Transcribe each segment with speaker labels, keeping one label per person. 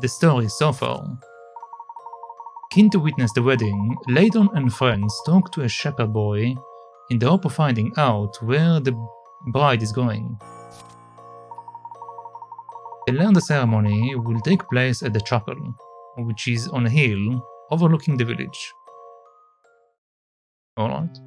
Speaker 1: the story so far. Keen to witness the wedding, Layton and friends talk to a shepherd boy in the hope of finding out where the bride is going. They learn the ceremony will take place at the chapel, which is on a hill overlooking the village. Alright.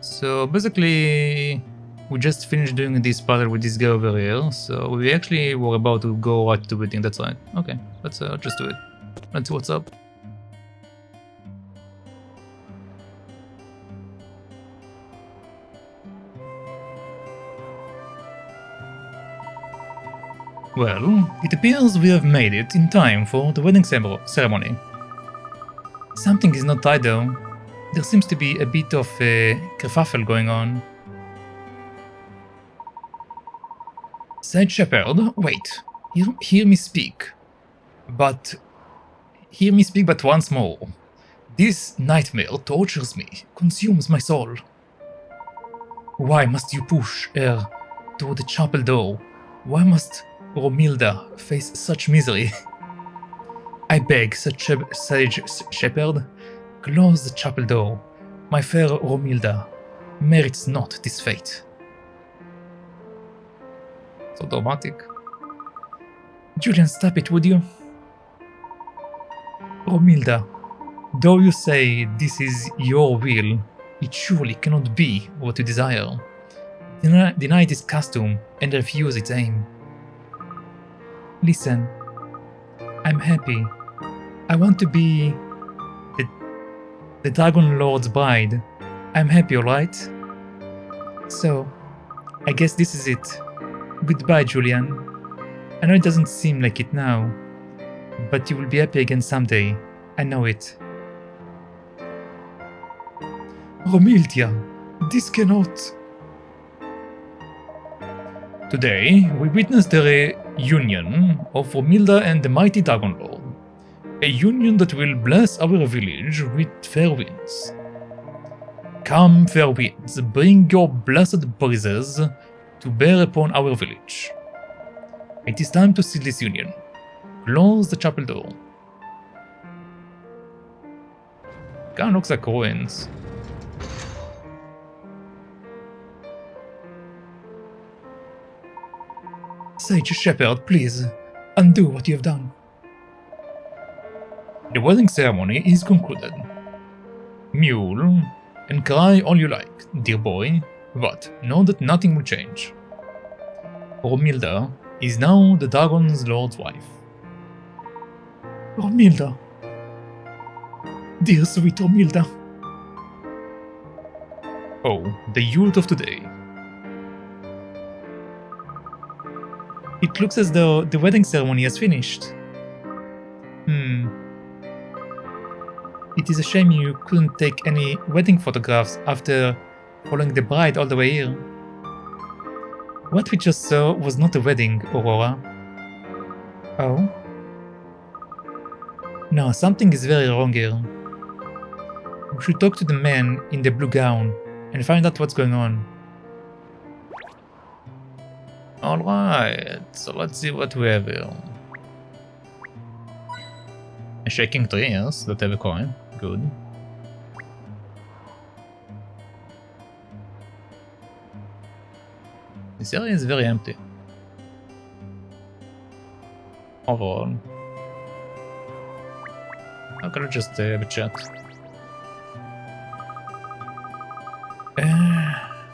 Speaker 1: So basically, we just finished doing this puzzle with this guy over here, so we actually were about to go right to the wedding, that's right. Okay, let's just do it. Let's see what's up. Well, it appears we have made it in time for the wedding ceremony. Something is not right though. There seems to be a bit of a kerfuffle going on. Said Shepherd, wait, hear me speak. But once more. This nightmare tortures me, consumes my soul. Why must you push her toward the chapel door? Why must Romilda face such misery? I beg, sage shepherd, close the chapel door. My fair Romilda merits not this fate. So dramatic. Julian, stop it, would you? Romilda, though you say this is your will, it surely cannot be what you desire. Deny this custom and refuse its aim. Listen, I'm happy. I want to be the Dragon Lord's bride. I'm happy, alright? So, I guess this is it. Goodbye, Julian. I know it doesn't seem like it now, but you will be happy again someday. I know it. Romilda, this cannot... Today, we witness the reunion of Romilda and the mighty Dragon Lord. A union that will bless our village with fair winds. Come, fair winds, bring your blessed breezes to bear upon our village. It is time to seal this union. Close the chapel door. Kinda looks like ruins. Sage Shepherd, please, undo what you have done. The wedding ceremony is concluded. Mule and cry all you like, dear boy, but know that nothing will change. Romilda is now the Dragon's Lord's wife. Romilda. Dear sweet Romilda. Oh, the youth of today. It looks as though the wedding ceremony has finished. It is a shame you couldn't take any wedding photographs after following the bride all the way here. What we just saw was not a wedding, Aurora. Oh? No, something is very wrong here. We should talk to the man in the blue gown and find out what's going on. Alright, so let's see what we have here. A shaking tree, yes, that have a coin. Good. This area is very empty. Overall. How can I just have a chat?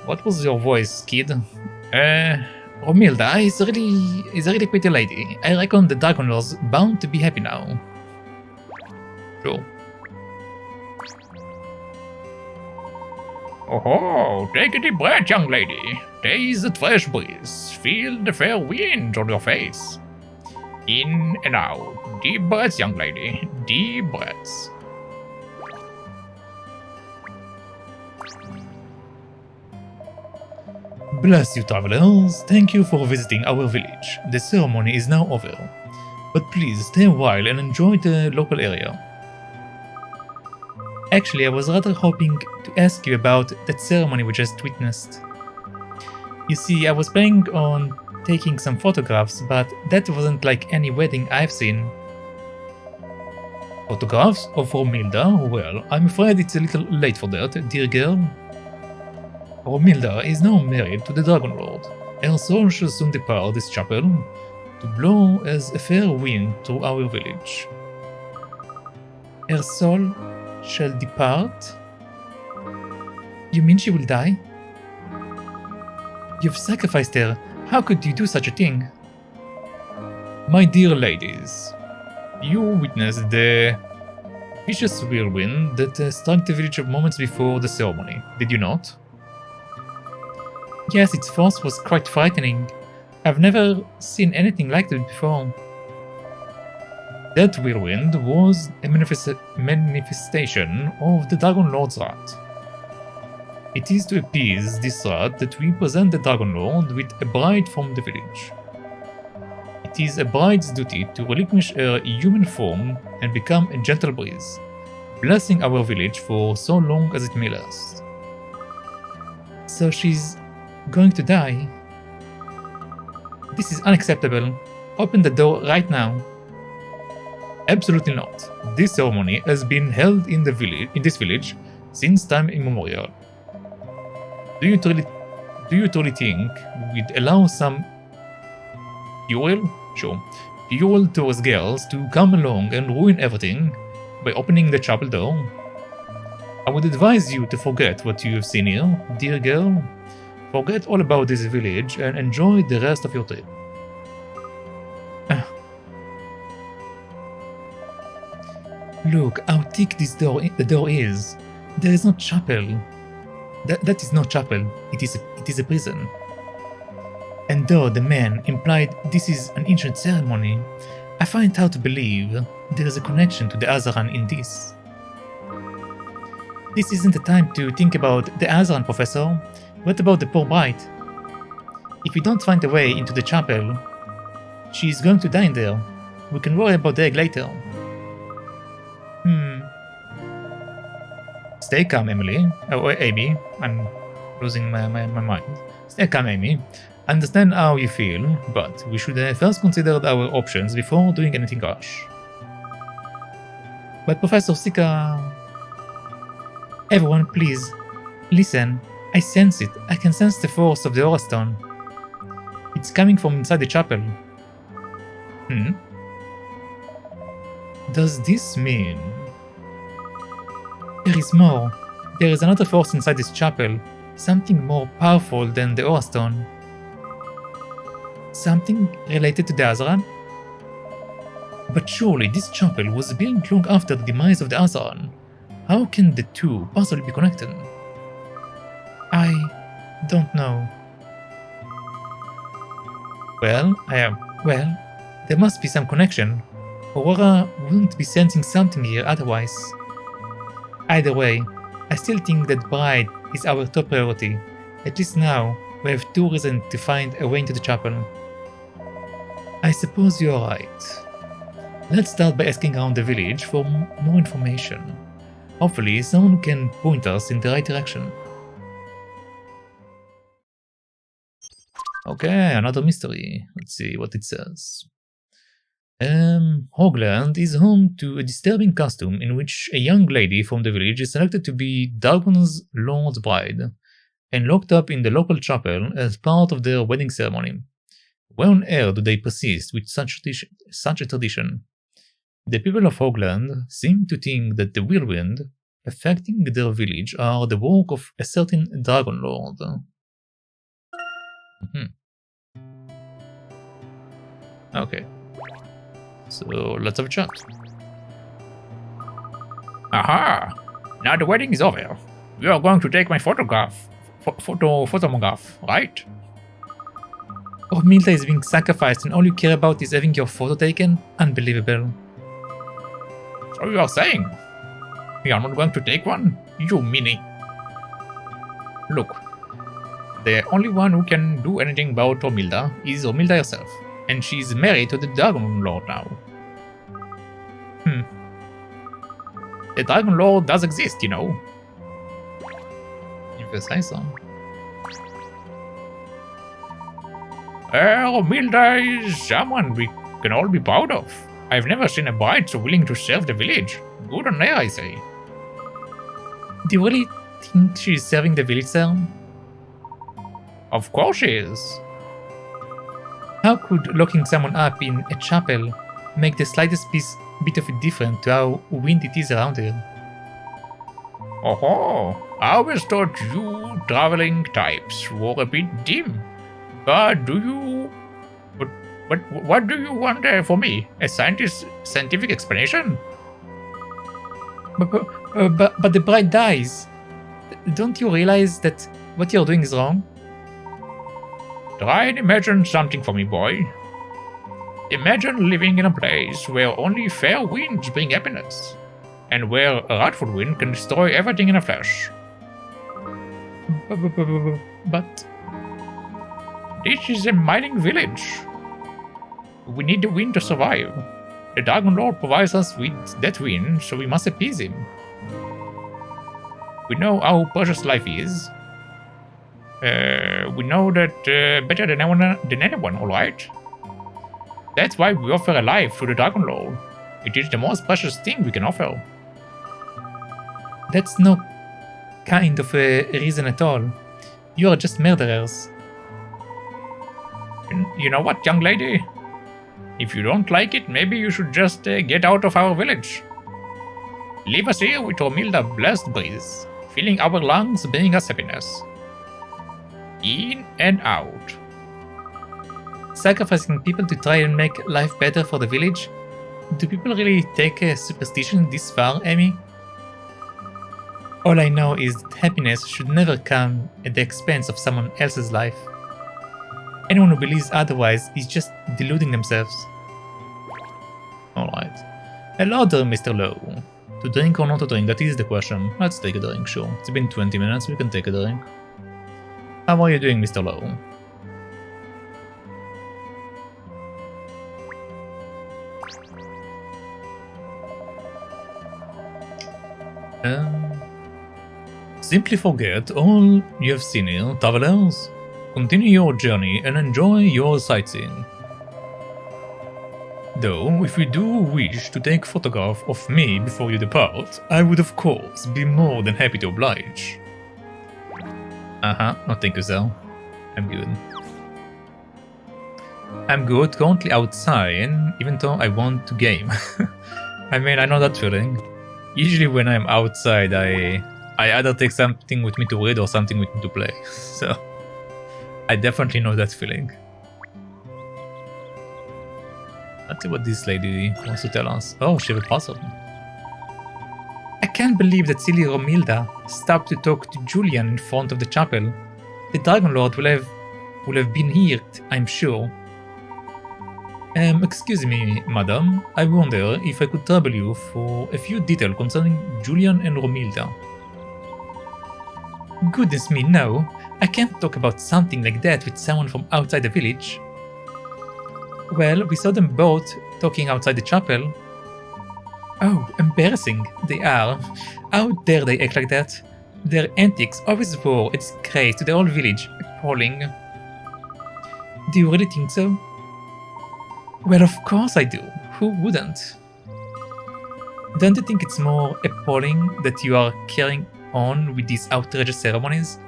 Speaker 1: What was your voice, kid? Romilda is a really pretty lady. I reckon the Dragon Lord's bound to be happy now. Sure. Oh, take a deep breath, young lady. Taste the fresh breeze. Feel the fair wind on your face. In and out. Deep breaths, young lady. Deep breaths. Bless you, travelers. Thank you for visiting our village. The ceremony is now over. But please stay a while and enjoy the local area. Actually, I was rather hoping to ask you about that ceremony we just witnessed. You see, I was planning on taking some photographs, but that wasn't like any wedding I've seen. Photographs of Romilda? Well, I'm afraid it's a little late for that, dear girl. Romilda is now married to the Dragon Lord. Her soul shall soon depart this chapel, to blow as a fair wind through our village. Her soul shall depart? You mean she will die? You've sacrificed her. How could you do such a thing? My dear ladies, you witnessed the vicious whirlwind that struck the village moments before the ceremony, did you not? Yes, its force was quite frightening. I've never seen anything like it before. That whirlwind was a manifestation of the Dragon Lord's wrath. It is to appease this wrath that we present the Dragon Lord with a bride from the village. It is a bride's duty to relinquish her human form and become a gentle breeze, blessing our village for so long as it may last. So she's going to die? This is unacceptable. Open the door right now. Absolutely not. This ceremony has been held in this village since time immemorial. Do you truly think we'd allow some fuel tourist girls to come along and ruin everything by opening the chapel door? I would advise you to forget what you have seen here, dear girl. Forget all about this village and enjoy the rest of your trip. Look how thick the door is. There is no chapel. That is no chapel. It is a prison. And though the man implied this is an ancient ceremony, I find it hard to believe there is a connection to the Azran in this. This isn't the time to think about the Azran, Professor. What about the poor bride? If we don't find a way into the chapel, she is going to die in there. We can worry about the egg later. Stay calm, Emily. Oh, Amy. I'm losing my mind. Stay calm, Amy. I understand how you feel, but we should first consider our options before doing anything rash. But Professor Sika... Everyone, please, listen. I sense it. I can sense the force of the Aura Stone. It's coming from inside the chapel. Does this mean... There is more. There is another force inside this chapel. Something more powerful than the Aura Stone. Something related to the Azran? But surely this chapel was built long after the demise of the Azran. How can the two possibly be connected? I don't know. Well, there must be some connection. Aurora wouldn't be sensing something here otherwise. Either way, I still think that bride is our top priority. At least now, we have two reasons to find a way into the chapel. I suppose you're right. Let's start by asking around the village for more information. Hopefully, someone can point us in the right direction. Okay, another mystery. Let's see what it says. Hogland is home to a disturbing custom in which a young lady from the village is selected to be Dragon's Lord's bride and locked up in the local chapel as part of their wedding ceremony. Why on earth do they persist with such a tradition? The people of Hogland seem to think that the whirlwind affecting their village are the work of a certain Dragon Lord. Okay. So let's have a chat. Aha! Now the wedding is over. You are going to take my photograph, right? Oh, Milta is being sacrificed and all you care about is having your photo taken? Unbelievable. So you are saying you are not going to take one? You meanie. Look, the only one who can do anything about Romilda is Romilda herself. And she's married to the Dragon Lord now. The Dragon Lord does exist, you know. If you say so. Romilda is someone we can all be proud of. I've never seen a bride so willing to serve the village. Good on her, I say. Do you really think she's serving the village, sir? Of course she is. How could locking someone up in a chapel make the slightest bit of a difference to how windy it is around here? Oh, I always thought you traveling types were a bit dim. But do you... What do you want for me? A scientific explanation? But the bride dies. Don't you realize that what you're doing is wrong? Try and imagine something for me, boy. Imagine living in a place where only fair winds bring happiness, and where a wrathful wind can destroy everything in a flash. But... this is a mining village. We need the wind to survive. The Dragon Lord provides us with that wind, so we must appease him. We know how precious life is. We know that better than anyone, alright? That's why we offer a life to the Dragon Lord. It is the most precious thing we can offer. That's no kind of a reason at all. You are just murderers. You know what, young lady? If you don't like it, maybe you should just get out of our village. Leave us here with Romilda's blessed breeze, filling our lungs, bringing us happiness. In and out. Sacrificing people to try and make life better for the village? Do people really take a superstition this far, Amy? All I know is that happiness should never come at the expense of someone else's life. Anyone who believes otherwise is just deluding themselves. Alright. Hello there, Mr. Lowe. To drink or not to drink, that is the question. Let's take a drink, sure. It's been 20 minutes, we can take a drink. How are you doing, Mr. Lowe? Simply forget all you have seen here, travelers. Continue your journey and enjoy your sightseeing. Though, if you do wish to take a photograph of me before you depart, I would of course be more than happy to oblige. No thank you, sir. I'm good. I'm good, currently outside, even though I want to game. I mean, I know that feeling. Usually when I'm outside, I either take something with me to read or something with me to play. So, I definitely know that feeling. Let's see what this lady wants to tell us. Oh, she has a puzzle. I can't believe that silly Romilda stopped to talk to Julian in front of the chapel. The Dragon Lord will have been here, I'm sure. Excuse me, madam. I wonder if I could trouble you for a few details concerning Julian and Romilda. Goodness me, no. I can't talk about something like that with someone from outside the village. Well, we saw them both talking outside the chapel. Oh, embarrassing they are. How dare they act like that? Their antics always bore a disgrace to the whole village. Appalling. Do you really think so? Well, of course I do. Who wouldn't? Don't you think it's more appalling that you are carrying on with these outrageous ceremonies?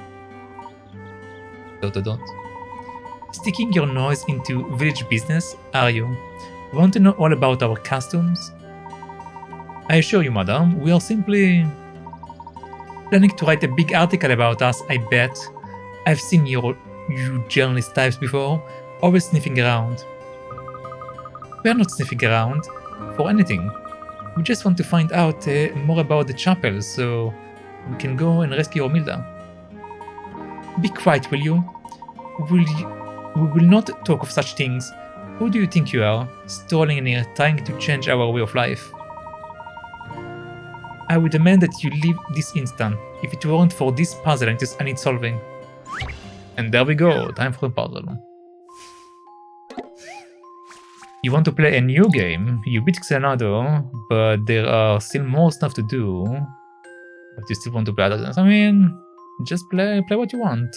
Speaker 1: Sticking your nose into village business, are you? Want to know all about our costumes? I assure you, madam, we are simply planning to write a big article about us, I bet. I've seen you journalist types before, always sniffing around. We're not sniffing around for anything. We just want to find out more about the chapel so we can go and rescue Romilda. Be quiet, will you? We will not talk of such things. Who do you think you are, strolling in here trying to change our way of life? I would demand that you leave this instant, if it weren't for this puzzle I need solving. And there we go, time for a puzzle. You want to play a new game, you beat Xanado, but there are still more stuff to do. But you still want to play other things. I mean, just play what you want.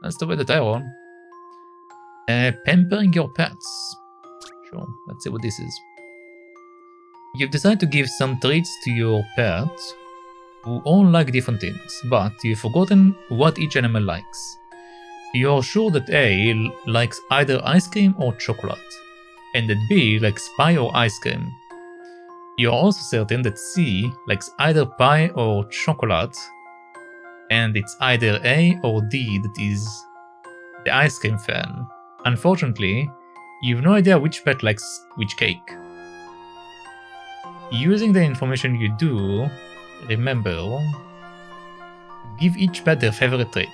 Speaker 1: That's the way that I roll. Pampering your pets. Sure, let's see what this is. You've decided to give some treats to your pets who all like different things, but you've forgotten what each animal likes. You're sure that A likes either ice cream or chocolate, and that B likes pie or ice cream. You're also certain that C likes either pie or chocolate, and it's either A or D that is the ice cream fan. Unfortunately, you have no idea which pet likes which cake. Using the information you do, remember, give each pet their favorite trait.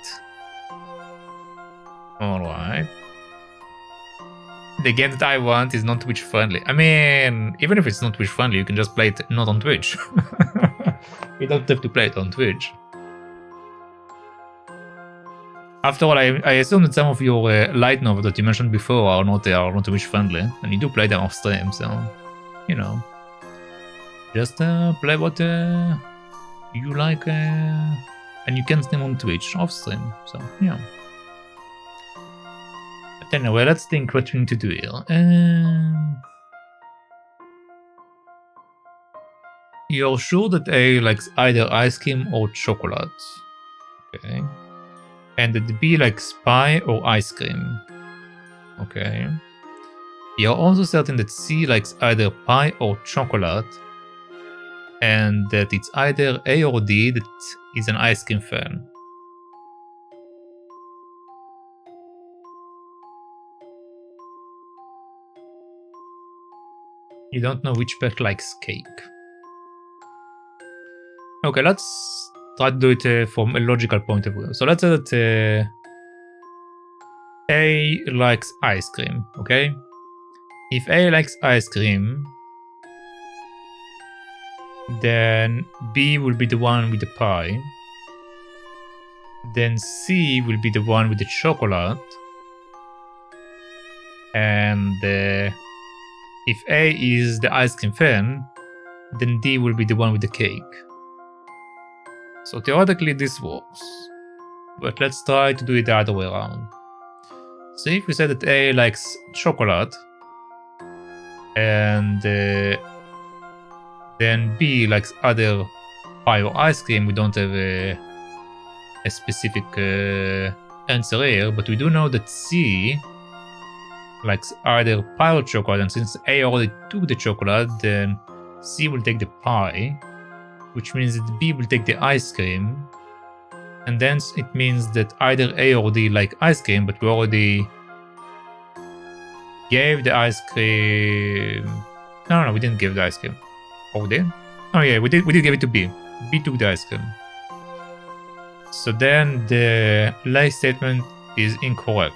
Speaker 1: Alright. The game that I want is not Twitch friendly. I mean, even if it's not Twitch friendly, you can just play it not on Twitch. You don't have to play it on Twitch. After all, I assume that some of your light novels that you mentioned before are not Twitch friendly, and you do play them off stream, so, you know. Just play what you like, and you can stream on Twitch off stream, so, yeah. But anyway, let's think what we need to do here. You're sure that A likes either ice cream or chocolate. Okay. And that B likes pie or ice cream. Okay. You're also certain that C likes either pie or chocolate, and that it's either A or D that is an ice cream fan. You don't know which pet likes cake. Okay, let's try to do it from a logical point of view. So let's say that A likes ice cream, okay? If A likes ice cream, then B will be the one with the pie. Then C will be the one with the chocolate. And if A is the ice cream fan, then D will be the one with the cake. So theoretically this works. But let's try to do it the other way around. So if we say that A likes chocolate, and then B likes either pie or ice cream, we don't have a specific answer here, but we do know that C likes either pie or chocolate, and since A already took the chocolate, then C will take the pie, which means that B will take the ice cream, and then it means that either A or D like ice cream, but we already gave the ice cream. No, we didn't give the ice cream. Oh, we did? Oh yeah, we did give it to B. B took the ice cream. So then the last statement is incorrect.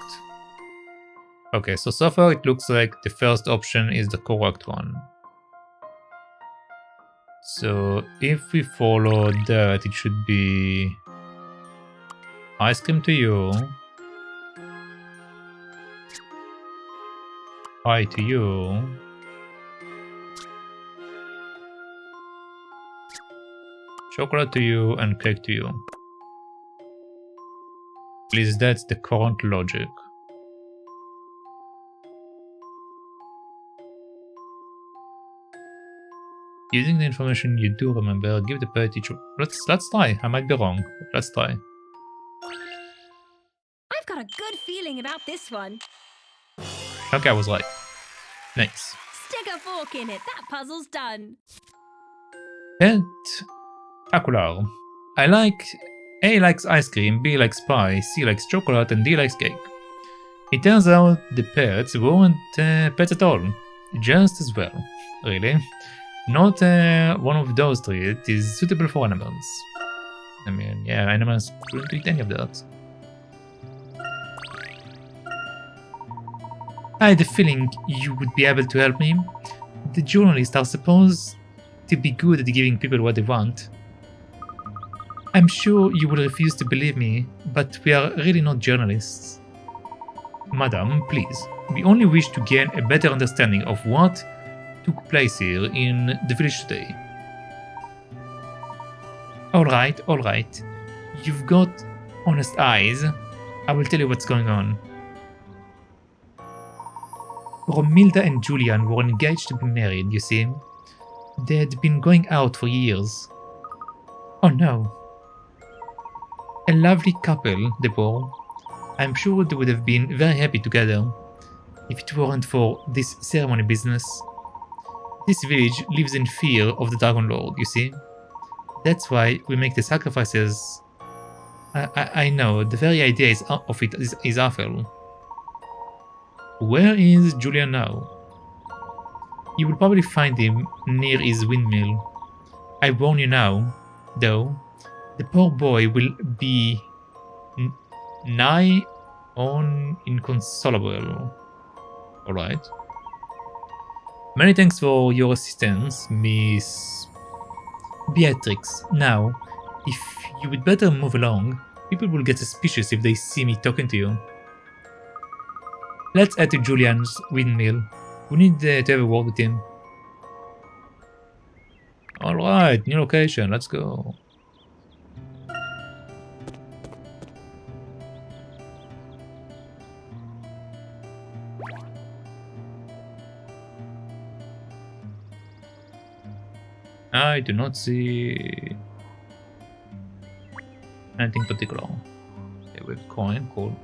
Speaker 1: Okay, so far it looks like the first option is the correct one. So if we follow that, it should be ice cream to you, pie to you, chocolate to you, and cake to you. At least that's the current logic. Using the information you do remember, give the pet each. Let's try. I might be wrong. But let's try.
Speaker 2: I've got a good feeling about this one.
Speaker 1: Okay, I was right. Nice.
Speaker 2: Stick a fork in it. That puzzle's done.
Speaker 1: Spectacular. A likes ice cream, B likes pie, C likes chocolate, and D likes cake. It turns out the pets weren't pets at all. Just as well, really. Not one of those three is suitable for animals. I mean, yeah, animals wouldn't eat any of that. I had a feeling you would be able to help me. The journalists are supposed to be good at giving people what they want. I'm sure you will refuse to believe me, but we are really not journalists. Madam, please, we only wish to gain a better understanding of what took place here in the village today. Alright. You've got honest eyes. I will tell you what's going on. Romilda and Julian were engaged to be married, you see. They had been going out for years. Oh no. A lovely couple, they were. I'm sure they would have been very happy together if it weren't for this ceremony business. This village lives in fear of the Dragon Lord, you see. That's why we make the sacrifices. I know, the very idea of it is awful. Where is Julian now? You will probably find him near his windmill. I warn you now, though, the poor boy will be nigh on inconsolable. Alright. Many thanks for your assistance, Miss Beatrix. Now, if you would better move along, people will get suspicious if they see me talking to you. Let's head to Julian's windmill. We need to have a word with him. Alright, new location, let's go. I do not see anything particular. Okay, we have a coin, cool.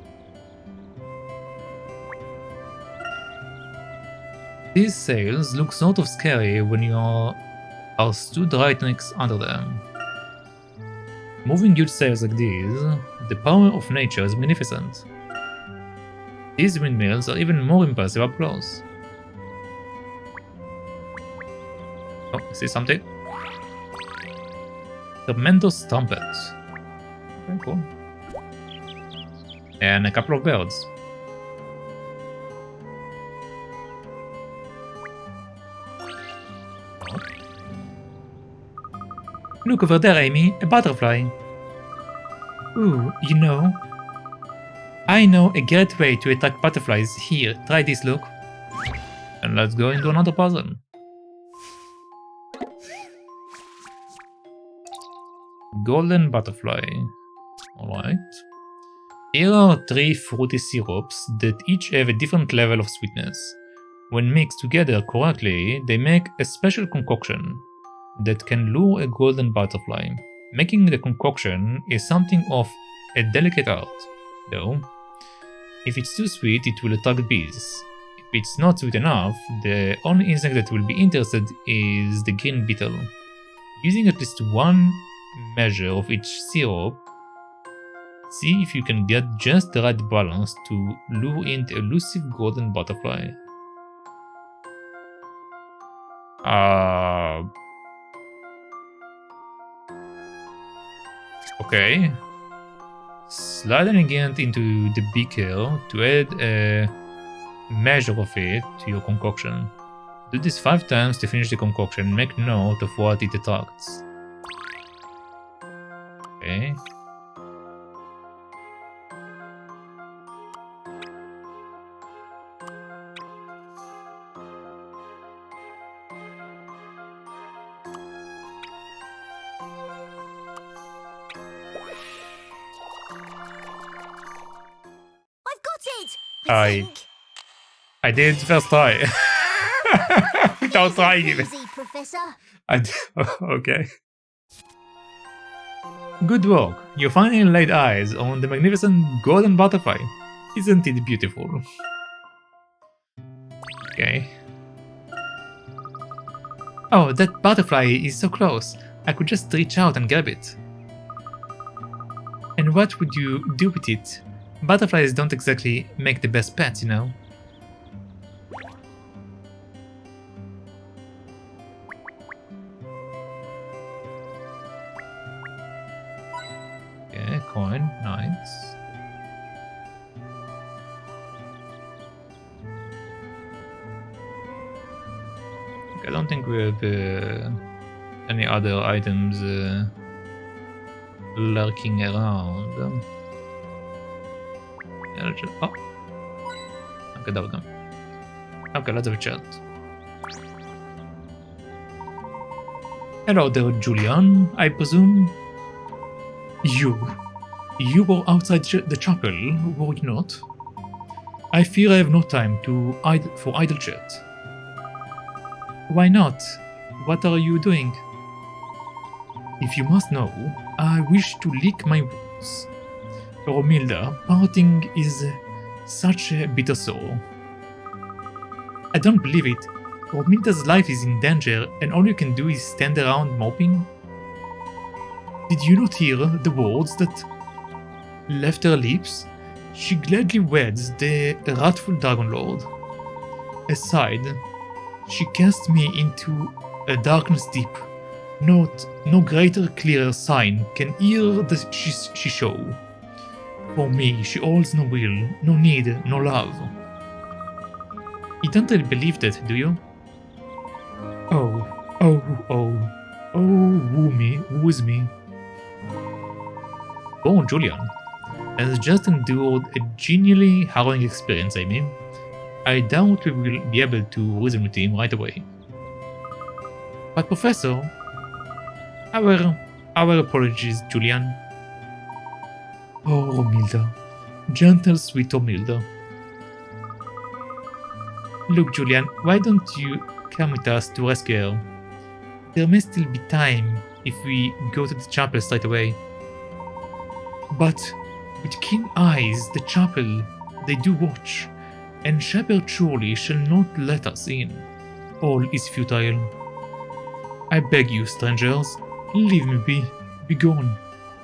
Speaker 1: These sails look sort of scary when you are stood right next under them. Moving huge sails like these, the power of nature is magnificent. These windmills are even more impressive up close. Oh, I see something. Tremendous trumpet. Very cool. And a couple of birds. Oh. Look over there, Amy. A butterfly. Ooh, you know. I know a great way to attract butterflies. Here, try this, look. And let's go into another puzzle. Golden butterfly. Alright. Here are 3 fruity syrups that each have a different level of sweetness. When mixed together correctly, they make a special concoction that can lure a golden butterfly. Making the concoction is something of a delicate art, though. If it's too sweet, it will attract bees. If it's not sweet enough, the only insect that will be interested is the green beetle. Using at least one measure of each syrup, see if you can get just the right balance to lure in the elusive golden butterfly. Okay. Slide an ingredient into the beaker to add a measure of it to your concoction. Do this 5 times to finish the concoction. Make note of what it attracts. Okay. I did first try. Without trying even.
Speaker 2: Professor.
Speaker 1: Okay. Good work. You finally laid eyes on the magnificent golden butterfly. Isn't it beautiful? Okay. Oh, that butterfly is so close. I could just reach out and grab it. And what would you do with it? Butterflies don't exactly make the best pets, you know. Okay, coin, nice. Okay, I don't think we have any other items lurking around. Oh. Okay, that was them. Okay, let's have a chat. Hello there, Julian, I presume? You were outside the chapel, were you not? I fear I have no time for idle chat. Why not? What are you doing? If you must know, I wish to lick my wounds. Romilda, parting is such a bitter sorrow. I don't believe it. Romilda's life is in danger and all you can do is stand around moping? Did you not hear the words that left her lips? She gladly weds the wrathful Dragon Lord. Aside, she cast me into a darkness deep. No greater, clearer sign can e'er she show. For me, she holds no will, no need, no love. You don't really believe that, do you? Oh, woo is me. Oh, Julian has just endured a genuinely harrowing experience, I mean. I doubt we will be able to reason with him right away. But Professor, our apologies, Julian. Oh, Romilda. Gentle, sweet Romilda. Look, Julian, why don't you come with us to rescue her? There may still be time if we go to the chapel straight away. But with keen eyes, the chapel, they do watch, and Shepherd surely shall not let us in. All is futile. I beg you, strangers, leave me be gone,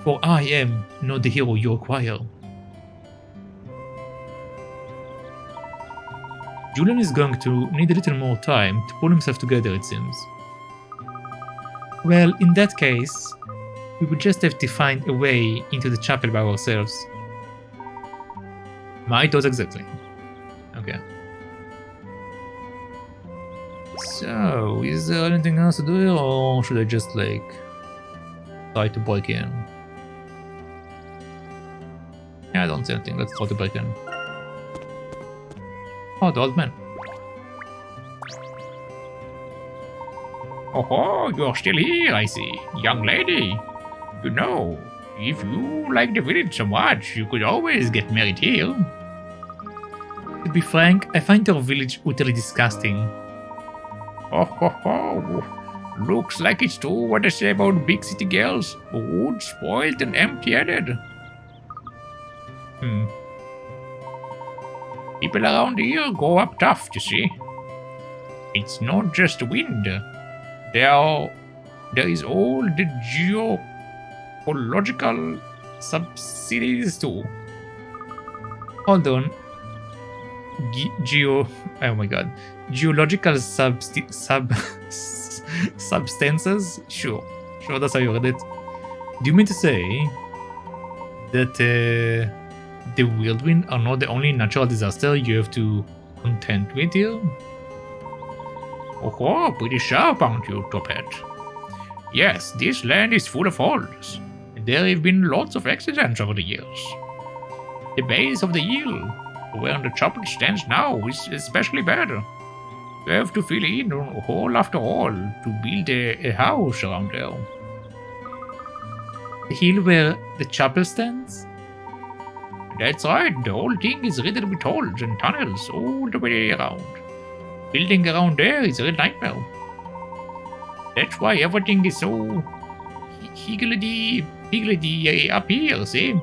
Speaker 1: for I am not the hero you require. Julian is going to need a little more time to pull himself together, it seems. Well, in that case, we will just have to find a way into the chapel by ourselves. My thoughts exactly. Okay. So, is there anything else to do here, or should I just, like, try to break in? Yeah, I don't see anything. Let's try to break in. Oh, the old man. Oh, you're still here, I see. Young lady. You know, if you like the village so much, you could always get married here. To be frank, I find your village utterly disgusting. Oh, looks like it's true what they say about big city girls. Rude, spoiled, and empty-headed. People around here grow up tough, you see. It's not just wind. There is all the geological subsidies too. Hold on. Oh my god. Geological substances? Sure, that's how you read it. Do you mean to say that the whirlwind are not the only natural disaster you have to contend with here? Oh, pretty sharp, aren't you, Tophead? Yes, this land is full of holes. There have been lots of accidents over the years. The base of the hill, where the chapel stands now, is especially bad. You have to fill in hole after hole to build a house around there. The hill where the chapel stands? That's right, the whole thing is riddled with holes and tunnels all the way around. Building around there is a real nightmare. That's why everything is so higgledy-piggledy up here, see?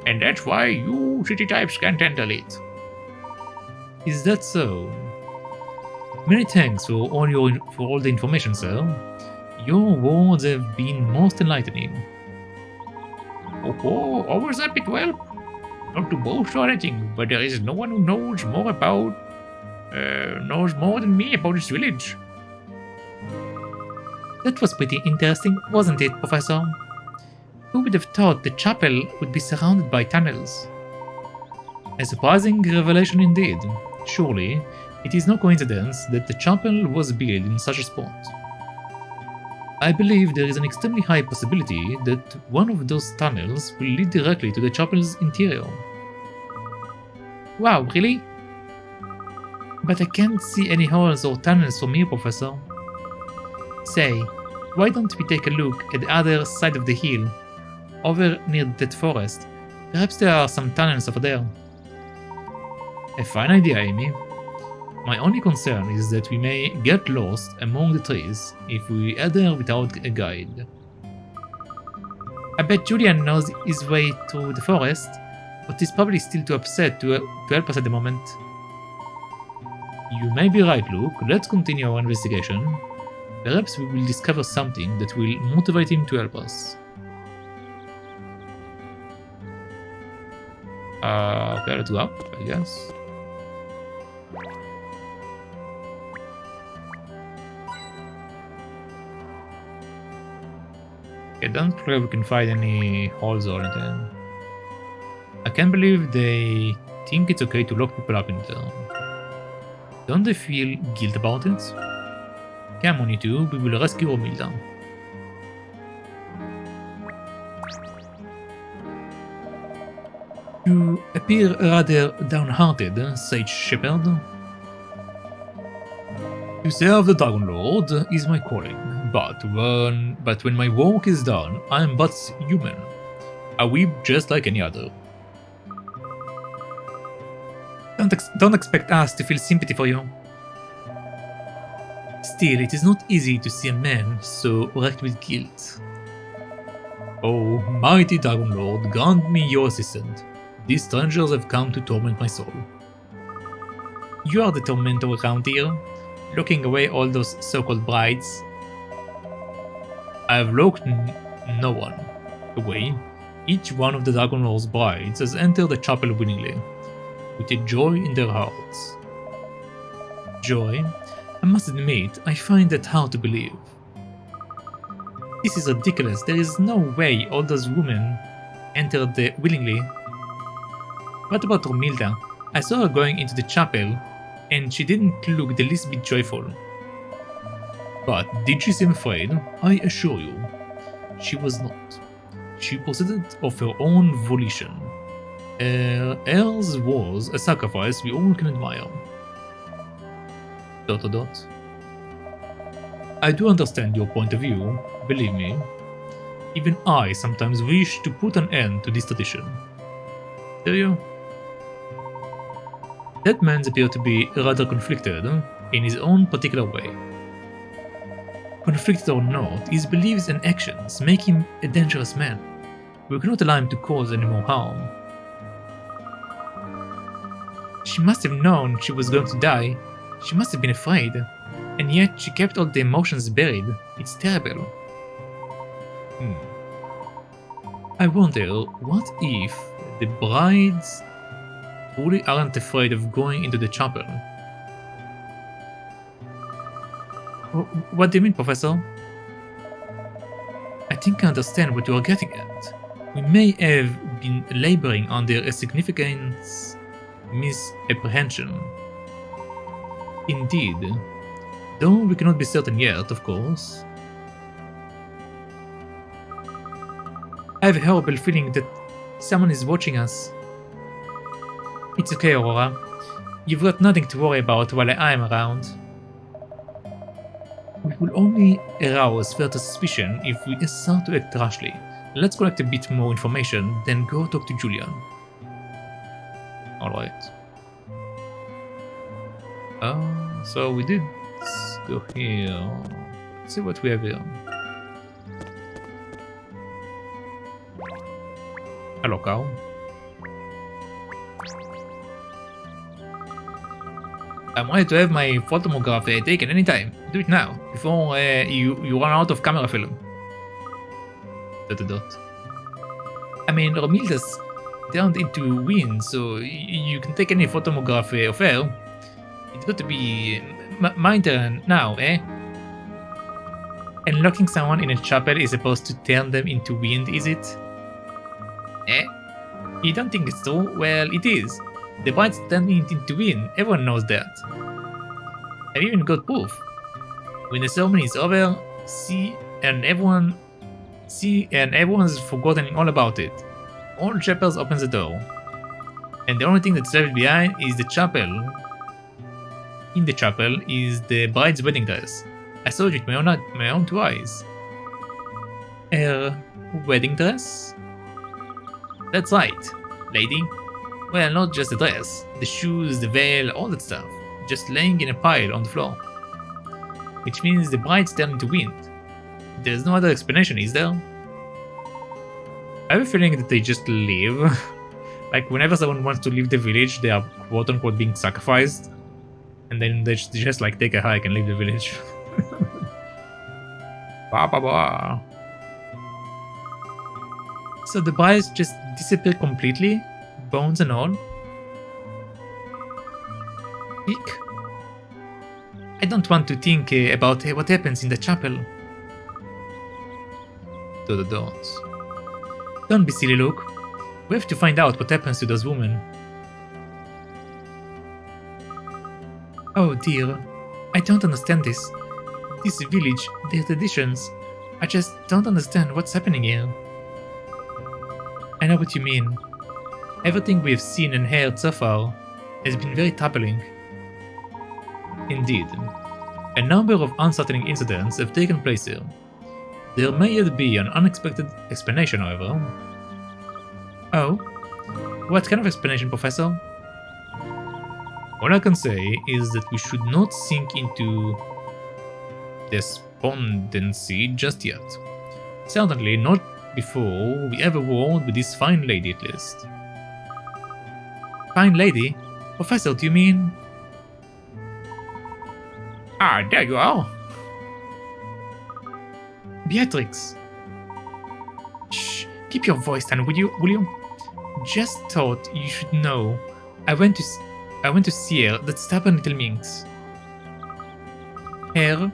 Speaker 1: And that's why you city types can't handle it. Is that so? Many thanks for all the information, sir. Your words have been most enlightening. Oh, always happy to help. Not to boast or anything, but there is no one who knows more than me about this village. That was pretty interesting, wasn't it, Professor? Who would have thought the chapel would be surrounded by tunnels? A surprising revelation indeed. Surely, it is no coincidence that the chapel was built in such a spot. I believe there is an extremely high possibility that one of those tunnels will lead directly to the chapel's interior. Wow, really? But I can't see any holes or tunnels from here, Professor. Say, why don't we take a look at the other side of the hill, over near that forest? Perhaps there are some tunnels over there. A fine idea, Amy. My only concern is that we may get lost among the trees if we head there without a guide. I bet Julian knows his way through the forest, but he's probably still too upset to help us at the moment. You may be right, Luke. Let's continue our investigation. Perhaps we will discover something that will motivate him to help us. Okay, let's go up, I guess. I don't believe we can find any holes or anything. I can't believe they think it's okay to lock people up in there. Don't they feel guilt about it? Come on, you two, we will rescue Romilda. You appear rather downhearted, Sage Shepherd. To serve the Dragon Lord is my calling, but when my work is done, I am but human. A weep just like any other. Don't expect us to feel sympathy for you. Still, it is not easy to see a man so wrecked with guilt. Oh, mighty Dragon Lord, grant me your assistance. These strangers have come to torment my soul. You are the tormentor around here, locking away all those so-called brides. I have locked no one away. Each one of the Dragon Lord's brides has entered the chapel willingly, with a joy in their hearts. Joy? I must admit, I find that hard to believe. This is ridiculous. There is no way all those women entered willingly. What about Romilda? I saw her going into the chapel, and she didn't look the least bit joyful. But did she seem afraid? I assure you, she was not. She proceeded of her own volition. Hers was a sacrifice we all can admire. ... I do understand your point of view, believe me. Even I sometimes wish to put an end to this tradition. Do you? That man appeared to be rather conflicted in his own particular way. Conflicted or not, his beliefs and actions make him a dangerous man. We cannot allow him to cause any more harm. She must have known she was going to die. She must have been afraid. And yet she kept all the emotions buried. It's terrible. I wonder, what if the brides truly aren't afraid of going into the chapel? What do you mean, Professor? I think I understand what you are getting at. We may have been laboring under a significant misapprehension. Indeed, though we cannot be certain yet, of course. I have a horrible feeling that someone is watching us. It's okay, Aurora. You've got nothing to worry about while I am around. We will only arouse further suspicion if we start to act rashly. Let's collect a bit more information, then go talk to Julian. Alright. So we did go here. Let's see what we have here. Hello, cow. I'm ready to have my photograph taken anytime. Do it now, before you run out of camera film. ... I mean, Romilda's turned into wind, so you can take any photograph of her. It's got to be my turn now, eh? And locking someone in a chapel is supposed to turn them into wind, is it? Eh? You don't think it's true? Well, it is. The bride's turning into wind, everyone knows that. I've even got proof. When the ceremony is over, everyone's forgotten all about it. All chapels open the door. And the only thing that's left behind is the chapel. In the chapel is the bride's wedding dress. I saw it with my own two eyes. Her wedding dress? That's right, lady. Well, not just the dress, the shoes, the veil, all that stuff. Just laying in a pile on the floor. Which means the brides turn into wind. There's no other explanation, is there? I have a feeling that they just leave. Like, whenever someone wants to leave the village, they are quote-unquote being sacrificed. And then they just like take a hike and leave the village. Bah, bah, bah. So the brides just disappear completely? Bones and all? Eek. I don't want to think about what happens in the chapel. To the doors. Don't be silly, Luke. We have to find out what happens to those women. Oh dear, I don't understand this. This village, their traditions, I just don't understand what's happening here. I know what you mean. Everything we've seen and heard so far has been very troubling. Indeed, a number of unsettling incidents have taken place here. There may yet be an unexpected explanation, however. Oh? What kind of explanation, Professor? All I can say is that we should not sink into despondency just yet. Certainly not before we ever ward with this fine lady, at least. Fine lady? Professor, do you mean? Ah, there you are! Beatrix! Shh, keep your voice down, will you? Just thought you should know. I went to see her, that stubborn little minx. Her?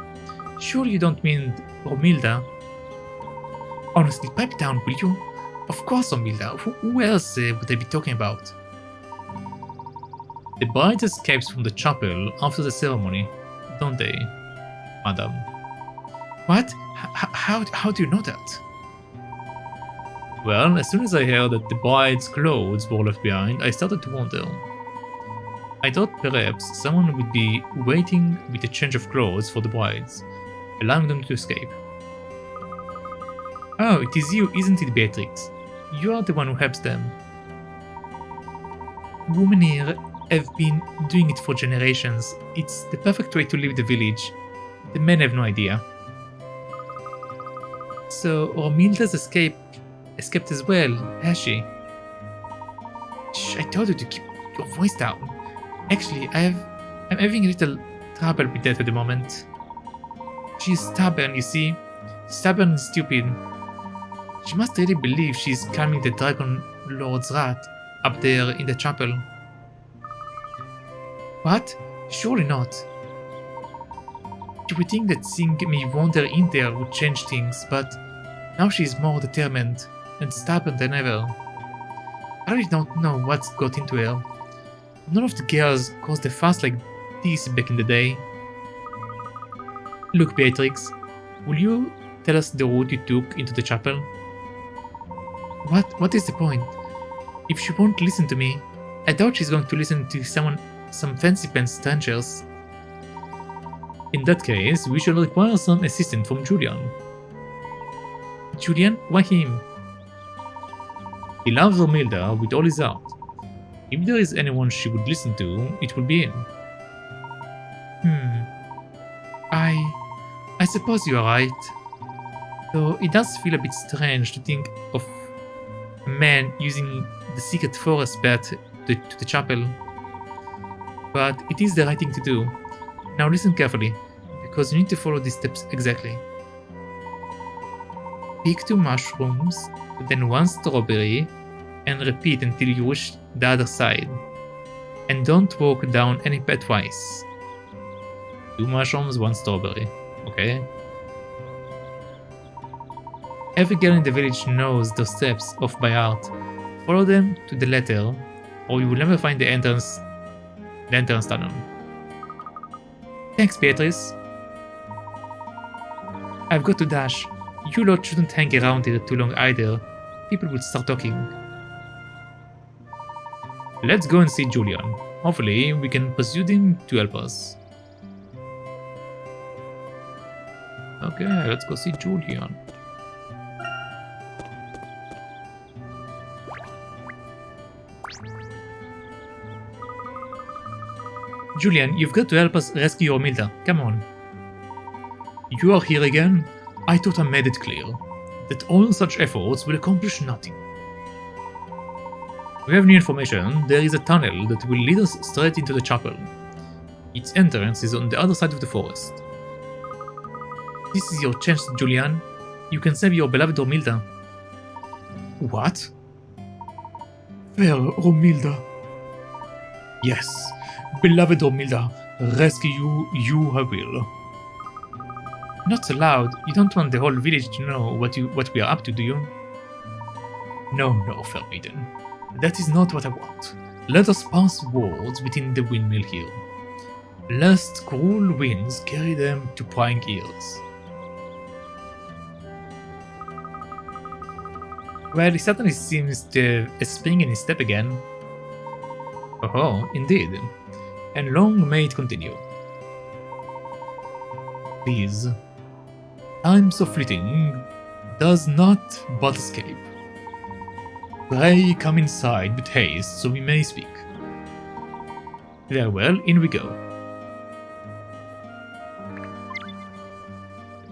Speaker 1: Surely you don't mean Romilda? Honestly, pipe down, will you? Of course, Romilda. Who else would I be talking about? The brides escaped from the chapel after the ceremony, don't they, madam? What? How do you know that? Well, as soon as I heard that the bride's clothes were left behind, I started to wonder. I thought perhaps someone would be waiting with a change of clothes for the brides, allowing them to escape. Oh, it is you, isn't it, Beatrix? You are the one who helps them. Women here have been doing it for generations. It's the perfect way to leave the village. The men have no idea. So Romilda's escaped as well, has she? Shh, I told you to keep your voice down. Actually, I'm having a little trouble with that at the moment. She's stubborn, you see. Stubborn and stupid. She must really believe she's calming the Dragon Lord's wrath up there in the chapel. What? Surely not. You would think that seeing me wander in there would change things, but now she's more determined and stubborn than ever. I really don't know what's got into her. None of the girls caused a fuss like this back in the day. Look, Beatrix, will you tell us the route you took into the chapel? What is the point? If she won't listen to me, I doubt she's going to listen to some fancy pants strangers. In that case, we shall require some assistance from Julian. Julian? Why him? He loves Romilda with all his heart. If there is anyone she would listen to, it would be him. I suppose you are right. Though it does feel a bit strange to think of a man using the secret forest path to the chapel. But it is the right thing to do. Now listen carefully, because you need to follow these steps exactly. Pick 2 mushrooms, then 1 strawberry, and repeat until you reach the other side. And don't walk down any path twice. 2 mushrooms, 1 strawberry. Okay? Every girl in the village knows those steps off by heart. Follow them to the letter, or you will never find the entrance tunnel. Thanks, Beatrice. I've got to dash. You lot shouldn't hang around here too long either. People will start talking. Let's go and see Julian. Hopefully, we can persuade him to help us. Okay, let's go see Julian. Julian, you've got to help us rescue Romilda. Come on. You are here again? I thought I made it clear that all such efforts will accomplish nothing. We have new information. There is a tunnel that will lead us straight into the chapel. Its entrance is on the other side of the forest. This is your chance, Julian. You can save your beloved Romilda. What? Fair Romilda. Yes, beloved Romilda. Rescue you I will. Not so loud. You don't want the whole village to know what we are up to, do you? No, fair maiden. That is not what I want. Let us pass words within the windmill here, lest cruel winds carry them to prying ears. Well, he certainly seems to have a spring in his step again. Oh, indeed. And long may it continue. Please. Time so fleeting does not but escape. Pray come inside with haste so we may speak. Very well, in we go.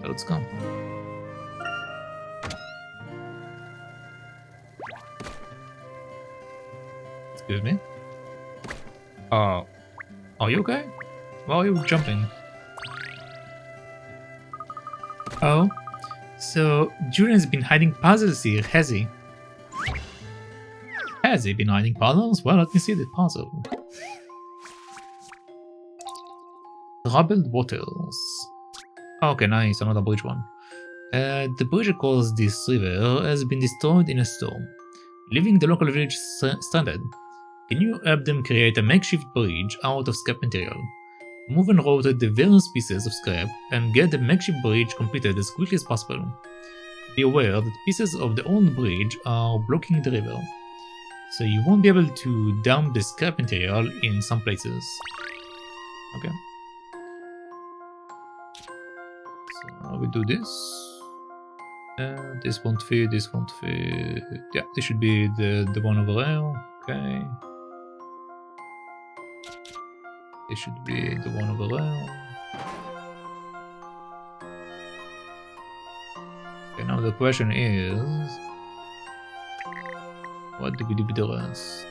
Speaker 1: Let's go. Excuse me? Are you okay? Why are you jumping? Oh, so Julian's been hiding puzzles here, has he? Has he been hiding puzzles? Well, let me see the puzzle. Troubled waters. Okay, nice, another bridge one. The bridge across this river has been destroyed in a storm, leaving the local village stranded. Can you help them create a makeshift bridge out of scrap material? Move and rotate the various pieces of scrap and get the makeshift bridge completed as quickly as possible. Be aware that pieces of the old bridge are blocking the river, so you won't be able to dump the scrap material in some places. Okay. So we do this. This won't fit, this won't fit. Yeah, this should be the one over there. Okay. This should be the one over there. Okay, now the question is, what do we do with the rest?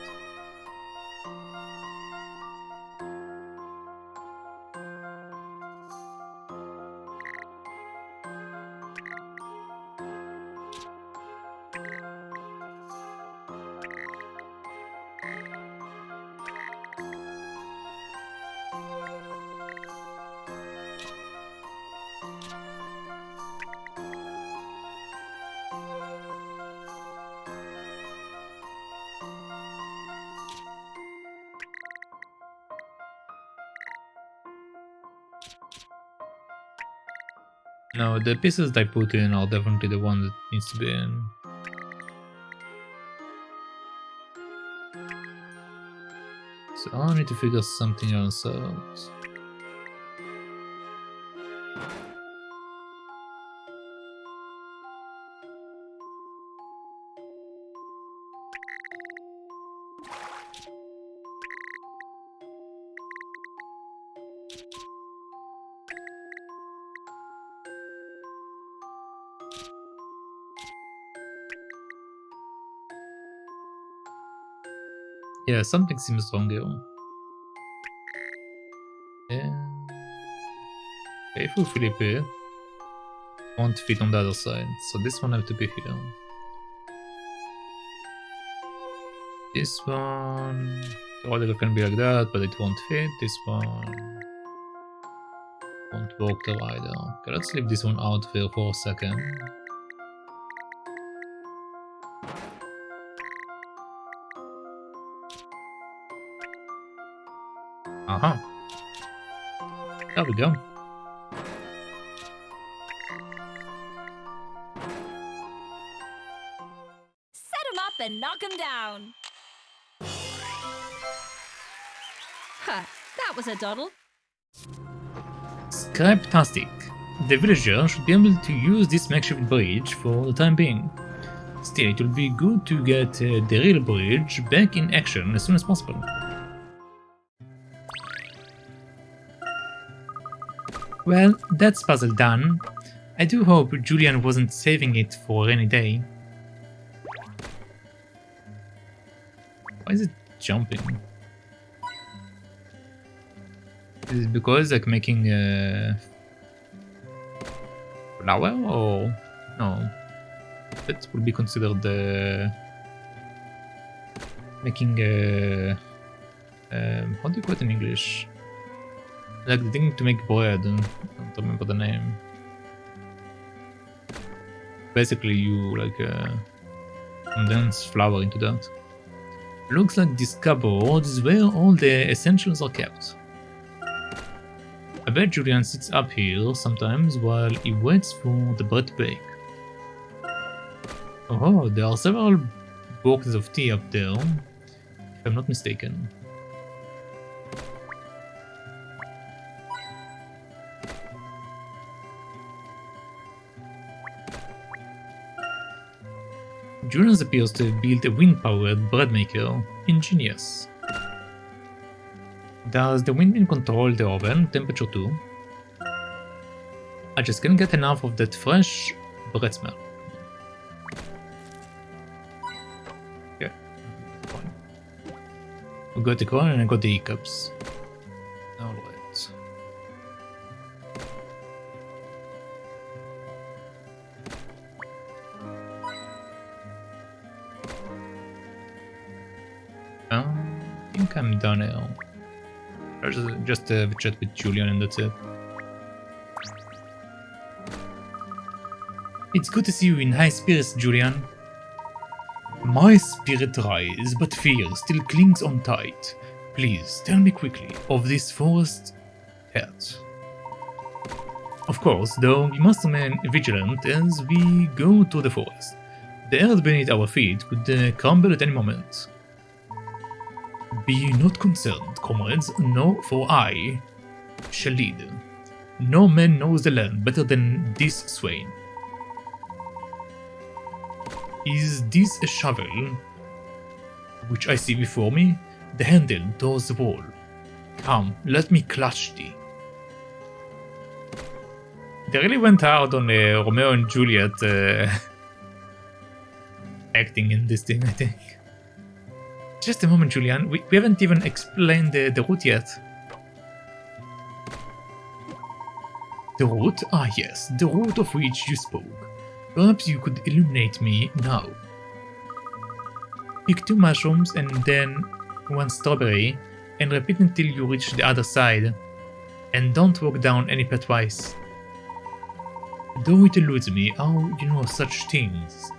Speaker 1: No, the pieces that I put in are definitely the one that needs to be in. So I need to figure something else out. Yeah, something seems wrong here. Yeah. If we flip it, won't fit on the other side, so this one have to be here. This one, theoretically can be like that, but it won't fit. This one won't work there either. Okay, let's leave this one out there for a second. Aha. There we go.
Speaker 2: Set him up and knock him down. Huh, that was a doddle.
Speaker 1: Scraptastic. The villager should be able to use this makeshift bridge for the time being. Still, it will be good to get the real bridge back in action as soon as possible. Well, that's puzzle done. I do hope Julian wasn't saving it for a rainy day. Why is it jumping? Is it because like making a flower or no? That would be considered making a how do you call it in English? Like the thing to make bread. I don't remember the name. Basically, you like condense flour into that. Looks like this cupboard is where all the essentials are kept. I bet Julian sits up here sometimes while he waits for the bread to bake. Oh, there are several boxes of tea up there, if I'm not mistaken. Julian appears to have built a wind-powered bread maker. Ingenious. Does the wind control the oven temperature too? I just can't get enough of that fresh bread smell. Okay, fine. I got the corn and I got the hiccups. Alright. I think I'm done now. Just a chat with Julian and that's it. It's good to see you in high spirits, Julian. My spirit rise, but fear still clings on tight. Please tell me quickly of this forest pet. Of course, though we must remain vigilant as we go through the forest. The earth beneath our feet could crumble at any moment. Be not concerned, comrades, no, for I shall lead. No man knows the land better than this swain. Is this a shovel, which I see before me? The handle towards the wall. Come, let me clutch thee. They really went hard on Romeo and Juliet acting in this thing, I think. Just a moment, Julian. We haven't even explained the route yet. The route? Ah, yes, the route of which you spoke. Perhaps you could illuminate me now. Pick 2 mushrooms and then 1 strawberry and repeat until you reach the other side. And don't walk down any path twice. Though it eludes me how you know such things,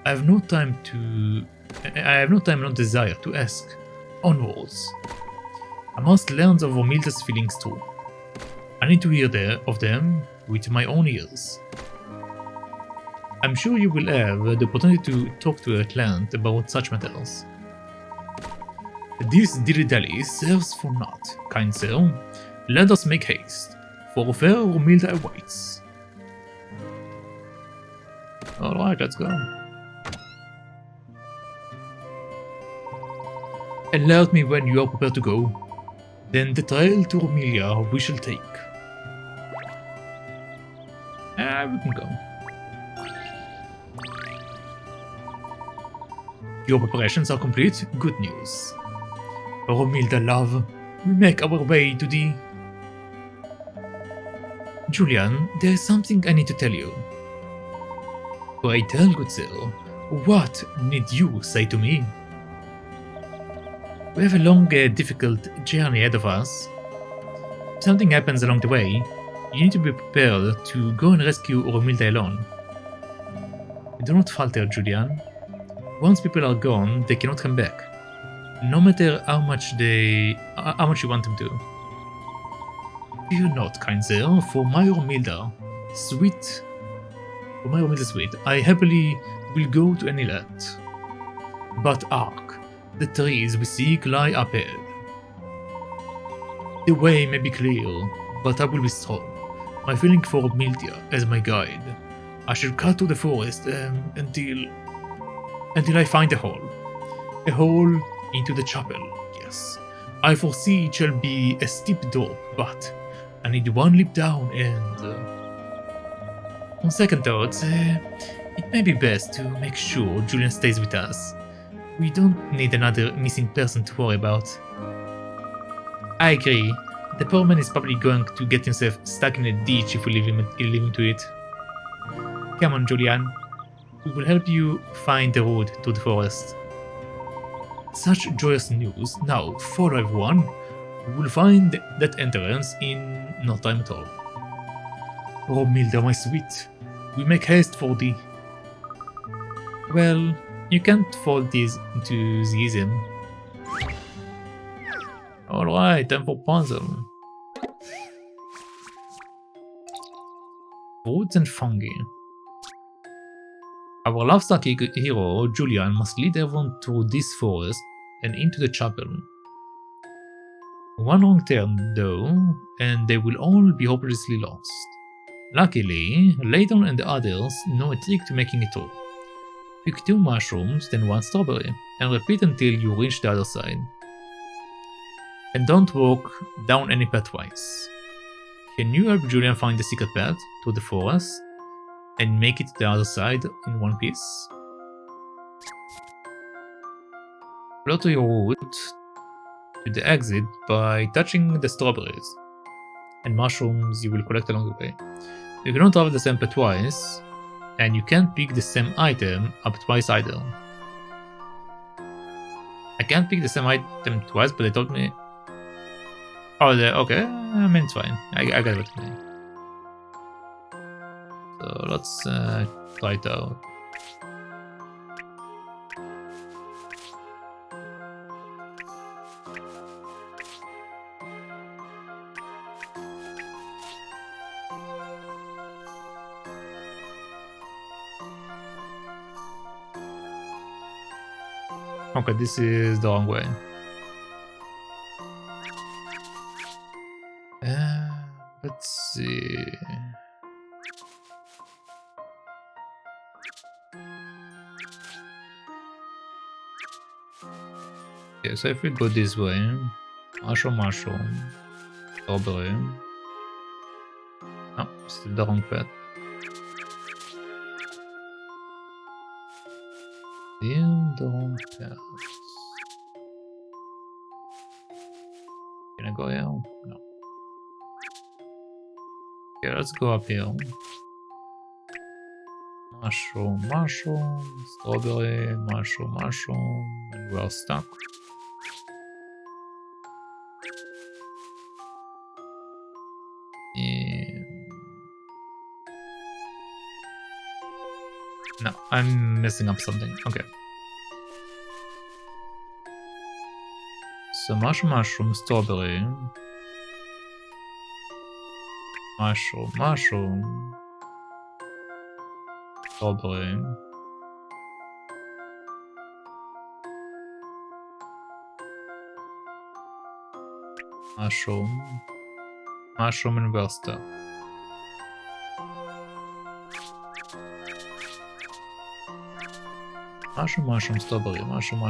Speaker 1: I have no time nor desire to ask. Onwards. I must learn of Romilda's feelings too. I need to hear of them with my own ears. I'm sure you will have the opportunity to talk to her client about such matters. This dilly-dally serves for naught, kind sir. Let us make haste, for fair Romilda awaits. Alright, let's go. Alert me when you are prepared to go. Then the trail to Romilia we shall take. We can go. Your preparations are complete? Good news. Romilda, love, we make our way to the... Julian, there is something I need to tell you. Pray tell, good sir, what need you say to me? We have a long, difficult journey ahead of us. If something happens along the way, you need to be prepared to go and rescue Romilda alone. Do not falter, Julian. Once people are gone, they cannot come back, no matter how much you want them to. Fear not, kind sir, for my Romilda sweet, I happily will go to any land. But hark, the trees we seek lie up ahead. The way may be clear, but I will be strong. My feeling for Romilda as my guide. I shall cut through the forest until I find a hole. A hole into the chapel, yes. I foresee it shall be a steep drop, but I need one leap down and... on second thoughts, it may be best to make sure Julian stays with us. We don't need another missing person to worry about. I agree. The poor man is probably going to get himself stuck in a ditch if we leave him to it. Come on, Julian. We will help you find the road to the forest. Such joyous news. Now, follow everyone. We will find that entrance in no time at all. Oh, Milda, my sweet. We make haste for thee. Well, you can't fall these into the ism. Alright, time for puzzle. Fruits and fungi. Our love-struck hero, Julian, must lead everyone through this forest and into the chapel. One wrong turn, though, and they will all be hopelessly lost. Luckily, Layton and the others know a trick to making it through. Pick 2 mushrooms, then 1 strawberry, and repeat until you reach the other side. And don't walk down any path twice. Can you help Julian find the secret path to the forest and make it to the other side in one piece? Follow to your route to the exit by touching the strawberries and mushrooms you will collect along the way. You cannot travel the same path twice, and you can't pick the same item up twice either. I can't pick the same item twice, but they told me... Oh, okay, I mean it's fine. I got what you mean. So let's try it out. Okay, this is the wrong way. Let's see. Okay, so if we go this way, mushroom, strawberry. No, still the wrong path. Still the wrong path. Can I go here? No. Okay, let's go up here. Mushroom, strawberry, mushroom, and we're stuck. No, I'm messing up something. Okay. So mushroom, strawberry. Mushroom. Strawberry. Mushroom and we're stuck. Mushroom, strawberry, mushroom.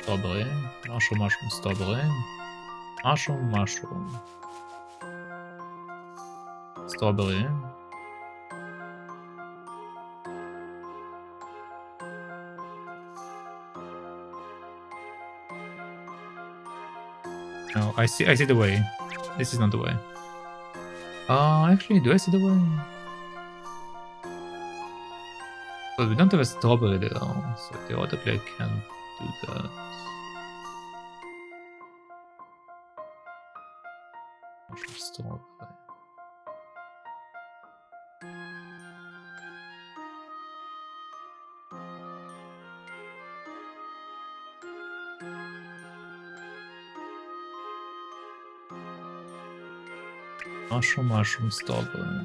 Speaker 1: Strawberry, mushroom, strawberry. Mushroom. Strawberry. No, I see the way. This is not the way. Actually, do I see the way? But we don't have a strawberry there, so theoretically I can't do that. Strawberry. Mushroom, strawberry.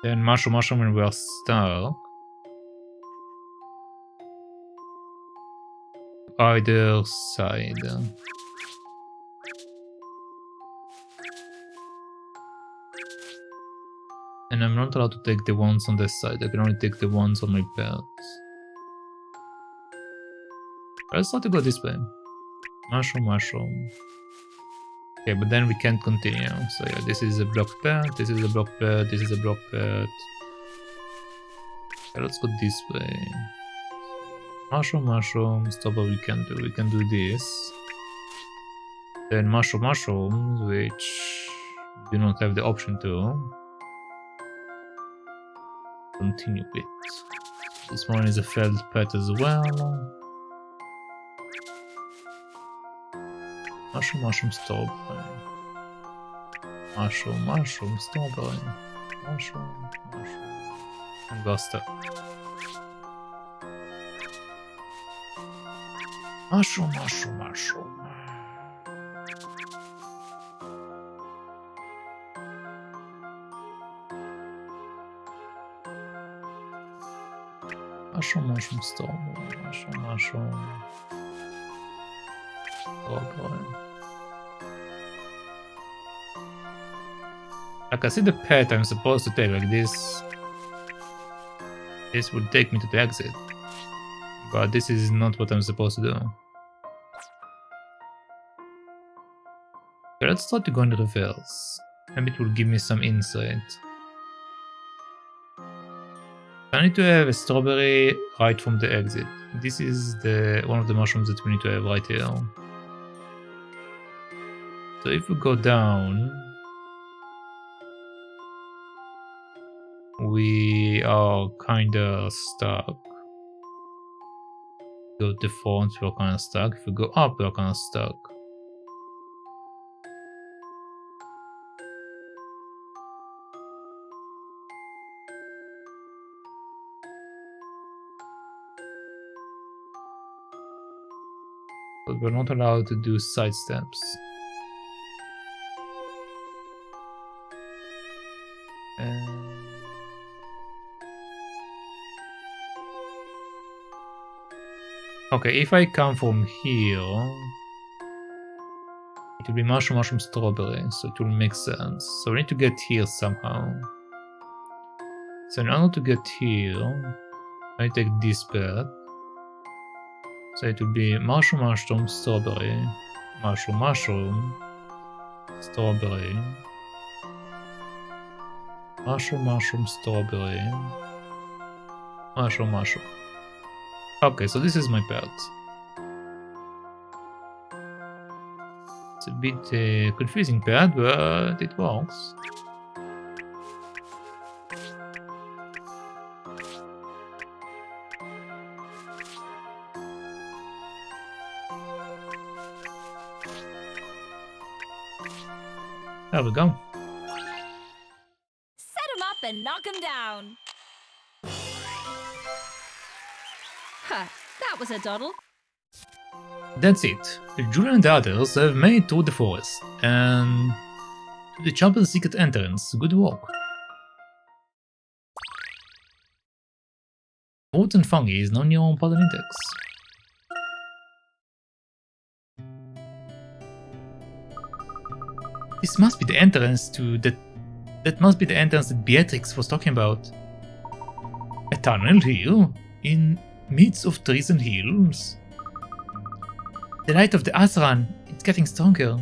Speaker 1: Then mushroom and we're stuck. Either side. And I'm not allowed to take the ones on this side, I can only take the ones on my paths. Let's try to go this way. Mushroom, mushroom. Okay, but then we can't continue. So yeah, this is a block pad, this is a block pad, this is a block pad. Okay, let's go this way. Mushroom, mushroom, stop what we can do. We can do this. Then mushroom, mushrooms, which we do not have the option to continue with. This one is a failed pet as well. Mushroom, mushroom, strawberry. Mushroom, mushroom, strawberry. Mushroom, mushroom. And got stuck. Mushroom, mushroom, mushroom. Mushroom, mushroom, strawberry. Mushroom, mushroom. Strawberry. Like I see the path I'm supposed to take, like this. This would take me to the exit. But this is not what I'm supposed to do. Okay, let's try to go in reverse. Maybe it will give me some insight. I need to have a strawberry right from the exit. This is the one of the mushrooms that we need to have right here. So if we go down, we are kinda stuck. Go to the front, we're kinda stuck. If we go up, we're kinda stuck. But we're not allowed to do side steps. Okay, if I come from here, it will be mushroom, mushroom, strawberry, so it will make sense. So we need to get here somehow. So in order to get here, I take this path. So it will be mushroom, mushroom, strawberry, mushroom, mushroom, strawberry, mushroom, mushroom, strawberry, mushroom, mushroom. Okay, so this is my path. It's a bit confusing path, but it works. There we go.
Speaker 2: Set him up and knock him down. Huh, that was a doddle.
Speaker 1: That's it. Julian and the others have made it through the forest and to the chapel's secret entrance. Good work. Fruit and fungi is now near on Paladintex. This must be the entrance to that must be the entrance that Beatrix was talking about. A tunnel here, in midst of trees and hills. The light of the Azran, it's getting stronger.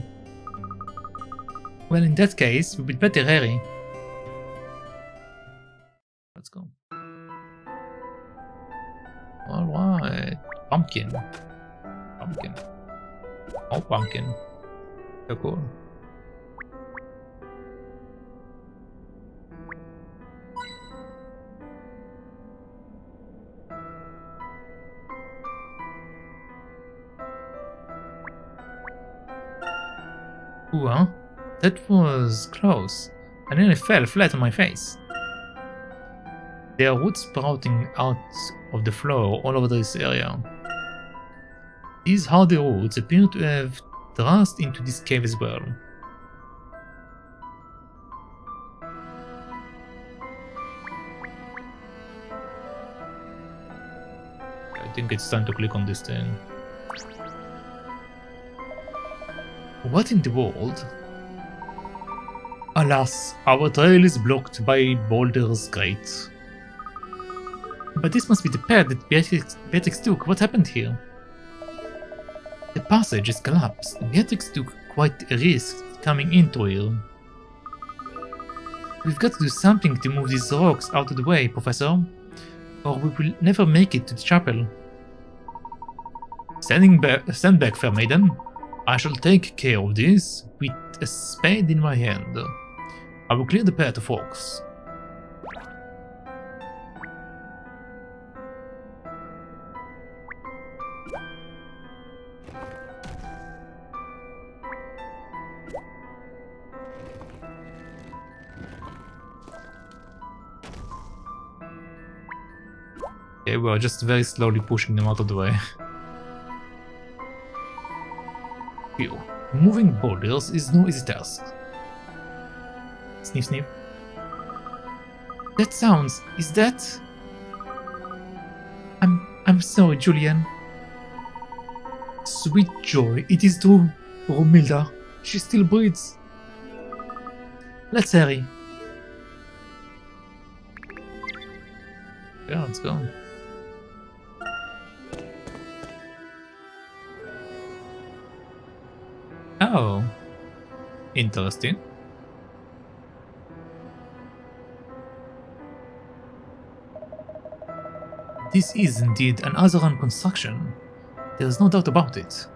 Speaker 1: Well, in that case, we'd better hurry. Let's go. Alright. Pumpkin. Pumpkin. Oh, pumpkin. So cool. Ooh, huh? That was close. I nearly fell flat on my face. There are roots sprouting out of the floor all over this area. These hardy roots appear to have thrust into this cave as well. I think it's time to click on this thing. What in the world? Alas, our trail is blocked by Boulder's Grate. But this must be the path that Beatrix took. What happened here? The passage has collapsed. Beatrix took quite a risk coming into here. We've got to do something to move these rocks out of the way, Professor, or we will never make it to the chapel. Stand back, fair maiden. I shall take care of this with a spade in my hand. I will clear the path to folks. Okay, we are just very slowly pushing them out of the way. Phew. Moving boulders is no easy task. Sniff, sniff. That sounds... is that... I'm sorry, Julian. Sweet joy, it is true. Romilda, she still breathes. Let's hurry. Yeah, let's go. Oh, interesting. This is indeed an Azran construction. There's no doubt about it.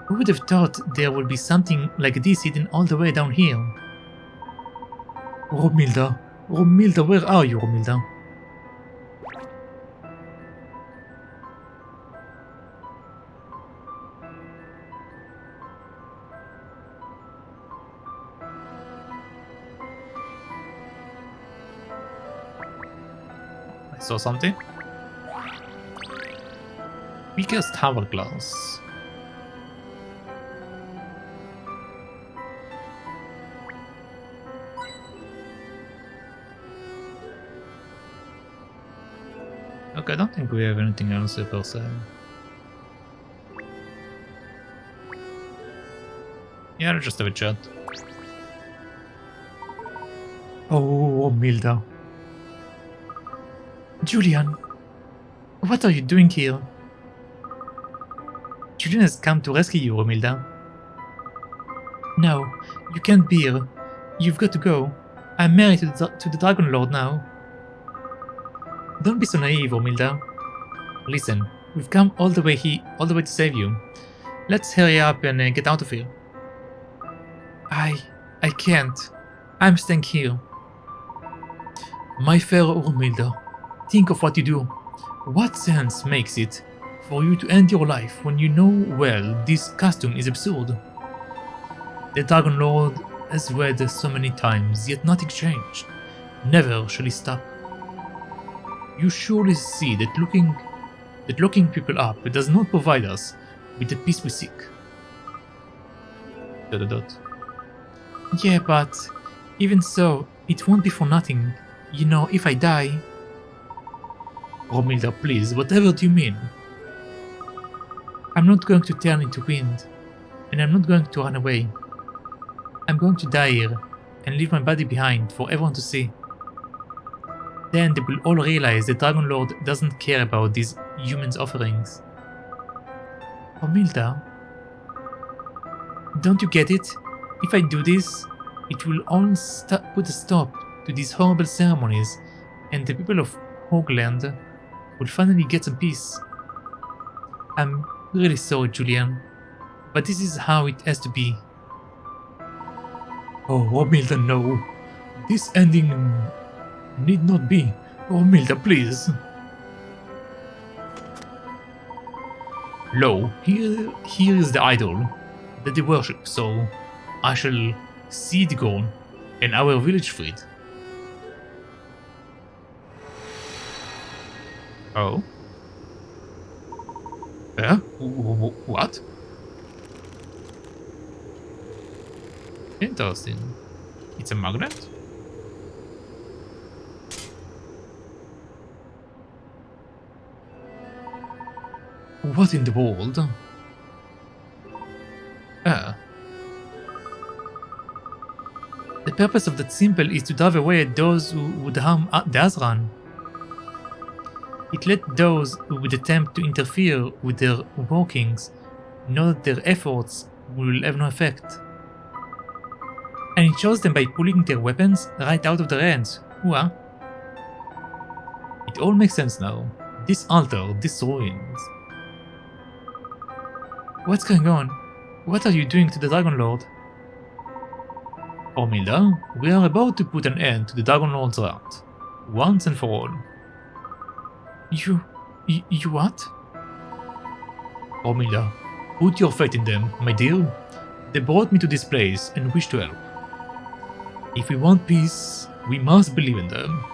Speaker 1: Who would have thought there would be something like this hidden all the way down here? Romilda, Romilda, where are you, Romilda? Saw something. Weakest hourglass. Okay, I don't think we have anything else here per se. Yeah, let's just have a chat. Oh, Milda. Julian, what are you doing here? Julian has come to rescue you, Romilda. No, you can't be here. You've got to go. I'm married to the Dragon Lord now. Don't be so naive, Romilda. Listen, we've come all the way to save you. Let's hurry up and get out of here. I can't. I'm staying here. My fair Romilda. Think of what you do. What sense makes it for you to end your life when you know well this custom is absurd? The Dragon Lord has wed so many times, yet nothing changed. Never shall he stop. You surely see that locking people up does not provide us with the peace we seek. ... Yeah, but even so, it won't be for nothing. You know, if I die... Romilda, please, whatever do you mean? I'm not going to turn into wind, and I'm not going to run away. I'm going to die here, and leave my body behind for everyone to see. Then they will all realize the Dragon Lord doesn't care about these humans' offerings. Romilda, don't you get it? If I do this, it will all put a stop to these horrible ceremonies, and the people of Hogland will finally get some peace. I'm really sorry, Julian, but this is how it has to be. Oh, Romilda, no. This ending need not be. Romilda, please. Lo, here is the idol that they worship, so I shall see it gone and our village freed. Oh? What? Interesting. It's a magnet? What in the world? The purpose of that symbol is to drive away those who would harm the Azran. It let those who would attempt to interfere with their workings know that their efforts will have no effect. And it shows them by pulling their weapons right out of their hands. Ooh-ah. It all makes sense now. This altar, these ruins. What's going on? What are you doing to the Dragon Lord? Ormilda, we are about to put an end to the Dragon Lord's wrath, once and for all. You what? Ormilda, put your faith in them, my dear. They brought me to this place and wish to help. If we want peace, we must believe in them.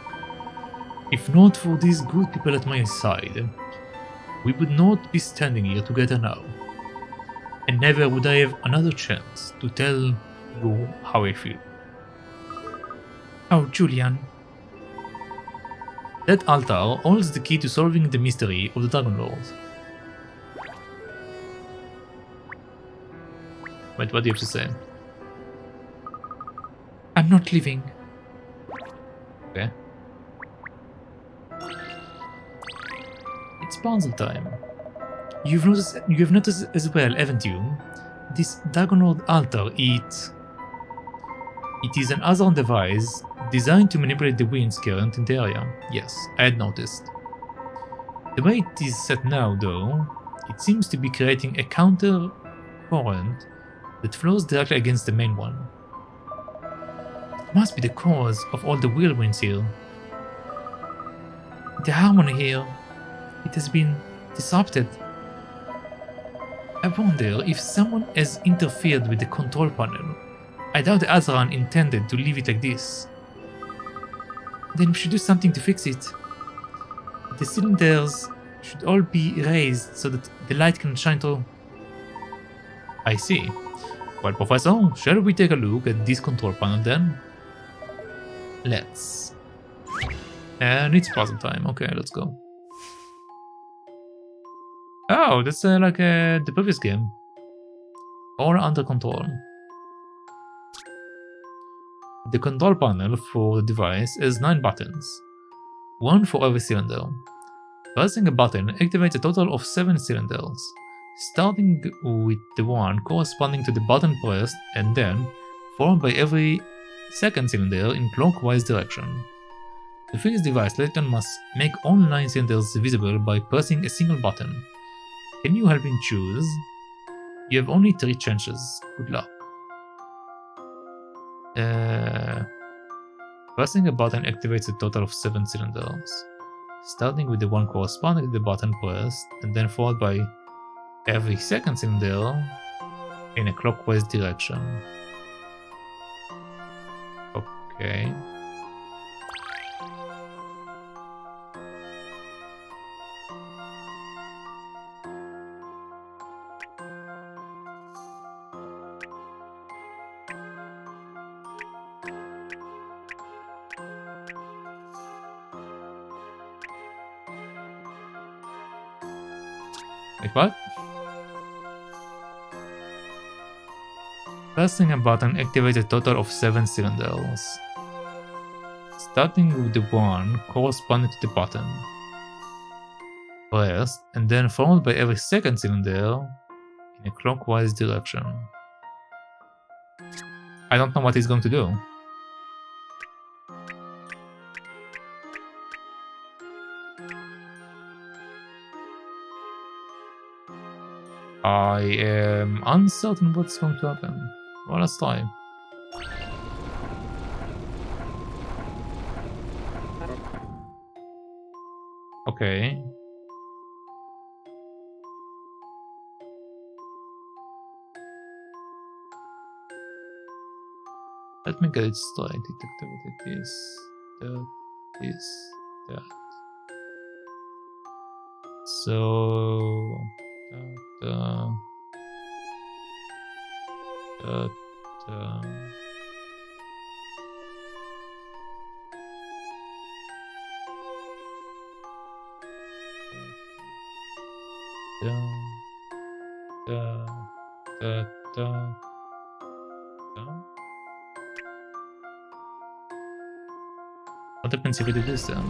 Speaker 1: If not for these good people at my side, we would not be standing here together now. And never would I have another chance to tell you how I feel. Oh, Julian. That altar holds the key to solving the mystery of the Dragon Lord. Wait, what do you have to say? I'm not leaving. Okay. It's puzzle time. You have noticed as well, haven't you? This Dragon Lord altar, it is an Azran device designed to manipulate the wind's current in the area. Yes, I had noticed. The way it is set now, though, it seems to be creating a counter current that flows directly against the main one. It must be the cause of all the whirlwinds here. The harmony here, it has been disrupted. I wonder if someone has interfered with the control panel. I doubt Azran intended to leave it like this. Then we should do something to fix it. The cylinders should all be raised so that the light can shine through. I see. Well, Professor, shall we take a look at this control panel then? Let's. And it's puzzle time. Okay, let's go. Oh, that's like the previous game. All under control. The control panel for the device has 9 buttons, one for every cylinder. Pressing a button activates a total of 7 cylinders, starting with the one corresponding to the button pressed and then followed by every second cylinder in clockwise direction. To fix this device, Layton must make all 9 cylinders visible by pressing a single button. Can you help him choose? You have only 3 chances. Good luck. Pressing a button activates a total of 7 cylinders, starting with the one corresponding to the button pressed, and then followed by every second cylinder in a clockwise direction. Okay. Wait, what? Pressing a button activates a total of 7 cylinders, starting with the one corresponding to the button pressed, and then followed by every second cylinder in a clockwise direction. I don't know what he's going to do. I am uncertain what's going to happen. Well, let's try. Okay. Let me get it straight. It activated this, that, this, that. So that, what happens if we do this then?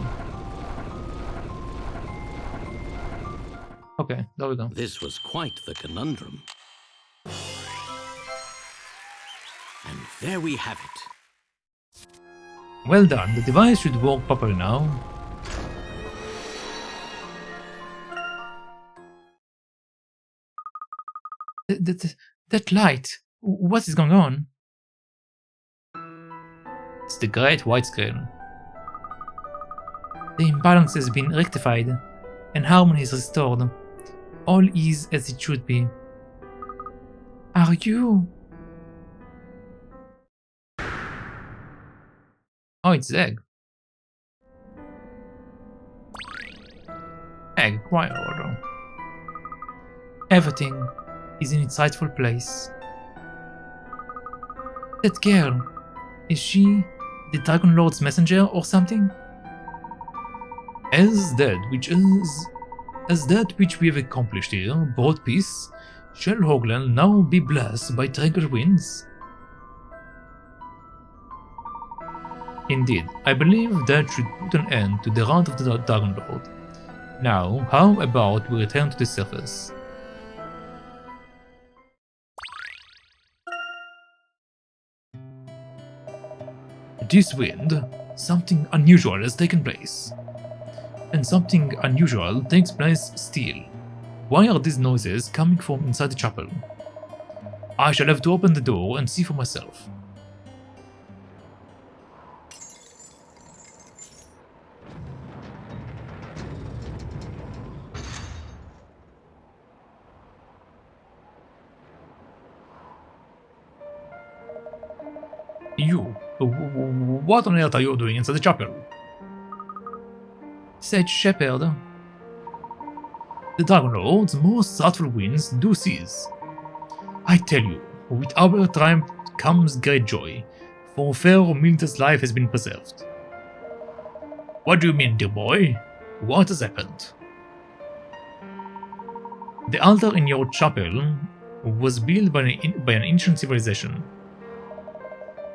Speaker 1: Okay, there we go.
Speaker 3: This was quite the conundrum. And there we have it.
Speaker 1: Well done, the device should work properly now. That light, what is going on? It's the great white screen. The imbalance has been rectified, and harmony is restored. All is as it should be. Are you? Oh, it's Egg. Egg, why order? Everything is in its rightful place. That girl, is she the Dragon Lord's messenger or something? As that which we have accomplished here brought peace, shall Hogland now be blessed by tranquil winds? Indeed, I believe that should put an end to the wrath of the Dragon Lord. Now, how about we return to the surface? This wind, something unusual has taken place. And something unusual takes place still. Why are these noises coming from inside the chapel? I shall have to open the door and see for myself. You, what on earth are you doing inside the chapel? Said Shepherd. The Dragon Lord's most wrathful winds do cease. I tell you, with our triumph comes great joy, for fair Milta's life has been preserved. What do you mean, dear boy? What has happened? The altar in your chapel was built by an ancient civilization.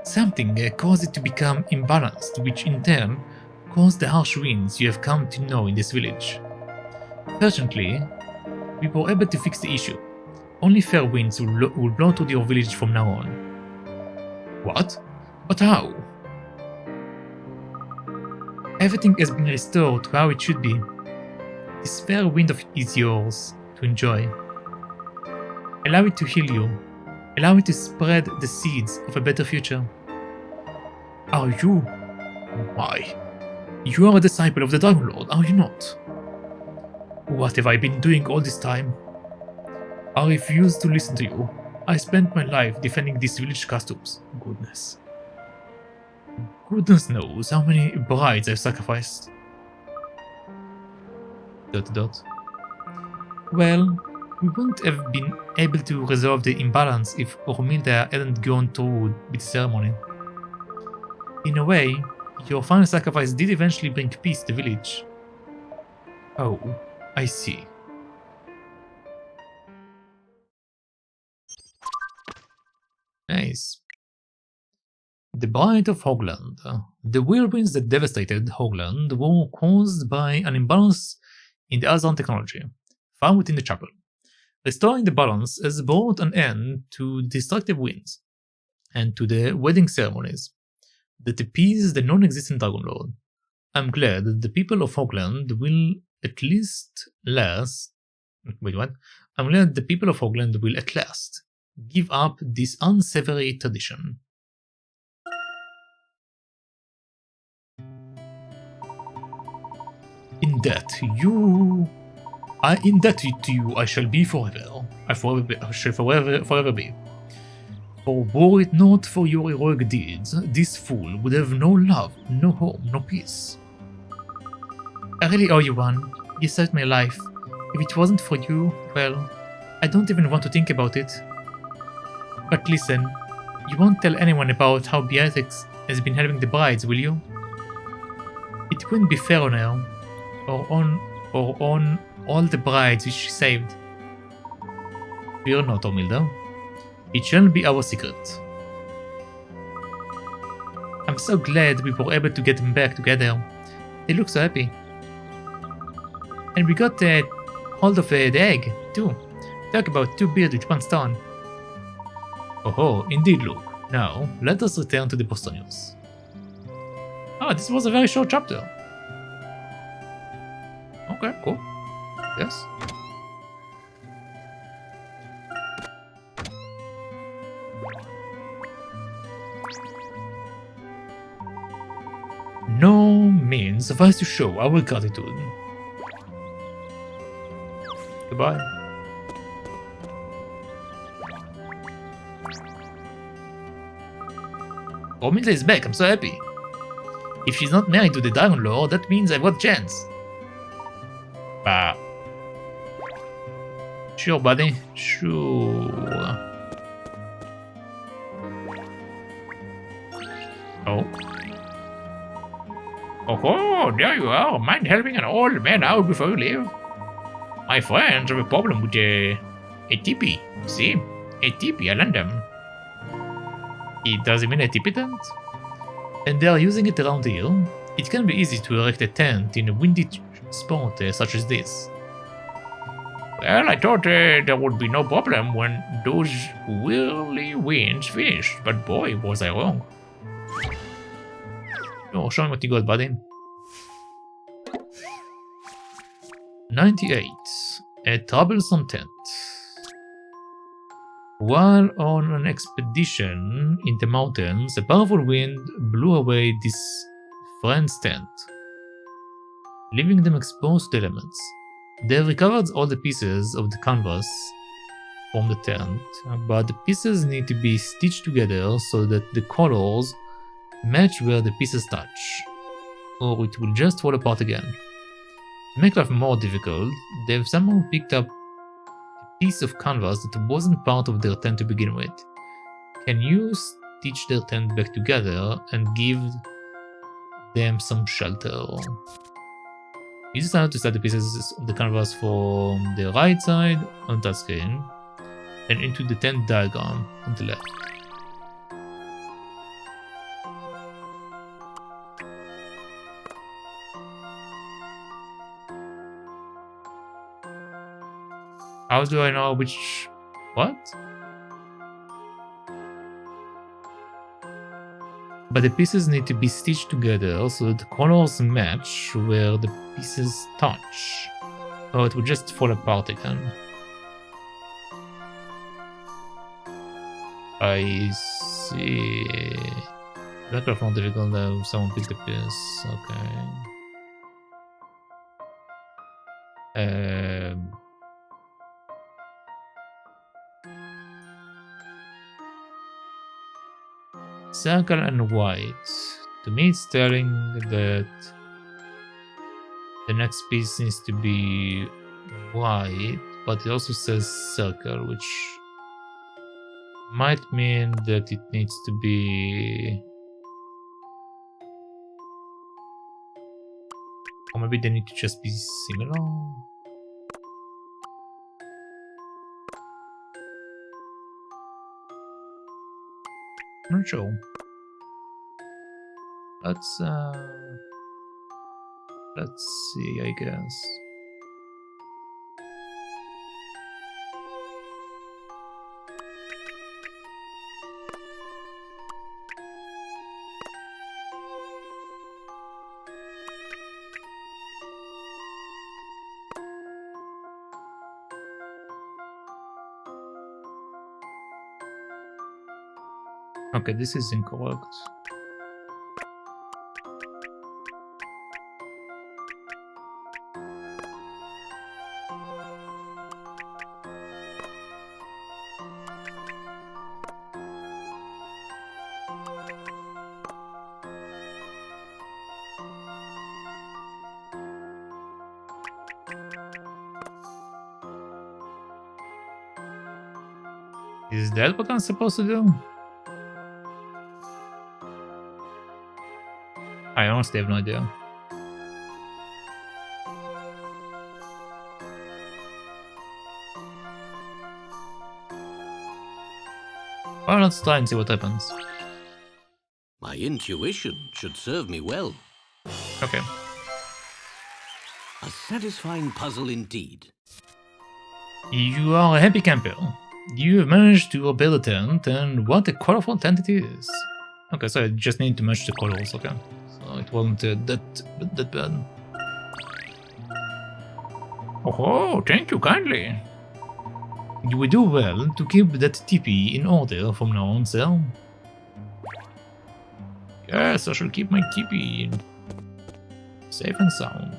Speaker 1: Something caused it to become imbalanced, which in turn caused the harsh winds you have come to know in this village. Fortunately, we were able to fix the issue. Only fair winds will blow through your village from now on. What? But how? Everything has been restored to how it should be. This fair wind is yours to enjoy. Allow it to heal you. Allow it to spread the seeds of a better future. Are you? Why? You are a disciple of the Dragon Lord, are you not? What have I been doing all this time? I refuse to listen to you. I spent my life defending these village customs. Goodness. Goodness knows how many brides I've sacrificed. ... Well, we wouldn't have been able to resolve the imbalance if Romilda hadn't gone through with the ceremony. In a way, your final sacrifice did eventually bring peace to the village. Oh, I see. Nice. The Blight of Hogland. The whirlwinds that devastated Hogland were caused by an imbalance in the Azran technology, found within the chapel. Restoring the balance has brought an end to destructive winds, and to the wedding ceremonies that appease the non-existent Dragon Lord. I'm glad that the people of Hogland will at least last... Wait, what? I'm glad the people of Hogland will at last give up this unsavory tradition. In debt to you I shall be forever. I shall forever be. For were it not for your heroic deeds, this fool would have no love, no home, no peace. I really owe you one. You saved my life. If it wasn't for you, well, I don't even want to think about it. But listen, you won't tell anyone about how Beatrix has been helping the brides, will you? It wouldn't be fair on her, or on all the brides which she saved. Fear not, Romilda. It shall be our secret. I'm so glad we were able to get them back together. They look so happy. And we got hold of the egg, too. Talk about 2 birds with 1 stone. Oh, indeed, Luke. Now, let us return to the Bostonius. Ah, this was a very short chapter. Okay, cool. Yes. No means suffice to show our gratitude. Goodbye. Omila is back, I'm so happy. If she's not married to the Dragon Lord, that means I've got a chance. Bah. Sure, buddy. Sure. Oh. Oh, there you are. Mind helping an old man out before you leave? My friends have a problem with a tipi. See? A tipi, I lend them. It doesn't mean a tipi tent? And they are using it around here. It can be easy to erect a tent in a windy spot such as this. Well, I thought there would be no problem when those whirly winds finished, but boy, was I wrong. Oh, show me what you got, buddy. 98. A troublesome tent. While on an expedition in the mountains, a powerful wind blew away this friend's tent, leaving them exposed to the elements. They have recovered all the pieces of the canvas from the tent, but the pieces need to be stitched together so that the colors match where the pieces touch, or it will just fall apart again. To make life more difficult, they have somehow picked up a piece of canvas that wasn't part of their tent to begin with. Can you stitch their tent back together and give them some shelter? Use this now to slide the pieces of the canvas from the right side on the screen and into the tent diagram on the left. How do I know which... what? But the pieces need to be stitched together so that the colors match where the pieces touch, or it will just fall apart again. I see. Background not difficult though, someone picked the piece, okay. Circle and white. To me it's telling that the next piece needs to be white, but it also says circle, which might mean that it needs to be... or maybe they need to just be similar? I'm not sure. Let's see, I guess. Okay, this is incorrect. Is that what I'm supposed to do? I honestly have no idea. Well, let's try and see what happens.
Speaker 3: My intuition should serve me well.
Speaker 1: Okay.
Speaker 3: A satisfying puzzle indeed.
Speaker 1: You are a happy camper. You have managed to build a tent, and what a colorful tent it is. Okay, so I just need to match the colors, okay. So it wasn't that bad. Oh, thank you kindly. You would do well to keep that teepee in order from now on, sir. Yes, I shall keep my teepee safe and sound.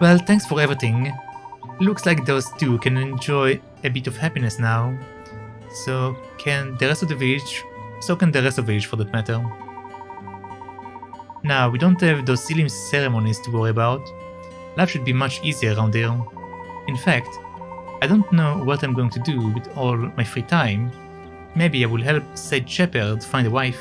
Speaker 1: Well, thanks for everything. Looks like those two can enjoy a bit of happiness now. So can the rest of the village. So can the rest of the village for that matter. Now, we don't have those silly ceremonies to worry about. Life should be much easier around here. In fact, I don't know what I'm going to do with all my free time. Maybe I will help Sage Shepherd find a wife.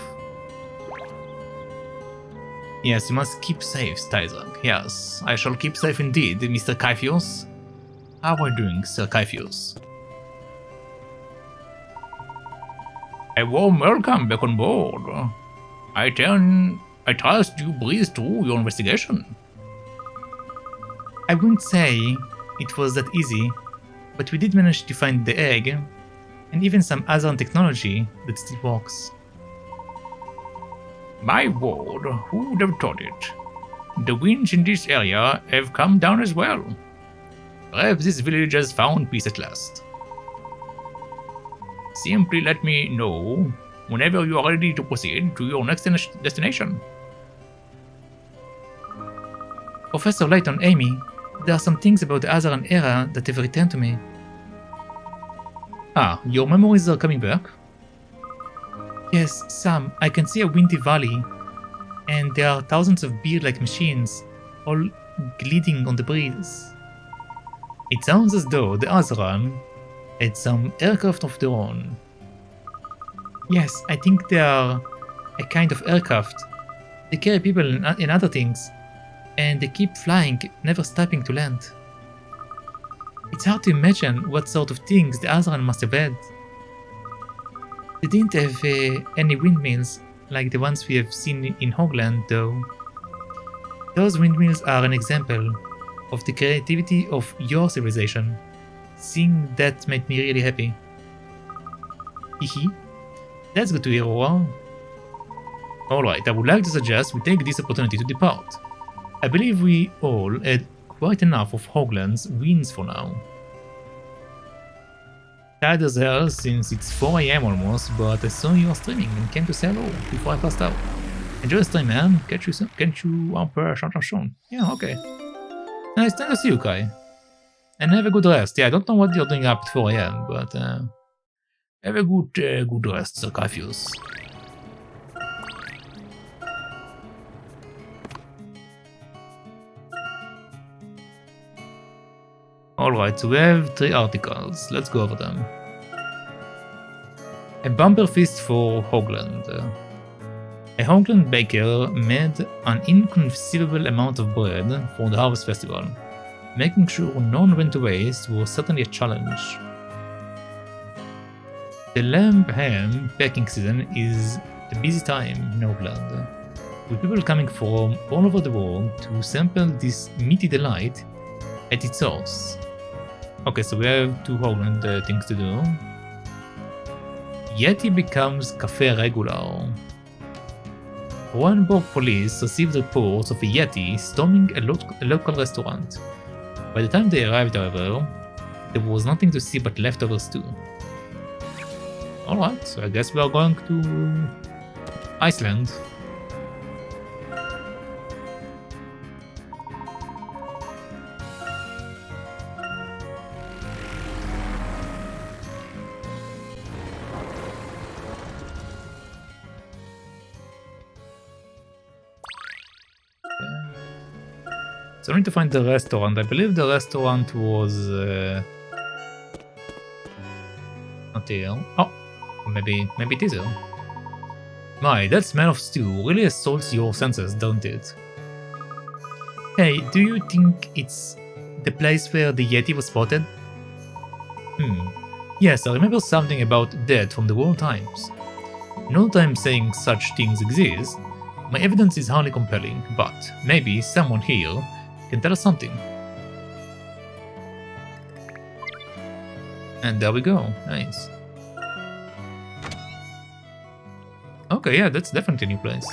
Speaker 1: Yes, you must keep safe, Tykirou. Yes, I shall keep safe indeed, Mr. Kyphios. How are you doing, Sir Kyphios? A warm welcome back on board. I trust you breezed through your investigation. I wouldn't say it was that easy, but we did manage to find the egg, and even some Azran technology that still works. My word, who would have thought it? The winds in this area have come down as well. Perhaps this village has found peace at last. Simply let me know whenever you are ready to proceed to your next destination. Professor Layton, Amy, there are some things about the Azran era that have returned to me. Ah, your memories are coming back? Yes, Sam, I can see a windy valley, and there are thousands of beard-like machines, all gliding on the breeze. It sounds as though the Azran had some aircraft of their own. Yes, I think they are a kind of aircraft. They carry people and other things, and they keep flying, never stopping to land. It's hard to imagine what sort of things the Azran must have had. They didn't have any windmills like the ones we have seen in Hogland, though. Those windmills are an example of the creativity of your civilization. Seeing that made me really happy. Hihi. That's good to hear, Aurora. Alright, I would like to suggest we take this opportunity to depart. I believe we all had quite enough of Hogland's winds for now. Tired as hell since it's 4 AM almost, but I saw you were streaming and came to say hello before I passed out. Enjoy the stream, man. Catch you soon. Catch you up soon. Yeah, okay. Nice to see you, Kai. And have a good rest. Yeah, I don't know what you're doing up at 4 AM, but have a good rest, Sir Kyphios. Alright, so we have 3 articles. Let's go over them. A bumper feast for Hogland. A Hogland baker made an inconceivable amount of bread for the Harvest Festival. Making sure none went to waste was certainly a challenge. The lamb ham packing season is a busy time in Hogland, with people coming from all over the world to sample this meaty delight at its source. Okay, so we have 2 Hogland things to do. Yeti becomes cafe regular. Roanborg police received reports of a Yeti storming a local restaurant. By the time they arrived, however, there was nothing to see but leftovers too. Alright, so I guess we are going to Iceland. So I need to find the restaurant. I believe the restaurant was not here. Oh, maybe it is here. My, that smell of stew really assaults your senses, don't it? Hey, do you think it's the place where the Yeti was spotted? Yes, I remember something about that from the World Times. Not that I'm saying such things exist, My evidence is hardly compelling, but maybe someone here can tell us something. And there we go. Nice. Okay, yeah, that's definitely a new place.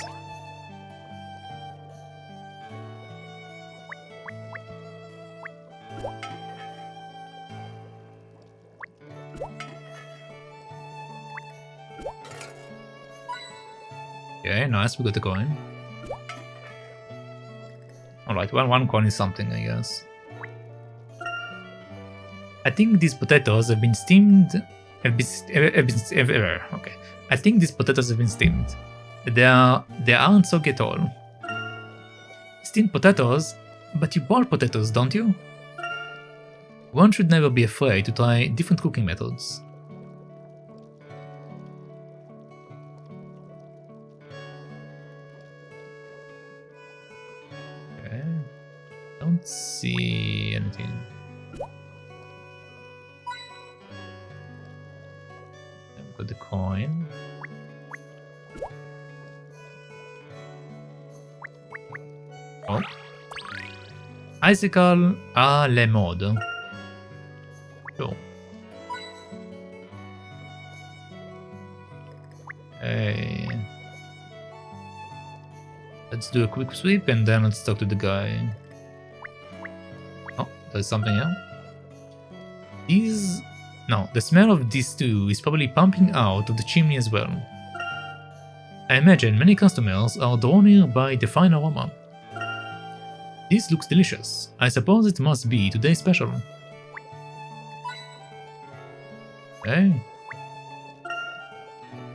Speaker 1: Okay, nice, we got the coin. Alright, well, one coin is something, I guess. I think these potatoes have been steamed. Okay. I think these potatoes have been steamed. They aren't soggy at all. Steamed potatoes? But you boil potatoes, don't you? One should never be afraid to try different cooking methods. Okay. Don't see anything. Got the coin. Oh. Icicle à la mode. Sure. Hey. Let's do a quick sweep and then let's talk to the guy. Oh, there's something else. No, the smell of this too is probably pumping out of the chimney as well. I imagine many customers are drawn here by the fine aroma. This looks delicious. I suppose it must be today's special. Hey.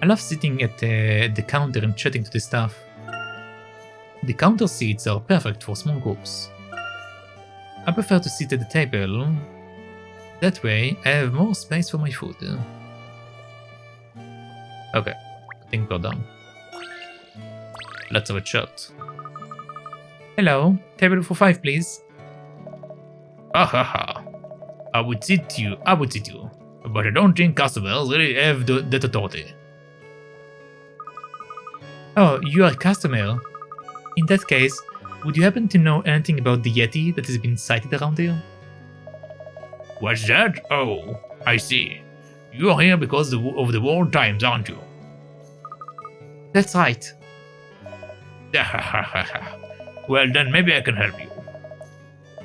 Speaker 1: I love sitting at the counter and chatting to the staff. The counter seats are perfect for small groups. I prefer to sit at the table. That way, I have more space for my food. Okay, I think we're done. Let's have a chat. Hello, table for 5, please. Ha. I would sit you, but I don't think customers really have that authority. Oh, you are a customer. In that case, would you happen to know anything about the Yeti that has been sighted around here? What's that? Oh, I see. You are here because of the war times, aren't you? That's right. Well, then maybe I can help you.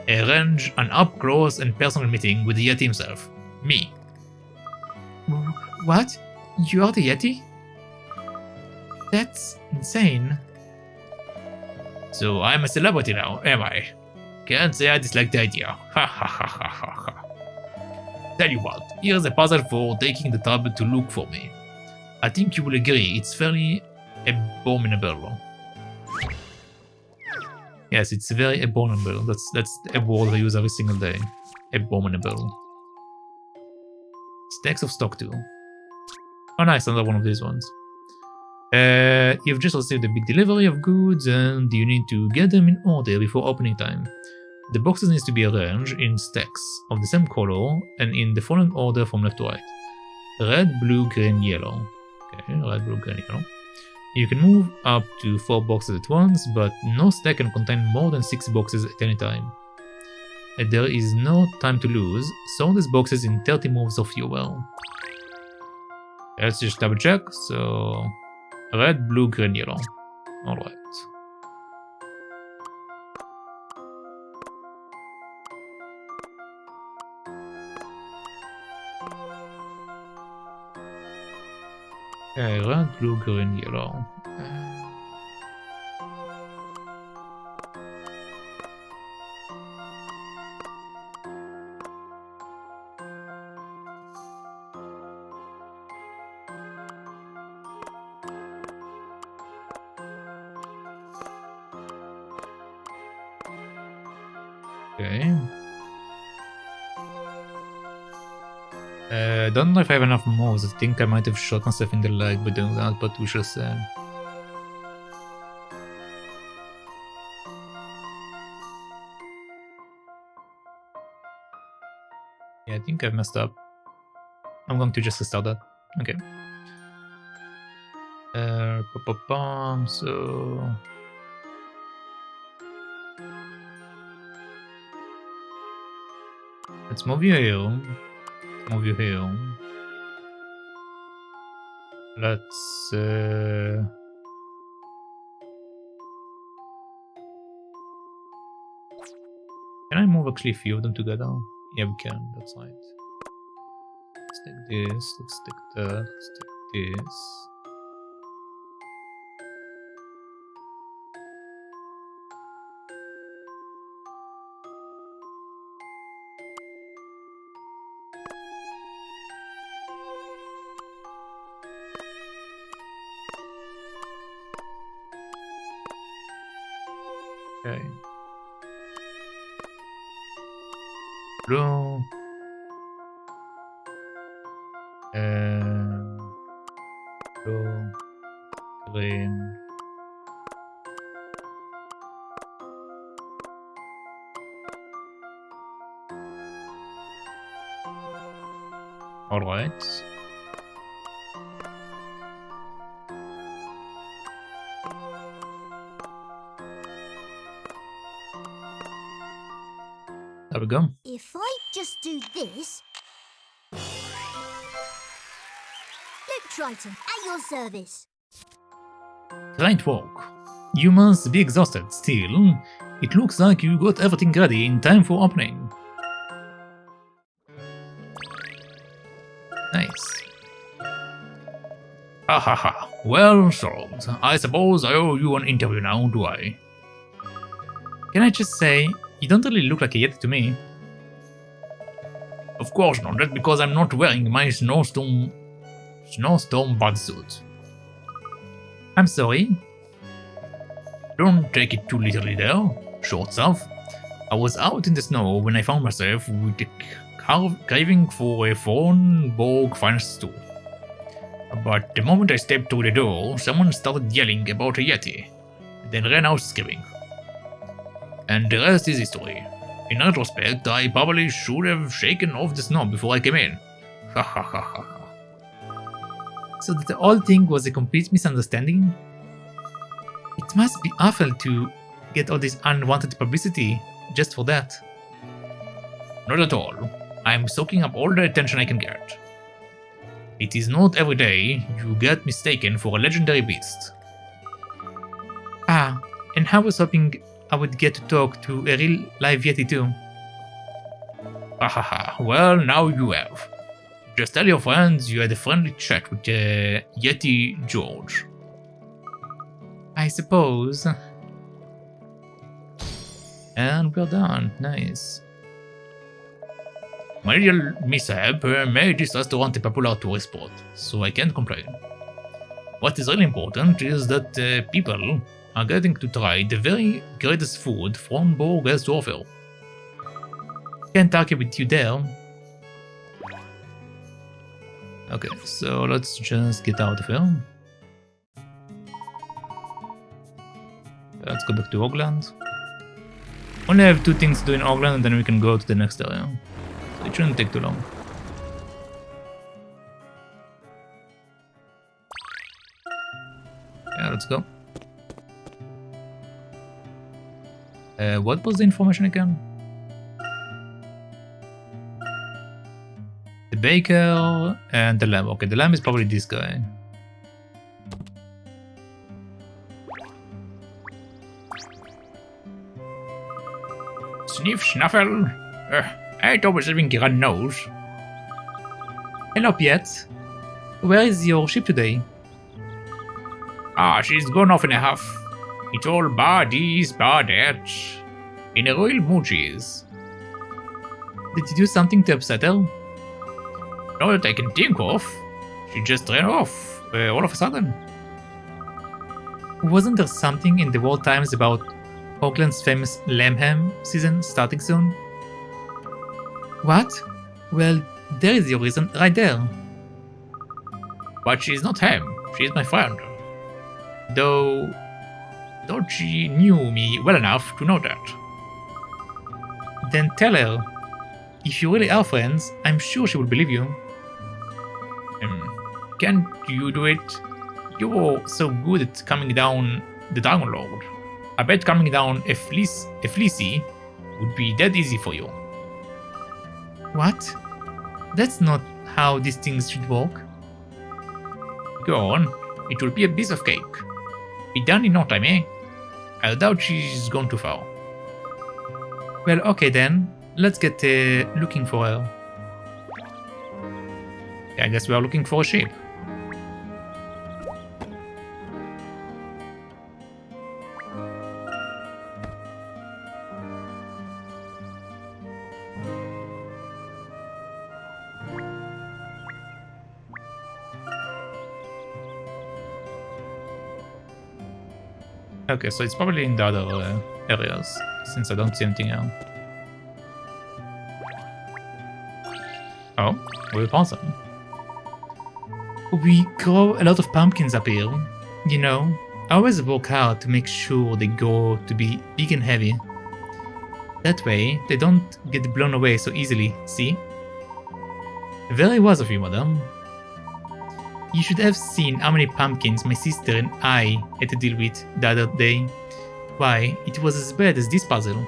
Speaker 1: Arrange an up-close and personal meeting with the Yeti himself. Me. What? You are the Yeti? That's insane. So I'm a celebrity now, am I? Can't say I dislike the idea. Ha ha ha ha ha ha. Tell you what, here's a puzzle for taking the trouble to look for me. I think you will agree it's fairly abominable. Yes, it's very abominable. That's a word I use every single day. Abominable. Stacks of stock too. Oh nice, another one of these ones. You've just received a big delivery of goods and you need to get them in order before opening time. The boxes need to be arranged in stacks of the same color and in the following order from left to right. Red, blue, green, yellow. Okay, red, blue, green, yellow. You can move up to 4 boxes at once, but no stack can contain more than 6 boxes at any time. And there is no time to lose, sort these boxes in 30 moves or fewer. Let's just double check, so... Red, blue, green, yellow. Alright. Okay, red, blue, green, yellow. Okay. Don't know if I have enough moves. I think I might have shot myself in the leg by doing that, but we shall see. Yeah, I think I've messed up. I'm going to just restart that. Okay. So let's move you here. Move you here. Let's can I move actually a few of them together? Yeah, we can. That's right. Let's take this. Let's take that. Let's take this. Okay. Blue. Blue. Green. All right. There we go.
Speaker 4: If I just do this... Look, Triton, at your service.
Speaker 1: Client walk. You must be exhausted still. It looks like you got everything ready in time for opening. Nice. Ha ha ha. Well solved. I suppose I owe you an interview now, do I? Can I just say, you don't really look like a Yeti to me. Of course not, that's because I'm not wearing my snowstorm bodysuit. I'm sorry. Don't take it too literally there, short self. I was out in the snow when I found myself with a craving for a foreign Borg finest stew. But the moment I stepped through the door, someone started yelling about a Yeti, then ran out screaming. And the rest is history. In retrospect, I probably should have shaken off the snow before I came in. Ha ha ha ha ha. So the whole thing was a complete misunderstanding? It must be awful to get all this unwanted publicity just for that. Not at all. I'm soaking up all the attention I can get. It is not every day you get mistaken for a legendary beast. Ah, and I was hoping I would get to talk to a real live Yeti too. Hahaha, well now you have. Just tell your friends you had a friendly chat with Yeti George. I suppose. And we're done, nice. My little mishap made this restaurant a popular tourist spot, so I can't complain. What is really important is that people are getting to try the very greatest food from Borg has to offer. Can't argue with you there. Okay, so let's just get out of here. Let's go back to Ogland. Only have 2 things to do in Ogland and then we can go to the next area. So it shouldn't take too long. Yeah, let's go. What was the information again? The baker and the lamb. Okay, the lamb is probably this guy. Sniff, snuffle. I ain't always having a run nose. Hello, Piet. Where is your ship today? Ah, she's gone off in a huff. It's all bodies, badettes. In a royal mood she is. Did you do something to upset her? Not that I can think of. She just ran off, all of a sudden. Wasn't there something in the War Times about Oakland's famous lamb ham season starting soon? What? Well, there is your reason right there. But she's not ham, she's my friend. Though she knew me well enough to know that. Then tell her. If you really are friends, I'm sure she will believe you. Can't you do it? You're so good at coming down the Dragon Lord. I bet coming down a Fleecy would be that easy for you. What? That's not how these things should work. Go on, it will be a piece of cake. Be done in no time, eh? I doubt she's gone too far. Well, okay then, let's get looking for her. Yeah, I guess we are looking for a ship. Okay, so it's probably in the other areas, since I don't see anything else. Oh, we found some. We grow a lot of pumpkins up here. You know, I always work hard to make sure they grow to be big and heavy. That way, they don't get blown away so easily, see? Very wise of you, madam. You should have seen how many pumpkins my sister and I had to deal with the other day. Why, it was as bad as this puzzle.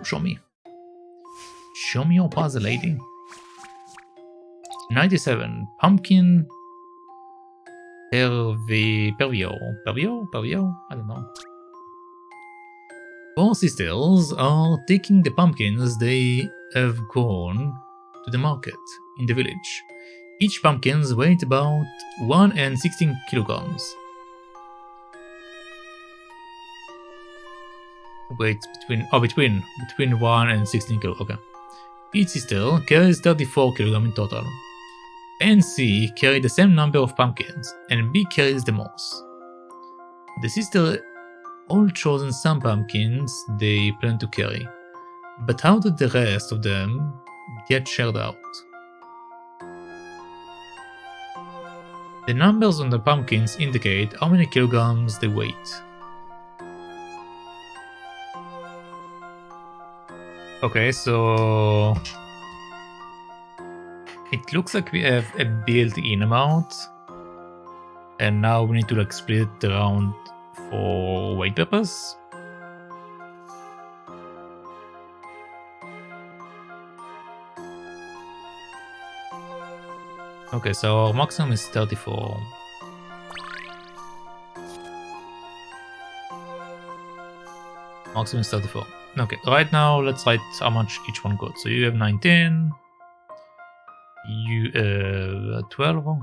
Speaker 1: Show me. Show me your puzzle, lady. 97. Pumpkin... Pervio? I don't know. 4 sisters are taking the pumpkins they have grown to the market in the village. Each pumpkins weight about 1 and 16 kilograms. Wait, between 1 and 16 kilograms. Okay. Each sister carries 34 kilograms in total. A and C carry the same number of pumpkins, and B carries the most. The sisters all chosen some pumpkins they plan to carry, but how did the rest of them get shared out? The numbers on the pumpkins indicate how many kilograms they weight. Okay, so it looks like we have a built-in amount, and now we need to like split it around for weight purpose. Okay, so our maximum is 34. Maximum is 34. Okay, right now let's write how much each one got. So you have 19. You have 12.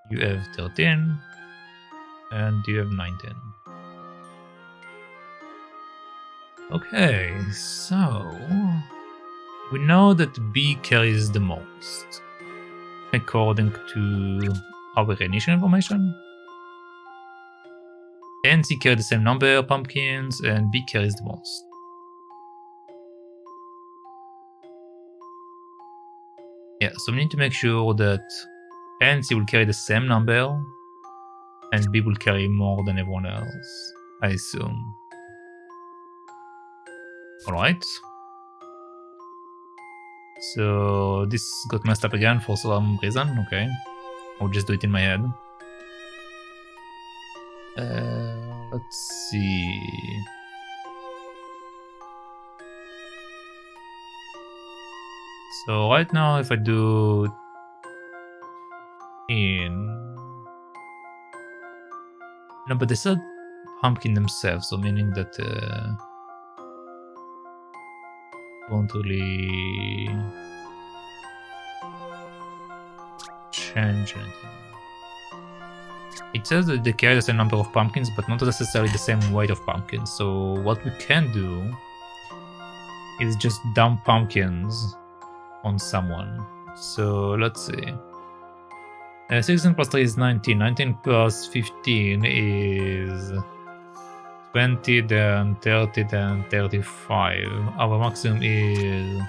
Speaker 1: You have 13. And you have 19. Okay, so we know that B carries the most, according to our initial information. And C carries the same number of pumpkins, and B carries the most. Yeah, so we need to make sure that A and C will carry the same number, and B will carry more than everyone else, I assume. Alright. So this got messed up again for some reason, okay. I'll just do it in my head. Let's see. So right now if I do no, but they said pumpkin themselves, so meaning that won't really change anything. It says that they carry the same number of pumpkins, but not necessarily the same weight of pumpkins. So what we can do is just dump pumpkins on someone. So let's see. 16 plus 3 is 19. 19 plus 15 is 20, then 30, then 35. Our maximum is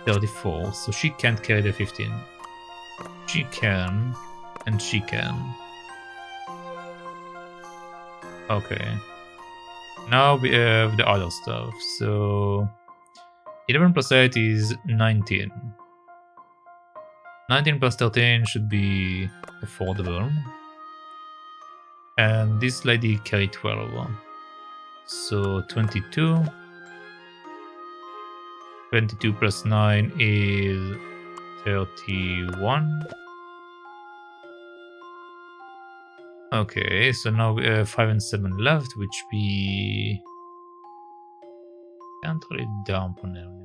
Speaker 1: 34, so she can't carry the 15. She can, and she can. Okay. Now we have the other stuff. So 11 plus 8 is 19. 19 plus 13 should be affordable. And this lady carried 12. So 22. 22 plus 9 is 31. Okay, so now we have 5 and 7 left, which we can't really dump on anyone.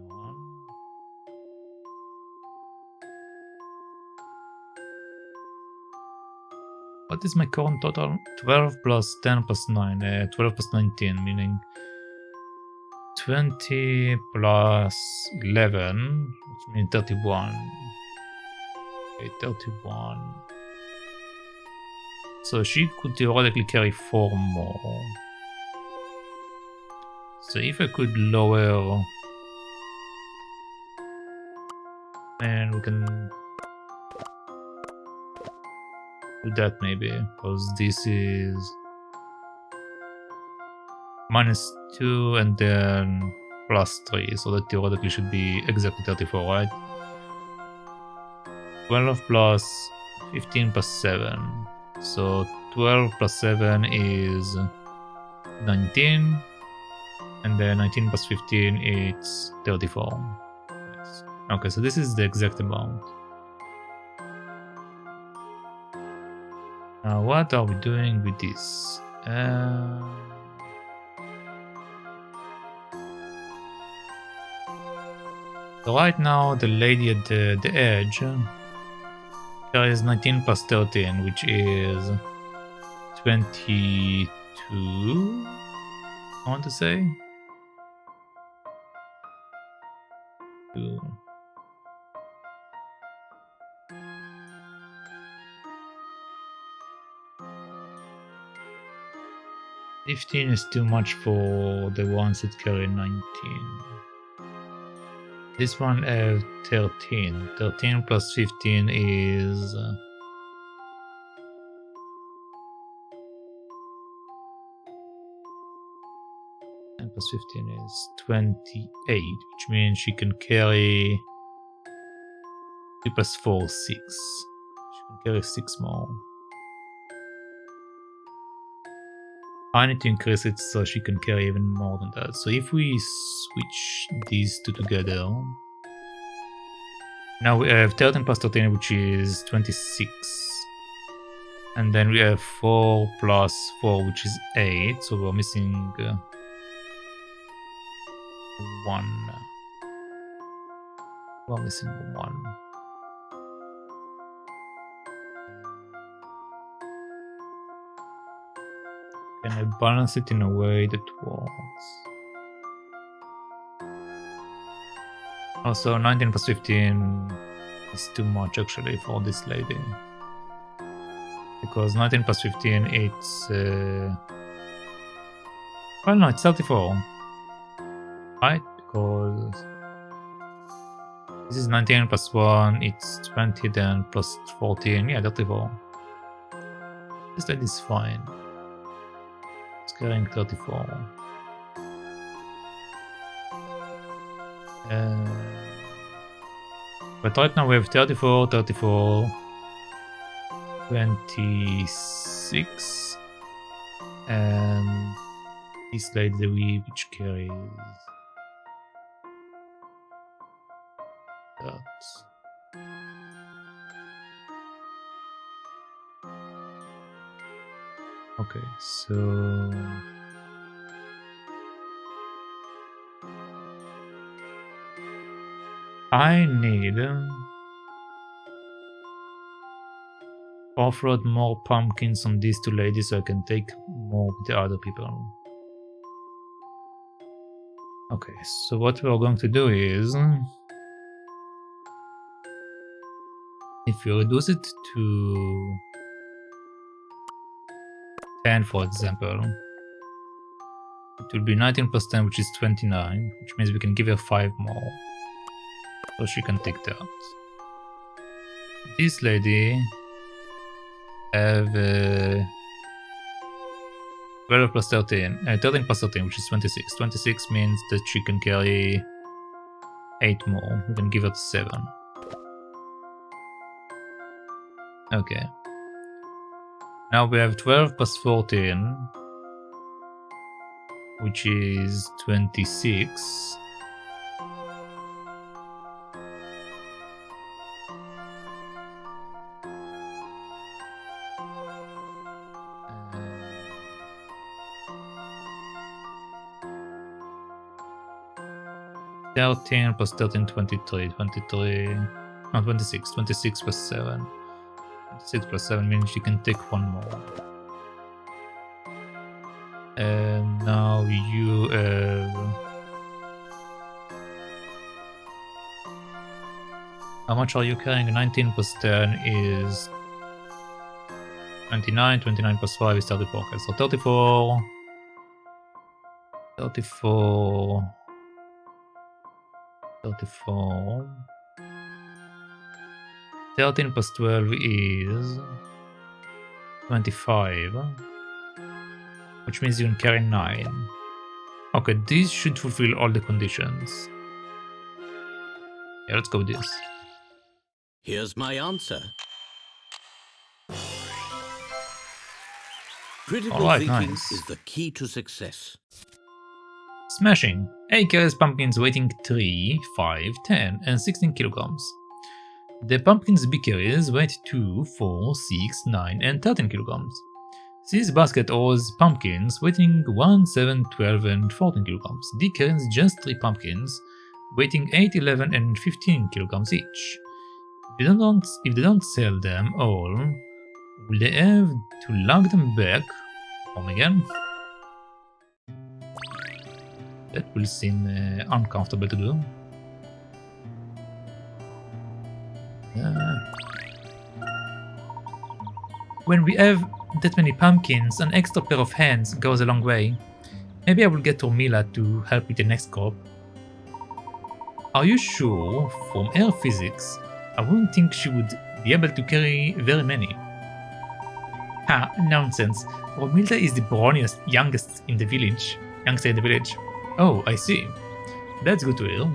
Speaker 1: What is my current total? 12 plus 10 plus 9. 12 plus 19, meaning 20 plus 11, which means 31. Okay, 31. So she could theoretically carry 4 more. So if I could lower... And we can do that maybe, because this is -2 and then +3, so that theoretically should be exactly 34, right? 12 plus 15 plus 7. So 12 plus 7 is 19, and then 19 plus 15 is 34. Yes. Okay, so this is the exact amount. Now what are we doing with this? So right now the lady at the edge carries 19 plus 13, which is 22, I want to say. 2. 15 is too much for the ones that carry 19. This one has 13. 13 plus 15 is... 10 plus 15 is 28, which means she can carry 3 plus 4, 6. She can carry 6 more. I need to increase it so she can carry even more than that. So if we switch these two together, now we have 13 plus 13, which is 26. And then we have 4 plus 4, which is 8. So we're missing 1. We're missing 1. Can I balance it in a way that works? Also, 19 plus 15 is too much actually for this lady. Because 19 plus 15, it's... well, no, it's 34. Right? Because... this is 19 plus 1, it's 20, then plus 14, yeah, 34. This lady is fine. It's carrying 34. But right now we have 34, 34, 26, and this lady which carries that. Okay, so I need off-road more pumpkins on these two ladies so I can take more with the other people. Okay, so what we are going to do is, if you reduce it to 10, for example, it will be 19 plus 10, which is 29, which means we can give her 5 more. So she can take that. This lady have 12 plus 13, 13 plus 13, which is 26. 26 means that she can carry 8 more. We can give her 7. Okay. Now we have 12 plus 14, which is 26. Uh, 13 plus 13, 23. 23. No, 26. 26 plus 7. 26 plus 7 means you can take one more. And now you how much are you carrying? 19 plus 10 is 29. 29 plus 5 is 34. Okay, so 34. 34. 34. 13 plus 12 is 25. Which means you can carry 9. Okay, this should fulfill all the conditions. Yeah, let's go with this.
Speaker 3: Here's my answer. Critical
Speaker 1: Alright,
Speaker 3: thinking
Speaker 1: nice.
Speaker 3: is the key to success.
Speaker 1: Smashing. 8 carries pumpkins weighing 3, 5, 10, and 16 kilograms. The pumpkins B carries weight 2, 4, 6, 9, and 13 kilograms. This basket holds pumpkins weighing 1, 7, 12, and 14 kilograms. D carries just 3 pumpkins weighing 8, 11, and 15 kilograms each. If they don't sell them all, will they have to lug them back home again? That will seem uncomfortable to do. When we have that many pumpkins, an extra pair of hands goes a long way. Maybe I will get Ormila to help with the next crop. Are you sure? From air physics, I wouldn't think she would be able to carry very many. Ha, nonsense. Romilda is the brawniest, youngest in the village. Oh, I see. That's good to hear.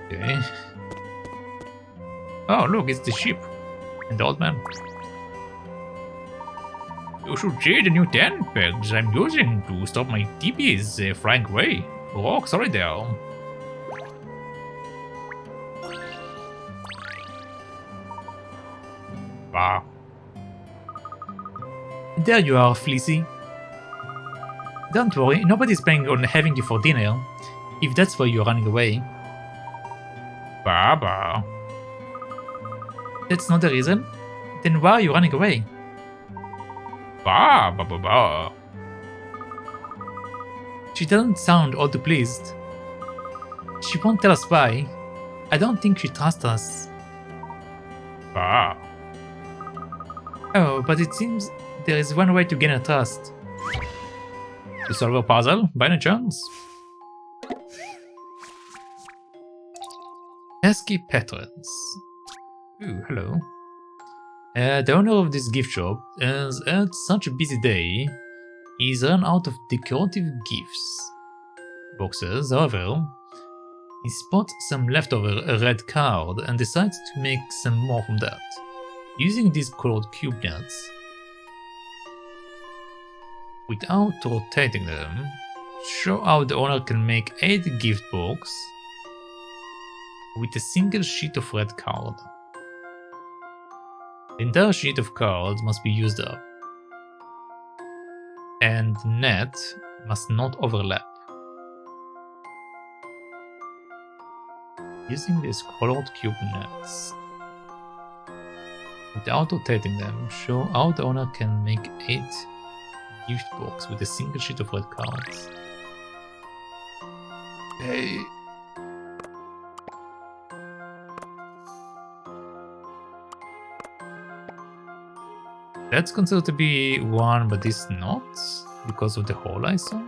Speaker 1: Okay. Oh, look, it's the ship. And the old man. You should see the new tent pegs I'm using to stop my teepees flying away. Oh, sorry there. Wow. There you are, Fleecy. Don't worry, nobody's planning on having you for dinner, if that's why you're running away. Baba. That's not the reason? Then why are you running away? Ba ba ba ba. She doesn't sound all too pleased. She won't tell us why. I don't think she trusts us. Ba. Oh, but it seems there is one way to gain her trust. To solve a puzzle, by any chance? Pesky patrons. Ooh, hello. The owner of this gift shop has had such a busy day, he's run out of decorative gifts. Boxes, however, he spots some leftover red card and decides to make some more from that, using these colored cube nuts. Without rotating them, show how the owner can make 8 gift boxes with a single sheet of red card. The entire sheet of cards must be used up, and net must not overlap. Using these colored cube nets, without rotating them, show how the owner can make 8 gift boxes with a single sheet of red cards. Hey. That's considered to be one, but this not, because of the hole I saw.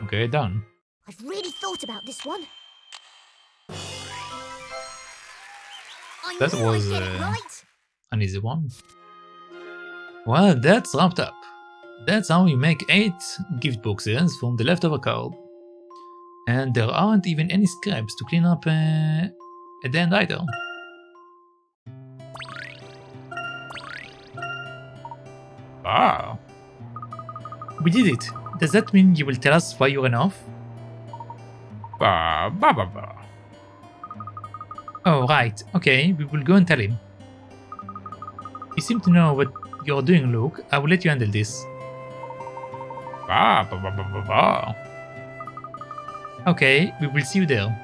Speaker 1: Okay, done.
Speaker 4: I've really thought about this one. I
Speaker 1: That
Speaker 4: knew
Speaker 1: was
Speaker 4: I'd get it right.
Speaker 1: an easy one. Well, that's wrapped up. That's how you make 8 gift boxes from the leftover card. And there aren't even any scraps to clean up at the end either. Ah. We did it. Does that mean you will tell us why you ran off? Bah, bah, bah, bah. Oh, right. Okay, we will go and tell him. You seem to know what you're doing, Luke. I will let you handle this. Bah, bah, bah, bah, bah, bah. Okay, we will see you there.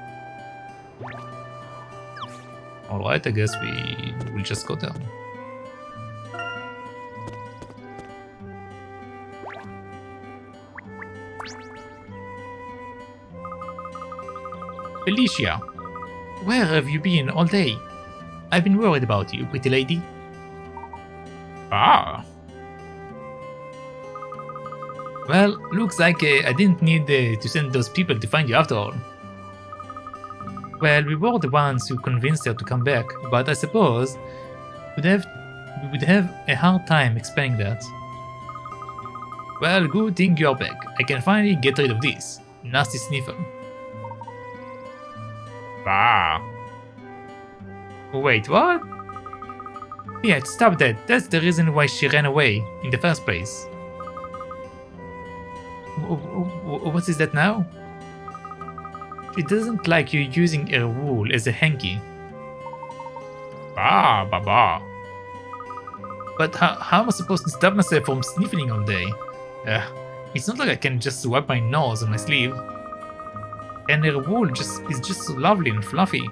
Speaker 1: Alright, I guess we will just go there. Felicia, where have you been all day? I've been worried about you, pretty lady. Ah. Well, looks like I didn't need to send those people to find you after all. Well, we were the ones who convinced her to come back, but I suppose we would have a hard time explaining that. Well, good thing you're back. I can finally get rid of this nasty sniffer. Bah. Wait, what? Yeah, stop that. That's the reason why she ran away in the first place. What is that now? She doesn't like you using her wool as a hanky. Bah, bah, bah. But how am I supposed to stop myself from sniffling all day? It's not like I can just wipe my nose on my sleeve. And her wool is just so lovely and fluffy.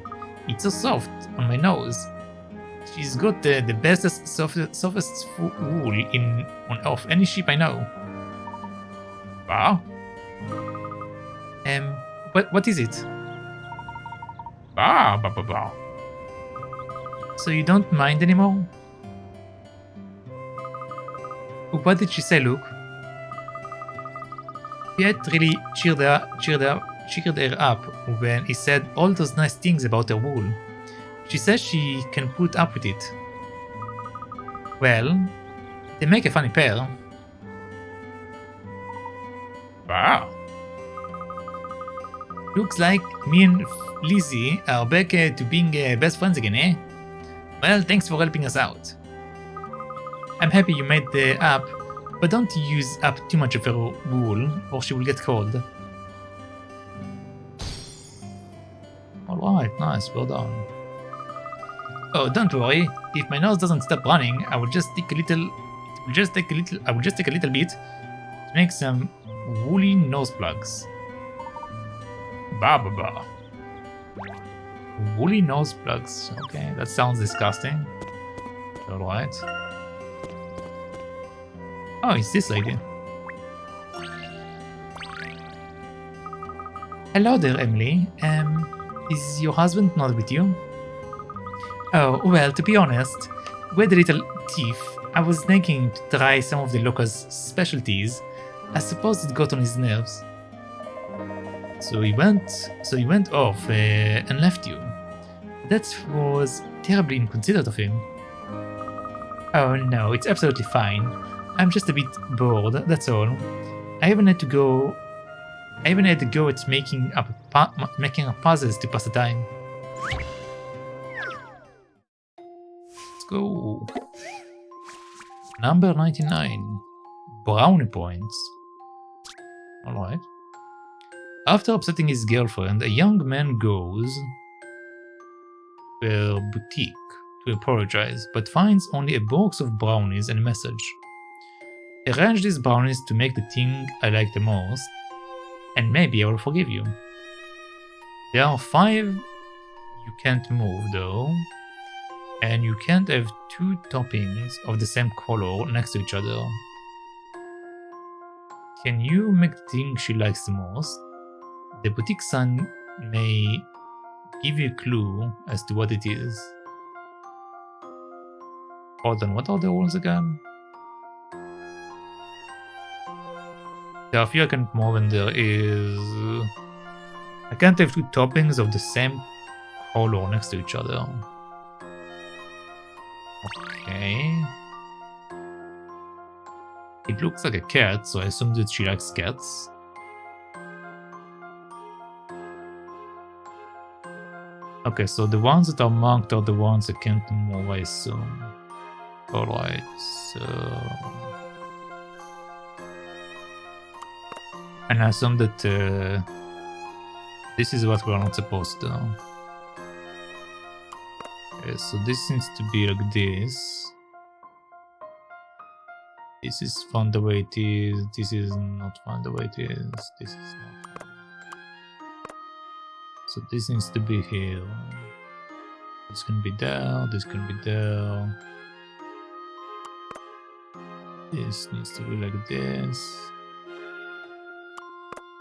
Speaker 1: It's so soft on my nose. She's got the bestest, softest wool of any ship I know. Wow. What is it? Bah, bah, bah, bah. So you don't mind anymore? What did she say, Luke? Piet really cheered her up when he said all those nice things about her wool. She says she can put up with it. Well, they make a funny pair. Wow. Looks like me and Lizzie are back to being best friends again, eh? Well, thanks for helping us out. I'm happy you made the app, but don't use up too much of her wool, or she will get cold. Alright, nice, well done. Oh, don't worry. If my nose doesn't stop running, I will just take a little. I will just take a little bit to make some woolly nose plugs. Bah bah bah. Woolly nose plugs. Okay, that sounds disgusting. Alright. Oh, it's this lady. Hello there, Emily. Is your husband not with you? Oh, well, to be honest, with a little thief, I was thinking to try some of the locals' specialties. I suppose it got on his nerves. So he went off and left you. That was terribly inconsiderate of him. Oh no, it's absolutely fine. I'm just a bit bored, that's all. I haven't had to go at making up puzzles to pass the time. Let's go. Number 99. Brownie points. Alright. After upsetting his girlfriend, a young man goes to a boutique to apologize, but finds only a box of brownies and a message. Arrange these brownies to make the thing I like the most, and maybe I will forgive you. There are 5 you can't move though, and you can't have 2 toppings of the same color next to each other. Can you make the thing she likes the most? The boutique son may give you a clue as to what it is. Hold on, what are the rules again? There are a few I can put more than there is. I can't have two toppings of the same color next to each other. Okay. It looks like a cat, so I assume that she likes cats. Okay, so the ones that are marked are the ones that can't move, I assume. Alright, so... And I assume that this is what we're not supposed to. Okay, so this needs to be like this. This is fine the way it is. This is not fine the way it is. This is not fine. So this needs to be here. This can be there. This can be there. This needs to be like this.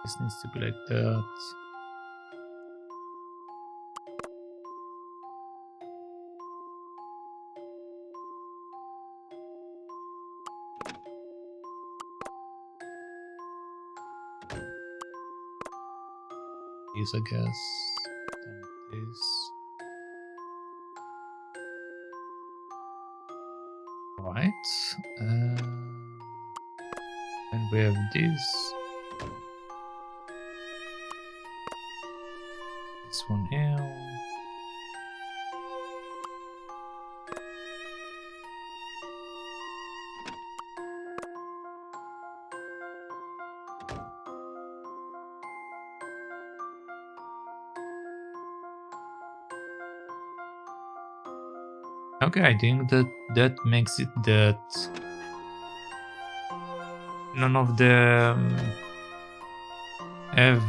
Speaker 1: This needs to be like that. This, I guess. Then this. Right. And we have this. This one here. Okay, I think that makes it that none of them have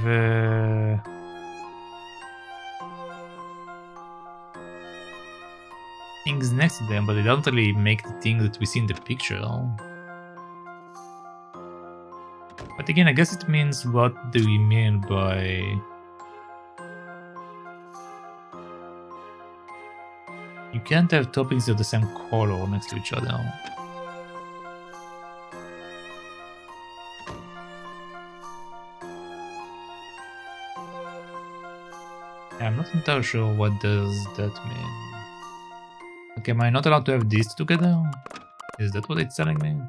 Speaker 1: things next to them, but they don't really make the things that we see in the picture. But again, I guess it means what do we mean by... You can't have toppings of the same color next to each other. I'm not entirely sure what does that mean. Okay, am I not allowed to have these together? Is that what it's telling me?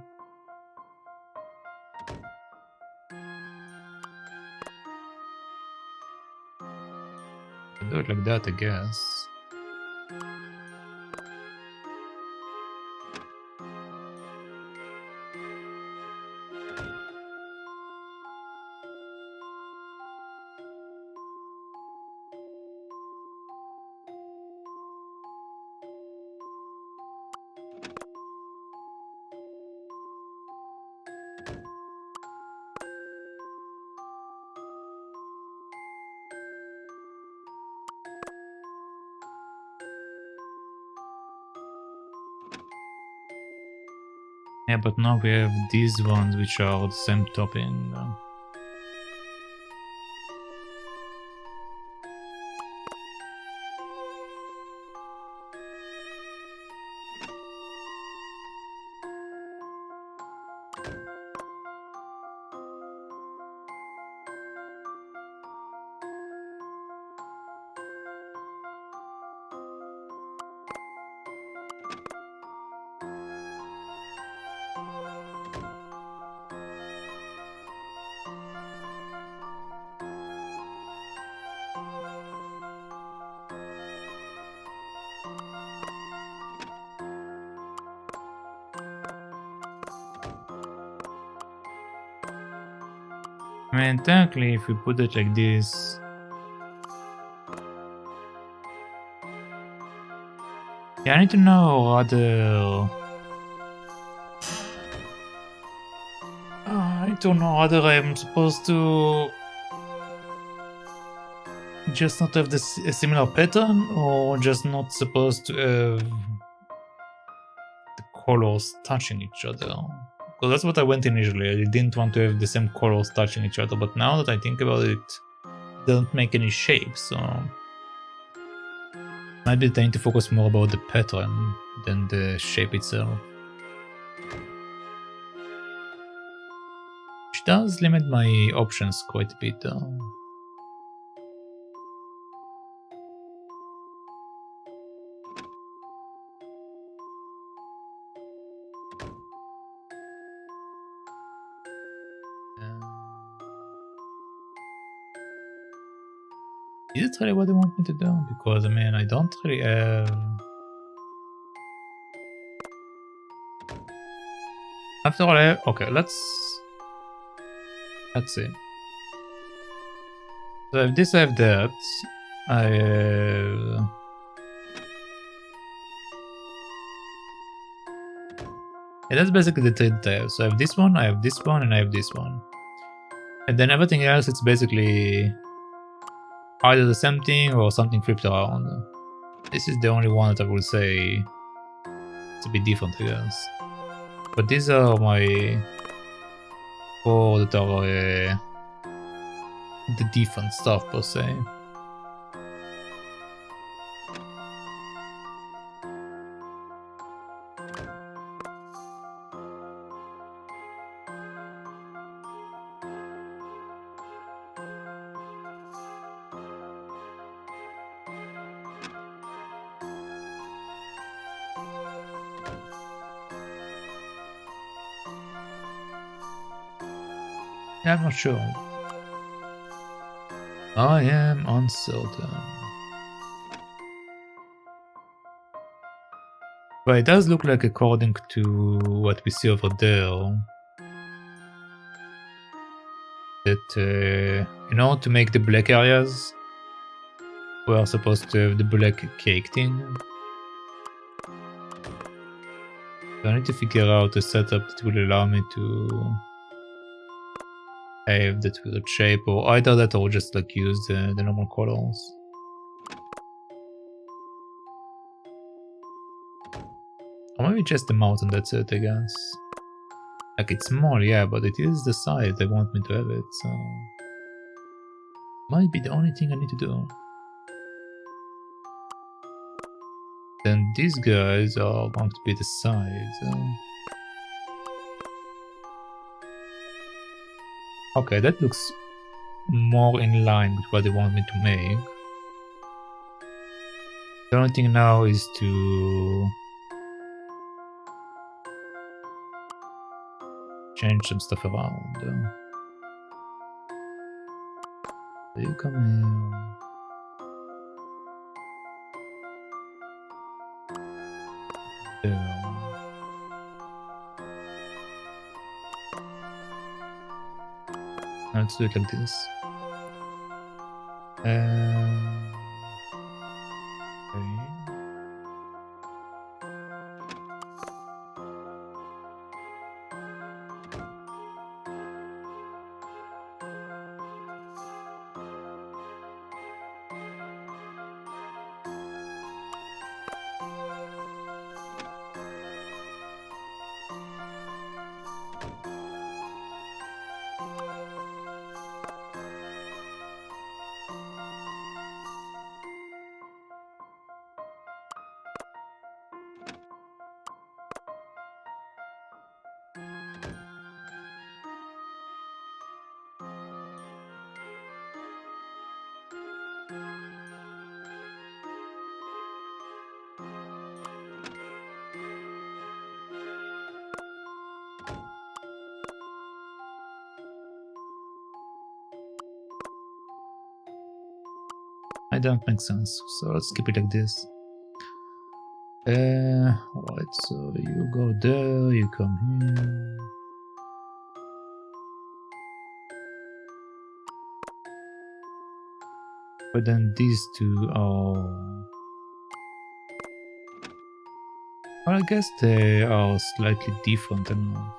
Speaker 1: I'll do it like that, I guess. Yeah, but now we have these ones which are the same topping. I mean, technically, if we put it like this, yeah, I need to know whether I don't know whether I'm supposed to just not have this a similar pattern, or just not supposed to have the colors touching each other. Because that's what I went initially. I didn't want to have the same colors touching each other, but now that I think about it, it doesn't make any shape, so maybe I need to focus more about the pattern than the shape itself. which does limit my options quite a bit though. Is it really what they want me to do? Because I mean, I don't really have... After all, okay, let's see. So if this I have that, I have... Yeah, that's basically the trade that I have. So I have this one, and I have this one. And then everything else, it's basically either the same thing or something flipped around. This is the only one that I would say it's a bit different, I guess. But these are my 4 that are the different stuff per se. Yeah, I'm not sure. I am uncertain. But it does look like, according to what we see over there, that in order to make the black areas, we are supposed to have the black cake thing. So I need to figure out a setup that will allow me to have that weird shape, or either that or just like use the normal colors. Or maybe just the mountain, that's it, I guess. Like, it's small, yeah, but it is the size they want me to have it, so... Might be the only thing I need to do. Then these guys are going to be the sides. Okay, that looks more in line with what they want me to make. The only thing now is to change some stuff around. So you come here. There. Now let's do it like this. Okay. It don't make sense, so let's keep it like this. Alright, so you go there, you come here. But then these two are... Well, I guess they are slightly different enough.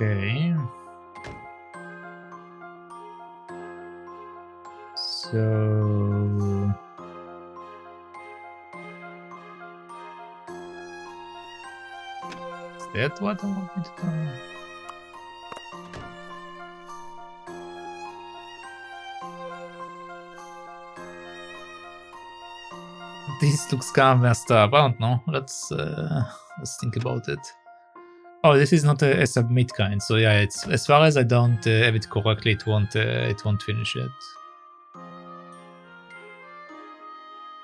Speaker 1: Okay. So is that what I want me to do? This looks kind of messed up. I don't know. Let's think about it. Oh, this is not a submit kind. So yeah, it's as far as I don't have it correctly, it won't finish it.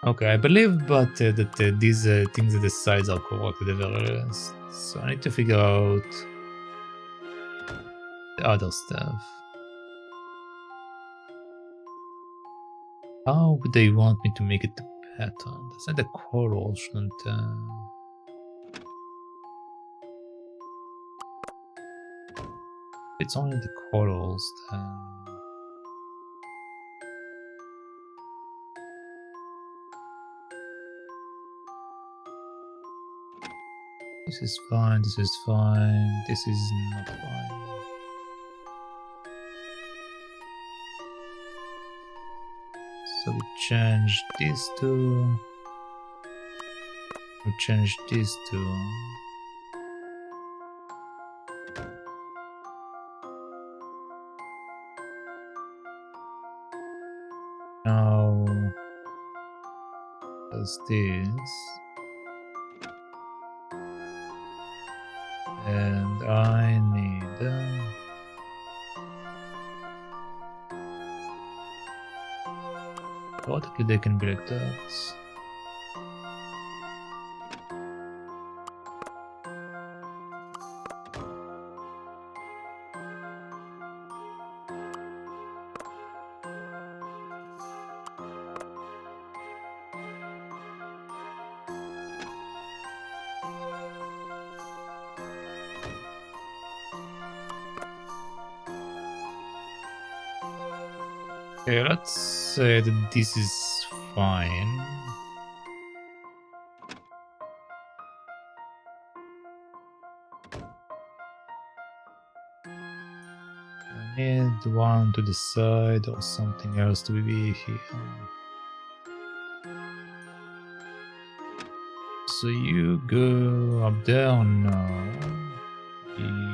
Speaker 1: Okay, I believe, but that these things at the sides are correct at the very least. So I need to figure out the other stuff. How would they want me to make it the pattern? That's not the color, shouldn't. It's only the colors. Then. This is fine. This is fine. This is not fine. So we change these two. We change these two. Now does this. And I need theoretically they can be like that. Okay, let's say that this is fine. I need one to the side or something else to be here. So you go up there or no? You...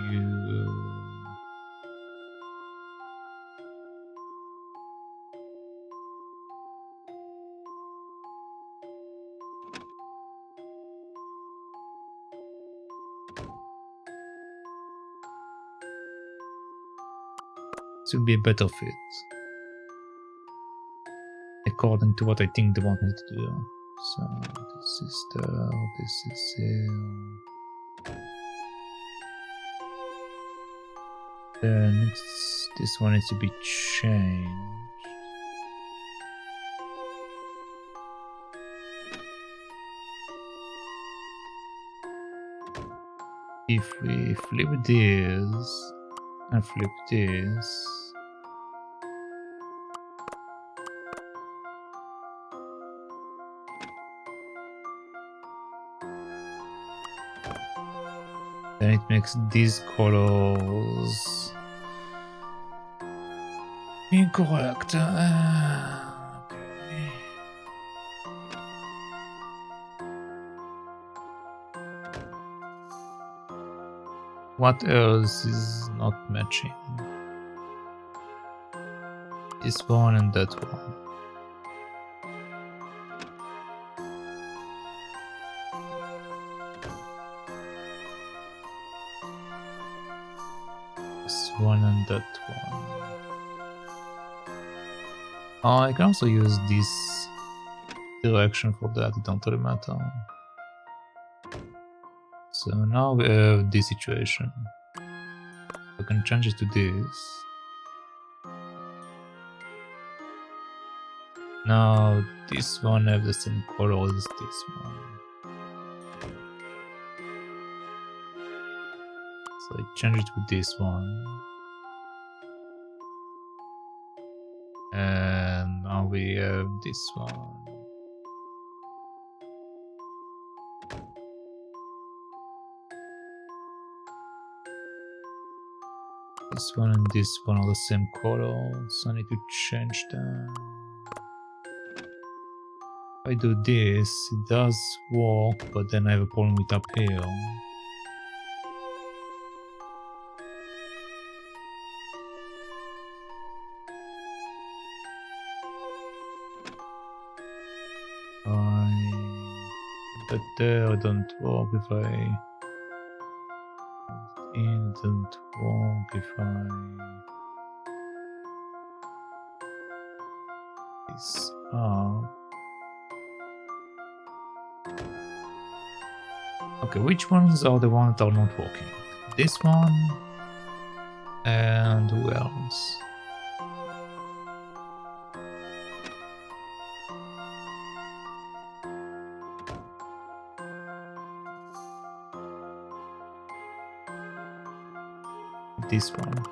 Speaker 1: This would be a better fit. According to what I think they want me to do. So this is there, this is here. Then this one needs to be changed. If we flip this and flip this, then it makes these colors incorrect. Okay. What else is not matching? This one and that one. This one and that one. Oh, I can also use this direction for that, it don't really matter. So now we have this situation. We can change it to this. Now this one have the same color as this one. So I change it with this one. And now we have this one. This one and this one are the same color, so I need to change them. If I do this, it does work, but then I have a problem with up here. But there it don't work if I... It doesn't work if I... This up. Okay, which ones are the ones that are not working? This one and who else? This one.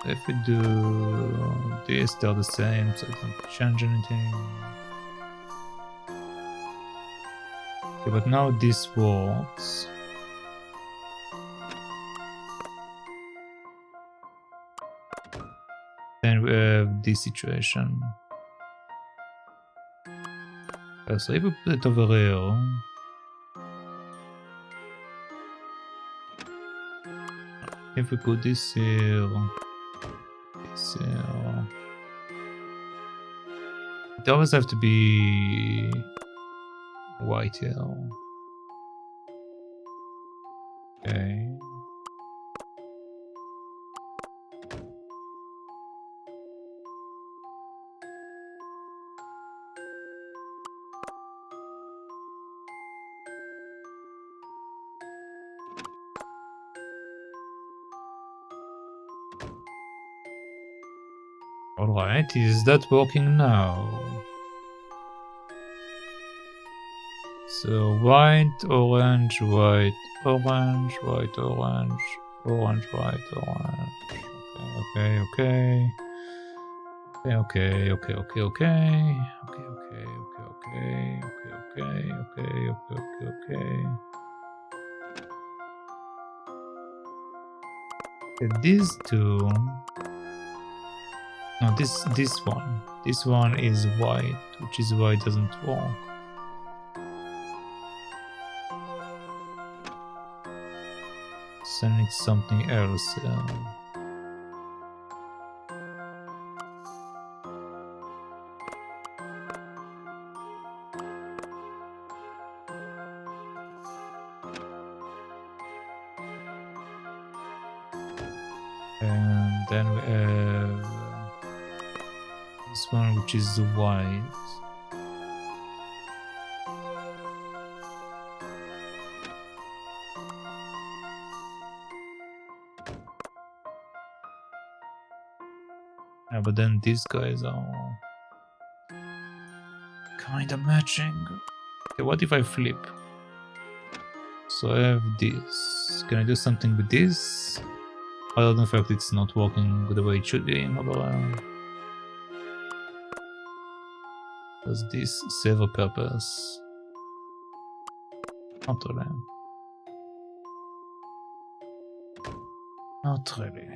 Speaker 1: If we do this, they're the same, so it don't change anything. Okay, but now this works. Then we have this situation. So if we put it over here, if we put this here, this here, it always have to be white here. Okay. Alright, is that working now? So white, orange, white, orange, white, orange, orange, white, orange. Okay, okay. Okay, okay, okay, okay, okay. Okay, okay, okay, okay, okay, okay, okay, okay, okay. Okay, these two. No, this one. This one is white, which is why it doesn't work. So I need something else. And then we have this one, which is white. Yeah, but then these guys are kind of matching. Okay, what if I flip? So I have this. Can I do something with this? I don't know if it's not working the way it should be. Does this serve a purpose? Not really. Not really.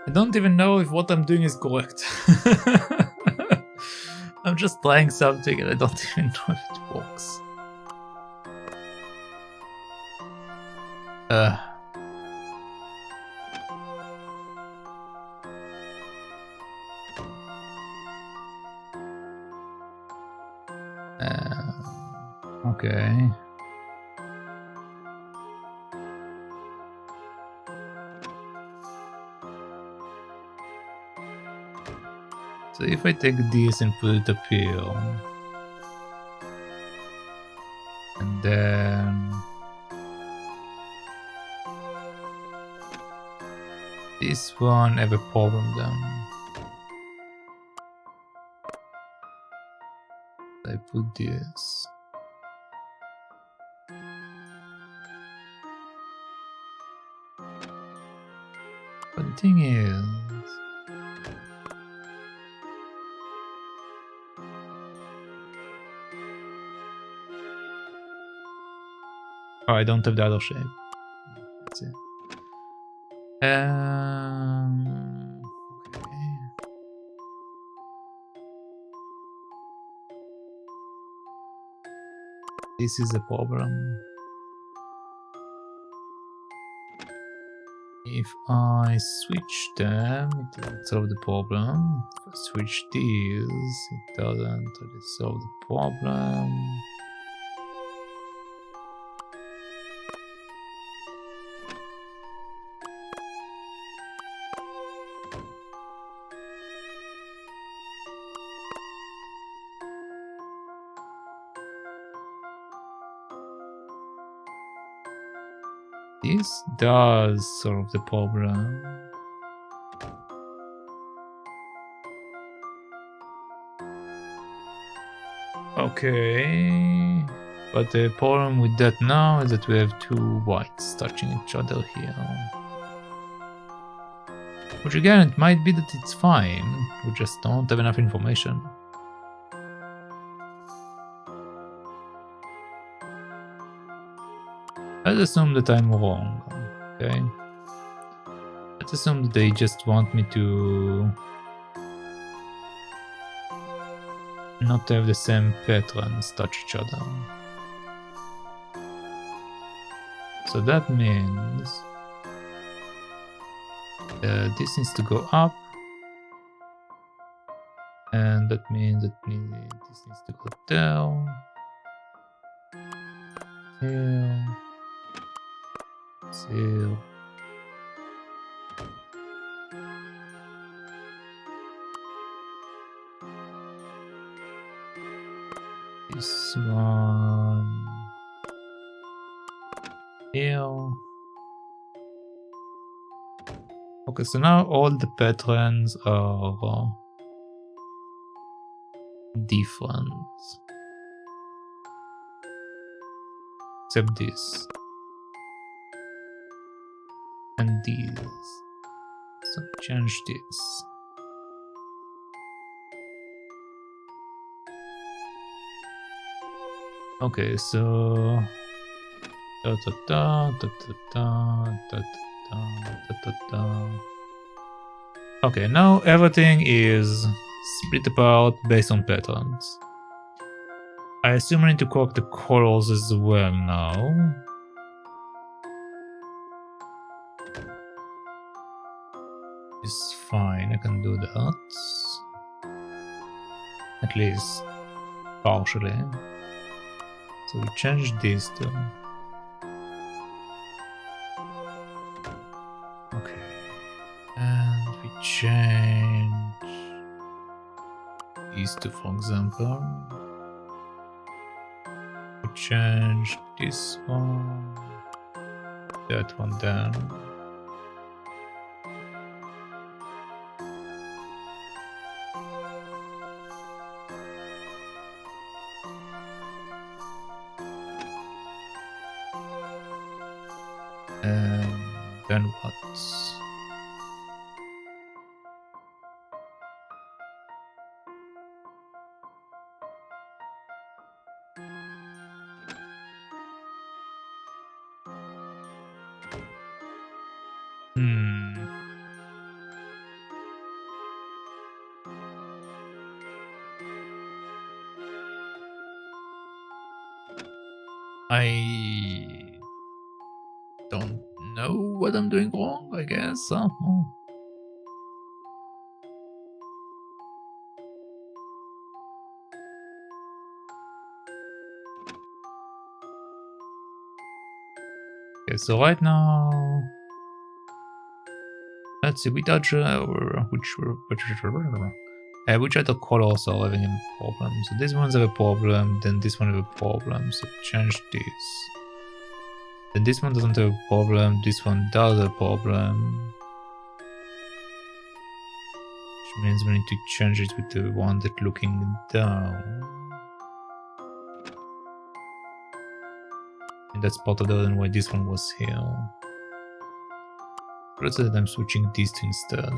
Speaker 1: I don't even know if what I'm doing is correct. I'm just trying something and I don't even know if it works. Okay. So if I take this and put it up here, and then this one have a problem then. I put this. But the thing is, oh, I don't have the other shape. That's it. Okay. This is a problem. If I switch them, it doesn't solve the problem. If I switch these, it doesn't really solve the problem. This does solve the problem. Okay, but the problem with that now is that we have two whites touching each other here. Which again, it might be that it's fine, we just don't have enough information. Let's assume that I'm wrong, okay? Let's assume that they just want me to not have the same patterns touch each other. So that means this needs to go up, and that means that this needs to go down, here, here. This one here. Okay, so now all the patterns are different. Except this. And this. So change this. Okay, so da da da da da da da da da da. Okay, now everything is split apart based on patterns. I assume I need to correct the colors as well now. It's fine, I can do that. At least partially. So we change this to... Okay. And we change these two, for example. We change this one, that one down. And then what? I don't know what I'm doing wrong, I guess. Okay, so right now, let's see, we touch which Which other colors are having a problem? So this one's have a problem, then this one have a problem, so change this. Then this one doesn't have a problem, this one does have a problem. Which means we need to change it with the one that looking down. And that's part of the reason why this one was here. Let's say that I'm switching these two instead.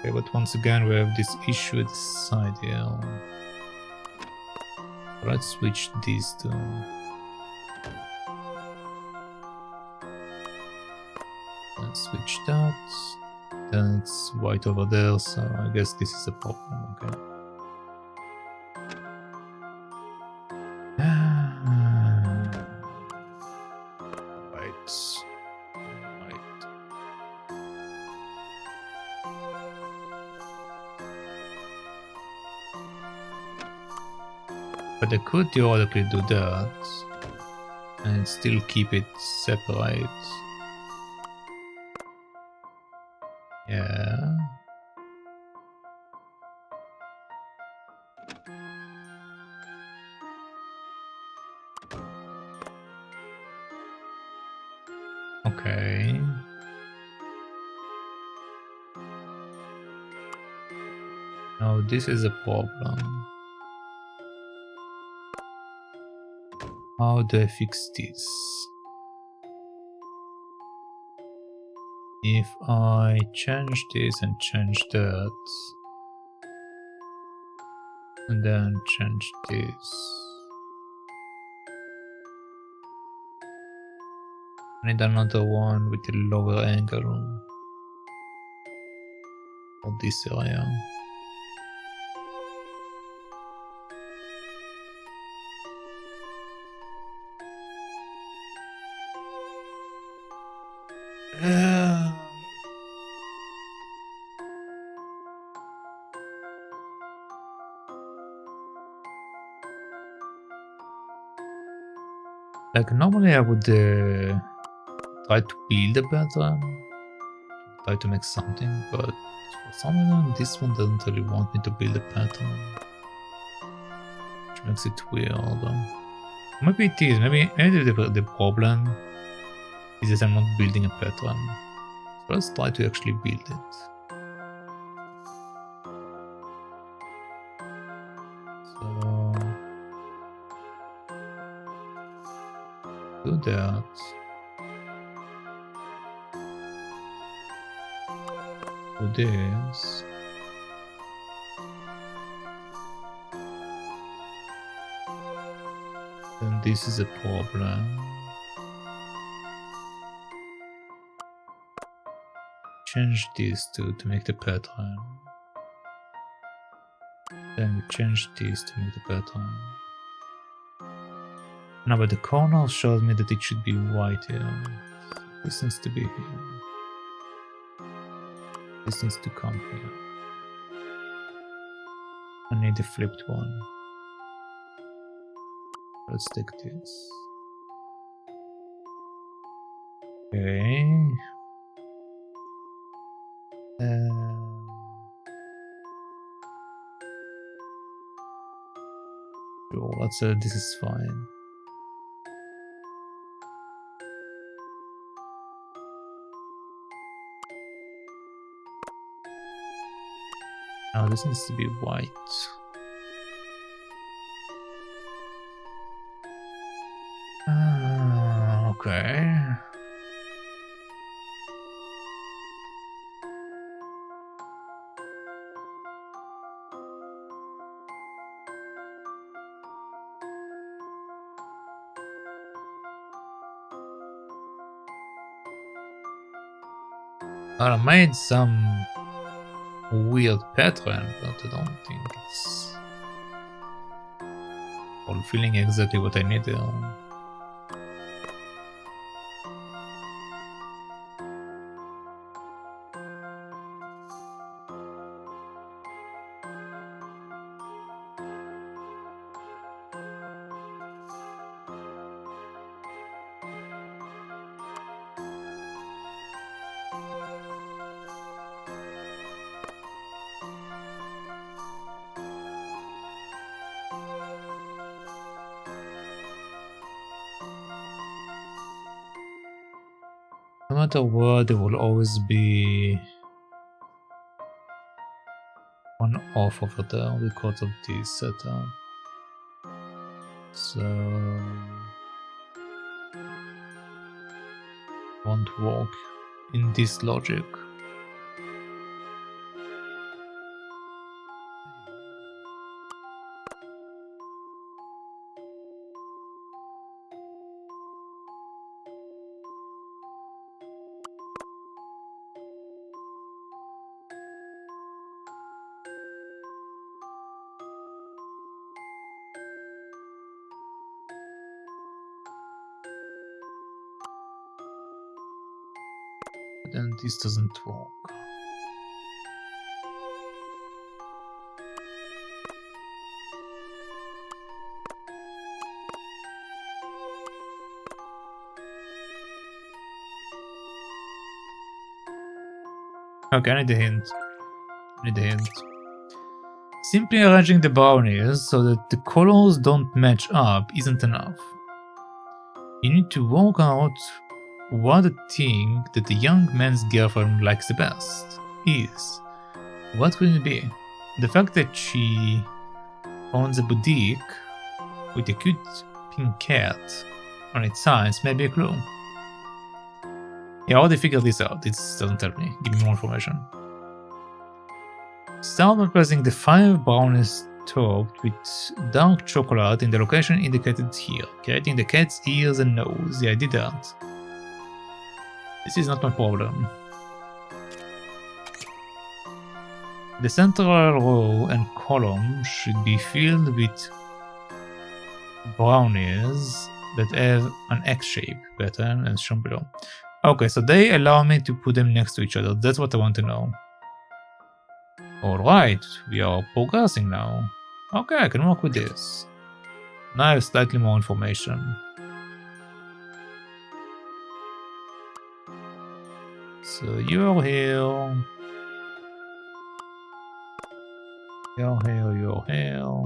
Speaker 1: Okay, but once again we have this issue at the side here. Let's switch these two. Let's switch that. Then it's white over there, so I guess this is a problem, okay. But I could theoretically do that and still keep it separate. Yeah. Okay. Now this is a problem. How do I fix this? If I change this and change that, and then change this. I need another one with a lower angle for this area. Like normally I would try to build a pattern, try to make something, but for some reason this one doesn't really want me to build a pattern, which makes it weird. Maybe it is, maybe the problem is that I'm not building a pattern. So let's try to actually build it. So do that. Do this. Then this is a problem. Change these two to make the pattern. Then we change this to make the pattern. Now, but the corner shows me that it should be white here. This needs to be here. This needs to come here. I need a flipped one. Let's take this. Okay. Sure, let's say this is fine. Now this needs to be white. Okay. I made some weird pattern, but I don't think it's fulfilling exactly what I need. matter what, there will always be one off over there because of this setup. So won't work in this logic. Then this doesn't work. Okay, I need a hint. Simply arranging the brownies so that the colors don't match up isn't enough. You need to work out what the thing that the young man's girlfriend likes the best is. What could it be? The fact that she owns a boutique with a cute pink cat on its sides may be a clue. Yeah, I already figured this out. This doesn't tell me. Give me more information. Start by pressing the 5 brownies topped with dark chocolate in the location indicated here, creating the cat's ears and nose. Yeah, I did that. This is not my problem. The central row and column should be filled with brownies that have an X-shape pattern as shown below. Okay, so they allow me to put them next to each other. That's what I want to know. Alright, we are progressing now. Okay, I can work with this. Now I have slightly more information. So you're here. You're here.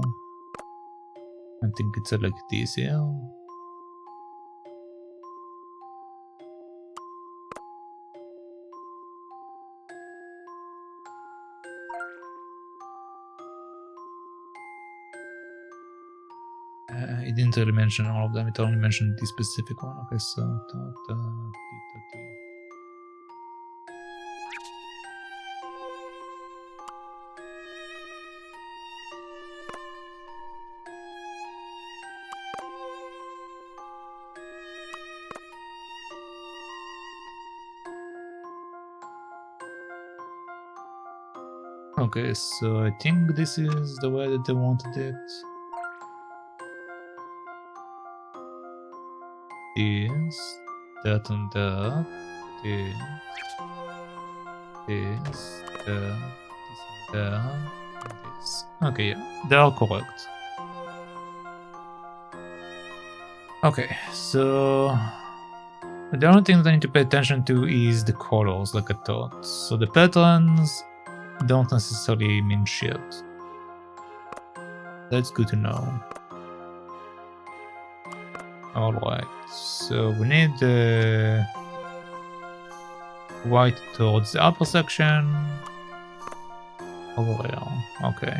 Speaker 1: I think it's like this here. It didn't really mention all of them, it only mentioned the specific one. Okay, so okay, so I think this is the way that they wanted it. This, that and that, this, that, this and that, and this. Okay, yeah, they are correct. Okay, so the only thing that I need to pay attention to is the colors, like I thought. So the patterns don't necessarily mean shit. That's good to know. Alright, so we need the white towards the upper section. Over there, okay.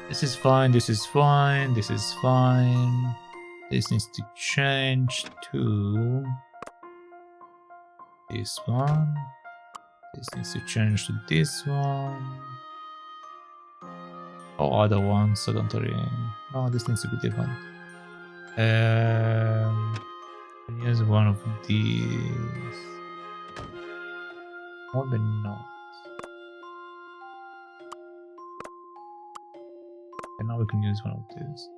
Speaker 1: This is fine, this is fine, this is fine. This needs to change to this one. This needs to change to this one. Or other ones, I don't really... No, this needs to be different. Here's one of these. More than not. And now we can use one of these.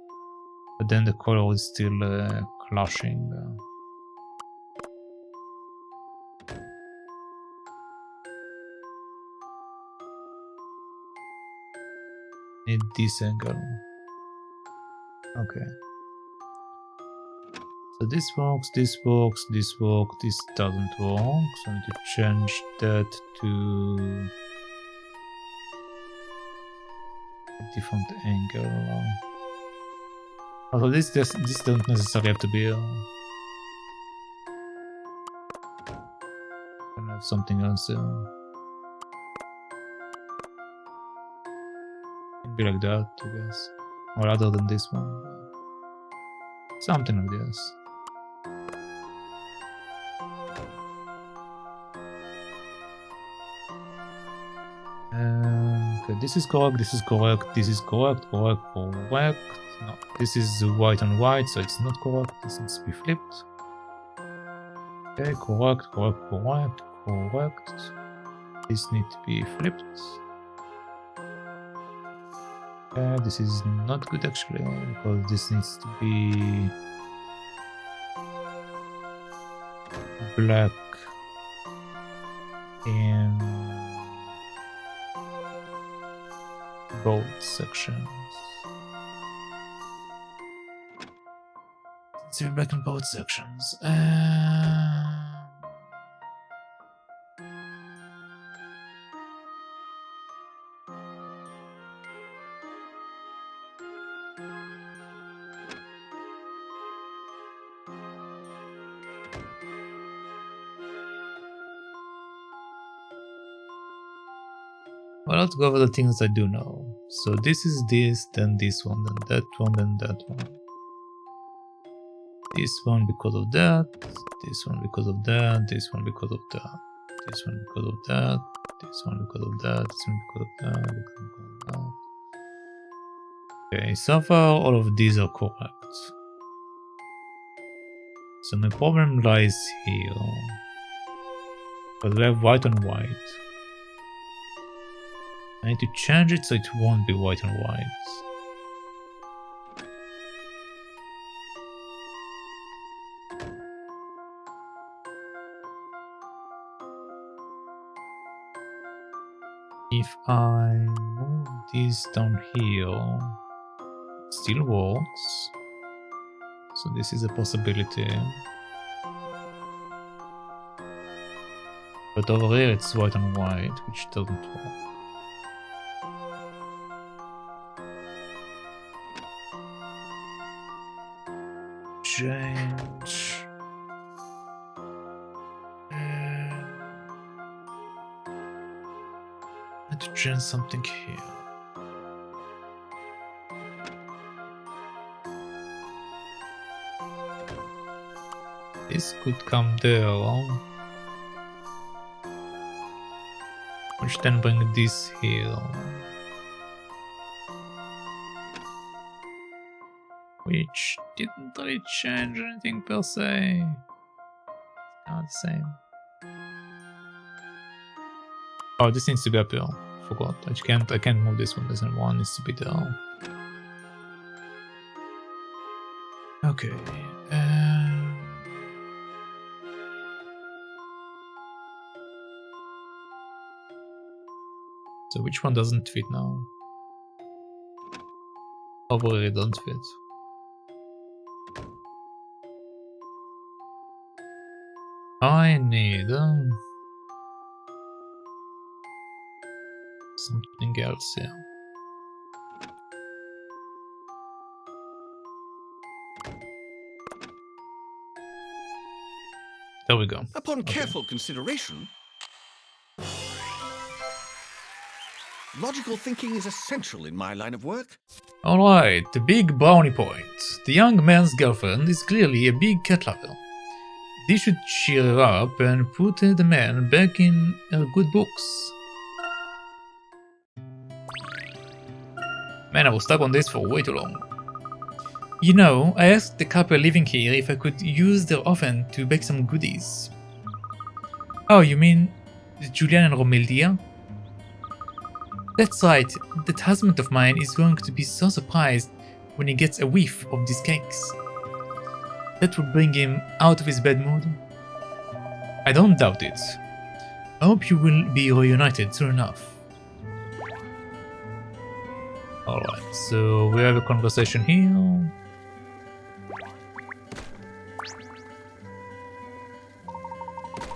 Speaker 1: But then the color is still clashing. Need this angle. Okay. So this works, this works, this works, this doesn't work. So I need to change that to a different angle. Although this doesn't necessarily have to be. have something else here. It'd be like that, I guess. Or other than this one. Something like this. Okay, this is correct, this is correct, this is correct, correct. No, this is white and white, so it's not correct. This needs to be flipped. Okay, correct. This needs to be flipped. This is not good actually, because this needs to be black in both sections. So black in both sections. Well, let's go over the things I do know. So this is this, then this one, then that one, then that one. This one because of that, this one because of that, this one because of that, this one because of that, this one because of that, this one because of that, this one because of that. Okay, so far all of these are correct. So the problem lies here. But we have white and white. I need to change it so it won't be white and white. If I move this down here, it still works. So this is a possibility. But over here it's white and white, which doesn't work. Change. I need to change something here. This could come there, which then bring this here. Which didn't really change anything per se. It's not the same. Oh, this needs to be up here. Forgot. I can't move this one. This one needs to be there. Okay. So which one doesn't fit now? Over here it doesn't fit. I need something else here. There we go.
Speaker 5: Upon careful consideration, logical thinking is essential in my line of work.
Speaker 1: Alright, the big brownie point. The young man's girlfriend is clearly a big cat lover. This should cheer her up and put the man back in her good books. Man, I was stuck on this for way too long. You know, I asked the couple living here if I could use their oven to bake some goodies. Oh, you mean Julian and Romelia? That's right, that husband of mine is going to be so surprised when he gets a whiff of these cakes. That will bring him out of his bad mood. I don't doubt it. I hope you will be reunited soon enough. Alright, so we have a conversation here.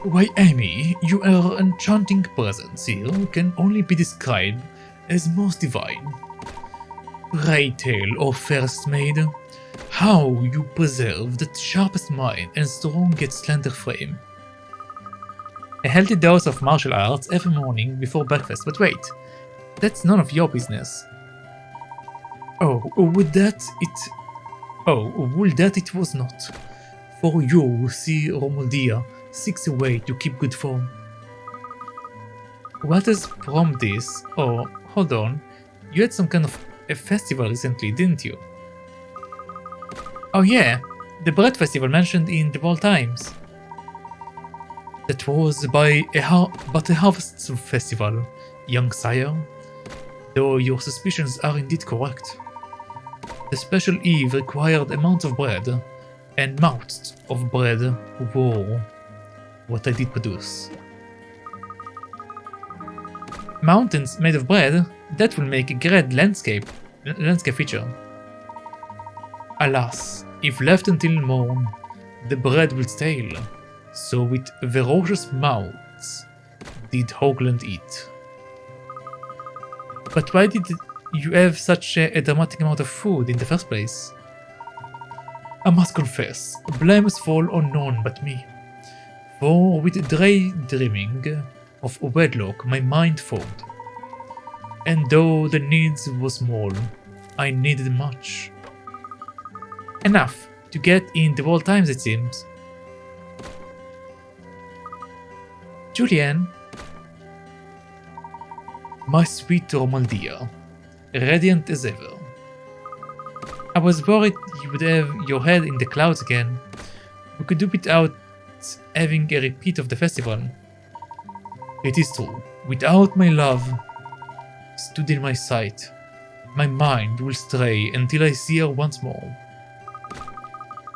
Speaker 1: Why, Amy, your enchanting presence here can only be described as most divine. Pray tell, O first maid, how you preserve that sharpest mind and strongest slender frame. A healthy dose of martial arts every morning before breakfast. But wait, that's none of your business. Oh, would that it was not. For you who see Romaldia seeks a way to keep good form. What has prompted this? Oh, hold on. You had some kind of a festival recently, didn't you? Oh yeah, the bread festival mentioned in the World Times. That was but a harvest festival, young sire. Though your suspicions are indeed correct. The special eve required amounts of bread, and mouths of bread were what I did produce. Mountains made of bread, that will make a great landscape feature. Alas, if left until morn, the bread will stale, so with ferocious mouths did Hoagland eat. But why did you have such a dramatic amount of food in the first place? I must confess, blame must fall on none but me. For with daydreaming of wedlock my mind fogged. And though the needs were small, I needed much. Enough to get in the World Times, it seems. Julian, my sweet Romaldia, radiant as ever. I was worried you would have your head in the clouds again. We could do without having a repeat of the festival. It is true, without my love stood in my sight, my mind will stray until I see her once more.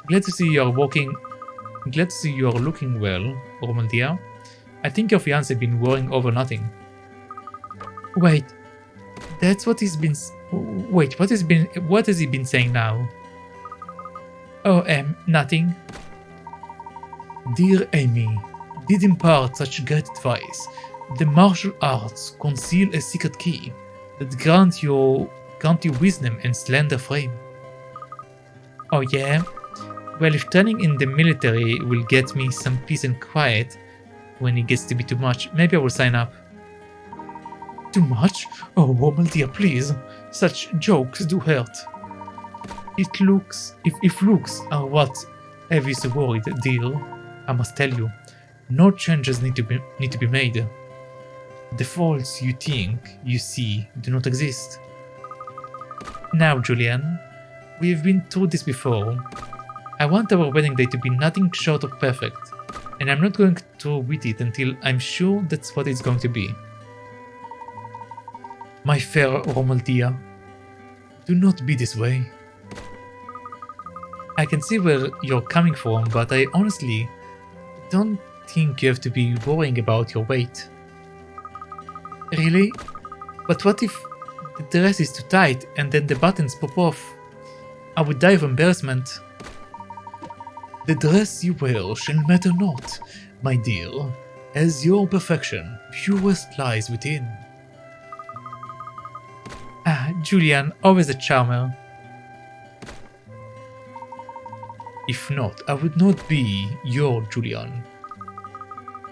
Speaker 1: Glad to see you are looking well, Romaldia. I think your fiancé been worrying over nothing. Wait, that's what he's been. Wait, what has he been saying now? Oh, nothing. Dear Amy, did impart such great advice. The martial arts conceal a secret key that grant you wisdom and slender frame. Oh yeah? Well, if training in the military will get me some peace and quiet when it gets to be too much, maybe I will sign up. Too much? Oh, Romaldia, please. Such jokes do hurt. If looks are what have you so worried, dear, I must tell you, no changes need to be made. The faults you think you see do not exist. Now, Julian, we have been through this before. I want our wedding day to be nothing short of perfect, and I'm not going through with it until I'm sure that's what it's going to be. My fair Romaldia, do not be this way. I can see where you're coming from, but I honestly don't think you have to be worrying about your weight. Really? But what if the dress is too tight and then the buttons pop off? I would die of embarrassment. The dress you wear shall matter not, my dear, as your perfection purest lies within. Ah, Julian, always a charmer. If not, I would not be your Julian.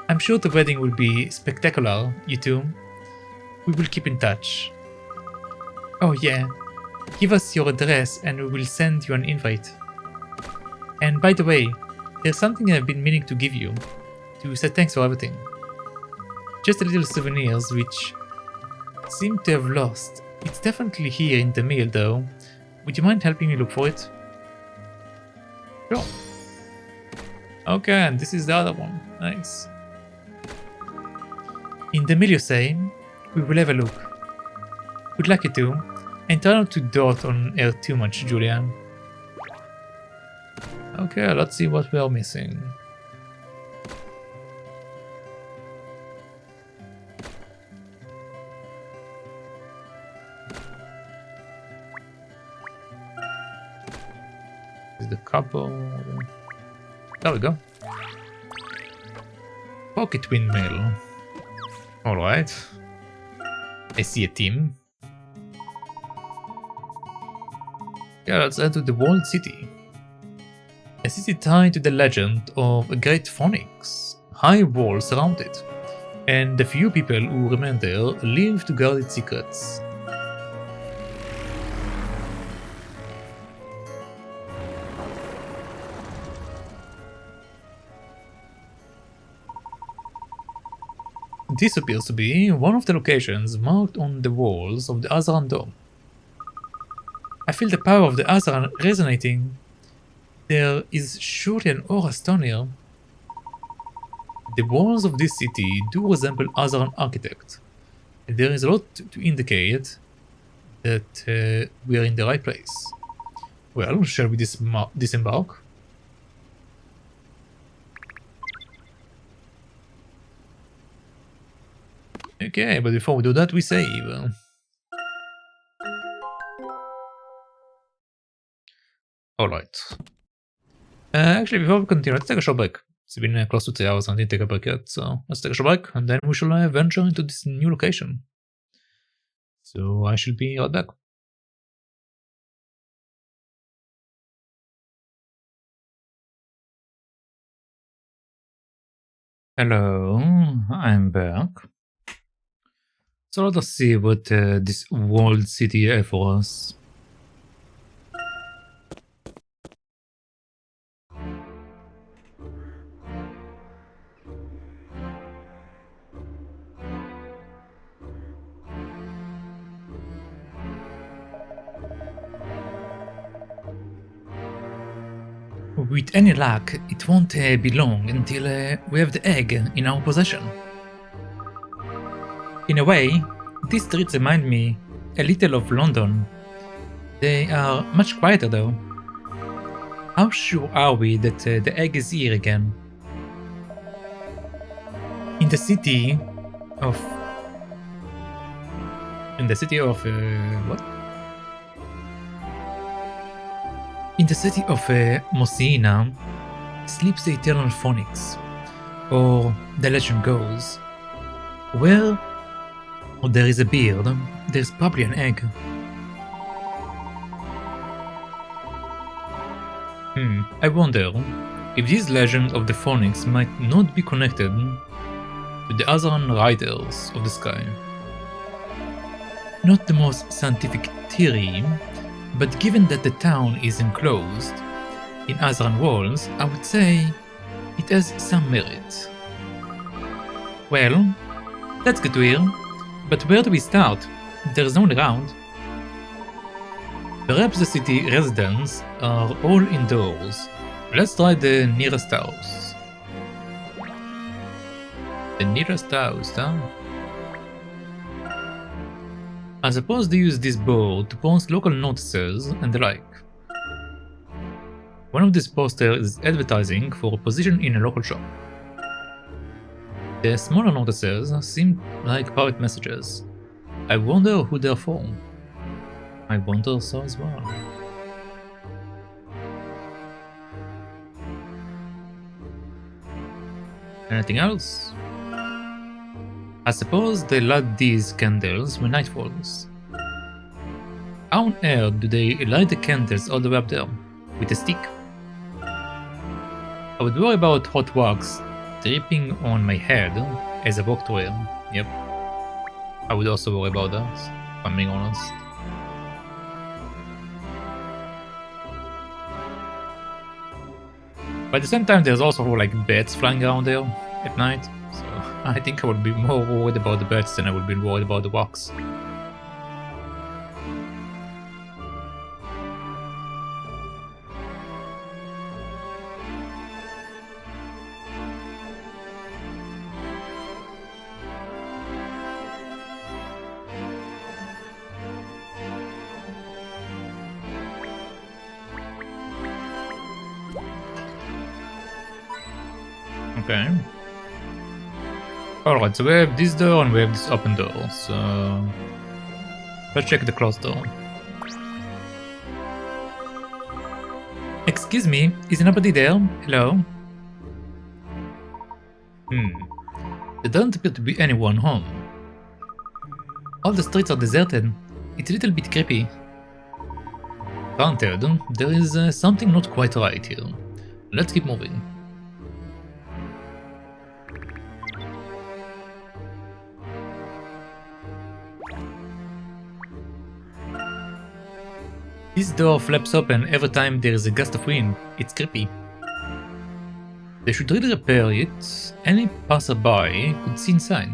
Speaker 1: I'm sure the wedding will be spectacular, you two. We will keep in touch. Oh yeah, give us your address and we will send you an invite. And by the way, there's something I've been meaning to give you, to say thanks for everything. Just a little souvenirs which seem to have lost. It's definitely here in the mail though. Would you mind helping me look for it? Sure. Okay, and this is the other one. Nice. In the mail you say, we will have a look. Good luck you two, and try not to dote on her too much, Julian. Okay, let's see what we are missing. The couple. There we go. Pocket windmill. Alright. I see a team. Yeah, let's head to the walled city. A city tied to the legend of a great phoenix. High walls surround it. and the few people who remain there live to guard its secrets. This appears to be one of the locations marked on the walls of the Azran Dome. I feel the power of the Azran resonating. There is surely an aura stone here. The walls of this city do resemble Azran architect. There is a lot to indicate that we are in the right place. Well, shall we disembark? Okay, but before we do that, we save. Alright. Actually, before we continue, let's take a short break. It's been close to 3 hours and I didn't take a break yet, so let's take a short break and then we shall venture into this new location. So I shall be right back. Hello, I'm back. So let us see what this walled city has for us. With any luck, it won't be long until we have the egg in our possession. In a way, these streets remind me a little of London. They are much quieter though. How sure are we that the egg is here again? In the city of... what? In the city of Mosina sleeps the eternal Phoenix, or the legend goes, where there is a beard, there's probably an egg. I wonder if this legend of the Phoenix might not be connected to the Azran Riders of the Sky. Not the most scientific theory, but given that the town is enclosed in Azran walls, I would say it has some merit. Well, let's get to here, but where do we start? There's no one around. Perhaps the city residents are all indoors. Let's try the nearest house. The nearest house, huh? I suppose they use this board to post local notices and the like. One of these posters is advertising for a position in a local shop. The smaller notices seem like private messages. I wonder who they're for. I wonder so as well. Anything else? I suppose they light these candles when night falls. How on earth do they light the candles all the way up there? With a stick? I would worry about hot wax dripping on my head as I walk through here. Yep. I would also worry about that, if I'm being honest. But at the same time, there's also like bats flying around there at night. So I think I would be more worried about the bats than I would be worried about the wax. Okay. Alright, so we have this door and we have this open door, so... let's check the closed door. Excuse me, is nobody there? Hello? There doesn't appear to be anyone home. All the streets are deserted. It's a little bit creepy. Granted, there is something not quite right here. Let's keep moving. This door flaps open every time there is a gust of wind. It's creepy. They should really repair it. Any passerby could see inside.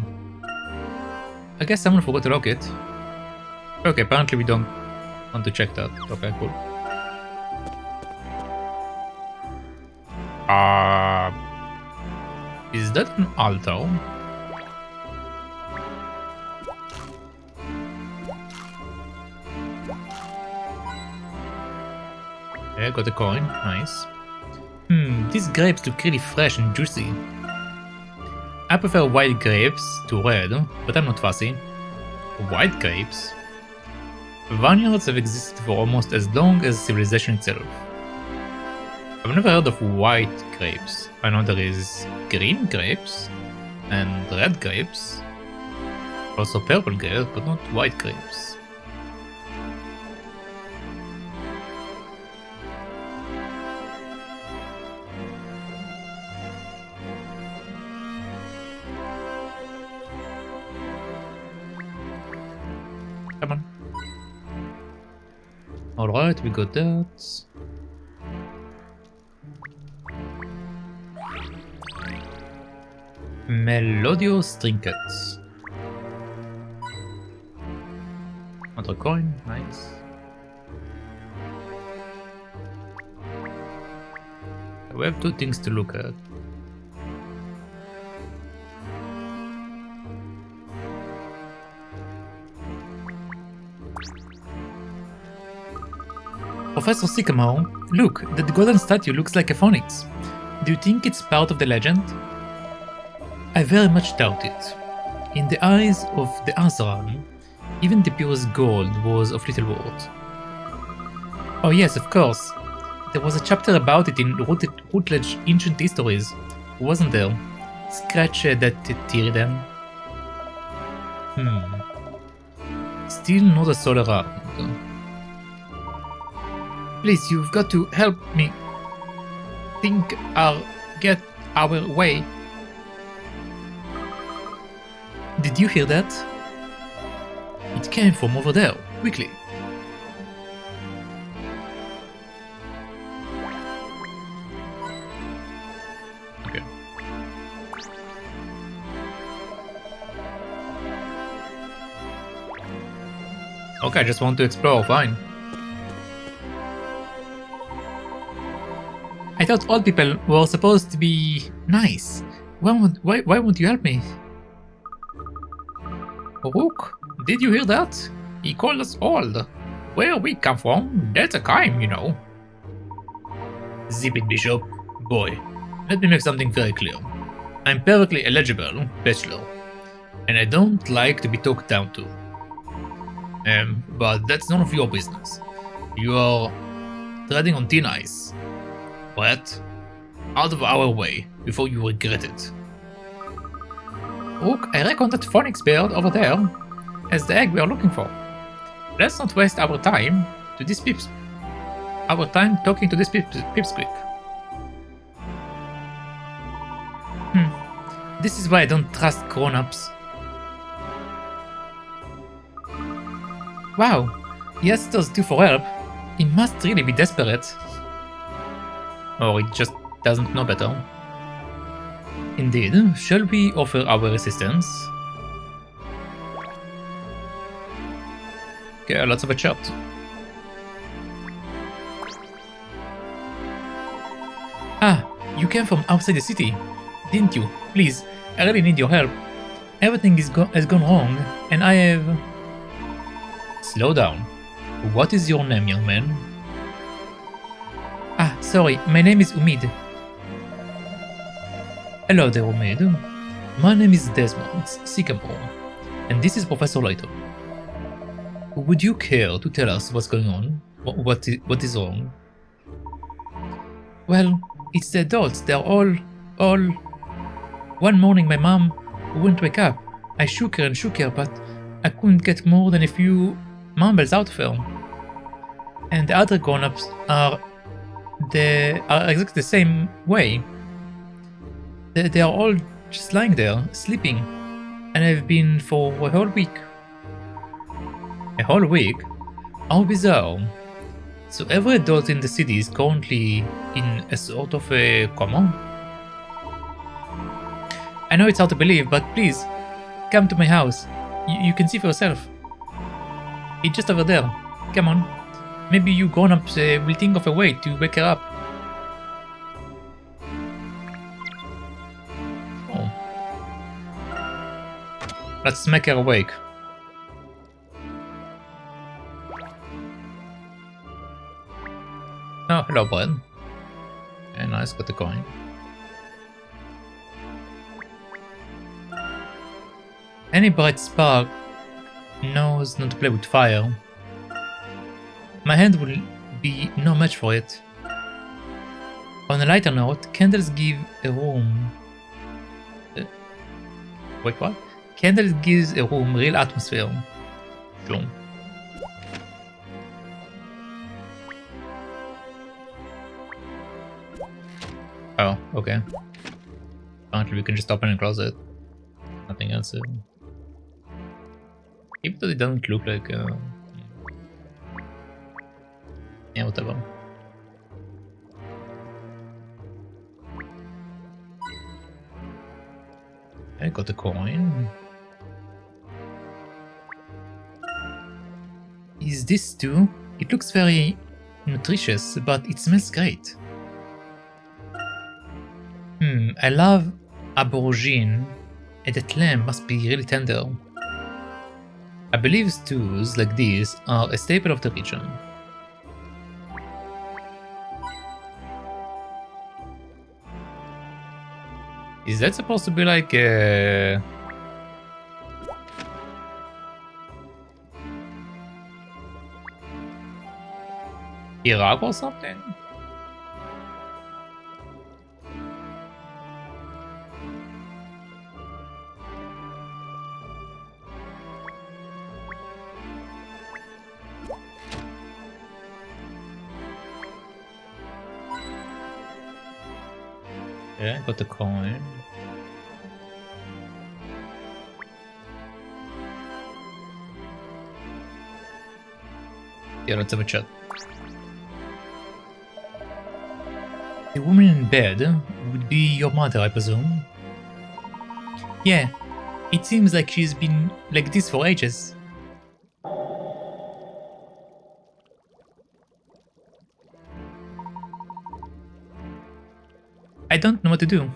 Speaker 1: I guess someone forgot to lock it. Okay, apparently we don't want to check that. Okay, cool. Is that an altar? Yeah, got a coin. Nice. These grapes look really fresh and juicy. I prefer white grapes to red, but I'm not fussy. White grapes? Vineyards have existed for almost as long as civilization itself. I've never heard of white grapes. I know there is green grapes and red grapes. Also purple grapes, but not white grapes. Come on. Alright, we got that. Melodious trinkets. Another coin, nice. We have two things to look at. Professor Sycamore, look, that golden statue looks like a phoenix. Do you think it's part of the legend? I very much doubt it. In the eyes of the Azran, even the purest gold was of little worth. Oh yes, of course. There was a chapter about it in Routledge Ancient Histories, wasn't there? Scratch that tear then. Still not a soul around. Please, you've got to help me think or get our way. Did you hear that? It came from over there, quickly. Okay. Okay, I just want to explore, fine. I thought old people were supposed to be nice. Why won't you help me? Rook, did you hear that? He called us old. Where we come from, that's a crime, you know. Zip it, Bishop. Boy, let me make something very clear. I'm perfectly eligible, bachelor, and I don't like to be talked down to. But that's none of your business. You are treading on thin ice. Brett, out of our way before you regret it. Rook, I reckon that phoenix bird over there has the egg we are looking for. Let's not waste our time talking to this pipsqueak. This is why I don't trust grown-ups. Wow, he asked us for help. He must really be desperate. Or he just doesn't know better. Indeed, shall we offer our assistance? Okay, lots of a chat. Ah, you came from outside the city, didn't you? Please, I really need your help. Everything has gone wrong, and I have... Slow down. What is your name, young man? Ah, sorry, my name is Umid. Hello there, Umid. My name is Desmond Sycamore, and this is Professor Layton. Would you care to tell us what's going on? What is wrong? Well, it's the adults. They're all... One morning my mom wouldn't wake up. I shook her, but I couldn't get more than a few mumbles out of her. And the other grown-ups are exactly the same way. They are all just lying there, sleeping. And I've been for a whole week. A whole week? How bizarre. So every adult in the city is currently in a sort of a coma? I know it's hard to believe, but please, come to my house. You can see for yourself. It's just over there. Come on. Maybe you grown-ups will think of a way to wake her up. Oh. Let's make her awake. Oh, hello, bud. Okay, nice, got the coin. Any bright spark knows not to play with fire. My hand will be no match for it. On a lighter note, candles give a room... wait, what? Candles gives a room real atmosphere. Sure. Oh, okay. Apparently we can just open and close it. Nothing else. Even though it doesn't look like... yeah, whatever. I got a coin. Is this too? It looks very nutritious, but it smells great. I love aubergine, and that lamb must be really tender. I believe stews like these are a staple of the region. Is that supposed to be like a... Iraq or something? Yeah, got the coin. Yeah, let's have a chat. The woman in bed would be your mother, I presume? Yeah, it seems like she's been like this for ages. I don't know what to do.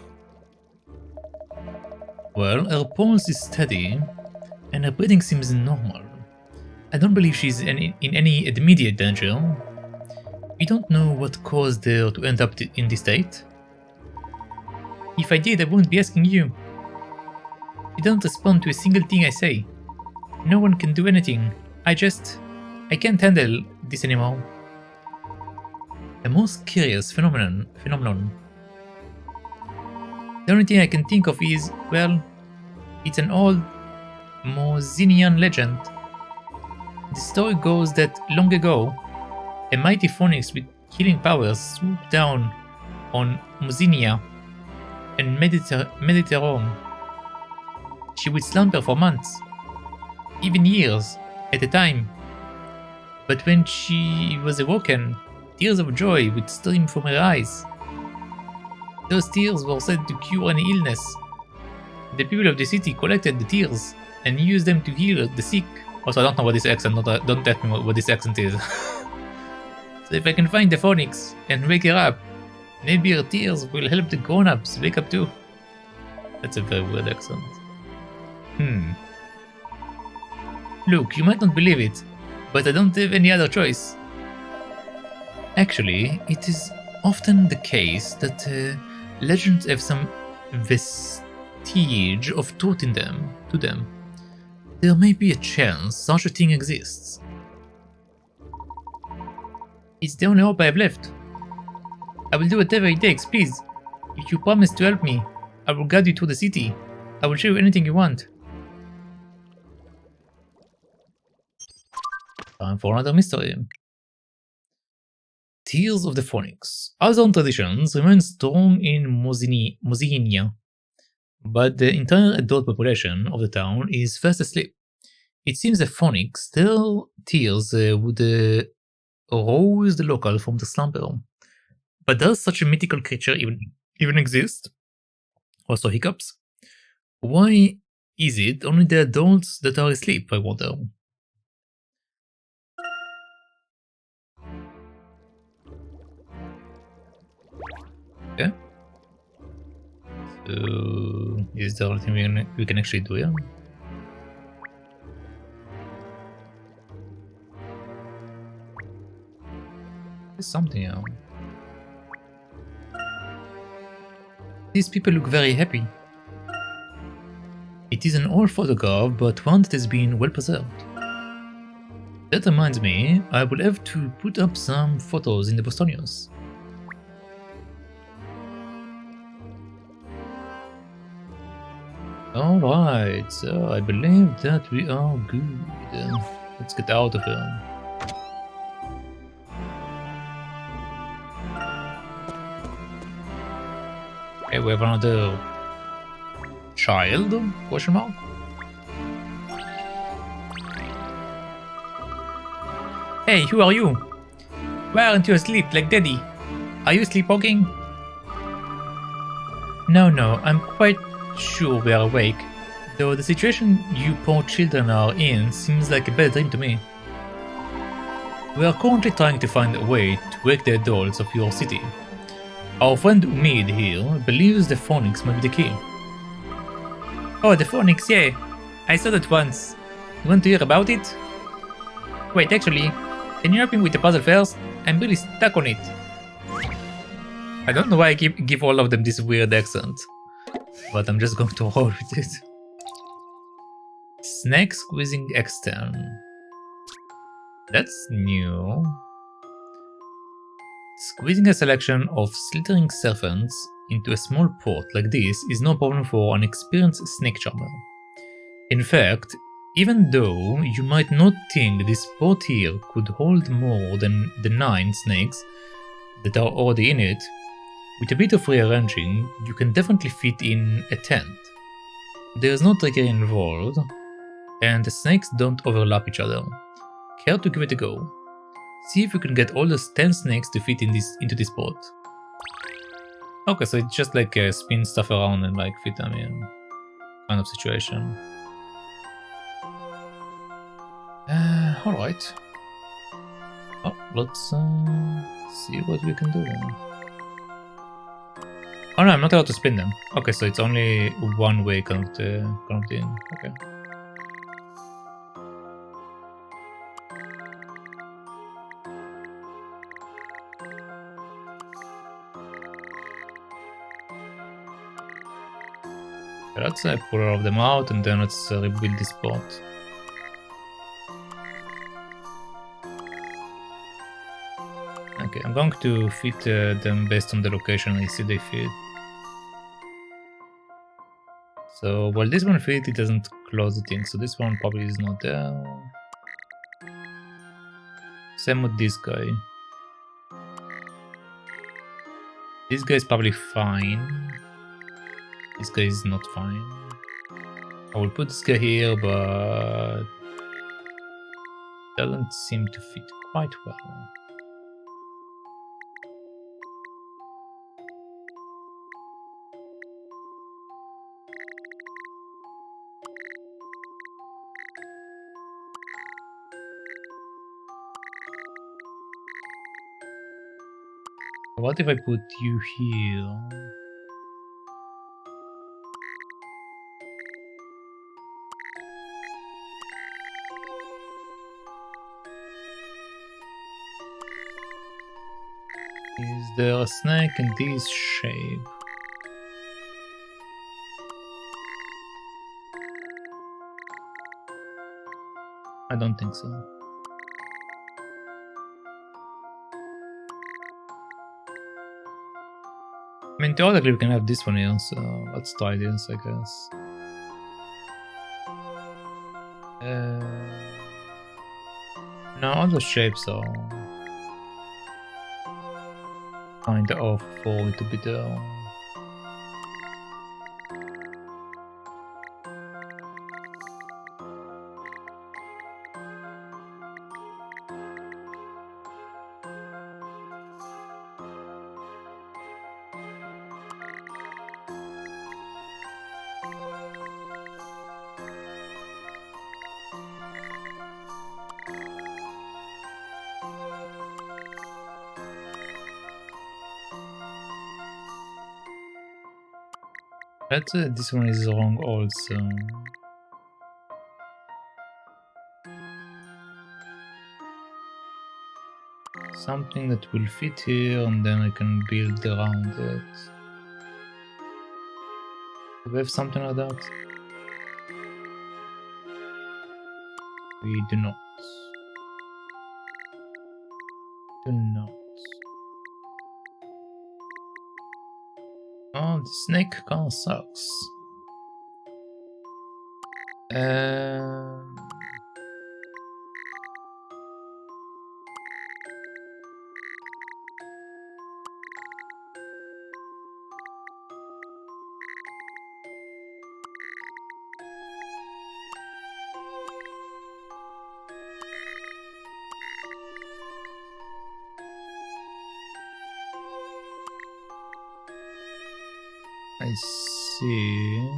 Speaker 1: Well, her pulse is steady, and her breathing seems normal. I don't believe she's in any immediate danger. We don't know what caused her to end up in this state. If I did, I wouldn't be asking you. You don't respond to a single thing I say. No one can do anything. I can't handle this anymore. A most curious phenomenon. The only thing I can think of is, well, it's an old Mosinian legend. The story goes that long ago, a mighty phoenix with healing powers swooped down on Mosinia and made it her home. She would slumber for months, even years at a time. But when she was awoken, tears of joy would stream from her eyes. Those tears were said to cure any illness. The people of the city collected the tears and used them to heal the sick. Also, I don't know what this accent, don't tell me what this accent is. So if I can find the phoenix and wake her up, maybe her tears will help the grown-ups wake up too. That's a very weird accent. Look, you might not believe it, but I don't have any other choice. Actually, it is often the case that legends have some vestige of truth in them. There may be a chance such a thing exists. It's the only hope I have left. I will do whatever it takes, please. If you promise to help me, I will guide you to the city. I will show you anything you want. Time for another mystery. Tears of the Phoenix. Azran traditions remain strong in Mosinia, but the entire adult population of the town is fast asleep. It seems the Phoenix still tears would arose the local from the slumber. But does such a mythical creature even exist? Also hiccups. Why is it only the adults that are asleep, I wonder? Okay. So, is there anything we can actually do here? There's something here. These people look very happy. It is an old photograph, but one that has been well preserved. That reminds me, I will have to put up some photos in the Bostonius. Alright, so I believe that we are good. Let's get out of here. Okay, we have another child? Question mark? Hey, who are you? Why aren't you asleep like Daddy? Are you sleepwalking? No, I'm quite sure we are awake. Though the situation you poor children are in seems like a bad dream to me. We are currently trying to find a way to wake the adults of your city. Our friend Umid here believes the phonics might be the key. Oh, the phonics, yeah. I saw that once. You want to hear about it? Wait, actually, can you help me with the puzzle first? I'm really stuck on it. I don't know why I give all of them this weird accent, but I'm just going to roll with it. Snake squeezing extern. That's new. Squeezing a selection of slithering serpents into a small pot like this is no problem for an experienced snake charmer. In fact, even though you might not think this pot here could hold more than the 9 snakes that are already in it, with a bit of rearranging, you can definitely fit in a tent. There is no trigger involved, and the snakes don't overlap each other. Care to give it a go? See if you can get all those 10 snakes to fit into this pot. Okay, so it's just like spin stuff around and like fit them in kind of situation. Alright. Oh, let's see what we can do then. Oh no, I'm not allowed to spin them. Okay, so it's only one way kind of in. Okay. Let's pull all of them out and then let's rebuild this pot. Okay, I'm going to fit them based on the location I see they fit. So while this one fit, it doesn't close the thing, so this one probably is not there. Same with this guy. This guy is probably fine. This guy is not fine. I will put this guy here, but doesn't seem to fit quite well. What if I put you here? Is there a snake in this shape? I don't think so. I mean, theoretically we can have this one here, so let's try this, I guess. No, other shapes are kinda off for it to be there. But this one is wrong also. Something that will fit here, and then I can build around it. Do we have something like that? We do not. Do not. Oh, the snake kinda sucks. I see.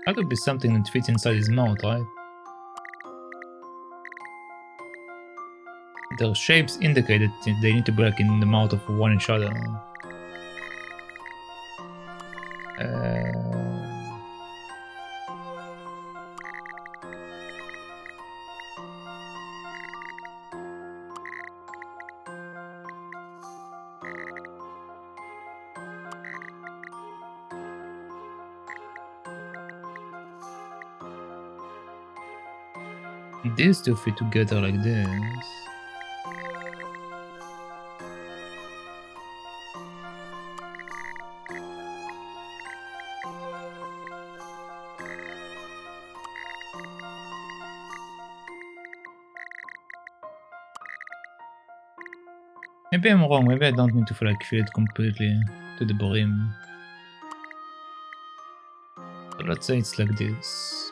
Speaker 1: That could be something that fits inside his mouth, right? Their shapes indicate that they need to be like in the mouth of one each other. These two fit together like this. Maybe I'm wrong, maybe I don't need to fill it completely to the brim. So let's say it's like this.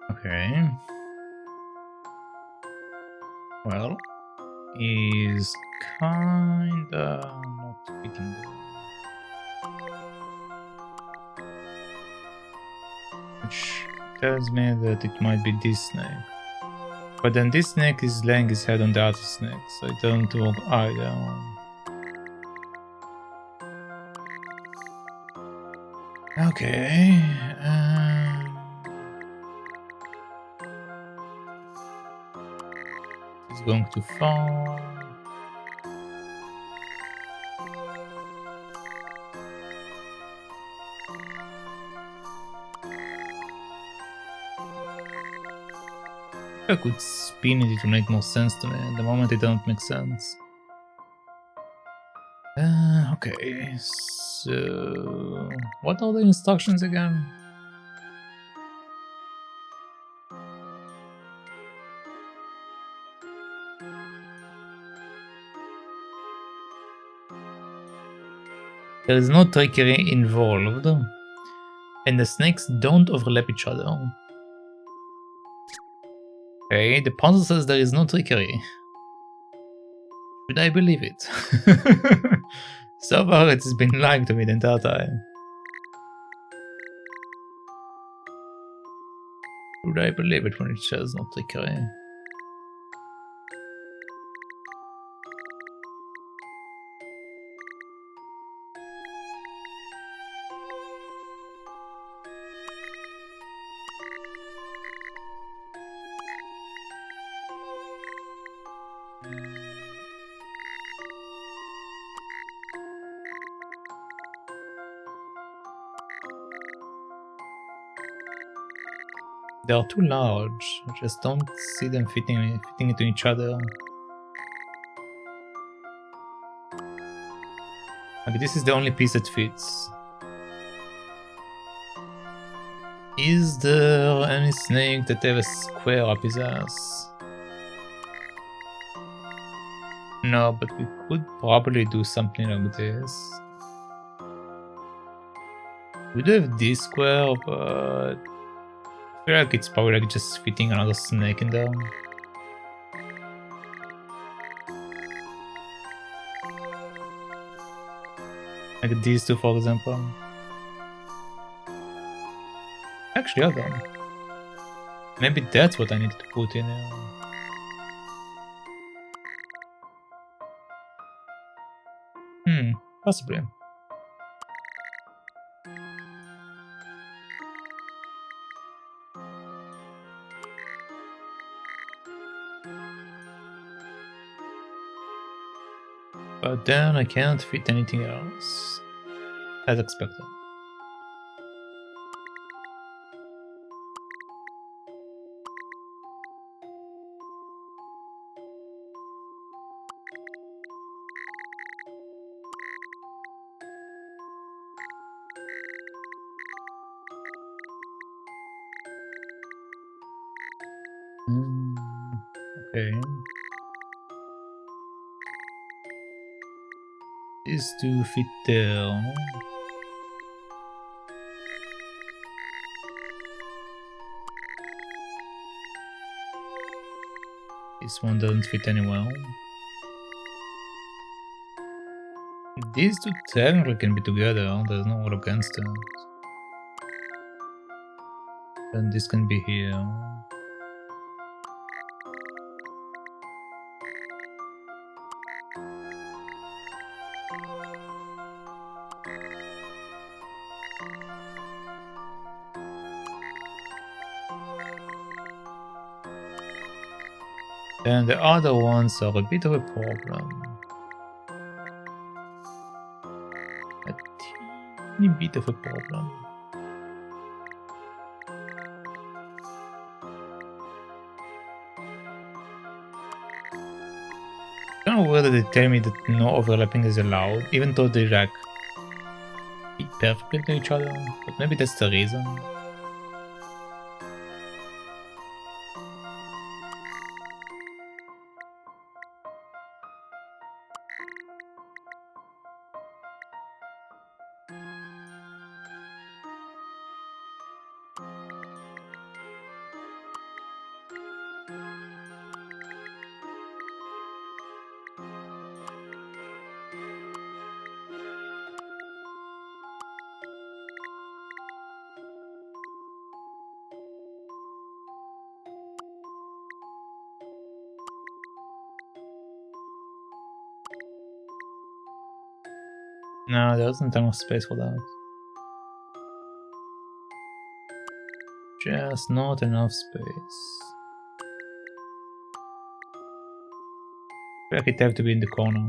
Speaker 1: Okay. Well, is kinda not fitting there. Which tells me that it might be this snake. But then this snake is laying his head on the other snake, so it doesn't work either. Okay. It's going too far. I could spin it to make more sense to me. At the moment it don't make sense. Okay, so what are the instructions again? There is no trickery involved, and the snakes don't overlap each other. Okay, the puzzle says there is no trickery. Should I believe it? So far it's been lying to me the entire time. Should I believe it when it says no trickery? They are too large. I just don't see them fitting into each other. Like, this is the only piece that fits. Is there any snake that have a square up his ass? No, but we could probably do something like this. We do have this square, but I feel like it's probably like just fitting another snake in there. Like these two, for example. Actually, hold on. Maybe that's what I need to put in here. Possibly. But then I can't fit anything else. As expected. Okay. These two fit there. This one doesn't fit anywhere. These two technically can be together, there's no rule against it. Then this can be here. And the other ones are a bit of a problem. A teeny bit of a problem. I don't know whether they tell me that no overlapping is allowed, even though they like fit perfectly to each other, but maybe that's the reason. No, there isn't enough space for that. Just not enough space. I feel like it have to be in the corner.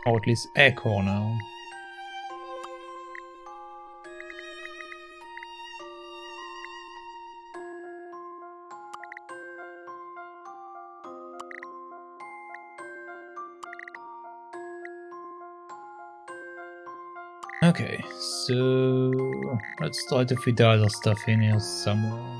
Speaker 1: Or at least a corner. Okay, so let's try to fit the other stuff in here somewhere.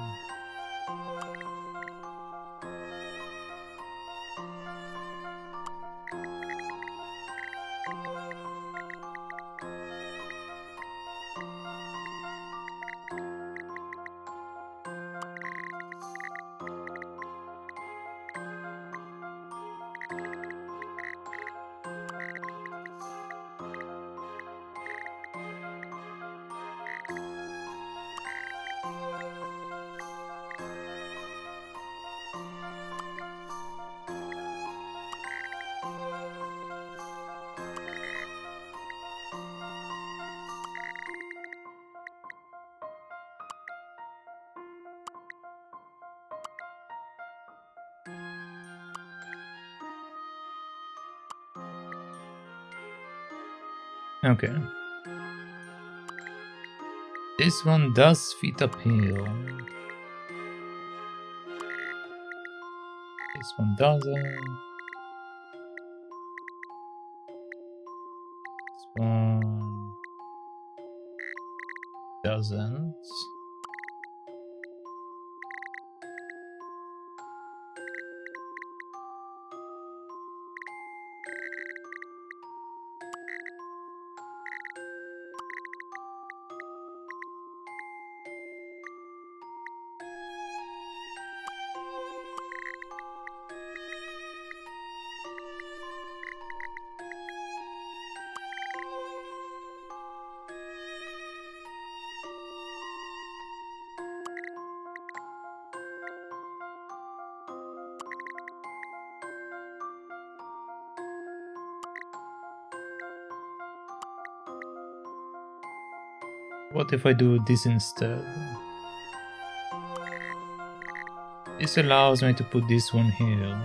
Speaker 1: Okay. This one does fit up here. This one doesn't. This one doesn't. What if I do this instead? This allows me to put this one here.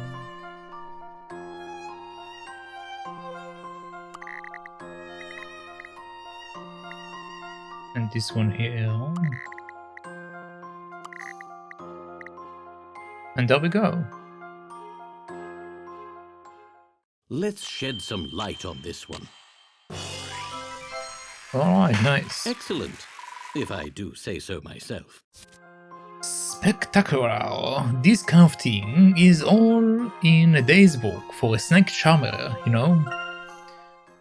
Speaker 1: And this one here. And there we go.
Speaker 3: Let's shed some light on this one.
Speaker 1: Alright, nice.
Speaker 3: Excellent, if I do say so myself.
Speaker 1: Spectacular. This kind of thing is all in a day's book for a snake charmer, you know?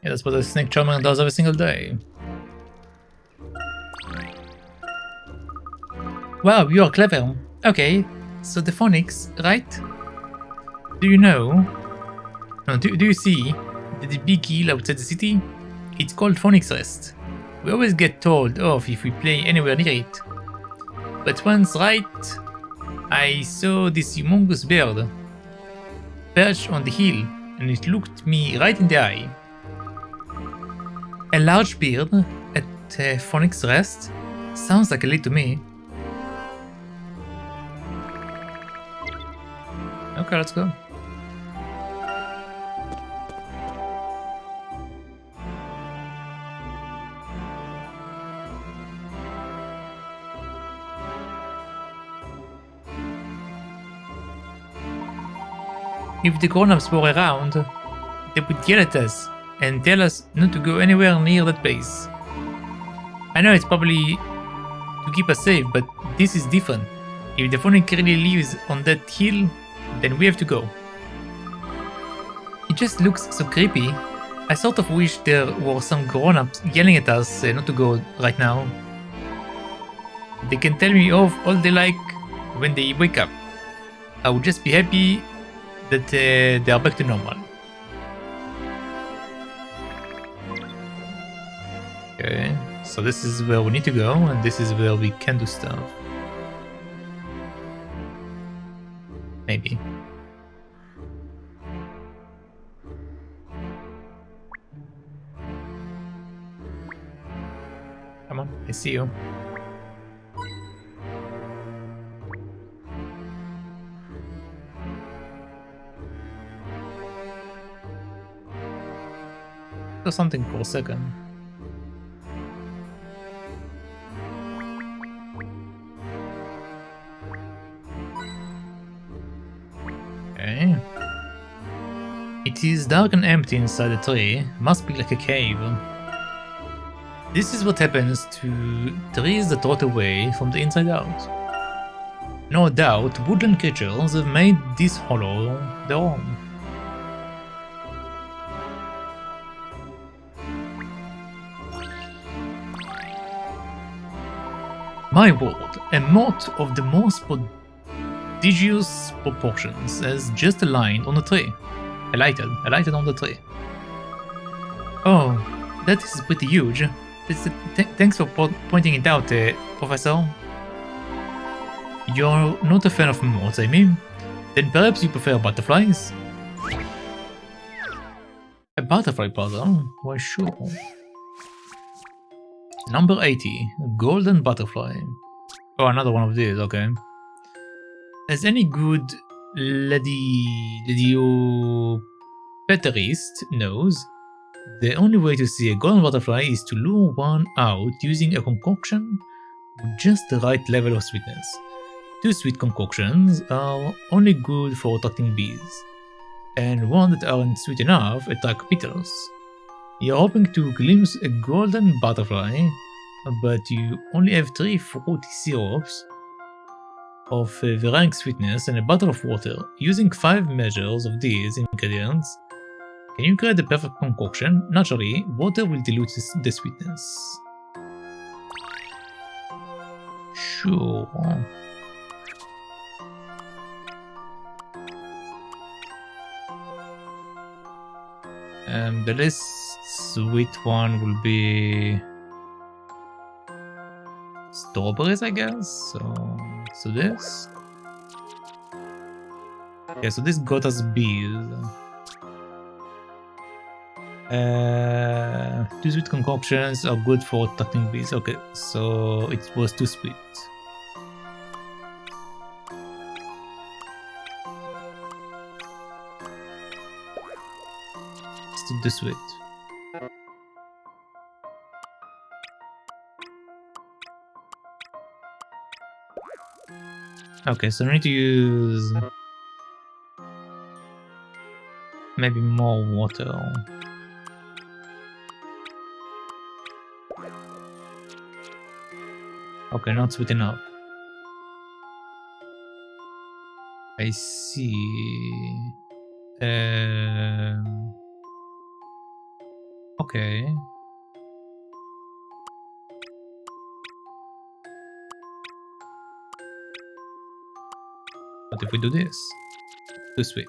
Speaker 1: Yeah, that's what a snake charmer does every single day. Wow, you are clever. Okay, so the phonics, right? Do you know? No, do you see the big hill outside the city? It's called Phonics Rest. We always get told off if we play anywhere near it. But once, right, I saw this humongous bird perched on the hill, and it looked me right in the eye. A large bird at Phonics Rest? Sounds like a lead to me. Okay, let's go. If the grown-ups were around, they would yell at us and tell us not to go anywhere near that place. I know it's probably to keep us safe, but this is different. If the phonic really lives on that hill, then we have to go. It just looks so creepy. I sort of wish there were some grown-ups yelling at us not to go right now. They can tell me off all they like when they wake up. I would just be happy that they are back to normal. Okay, so this is where we need to go, and this is where we can do stuff. Maybe. Come on, I see you. Do something for a second. Okay. It is dark and empty inside the tree. Must be like a cave. This is what happens to trees that rot away from the inside out. No doubt, woodland creatures have made this hollow their own. My word, a moth of the most prodigious proportions has just alighted on the tree. Alighted on the tree. Oh, that is pretty huge. Thanks for pointing it out, Professor. You're not a fan of moths, I mean? Then perhaps you prefer butterflies? A butterfly puzzle? Why sure. Number 80, Golden Butterfly. Oh, another one of these, okay. As any good Ladiopeterist knows, The only way to see a golden butterfly is to lure one out using a concoction with just the right level of sweetness. 2 sweet concoctions are only good for attracting bees, and one that aren't sweet enough attract beetles. You're hoping to glimpse a golden butterfly, but you only have 3 fruity syrups of varying sweetness and a bottle of water. Using 5 measures of these ingredients, can you create the perfect concoction? Naturally, water will dilute the sweetness. Sure. The least sweet one will be strawberries, I guess. So this. Okay, so this got us bees. 2 sweet concoctions are good for attracting bees. Okay, so it was too sweet. Still too sweet. Okay, so I need to use maybe more water. Okay, not sweet enough. I see. Okay. What if we do this? Too sweet.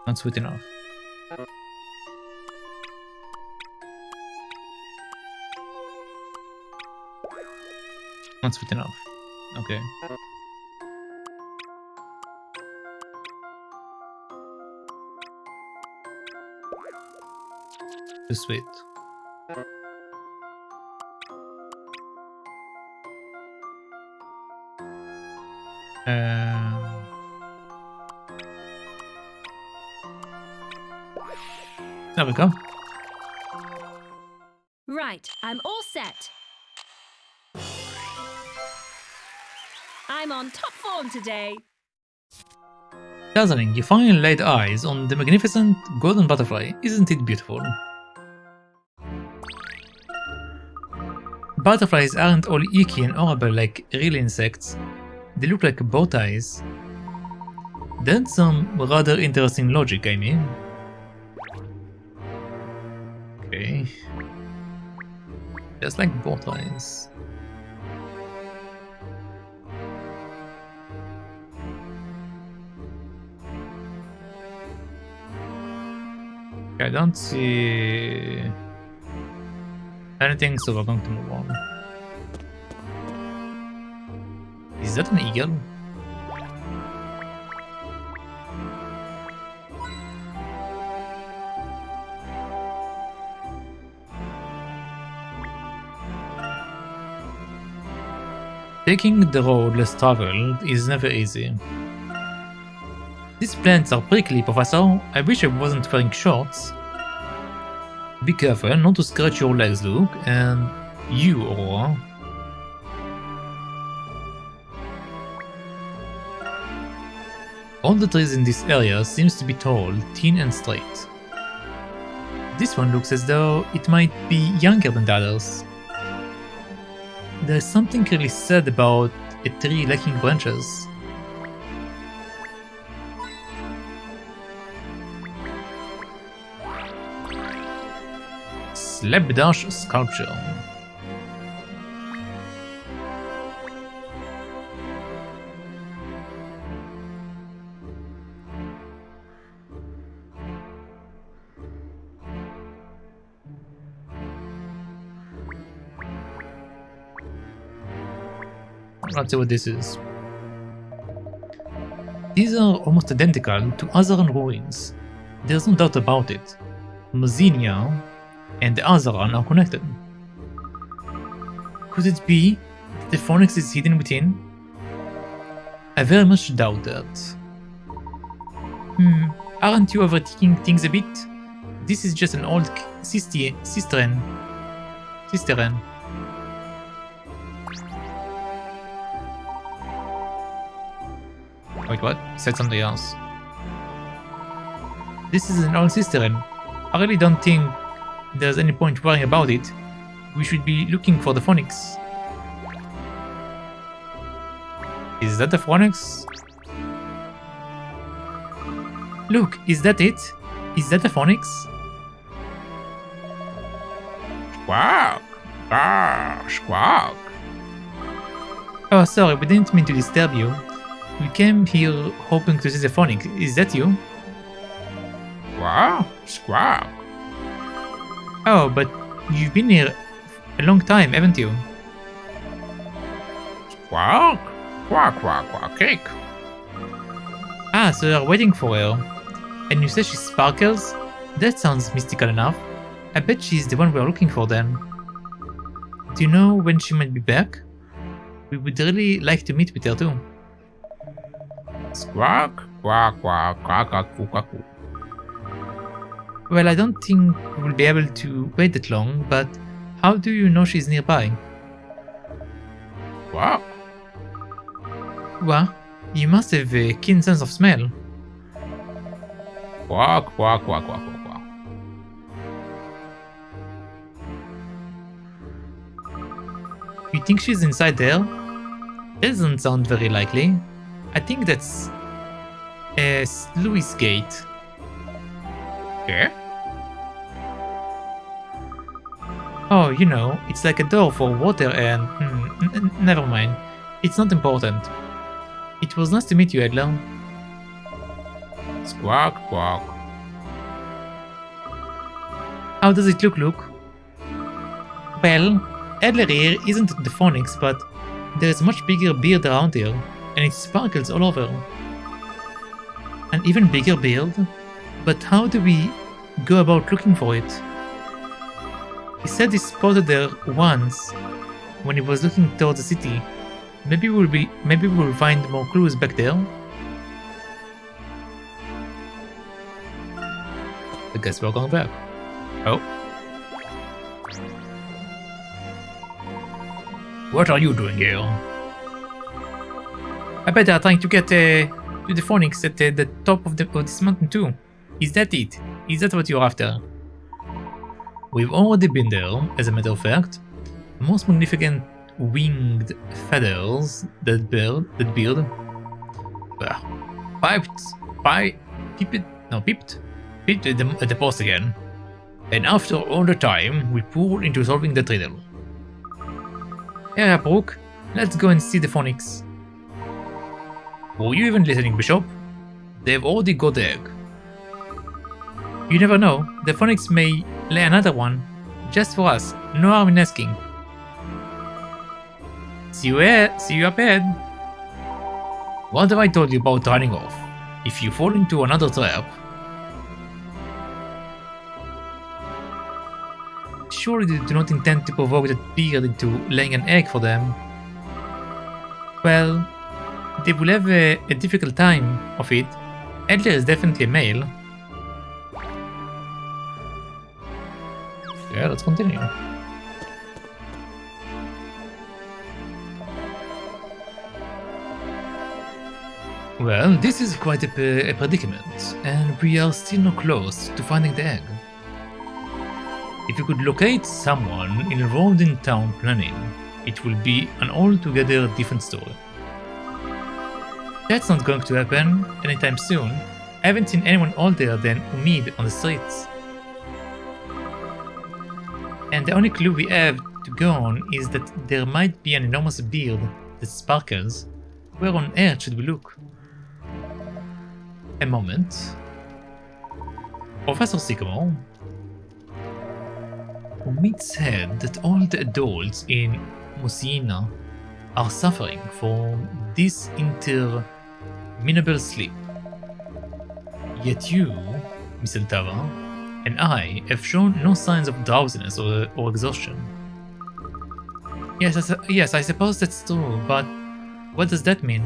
Speaker 1: Not sweet enough. Not sweet enough. Okay. Too sweet. There we go.
Speaker 2: Right, I'm all set. I'm on top form today.
Speaker 1: Dazzling, you finally laid eyes on the magnificent golden butterfly. Isn't it beautiful? Butterflies aren't all icky and horrible like real insects. They look like bow ties. That's some rather interesting logic, I mean. Okay. Just like bow ties. I don't see anything, so we're going to move on. Is that an eagle? Taking the road less traveled is never easy. These plants are prickly, Professor. I wish I wasn't wearing shorts. Be careful not to scratch your legs, Luke, and you, Aurora. All the trees in this area seems to be tall, thin and straight. This one looks as though it might be younger than the others. There's something really sad about a tree lacking branches. Slapdash sculpture. Let's see what this is. These are almost identical to Azran ruins. There's no doubt about it. Mozenia and the Azran are connected. Could it be The phonics is hidden within? I very much doubt that. Aren't you overthinking things a bit? This is just an old cistern. Wait, what? He said something else. This is an old cistern. I really don't think there's any point worrying about it. We should be looking for the phonics. Is that the phonics? Look, is that it? Is that the phonics? Squawk! Squawk! Oh, sorry, we didn't mean to disturb you. We came here hoping to see the phonics. Is that you? Wow, squawk! Oh, but you've been here a long time, haven't you? Squawk! Quack, quack, quack, cake! Ah, so you're waiting for her. And you say she sparkles? That sounds mystical enough. I bet she's the one we're looking for then. Do you know when she might be back? We would really like to meet with her too. Squawk, quack, quack, quack, quack, quack, quack. Well, I don't think we'll be able to wait that long, but how do you know she's nearby? Wow. What? You must have a keen sense of smell. Quack, quack, quack, quack, quack, quack. You think she's inside there? That doesn't sound very likely. I think that's a sluice gate. Yeah? Oh, you know, it's like a door for water and... never mind. It's not important. It was nice to meet you, Adler. Squawk, quack. How does it look? Well, Adler here isn't the phonics, but there is a much bigger beard around here, and it sparkles all over. An even bigger beard? But how do we go about looking for it? He said he spotted there once when he was looking towards the city. Maybe we'll find more clues back there. I guess we're going back. Oh. What are you doing here? I bet they are trying to get to the phonics at the top of this mountain too. Is that it? Is that what you're after? We've already been there, as a matter of fact. The most magnificent winged feathers that beard. Peeped at the post again. And after all the time, we poured into solving the riddle. Hey, Brooke, let's go and see the phonics. Were you even listening, Bishop? They've already got the egg. You never know, the phonics may lay another one, just for us, no harm in asking. See you up ahead. What have I told you about running off? If you fall into another trap... Surely they do not intend to provoke that beard into laying an egg for them. Well, they will have a difficult time of it. Adler is definitely a male. Yeah, let's continue. Well, this is quite a predicament, and we are still not close to finding the egg. If you could locate someone involved in town planning, it will be an altogether different story. That's not going to happen anytime soon. I haven't seen anyone older than Umid on the streets. And the only clue we have to go on is that there might be an enormous beard that sparkles. Where on earth should we look? A moment. Professor Sycamore. Umid said that all the adults in Musina are suffering from this interminable sleep. Yet you, Miss Altava, and I have shown no signs of drowsiness or exhaustion. Yes, I suppose that's true, but what does that mean?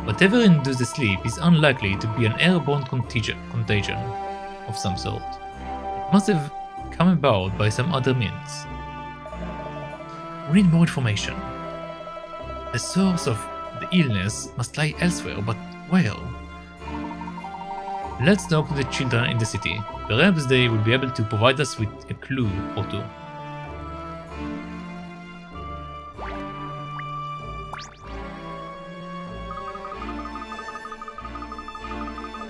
Speaker 1: Whatever induced the sleep is unlikely to be an airborne contagion of some sort. It must have come about by some other means. We need more information. The source of the illness must lie elsewhere, but where? Let's talk to the children in the city. Perhaps they will be able to provide us with a clue or two.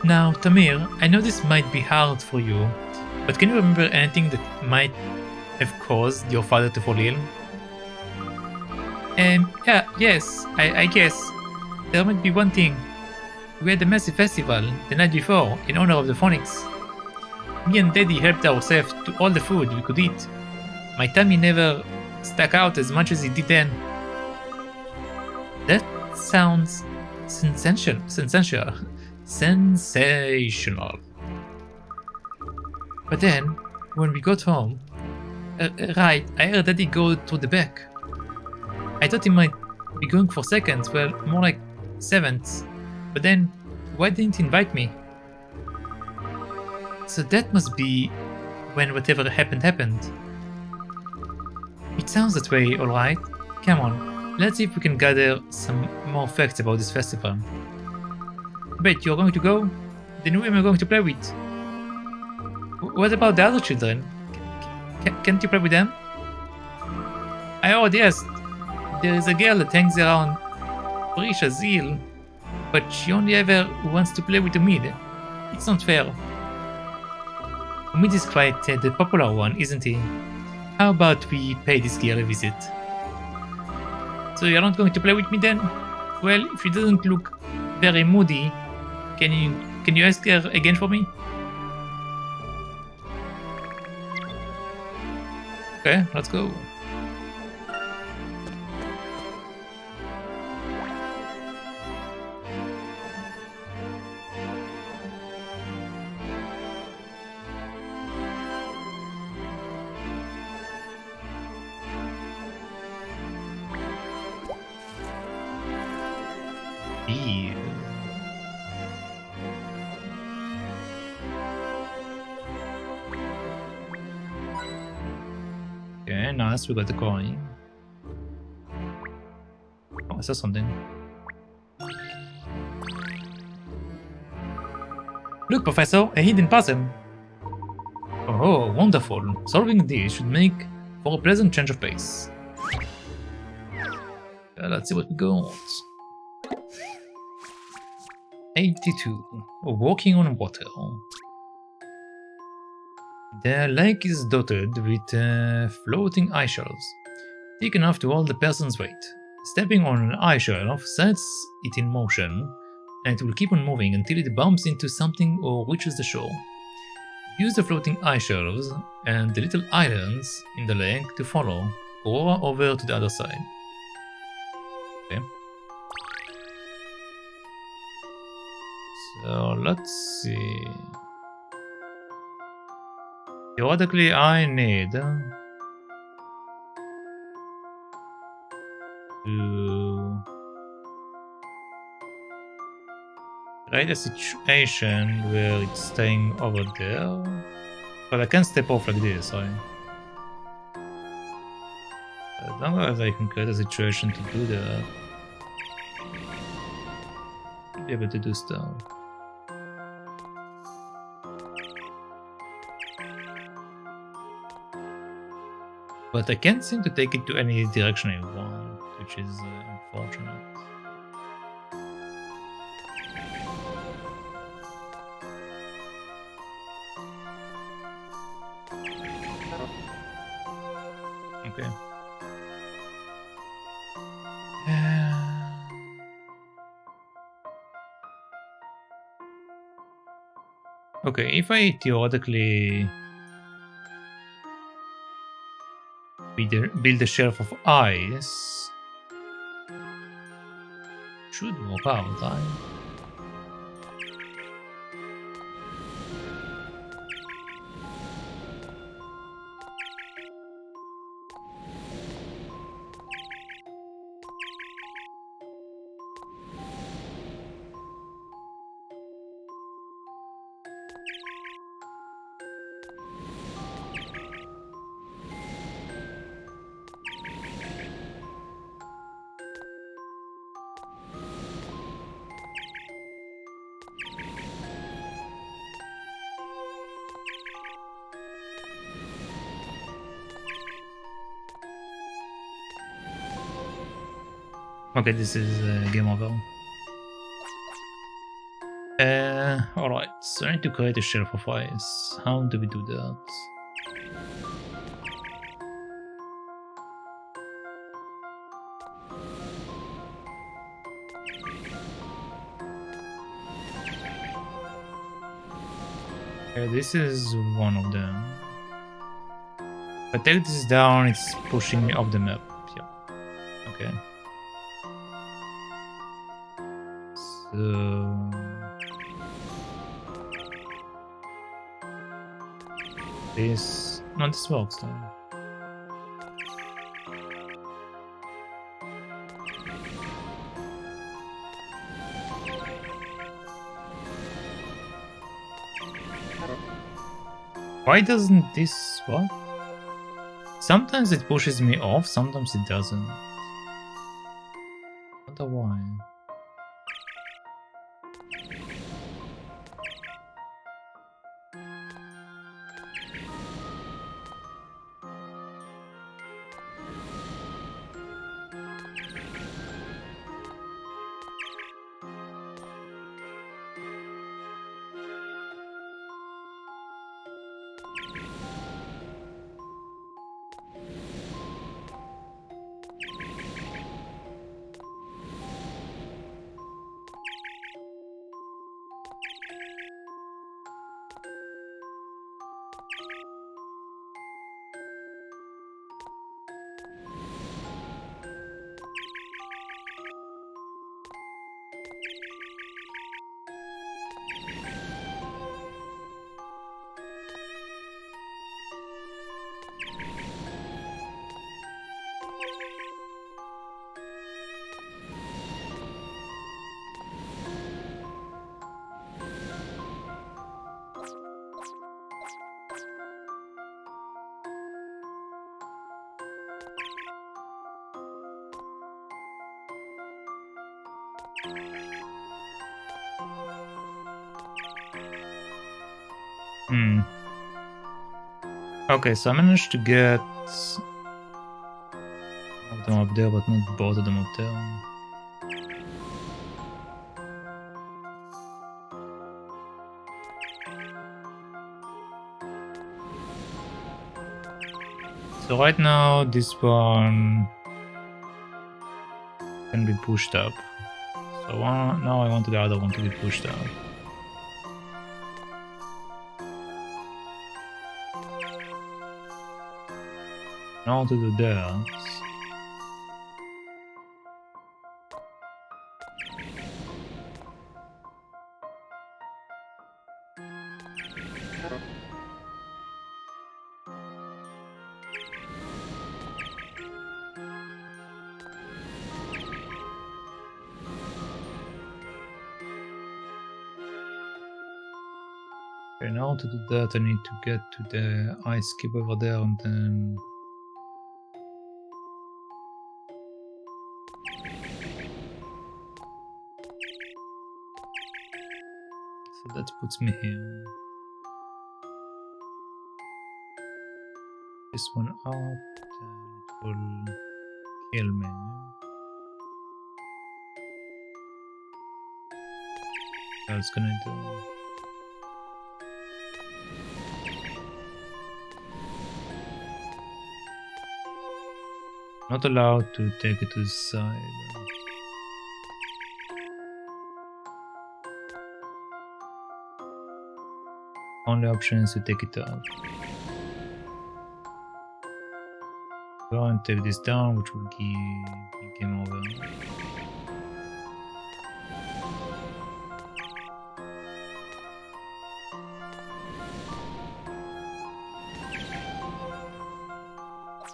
Speaker 1: Now, Tamir, I know this might be hard for you, but can you remember anything that might have caused your father to fall ill? Yes, I guess. There might be one thing. We had a massive festival the night before in honor of the Phonics. Me and Daddy helped ourselves to all the food we could eat. My tummy never stuck out as much as it did then. That sounds sensational. But then, when we got home, I heard Daddy go through the back. I thought he might be going for seconds, well, more like sevenths. But then, why didn't he invite me? So that must be when whatever happened. It sounds that way, alright. Come on, let's see if we can gather some more facts about this festival. Wait, you're going to go? Then who am I going to play with? What about the other children? Can't you play with them? I already asked. There is a girl that hangs around Prisha's zeal, but she only ever wants to play with Umid. It's not fair. Umid is quite the popular one, isn't he? How about we pay this girl a visit? So you're not going to play with me then? Well, if she doesn't look very moody, can you ask her again for me? Okay, let's go. Eve. Okay, nice, we got the coin. Oh, I saw something. Look, Professor, a hidden puzzle. Oh, wonderful. Solving this should make for a pleasant change of pace. Let's see what we got. 82. Walking on water. The lake is dotted with floating ice shelves, thick enough to hold a person's weight. Stepping on an ice shelf sets it in motion, and it will keep on moving until it bumps into something or reaches the shore. Use the floating ice shelves and the little islands in the lake to follow, or over to the other side. Okay. So let's see. Theoretically, I need to create a situation where it's staying over there, but I can't step off like this, right? As long as I can create a situation to do that, I'll be able to do stuff. But I can't seem to take it to any direction I want, which is unfortunate. Okay. Okay, if I theoretically build a shelf of ice, should work out, right? Okay, this is game over. Alright, so I need to create a shelf of ice. How do we do that? This is one of them. If I take this down, it's pushing me off the map. Yep. Okay. So... this... no, this works though. Why doesn't this... what? Sometimes it pushes me off, sometimes it doesn't. I wonder why. Okay, so I managed to get one of them up there, but not both of them up there. So right now, this one can be pushed up. So now I want the other one to be pushed up. Now to do that. Okay, now to do that I need to get to the ice cube over there and then... so that puts me here. This one up, then it will kill me. That's gonna do. Not allowed to take it to the side. Only option is to take it up. Go and take this down, which will give me game over.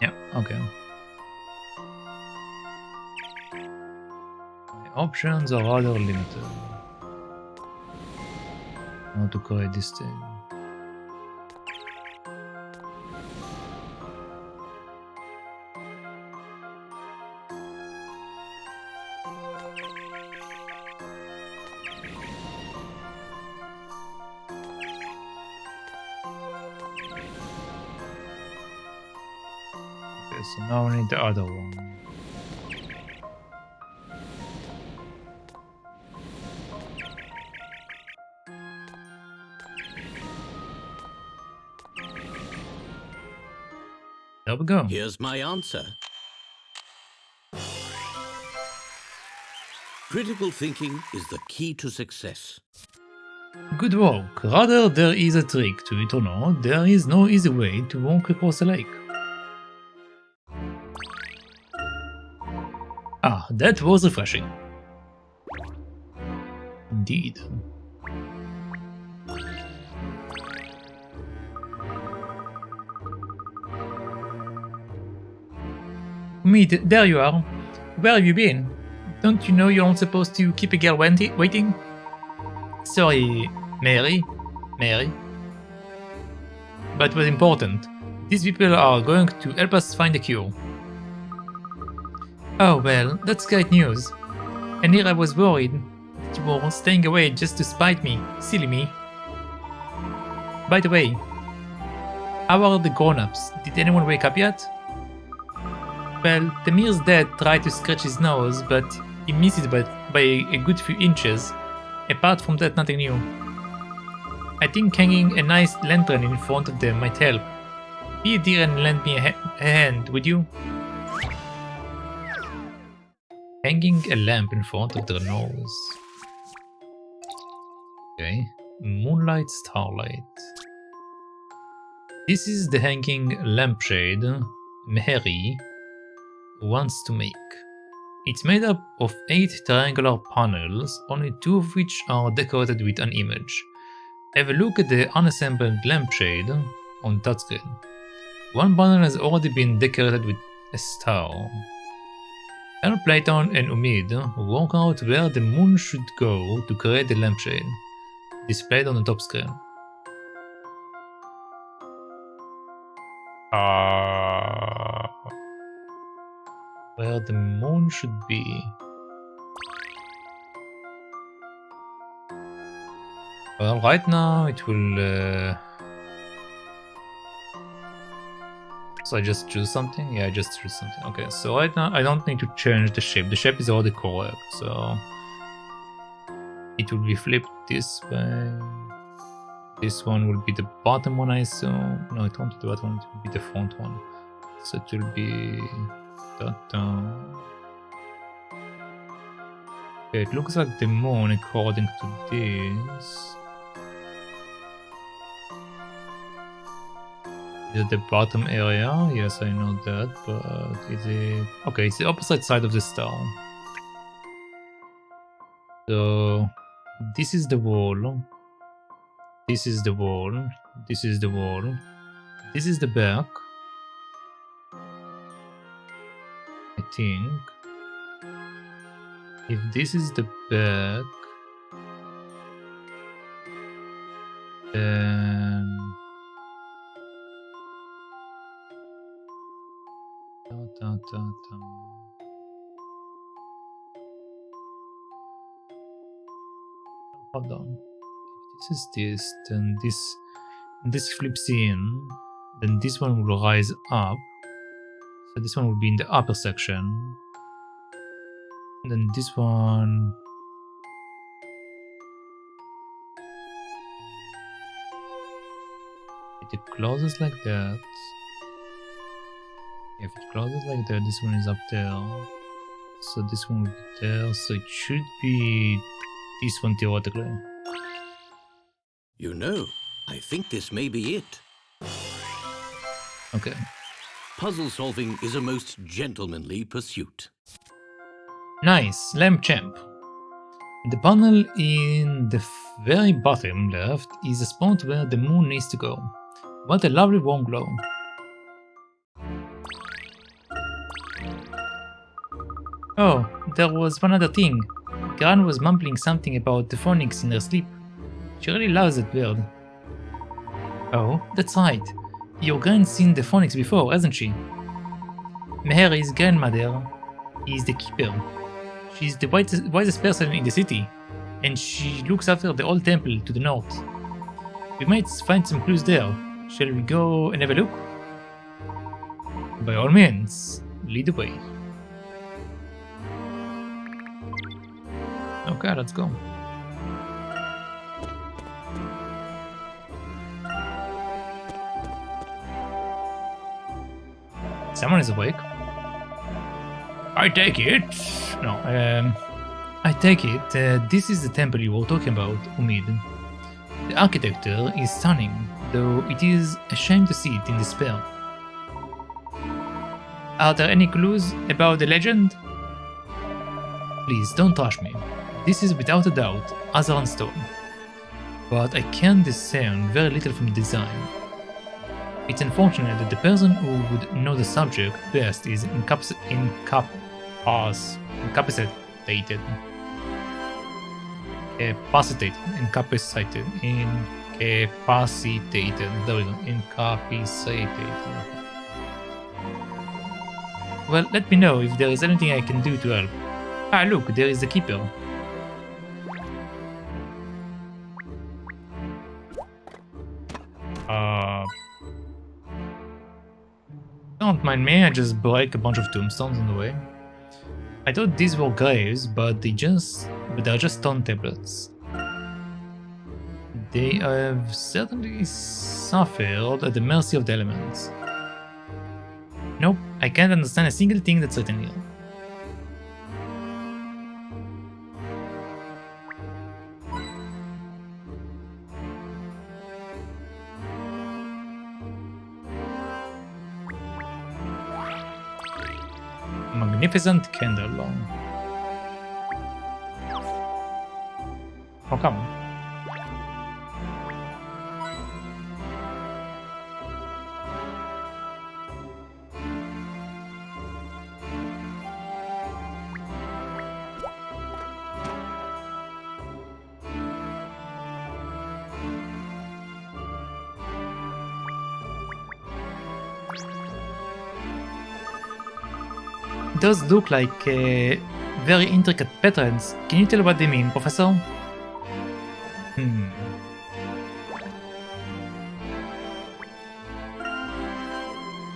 Speaker 1: Yeah, okay. My options are rather limited. How to create this thing. Okay, so now we need the other one. There we go.
Speaker 3: Here's my answer. Critical thinking is the key to success.
Speaker 1: Good work. Rather, there is a trick to it or not. There is no easy way to walk across a lake. Ah, that was refreshing. Indeed. Meet, there you are. Where have you been? Don't you know you're not supposed to keep a girl waiting? Sorry, Mary. But what's important, these people are going to help us find a cure. Oh well, that's great news. And here I was worried that you were staying away just to spite me. Silly me. By the way, how are the grown-ups? Did anyone wake up yet? Well, Tamir's dad tried to scratch his nose, but he missed it by a good few inches. Apart from that, nothing new. I think hanging a nice lantern in front of them might help. Be a dear and lend me a hand, would you? Hanging a lamp in front of their nose. Okay. Moonlight, starlight. This is the hanging lampshade Meheri wants to make. It's made up of 8 triangular panels, only 2 of which are decorated with an image. Have a look at the unassembled lampshade on touchscreen. One panel has already been decorated with a star. Help Layton and Umid work out where the moon should go to create the lampshade, displayed on the top screen. Where the moon should be. Well, right now it will... So I just choose something? Yeah, I just choose something. Okay, so right now I don't need to change the shape. The shape is already correct, so... It will be flipped this way. This one will be the bottom one, I assume. No, it won't be the bottom one, it will be the front one. So it will be... Okay, it looks like the moon according to this. Is it the bottom area? Yes, I know that, but is it... Okay, it's the opposite side of the star. So, this is the wall. This is the wall. This is the wall. This is the back. I think. If this is the back, then... Hold on. If this is this, then this flips in, then this one will rise up. So this one will be in the upper section. And then this one... If it closes like that... If it closes like that, this one is up there. So this one will be there, so it should be this one theoretically.
Speaker 3: You know, I think this may be it.
Speaker 1: Okay.
Speaker 3: Puzzle solving is a most gentlemanly pursuit.
Speaker 1: Nice, lamp champ. The panel in the very bottom left is the spot where the moon needs to go. What a lovely warm glow. Oh, there was one other thing. Gran was mumbling something about the phonics in her sleep. She really loves that bird. Oh, that's right. Your Gran's seen the phonics before, hasn't she? Meheri's grandmother is the keeper. She's the wisest person in the city, and she looks after the old temple to the north. We might find some clues there. Shall we go and have a look? By all means, lead the way. Okay, let's go. someone is awake. I take it. No, I take it. This is the temple you were talking about, Umid. The architecture is stunning, though it is a shame to see it in despair. Are there any clues about the legend? Please don't rush me. This is without a doubt Azran stone, but I can discern very little from the design. It's unfortunate that the person who would know the subject best is incapacitated. Incapacitated. There we go. Incapacitated. Well, let me know if there is anything I can do to help. Ah, look, there is the keeper. Don't mind me, I just break a bunch of tombstones on the way. I thought these were graves, but they're just stone tablets. They have certainly suffered at the mercy of the elements. Nope, I can't understand a single thing that's written here. Magnificent candle. Oh, come on. Those look like very intricate patterns. Can you tell what they mean, Professor?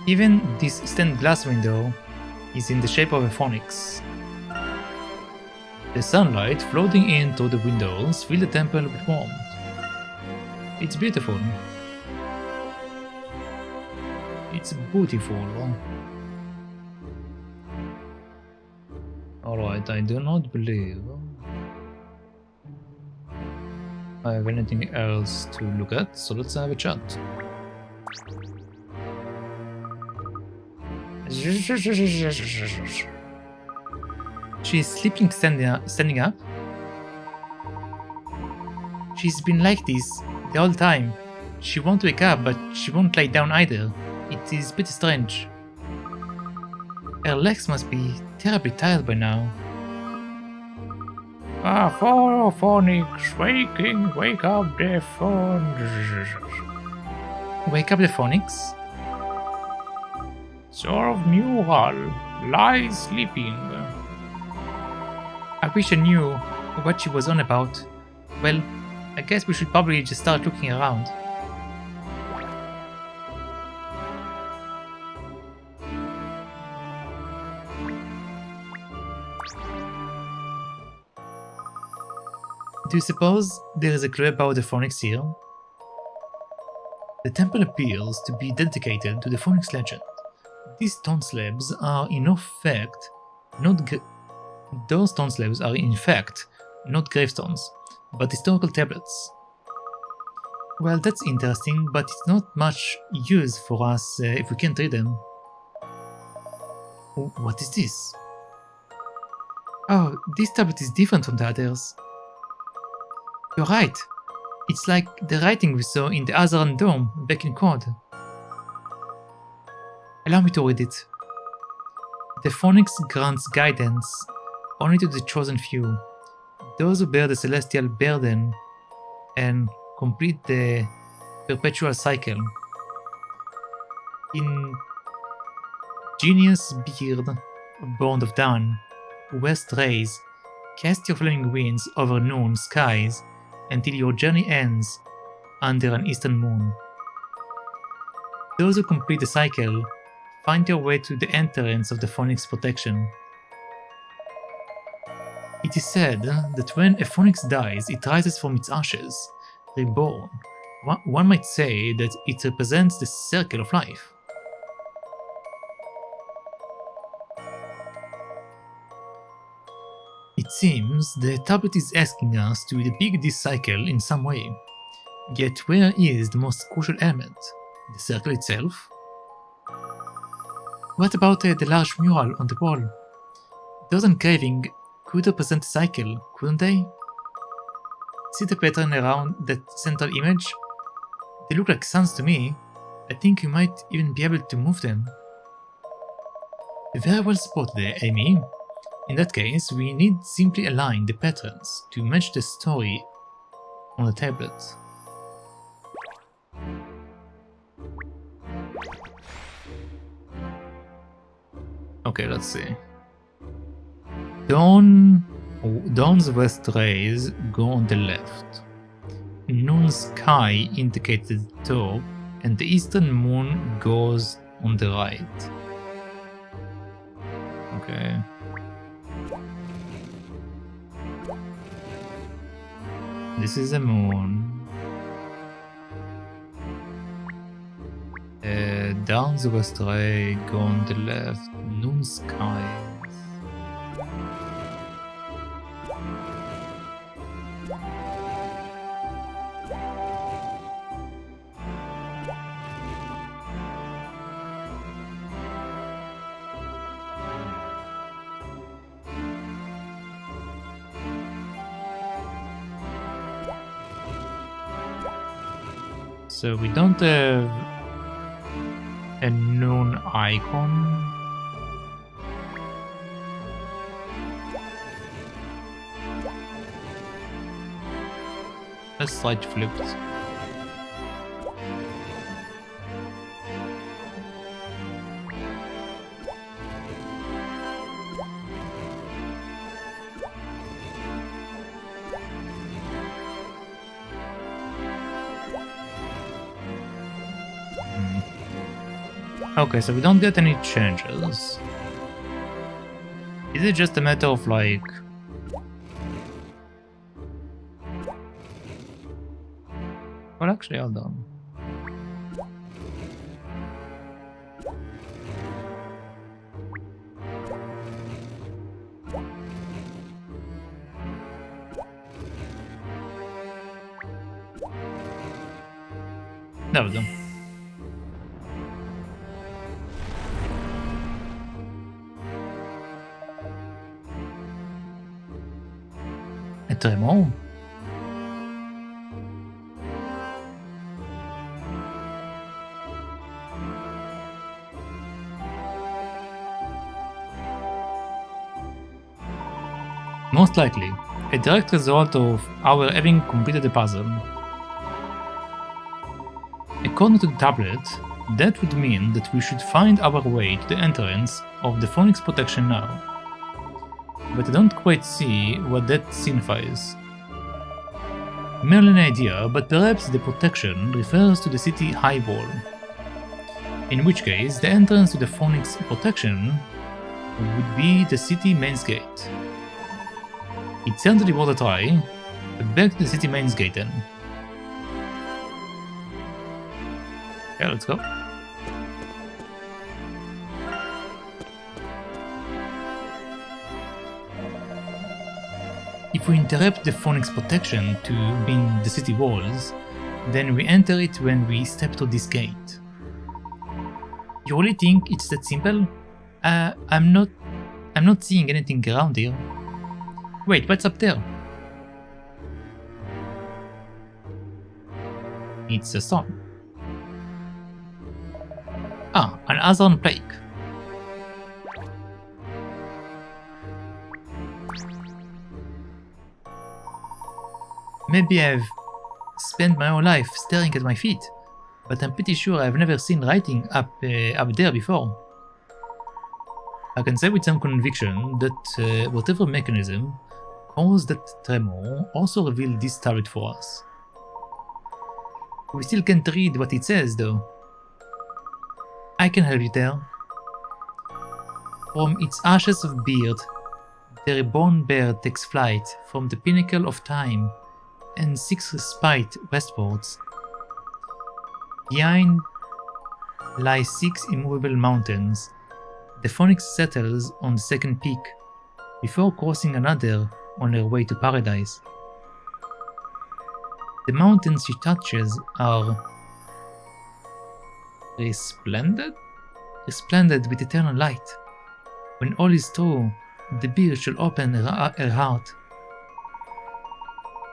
Speaker 1: Even this stained glass window is in the shape of a phoenix. The sunlight flooding in through the windows fills the temple with warmth. It's beautiful. It's beautiful. Alright, I do not believe I have anything else to look at, so let's have a chat. She's sleeping standing up? She's been like this the whole time. She won't wake up, but she won't lie down either. It is pretty strange. Her legs must be terribly tired by now. Ah, Phoenix, wake up the Phoenix. Wake up the Phoenix? Sort of mural, lies sleeping. I wish I knew what she was on about. Well, I guess we should probably just start looking around. Do you suppose there is a clue about the Phoenix here? The temple appears to be dedicated to the Phoenix legend. These stone slabs are in fact not gravestones, but historical tablets. Well, that's interesting, but it's not much use for us if we can't read them. What is this? Oh, this tablet is different from the others. You're right. It's like the writing we saw in the Azran Dome back in Quad. Allow me to read it. The Phoenix grants guidance only to the chosen few, those who bear the celestial burden and complete the perpetual cycle. In Genius Beard, born of dawn, west rays, cast your flaming winds over noon skies until your journey ends under an eastern moon. Those who complete the cycle find their way to the entrance of the Phoenix protection. It is said that when a phoenix dies, it rises from its ashes, reborn. One might say that it represents the circle of life. seems the tablet is asking us to depict this cycle in some way. Yet where is the most crucial element? The circle itself? What about the large mural on the wall? Those engraving could represent a cycle, couldn't they? See the pattern around that central image? They look like suns to me. I think you might even be able to move them. Very well spotted, Amy. In that case, we need simply align the patterns to match the story on the tablet. Okay, let's see. Dawn's west rays go on the left. Noon sky indicates the top, and the eastern moon goes on the right. Okay. This is the moon. Dawn's west ray go on the left. Noon skies. So we don't have a noon icon. Let's try to flip it. Okay, so we don't get any changes. Is it just a matter of like... Well, actually, hold on. There we go. A tremor? Most likely, a direct result of our having completed the puzzle. According to the tablet, that would mean that we should find our way to the entrance of the Phoenix protection now. But I don't quite see what that signifies. Merely an idea, but perhaps the protection refers to the city high wall. In which case, the entrance to the Phoenix protection would be the city mains gate. It's certainly worth a try, but back to the city mains gate then. Yeah, let's go. If we interrupt the Phoenix protection to bin the city walls, then we enter it when we step to this gate. You really think it's that simple? I'm not seeing anything around here. Wait, what's up there? It's a storm. Ah, an Azran plague. Maybe I've spent my whole life staring at my feet, but I'm pretty sure I've never seen writing up there before. I can say with some conviction that whatever mechanism caused that tremor also revealed this turret for us. We still can't read what it says though. I can help you there. From its ashes of beard, the reborn bear takes flight from the pinnacle of time and seeks respite westwards. Behind lie 6 immovable mountains. The Phoenix settles on the second peak, before crossing another on her way to paradise. The mountains she touches are resplendent with eternal light. When all is true, the beast shall open her heart.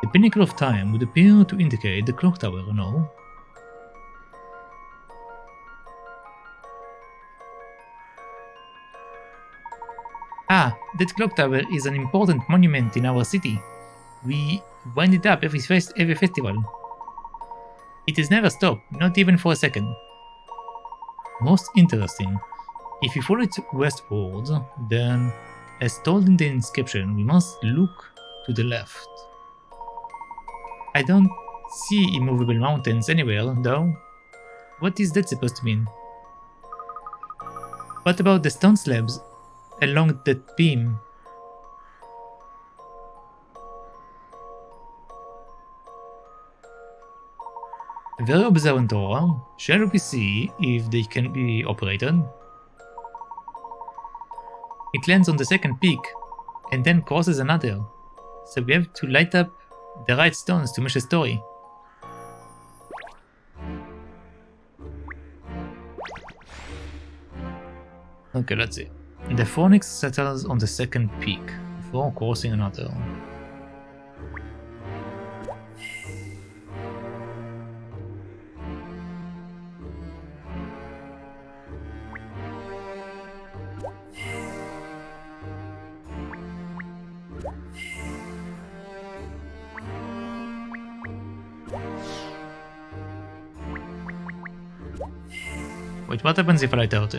Speaker 1: The pinnacle of time would appear to indicate the clock tower, no? Ah, that clock tower is an important monument in our city. We wind it up every festival. It has never stopped, not even for a second. Most interesting. If we follow it westwards, then, as told in the inscription, we must look to the left. I don't see immovable mountains anywhere, though. What is that supposed to mean? What about the stone slabs along that beam? Very observant, Aura. Shall we see if they can be operated? It lands on the second peak, and then crosses another, so we have to light up the right stones to match the story. Okay, let's see. The phoenix settles on the second peak, before crossing another. Wait, what happens if I light out?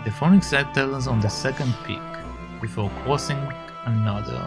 Speaker 1: The phoenix settles on the second peak, before crossing another.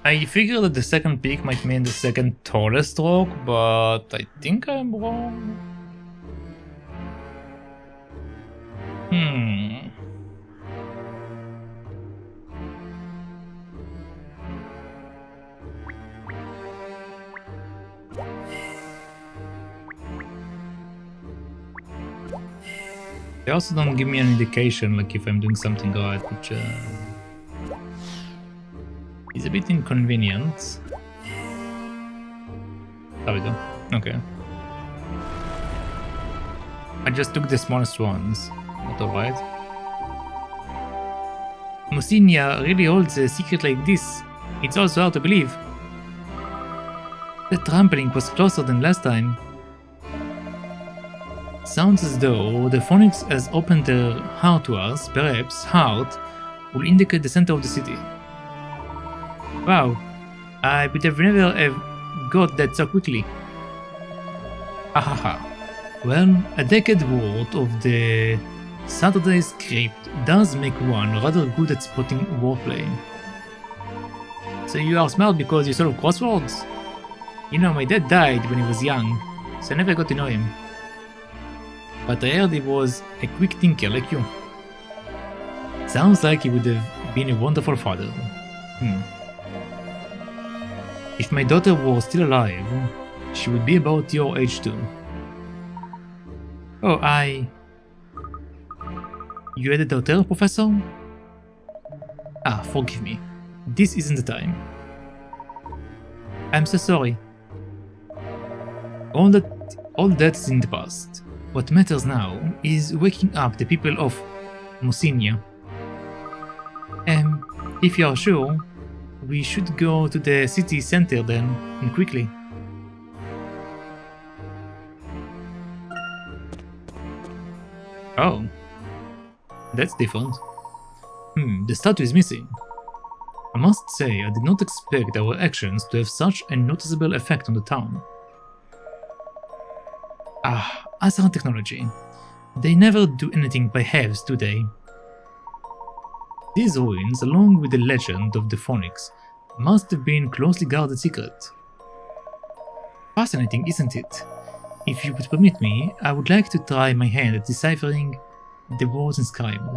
Speaker 1: I figure that the second peak might mean the second tallest rock, but I think I'm wrong. They also don't give me an indication, like if I'm doing something right, which is a bit inconvenient. There we go. Okay. I just took the smallest ones. Not alright. Musinia really holds a secret like this. It's also hard to believe. The trampling was closer than last time. Sounds as though the Phoenix has opened their heart to us. Perhaps heart will indicate the center of the city. Wow, I would have never have got that so quickly. Ahaha. Well, a decade worth of the Saturday script does make one rather good at spotting wordplay. So you are smart because you solve crosswords? You know, my dad died when he was young, so I never got to know him. But I heard he was a quick thinker like you. Sounds like he would have been a wonderful father. If my daughter was still alive, she would be about your age too. Oh, You had a daughter, Professor? Ah, forgive me. This isn't the time. I'm so sorry. All that's in the past. What matters now is waking up the people of Musinia. If you are sure, We should go to the city center then, and quickly. Oh. That's different. The statue is missing. I must say, I did not expect our actions to have such a noticeable effect on the town. Ah, Azran technology. They never do anything by halves, do they? These ruins, along with the legend of the Phonics, must have been closely guarded secret. Fascinating, isn't it? If you would permit me, I would like to try my hand at deciphering the words inscribed.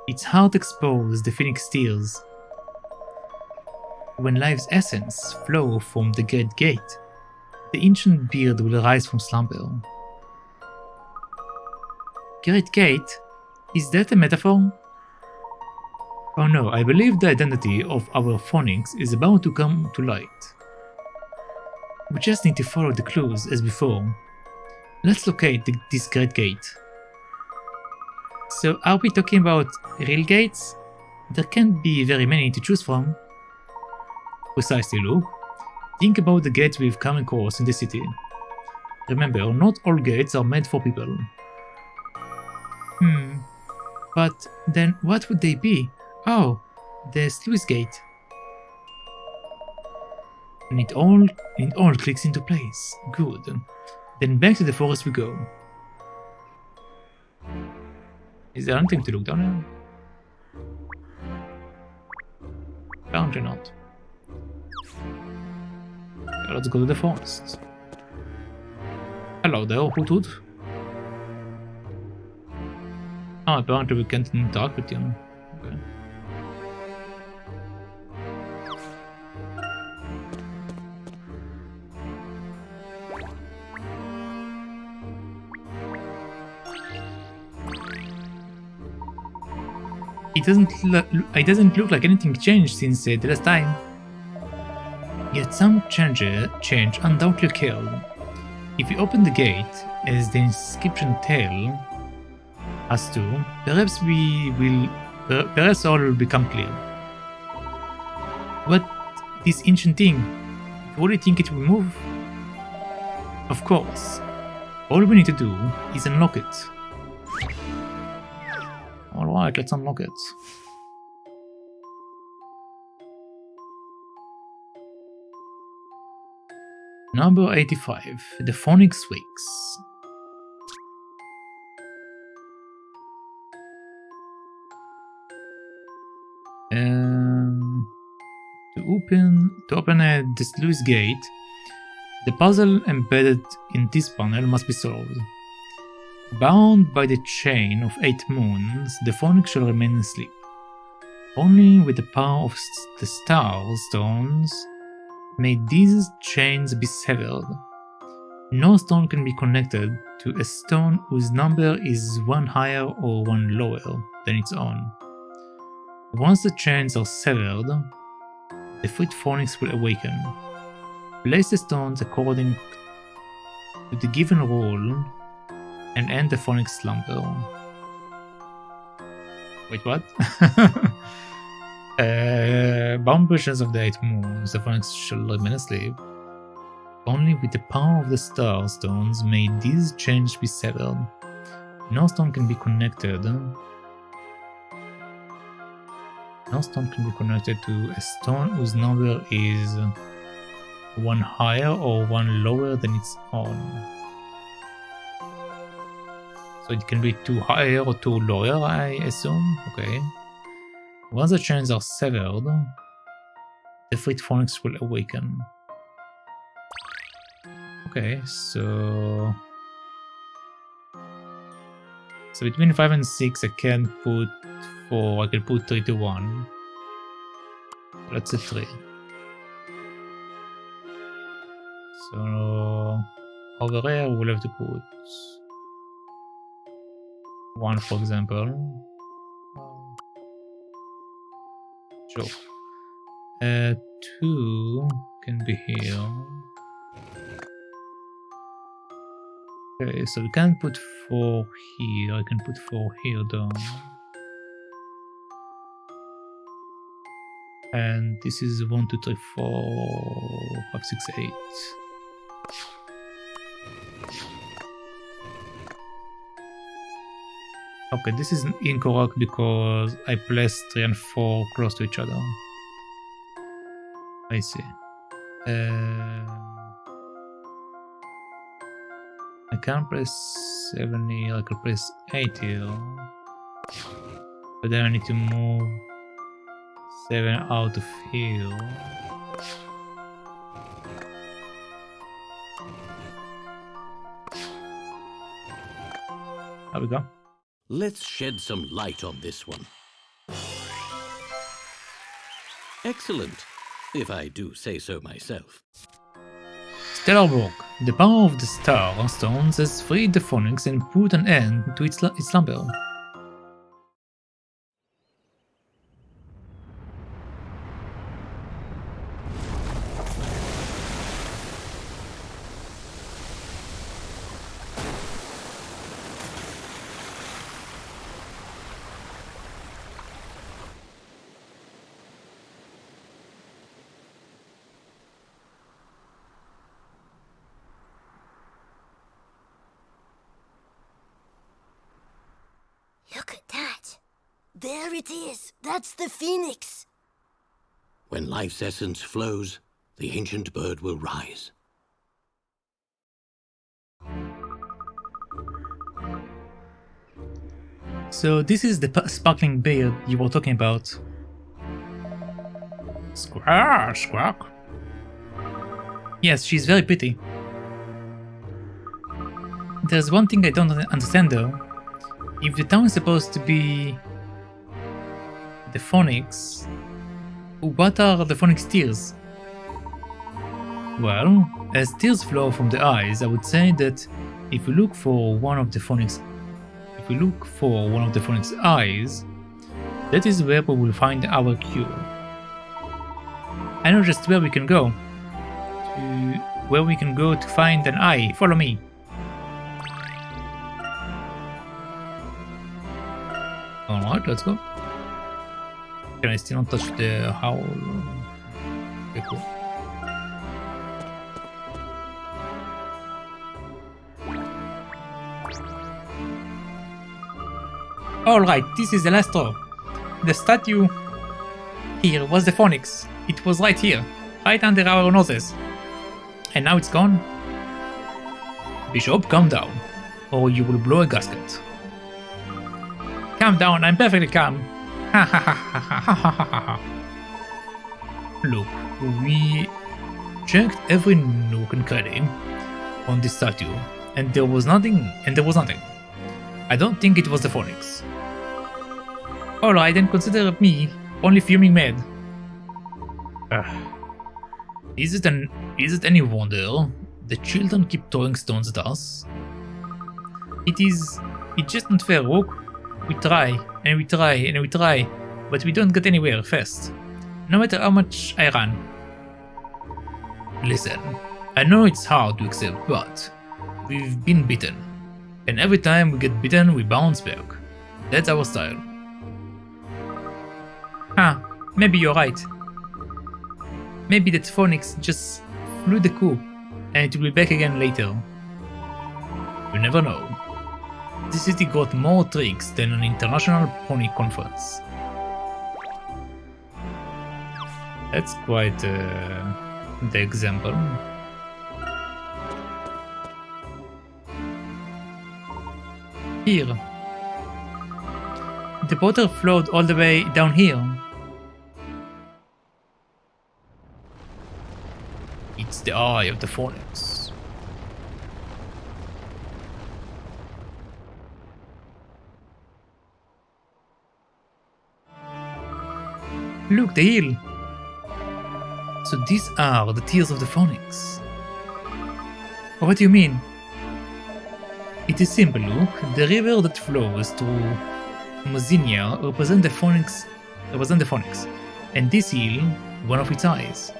Speaker 1: It's hard to expose the Phoenix steals. When life's essence flow from the Great Gate, the ancient beard will rise from slumber. Great Gate? Is that a metaphor? Oh no, I believe the identity of our Phonics is about to come to light. We just need to follow the clues as before. Let's locate this Great Gate. So are we talking about real gates? There can't be very many to choose from. Precisely, Luke. Think about the gates we've come across in the city. Remember, not all gates are meant for people. But then what would they be? Oh, the sluice gate. And it all clicks into place. Good. Then back to the forest we go. Is there anything to look down here? Apparently not. Let's go to the forest. Hello there, Hoothoot. Oh, apparently we can't interact with him. Okay. It doesn't look like anything changed since the last time. Yet some change undoubtedly occurred. If we open the gate, as the inscription tells us to, perhaps all will become clear. What this ancient thing? You really think it will move? Of course. All we need to do is unlock it. Alright, let's unlock it. Number 85, the Phonics Wakes. To open the sluice gate, the puzzle embedded in this panel must be solved. Bound by the chain of 8 moons, the Phonics shall remain asleep. Only with the power of the star stones may these chains be severed. No stone can be connected to a stone whose number is one higher or one lower than its own. Once the chains are severed, the freed Phonics will awaken. Place the stones according to the given rule and end the Phonics slumber. Wait, what? Bound versions of the 8 moons, the Phonics shall remain asleep. Only with the power of the star stones may these chains be severed. No stone can be connected. No stone can be connected to a stone whose number is one higher or one lower than its own. So it can be 2 higher or 2 lower, I assume. Okay. Once the chains are severed, the freed Phonics will awaken. Okay, so between 5 and 6 I can put 4, I can put 3 to 1. Let's say 3. So over here we'll have to put 1, for example. Sure. 2 can be here. Okay, so we can't put 4 here. I can put 4 here down. And this is 1, 2, 3, 4, 5, 6, 8. Okay, this is incorrect because I placed 3 and 4 close to each other. I see. I can't place 7 here, I could place 8 here. But then I need to move 7 out of here. There we go.
Speaker 3: Let's shed some light on this one. Excellent, if I do say so myself.
Speaker 1: Stellar work. The power of the star stones has freed the Phoenix and put an end to its slumber.
Speaker 4: Look at that. There it is. That's the phoenix.
Speaker 3: When life's essence flows, the ancient bird will rise.
Speaker 1: So this is the sparkling beard you were talking about. Squawk, squawk. Yes, she's very pretty. There's one thing I don't understand though. If the town is supposed to be the Phoenix, what are the Phoenix tears? Well, as tears flow from the eyes, I would say that if we look for one of the Phoenix eyes, that is where we will find our cure. I know just where we can go. To find an eye. Follow me. Alright, let's go. Can I still not touch the howl? Okay, cool. Alright, this is the last straw. The statue here was the Phoenix. It was right here, right under our noses. And now it's gone. Bishop, calm down, or you will blow a gasket. Calm down, I'm perfectly calm. Ha ha ha ha ha ha ha ha. Look, we checked every nook and cranny on this statue, and there was nothing, I don't think it was the Phoenix. Alright, then consider me only fuming mad. Is it any wonder the children keep throwing stones at us? It's just not fair, Rook. We try, and we try, and we try, but we don't get anywhere fast. No matter how much I run. Listen, I know it's hard to accept, but we've been beaten. And every time we get beaten, we bounce back. That's our style. Maybe you're right. Maybe that Phoenix just flew the coop, and it will be back again later. You never know. This city got more tricks than an international pony conference. That's quite the example. Here. The water flowed all the way down here. It's the eye of the Phoenix. Look, the hill! So these are the tears of the Phoenix. What do you mean? It is simple, look. The river that flows through Mozinia represents the Phoenix, and this hill, one of its eyes.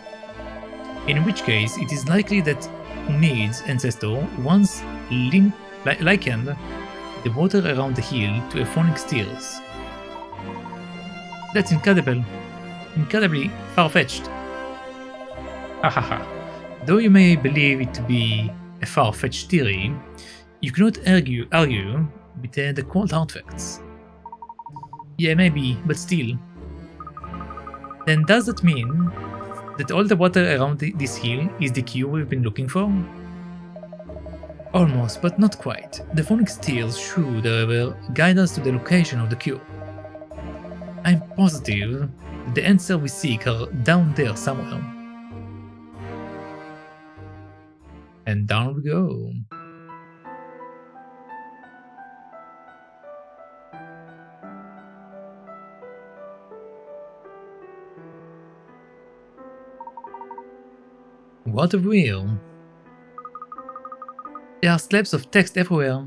Speaker 1: In which case, it is likely that Umid's ancestor once likened the water around the hill to a Phoenix tears. That's incredible. incredibly far-fetched. Hahaha. Though you may believe it to be a far-fetched theory, you cannot argue with the cold hard facts. Yeah, maybe, but still. Then does that mean that all the water around this hill is the cure we've been looking for? Almost, but not quite. The phonic steels should, however, guide us to the location of the cure. I'm positive that the answer we seek are down there somewhere. And down we go. What a wheel! There are slabs of text everywhere.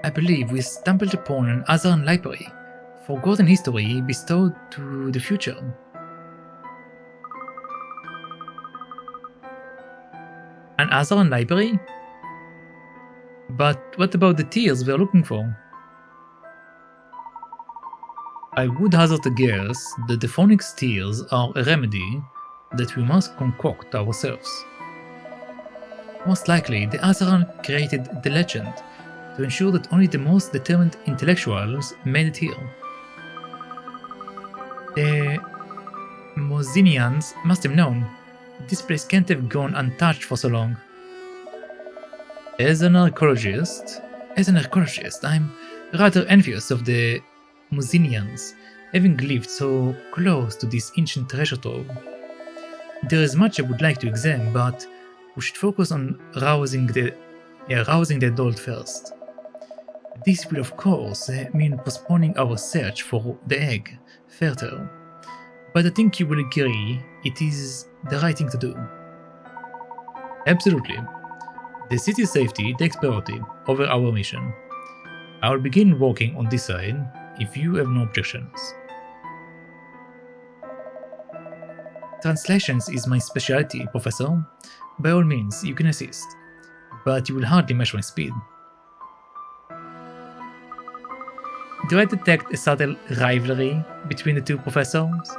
Speaker 1: I believe we stumbled upon an Azran library, forgotten history bestowed to the future. An Azran library? But what about the tears we're looking for? I would hazard a guess that the phonic tears are a remedy that we must concoct ourselves. Most likely, the Azran created the legend to ensure that only the most determined intellectuals made it here. The Mozinians must have known this place can't have gone untouched for so long. As an archaeologist, I'm rather envious of the Mozinians having lived so close to this ancient treasure trove. There is much I would like to examine, but we should focus on rousing the adult first. This will of course mean postponing our search for the egg further, but I think you will agree it is the right thing to do. Absolutely. The city's safety takes priority over our mission. I will begin working on this side if you have no objections. Translations is my specialty, Professor. By all means, you can assist, but you will hardly match my speed. Do I detect a subtle rivalry between the two professors?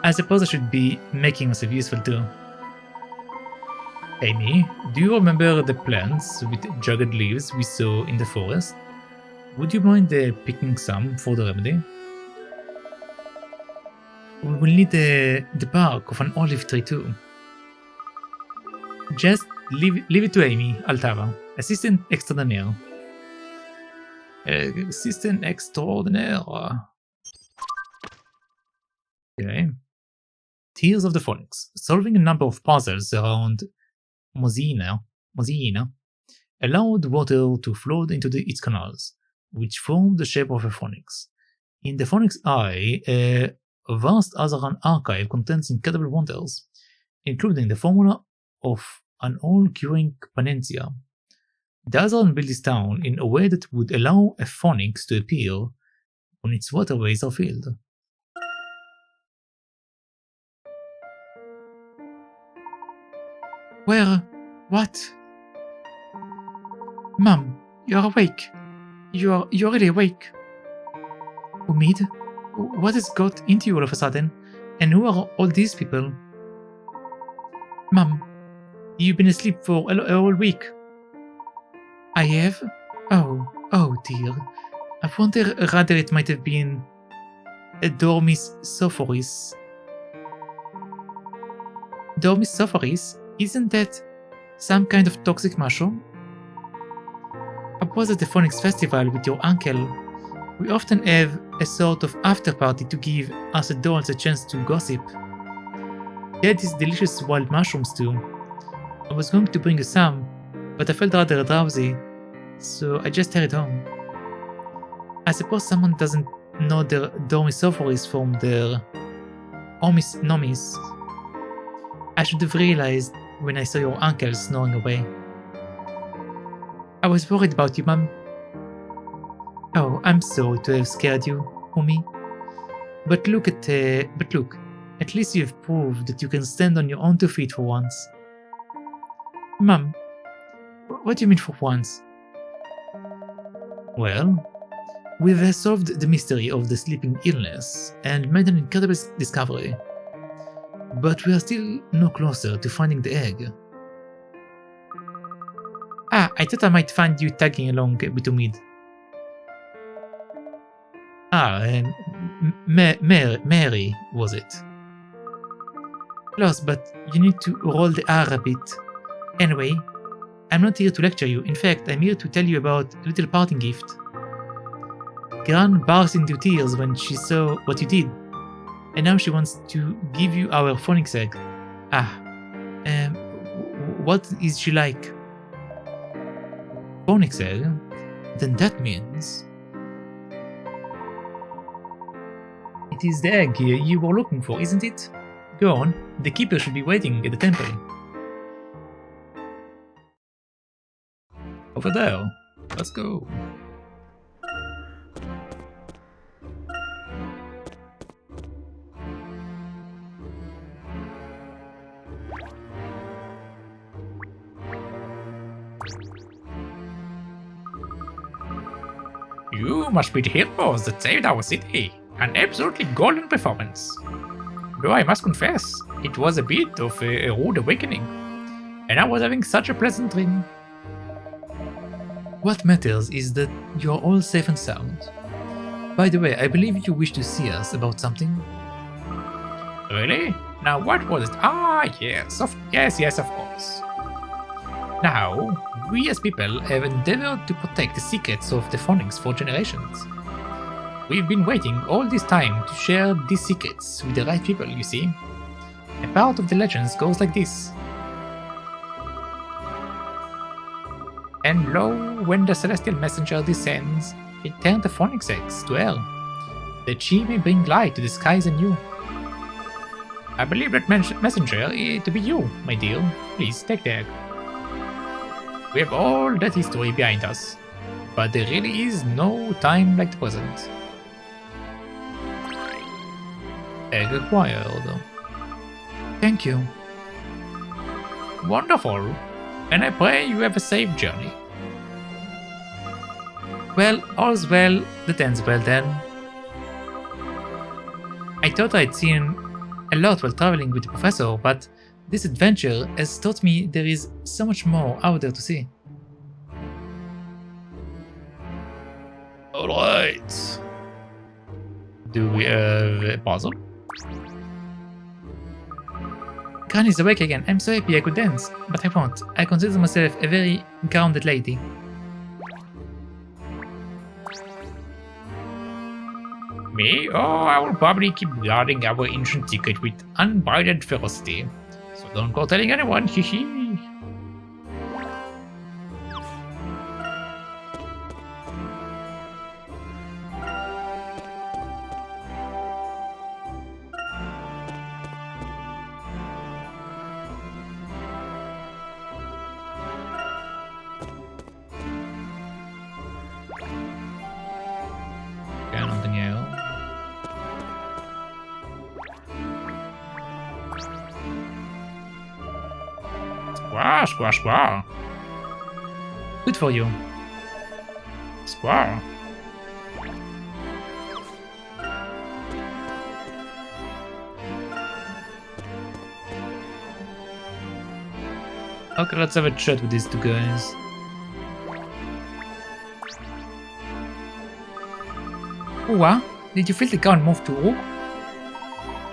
Speaker 1: I suppose I should be making myself useful too. Amy, do you remember the plants with jagged leaves we saw in the forest? Would you mind picking some for the remedy? We will need the bark of an olive tree too. Just leave it to Amy, Altava, assistant extraordinaire. Assistant extraordinaire. Okay. Tears of the Phonics. Solving a number of puzzles around Mozina allowed water to flow into its canals, which formed the shape of a phonics. In the phonics eye, a vast Azran archive contains incredible wonders, including the formula of an all-curing panacea. The Azran built this town in a way that would allow a phonics to appear when its waterways are filled. Where? What? Mom, you're awake. You're really awake. Umid? What has got into you all of a sudden? And who are all these people? Mom, you've been asleep for a whole week. I have? Oh dear. I wonder rather it might have been a Dormis sophoris. Dormis sophoris? Isn't that some kind of toxic mushroom? I was at the Phonics Festival with your uncle. We often have a sort of after party to give us adults a chance to gossip. They had these delicious wild mushrooms too. I was going to bring you some, but I felt rather drowsy, so I just hurried home. I suppose someone doesn't know their Dormisophoris from their Omis Nomis. I should have realized when I saw your uncle snoring away. I was worried about you, Mum. Oh, I'm sorry to have scared you, Umi. But look, at least you've proved that you can stand on your own 2 feet for once. Mum, what do you mean for once? Well, We've solved the mystery of the sleeping illness and made an incredible discovery. But we are still no closer to finding the egg. Ah, I thought I might find you tagging along with Umid. Ah, Mary, was it? Close, but you need to roll the R a bit. Anyway, I'm not here to lecture you. In fact, I'm here to tell you about a little parting gift. Gran burst into tears when she saw what you did, and now she wants to give you our phonics egg. Ah, what is she like? Phonics egg? Then that means... It is the egg you were looking for, isn't it? Go on, the keeper should be waiting at the temple. Over there. Let's go.
Speaker 6: You must be the heroes that saved our city. An absolutely golden performance. Though I must confess, it was a bit of a rude awakening, and I was having such a pleasant dream.
Speaker 1: What matters is that you're all safe and sound. By the way, I believe you wish to see us about something.
Speaker 6: Really? Now what was it? Ah, yes, yes, of course. Now, we as people have endeavored to protect the secrets of the phonics for generations. We've been waiting all this time to share these secrets with the right people, you see. A part of the legends goes like this. And lo, when the celestial messenger descends, return the phonics eggs to hell, that she may bring light to the skies anew. I believe that messenger to be you, my dear. Please take the egg. We have all that history behind us, but there really is no time like the present.
Speaker 1: Egg acquired. Thank you.
Speaker 6: Wonderful, and I pray you have a safe journey.
Speaker 1: Well, all's well that ends well then. I thought I'd seen a lot while traveling with the professor, but this adventure has taught me there is so much more out there to see.
Speaker 6: Alright. Do we have a puzzle?
Speaker 1: Gran is awake again. I'm so happy I could dance, but I won't. I consider myself a very grounded lady.
Speaker 6: Me? Oh, I will probably keep guarding our ancient secret with unbridled ferocity. So don't go telling anyone, hehe.
Speaker 1: Okay, nothing else.
Speaker 6: Squaw, squaw, squaw.
Speaker 1: Good for you.
Speaker 6: Squaw.
Speaker 1: Okay, let's have a chat with these two guys. What? Did you feel the gun move to Rook?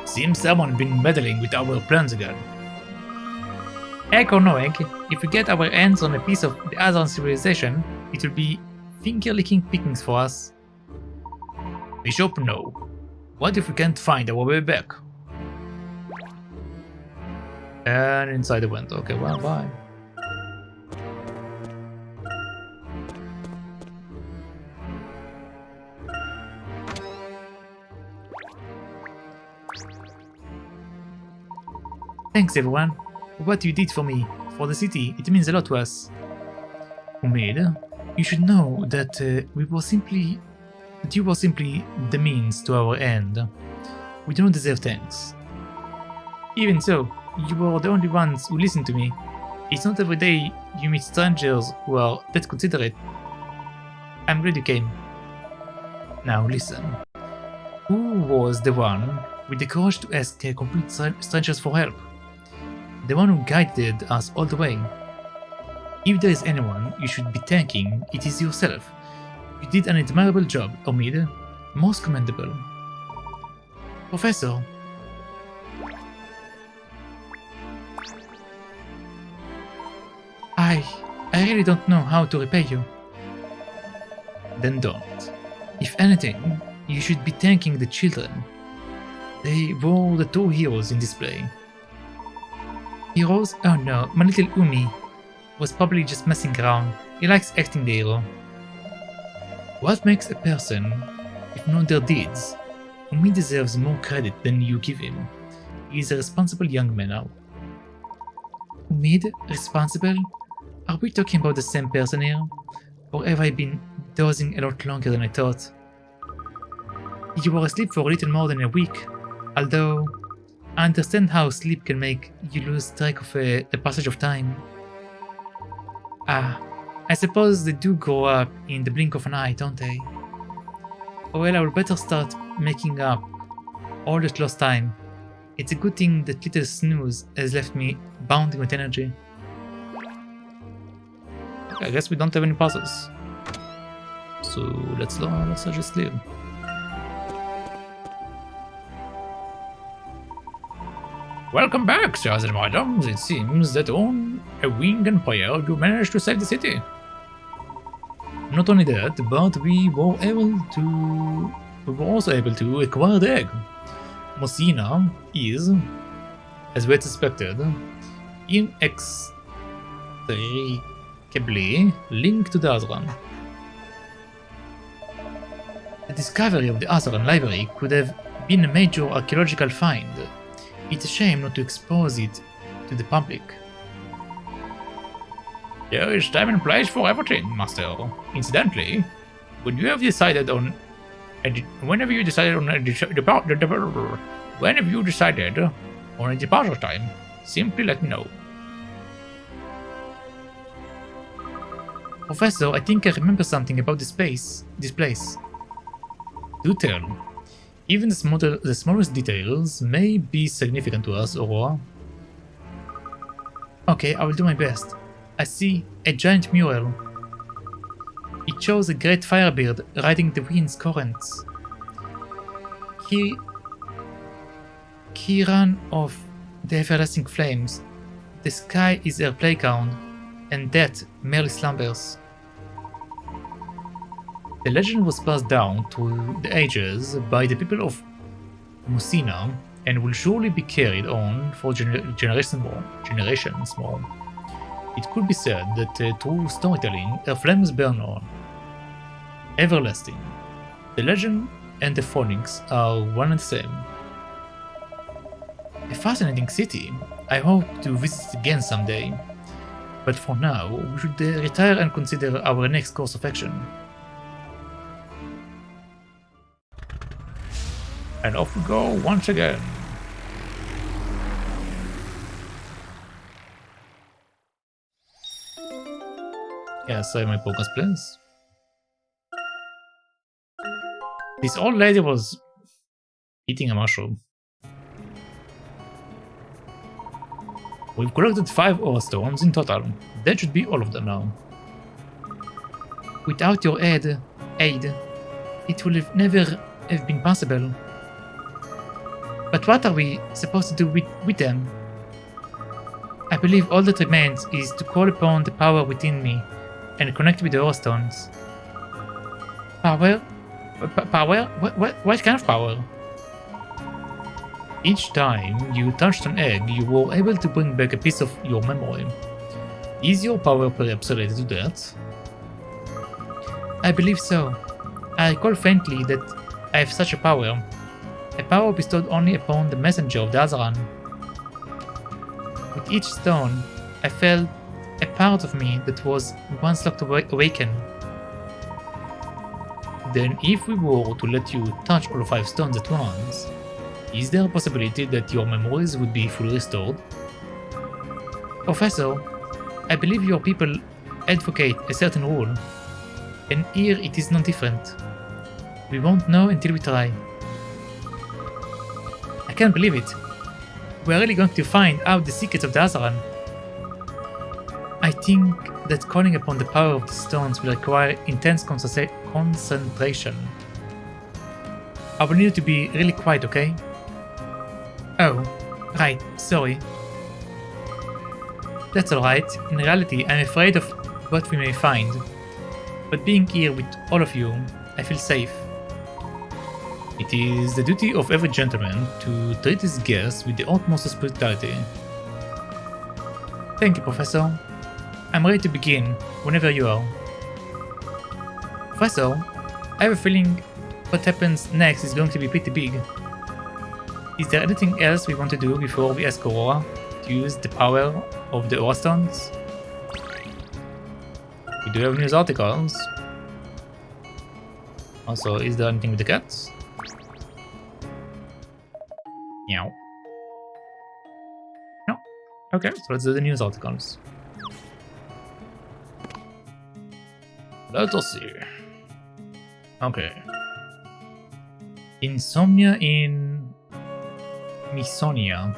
Speaker 6: Seems someone been meddling with our plans again.
Speaker 1: Egg or no egg, if we get our hands on a piece of the Azran civilization, it will be finger-licking pickings for us.
Speaker 6: Bishop, no. What if we can't find our way back?
Speaker 1: And inside the window. Okay, well, bye. Thanks, everyone. For what you did for me, for the city, it means a lot to us. Umid, you should know that you were simply the means to our end. We do not deserve thanks. Even so, you were the only ones who listened to me. It's not every day you meet strangers who are that considerate. I'm glad you came. Now listen. Who was the one with the courage to ask complete strangers for help? The one who guided us all the way. If there is anyone you should be thanking, it is yourself. You did an admirable job, Omid. Most commendable. Professor. I really don't know how to repay you. Then don't. If anything, you should be thanking the children. They were the true heroes in this play. Heroes? Oh no, my little Umi was probably just messing around. He likes acting the hero. What makes a person, if not their deeds? Umi deserves more credit than you give him. He is a responsible young man now. Umid? Responsible? Are we talking about the same person here? Or have I been dozing a lot longer than I thought? You were asleep for a little more than a week, although I understand how sleep can make you lose track of the passage of time. Ah, I suppose they do grow up in the blink of an eye, don't they? Well, I will better start making up all that lost time. It's a good thing that little snooze has left me bounding with energy. I guess we don't have any puzzles. So let's just leave. Welcome back, sirs and madams. It seems that on a wing and prayer you managed to save the city. Not only that, but we were also able to acquire the egg. Mosina is, as we had suspected, inextricably linked to the Azran. The discovery of the Azran library could have been a major archaeological find. It's a shame not to expose it to the public. There is time and place for everything, Master. Incidentally, whenever you decided on a departure time, simply let me know. Professor, I think I remember something about this place. Do tell. Even the smallest details may be significant to us, Aurora. Okay, I will do my best. I see a giant mural. It shows a great firebird riding the wind's currents. Kiran of the everlasting flames. The sky is her playground, and death merely slumbers. The legend was passed down through the ages by the people of Mosina and will surely be carried on for generations more. It could be said that through storytelling, her flames burn on. Everlasting. The legend and the phonics are one and the same. A fascinating city. I hope to visit it again someday. But for now, we should retire and consider our next course of action. And off we go once again. Yes, I have my progress plans. This old lady was eating a mushroom. We've collected 5 ore stones in total. That should be all of them now. Without your aid, it would have never have been possible. But what are we supposed to do with them? I believe all that remains is to call upon the power within me and connect with the ore stones. Power? Power? What kind of power? Each time you touched an egg, you were able to bring back a piece of your memory. Is your power perhaps related to that? I believe so. I recall faintly that I have such a power bestowed only upon the messenger of the Azran. With each stone, I felt a part of me that was once locked awaken. Then if we were to let you touch all 5 stones at once, is there a possibility that your memories would be fully restored? Professor, I believe your people advocate a certain rule, and here it is no different.
Speaker 6: We won't know until we try. I can't believe it. We're really going to find out the secrets of the Azran. I think that calling upon the power of the stones will require intense concentration. I will need you to be really quiet, okay? Oh, right, sorry. That's alright. In reality, I'm afraid of what we may find. But being here with all of you, I feel safe. It is the duty of every gentleman to treat his guests with the utmost hospitality. Thank you, Professor. I'm ready to begin whenever you are. Professor, I have a feeling what happens next is going to be pretty big. Is there anything else we want to do before we ask Aurora to use the power of the Aura Stones? We do have news articles. Also, is there anything with the cats? Meow. No. Okay, so let's do the news articles. Let us see. Okay. Insomnia in Misonia.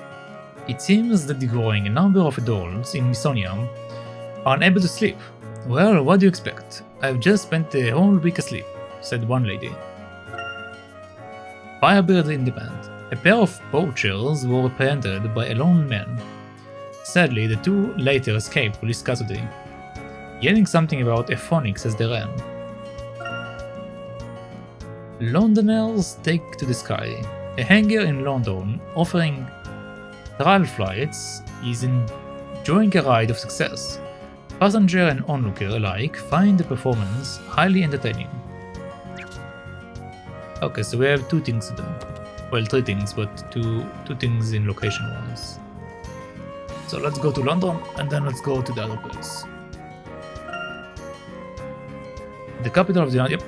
Speaker 6: It seems that the growing number of adults in Misonia are unable to sleep. Well, what do you expect? I've just spent the whole week asleep, said one lady. Firebird Independent. A pair of poachers were apprehended by a lone man. Sadly, the two later escaped police custody, yelling something about a phonics as they ran. Londoners take to the sky. A hangar in London offering trial flights is enjoying a ride of success. Passenger and onlooker alike find the performance highly entertaining. Okay, so we have two things to do. Well, three things, but two things in location-wise. So let's go to London, and then let's go to the other place. The capital of the United...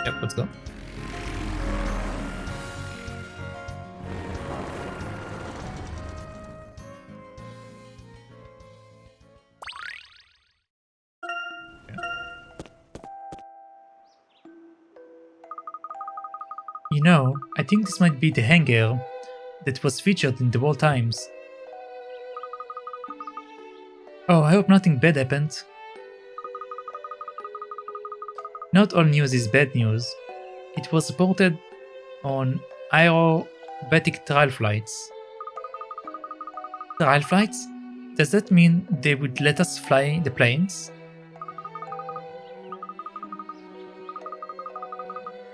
Speaker 6: Yep, let's go. You know, I think this might be the hangar that was featured in the World Times. Oh, I hope nothing bad happened. Not all news is bad news. It was reported on aerobatic trial flights. Trial flights? Does that mean they would let us fly the planes?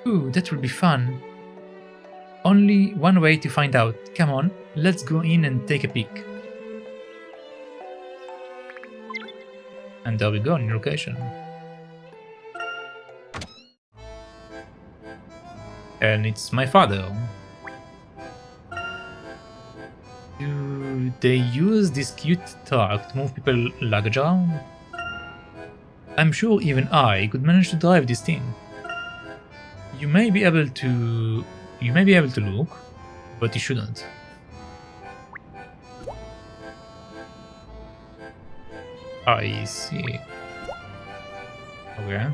Speaker 6: Ooh, that would be fun. Only one way to find out. Come on, let's go in and take a peek. And there we go, new location. And it's my father. Do they use this cute truck to move people luggage around? I'm sure even I could manage to drive this thing. You may be able to look, but you shouldn't. I see. Okay.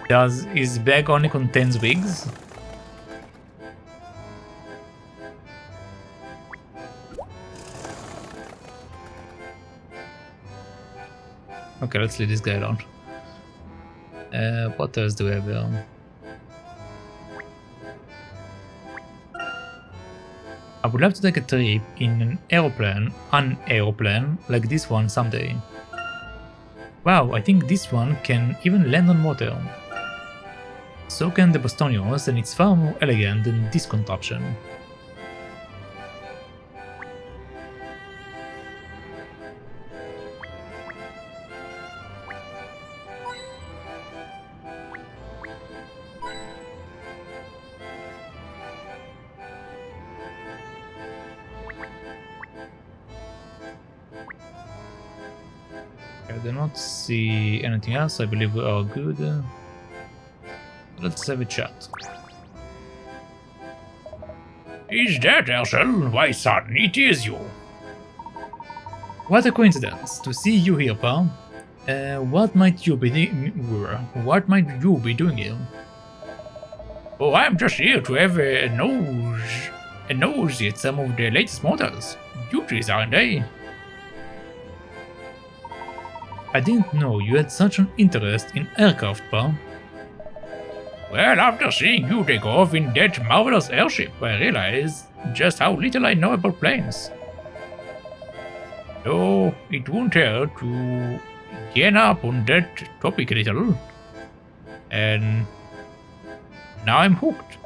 Speaker 6: Does his bag only contains wigs? Okay, let's leave this guy alone. What else do we have here? I would love to take a trip in an aeroplane like this one someday. Wow, I think this one can even land on water. So can the Bostonius, and it's far more elegant than this contraption.
Speaker 1: I do not see anything else. I believe we are good. Let's have a chat.
Speaker 6: Is that Herschel? Why, son, it is you.
Speaker 1: What a coincidence to see you here, pal. What might you be doing here?
Speaker 6: Oh, I'm just here to have a nose at some of the latest models. Duties, aren't they?
Speaker 1: I didn't know you had such an interest in aircraft, pal.
Speaker 6: Well, after seeing you take off in that marvelous airship, I realized just how little I know about planes. So, it won't hurt to get up on that topic a little. And now I'm hooked.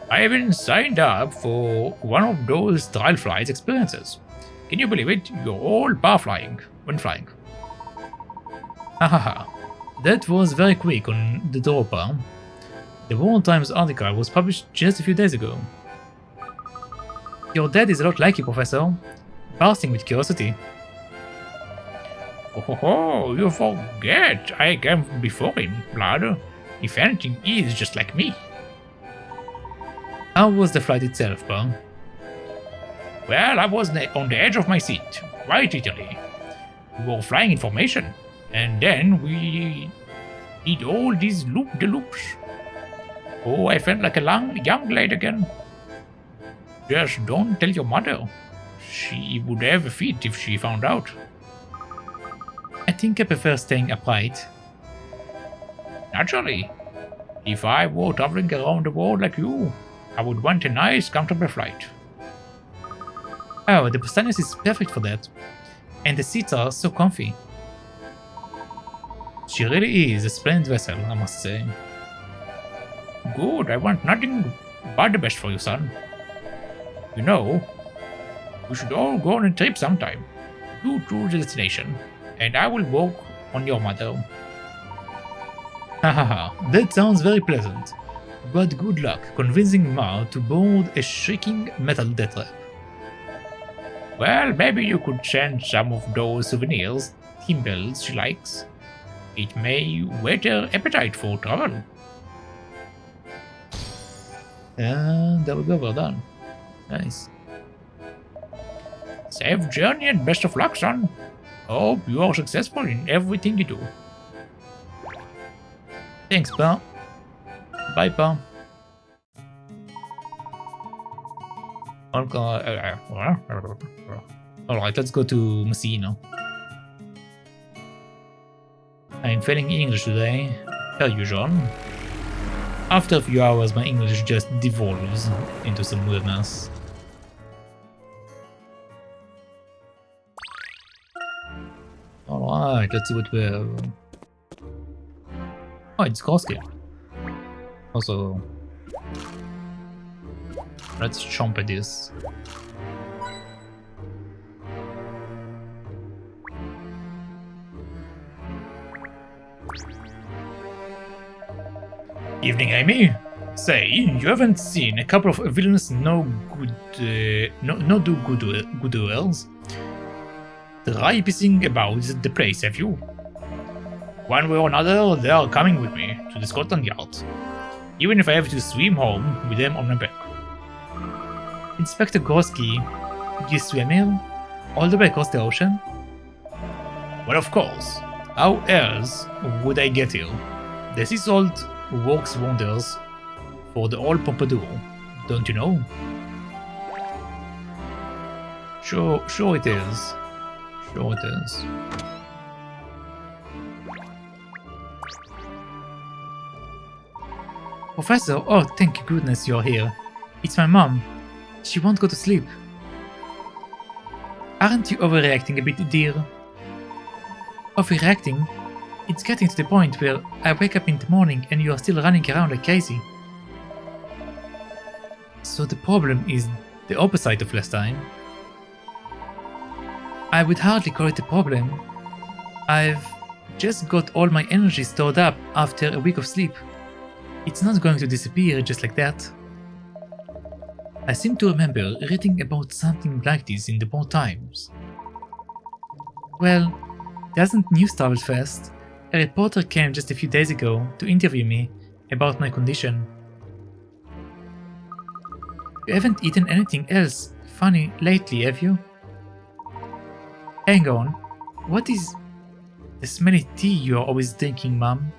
Speaker 6: I have been signed up for one of those trial flights experiences. Can you believe it? You're all bar flying when flying.
Speaker 1: Hahaha. That was very quick on the draw, pal. The World Times article was published just a few days ago. Your dad is a lot like you, Professor. Bursting with curiosity.
Speaker 6: Oh, you forget. I came before him, blood. If anything, he is just like me.
Speaker 1: How was the flight itself, pal?
Speaker 6: Well, I was on the edge of my seat, quite literally. We were flying in formation, and then we did all these loop-de-loops. Oh, I felt like a young lad again. Just don't tell your mother. She would have a fit if she found out.
Speaker 1: I think I prefer staying upright.
Speaker 6: Naturally. If I were traveling around the world like you, I would want a nice, comfortable flight.
Speaker 1: Oh, the Bostonius is perfect for that. And the seats are so comfy. She really is a splendid vessel, I must say.
Speaker 6: Good, I want nothing but the best for you, son. You know, we should all go on a trip sometime. You choose the destination, and I will work on your mother.
Speaker 1: Hahaha, that sounds very pleasant. But good luck convincing Ma to board a shrieking metal death trap.
Speaker 6: Well, maybe you could send some of those souvenirs, timbals she likes. It may whet her appetite for travel.
Speaker 1: And there we go, well done. Nice.
Speaker 6: Safe journey and best of luck, son. Hope you are successful in everything you do.
Speaker 1: Thanks, pal. Bye, pal. Alright, let's go to Messina. I'm failing English today, per usual. After a few hours, my English just devolves into some weirdness. Alright, let's see what we're... Oh, it's Koski. Also... Let's chomp at this.
Speaker 6: Evening, Amy. Say, you haven't seen a couple of villains no do good duels? Try pissing about the place, have you? One way or another, they are coming with me to the Scotland Yard, even if I have to swim home with them on my back.
Speaker 1: Inspector Gorski, you swim here? All the way across the ocean?
Speaker 6: Well, of course. How else would I get here? The sea salt works wonders for the old Pompadour, don't you know?
Speaker 1: Sure it is. Sure it is. Professor, oh thank goodness you're here. It's my mom. She won't go to sleep. Aren't you overreacting a bit, dear? Overreacting? It's getting to the point where I wake up in the morning and you are still running around like crazy. So the problem is the opposite of last time. I would hardly call it a problem. I've just got all my energy stored up after a week of sleep. It's not going to disappear just like that. I seem to remember reading about something like this in the World Times. Well,
Speaker 6: Doesn't news travel fast? A reporter came just a few days ago to interview me about my condition. You haven't eaten anything else funny lately, have you? Hang on, what is the smelly tea you are always drinking, Mum?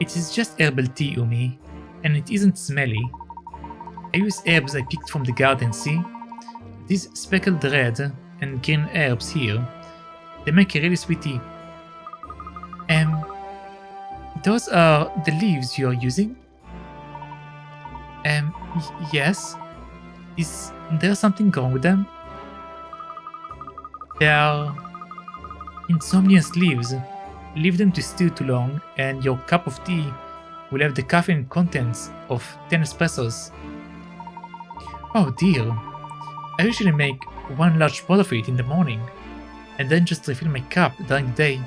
Speaker 6: It is just herbal tea, Umi, and it isn't smelly. I use herbs I picked from the garden, see? These speckled red and green herbs here, they make a really sweet tea. Those are the leaves you are using? Yes. Is there something wrong with them? They are insomnious leaves. Leave them to stew too long, and your cup of tea will have the caffeine contents of 10 espressos. Oh dear. I usually make one large pot of it in the morning, and then just refill my cup during the day.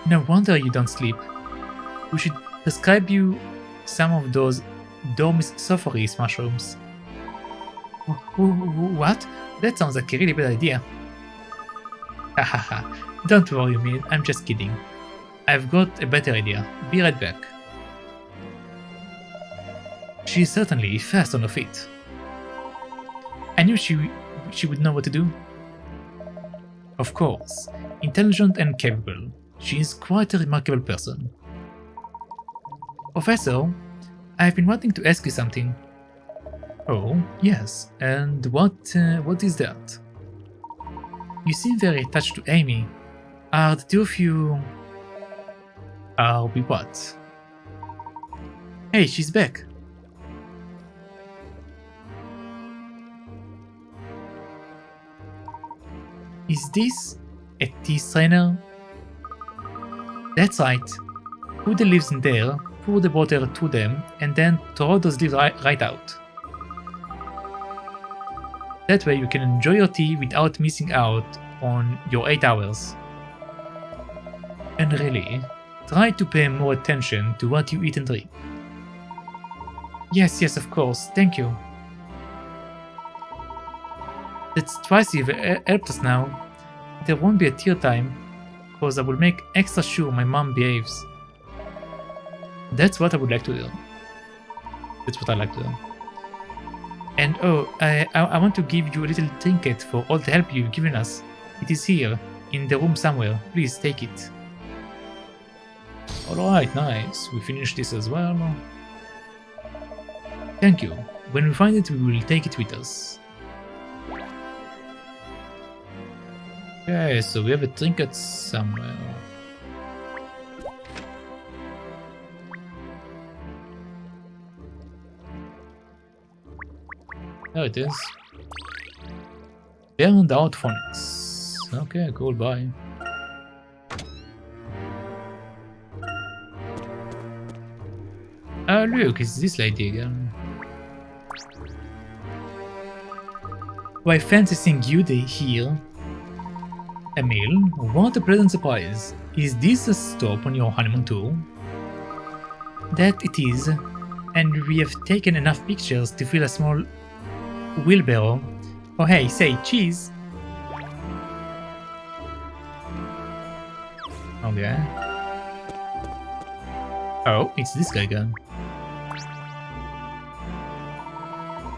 Speaker 6: No wonder you don't sleep. We should prescribe you some of those Dormis sophoris mushrooms. What? That sounds like a really bad idea. Hahaha, don't worry, me, I'm just kidding. I've got a better idea. Be right back. She's certainly fast on her feet. I knew she would know what to do. Of course, intelligent and capable. She is quite a remarkable person. Professor, I've been wanting to ask you something. Oh, yes, and what is that? You seem very attached to Amy. Are the two of you... Are we what? Hey, she's back. Is this a tea strainer? That's right. Put the leaves in there, pour the water to them, and then throw those leaves right out. That way you can enjoy your tea without missing out on your 8 hours. And really, try to pay more attention to what you eat and drink. Yes, of course, thank you. That's twice you've helped us now. There won't be a tear time, cause I will make extra sure my mom behaves. That's what I would like to do. That's what I like to do. And oh, I want to give you a little trinket for all the help you've given us. It is here, in the room somewhere. Please take it. Alright, nice. We finished this as well. Thank you. When we find it, we will take it with us. Okay, so we have a trinket somewhere. There it is. Burned out phonics. Okay, cool, bye. Look, it's this lady again. Why, fancy seeing you here. Emil, what a pleasant surprise. Is this a stop on your honeymoon too? That it is, and we have taken enough pictures to fill a small wheelbarrow. Oh hey, say cheese! Okay. Oh, it's this guy again.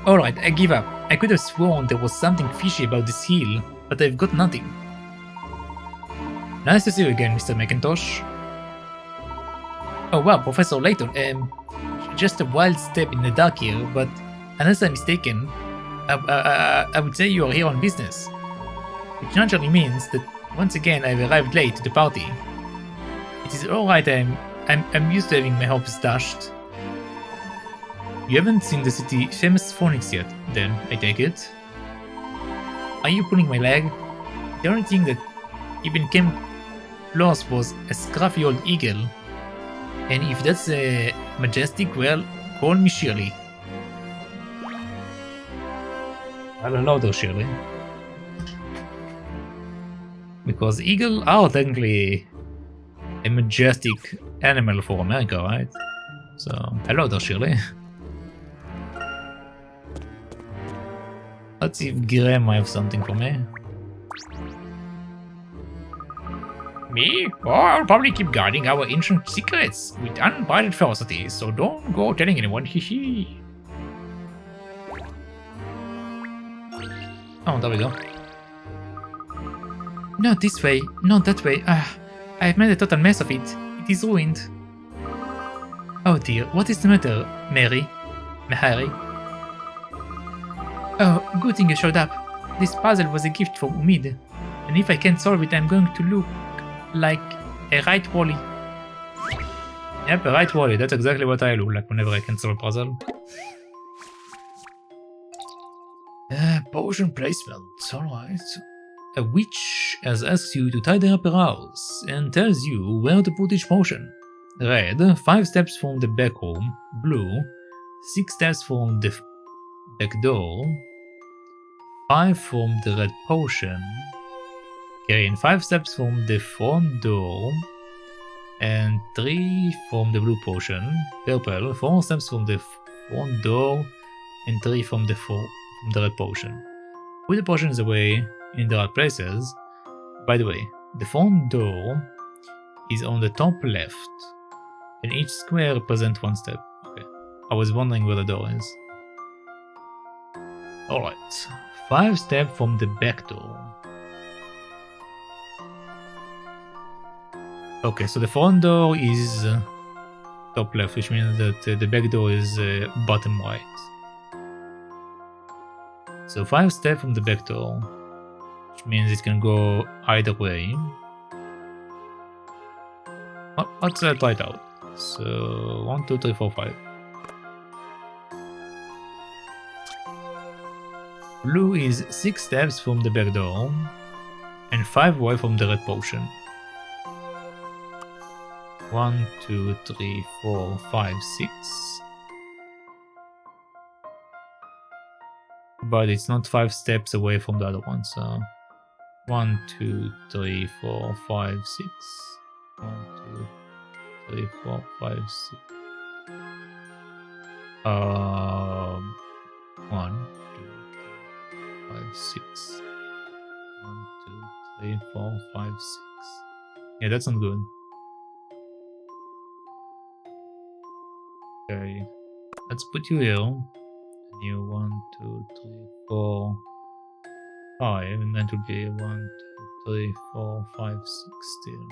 Speaker 6: Alright, I give up. I could have sworn there was something fishy about this hill, but I've got nothing. Nice to see you again, Mr. McIntosh. Oh wow, Professor Layton, just a wild step in the dark here, but unless I'm mistaken, I would say you are here on business. Which naturally means that once again I've arrived late to the party. It is alright, I'm used to having my hopes dashed. You haven't seen the city famous phonics yet, then, I take it? Are you pulling my leg? The only thing that even came close was a scruffy old eagle. And if that's a majestic, well, call me Shirley. Hello there, Shirley. Because eagles are technically a majestic animal for America, right? So, hello there, Shirley. Let's see if Graham might have something for me. Me? Oh, I'll probably keep guarding our ancient secrets with unbridled ferocity, so don't go telling anyone, hee. Oh, there we go. Not this way, not that way. I've made a total mess of it. It is ruined. Oh dear, what is the matter, Mary? Mahari? Oh, good thing you showed up. This puzzle was a gift from Umid, and if I can't solve it, I'm going to look like a right Wally. Yep, a right Wally. That's exactly what I look like whenever I can solve a puzzle. Potion placement, alright. A witch has asked you to tidy up her house and tells you where to put each potion. Red, 5 steps from the back room. Blue, 6 steps from the back door. 5 from the red potion. Green, 5 steps from the front door. And 3 from the blue potion. Purple, 4 steps from the front door. And 3 from the red potion. Put the potions away in the right places. By the way, the front door is on the top left. And each square represents 1 step. Okay. I was wondering where the door is. Alright. 5 steps from the back door. Okay, so the front door is top left, which means that the back door is bottom right. So 5 steps from the back door, which means it can go either way. Let's try it out. So 1, 2, 3, 4, 5. Blue is 6 steps from the back door and 5 away from the red potion. 1, 2, 3, 4, 5, 6. But it's not 5 steps away from the other one, so 1, 2, 3, 4, 5, 6. 1, 2, 3, 4, 5, 6. 1, 2, 5, 6. 1, 2, 3, 4, 5, 6. Yeah, that's not good. Okay, let's put you here. And you 1, 2, 3, 4, 5, and that would be 1, 2, 3, 4, 5, 6 still.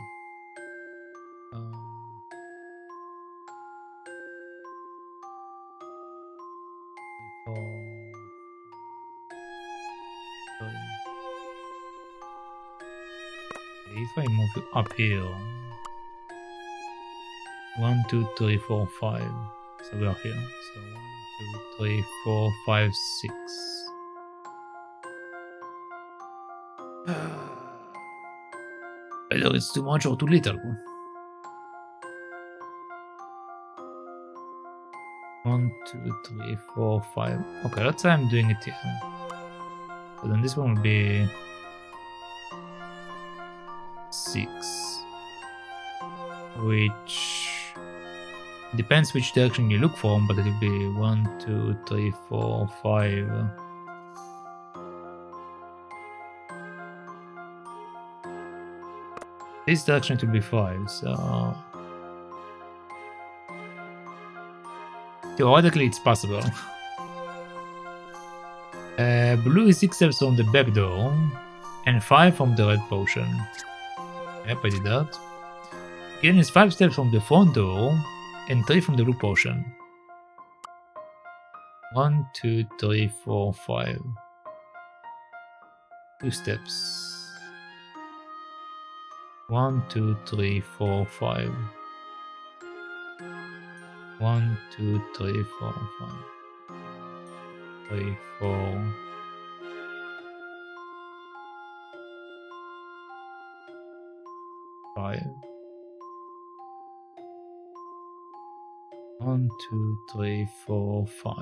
Speaker 6: 4, 3. If I move you up here, 1, 2, 3, 4, 5. So we are here. So 1, 2, 3, 4, 5, 6. Either it's too much or too little. 1, 2, 3, 4, 5. Okay, let's say I'm doing it here. So then this one will be 6. Which depends which direction you look from, but it will be 1, 2, 3, 4, 5. This direction it will be 5, so theoretically it's possible. Blue is 6 steps from the back door and 5 from the red potion. Yep, I did that. Green is 5 steps from the front door and 3 from the blue potion. 1, 2, 3, 4, 5. 2 steps. 1, 2, 3, 4, 5. 1, 2, 3, 4, 5. 3, 4. 5. 1, 2, 3, 4, 5.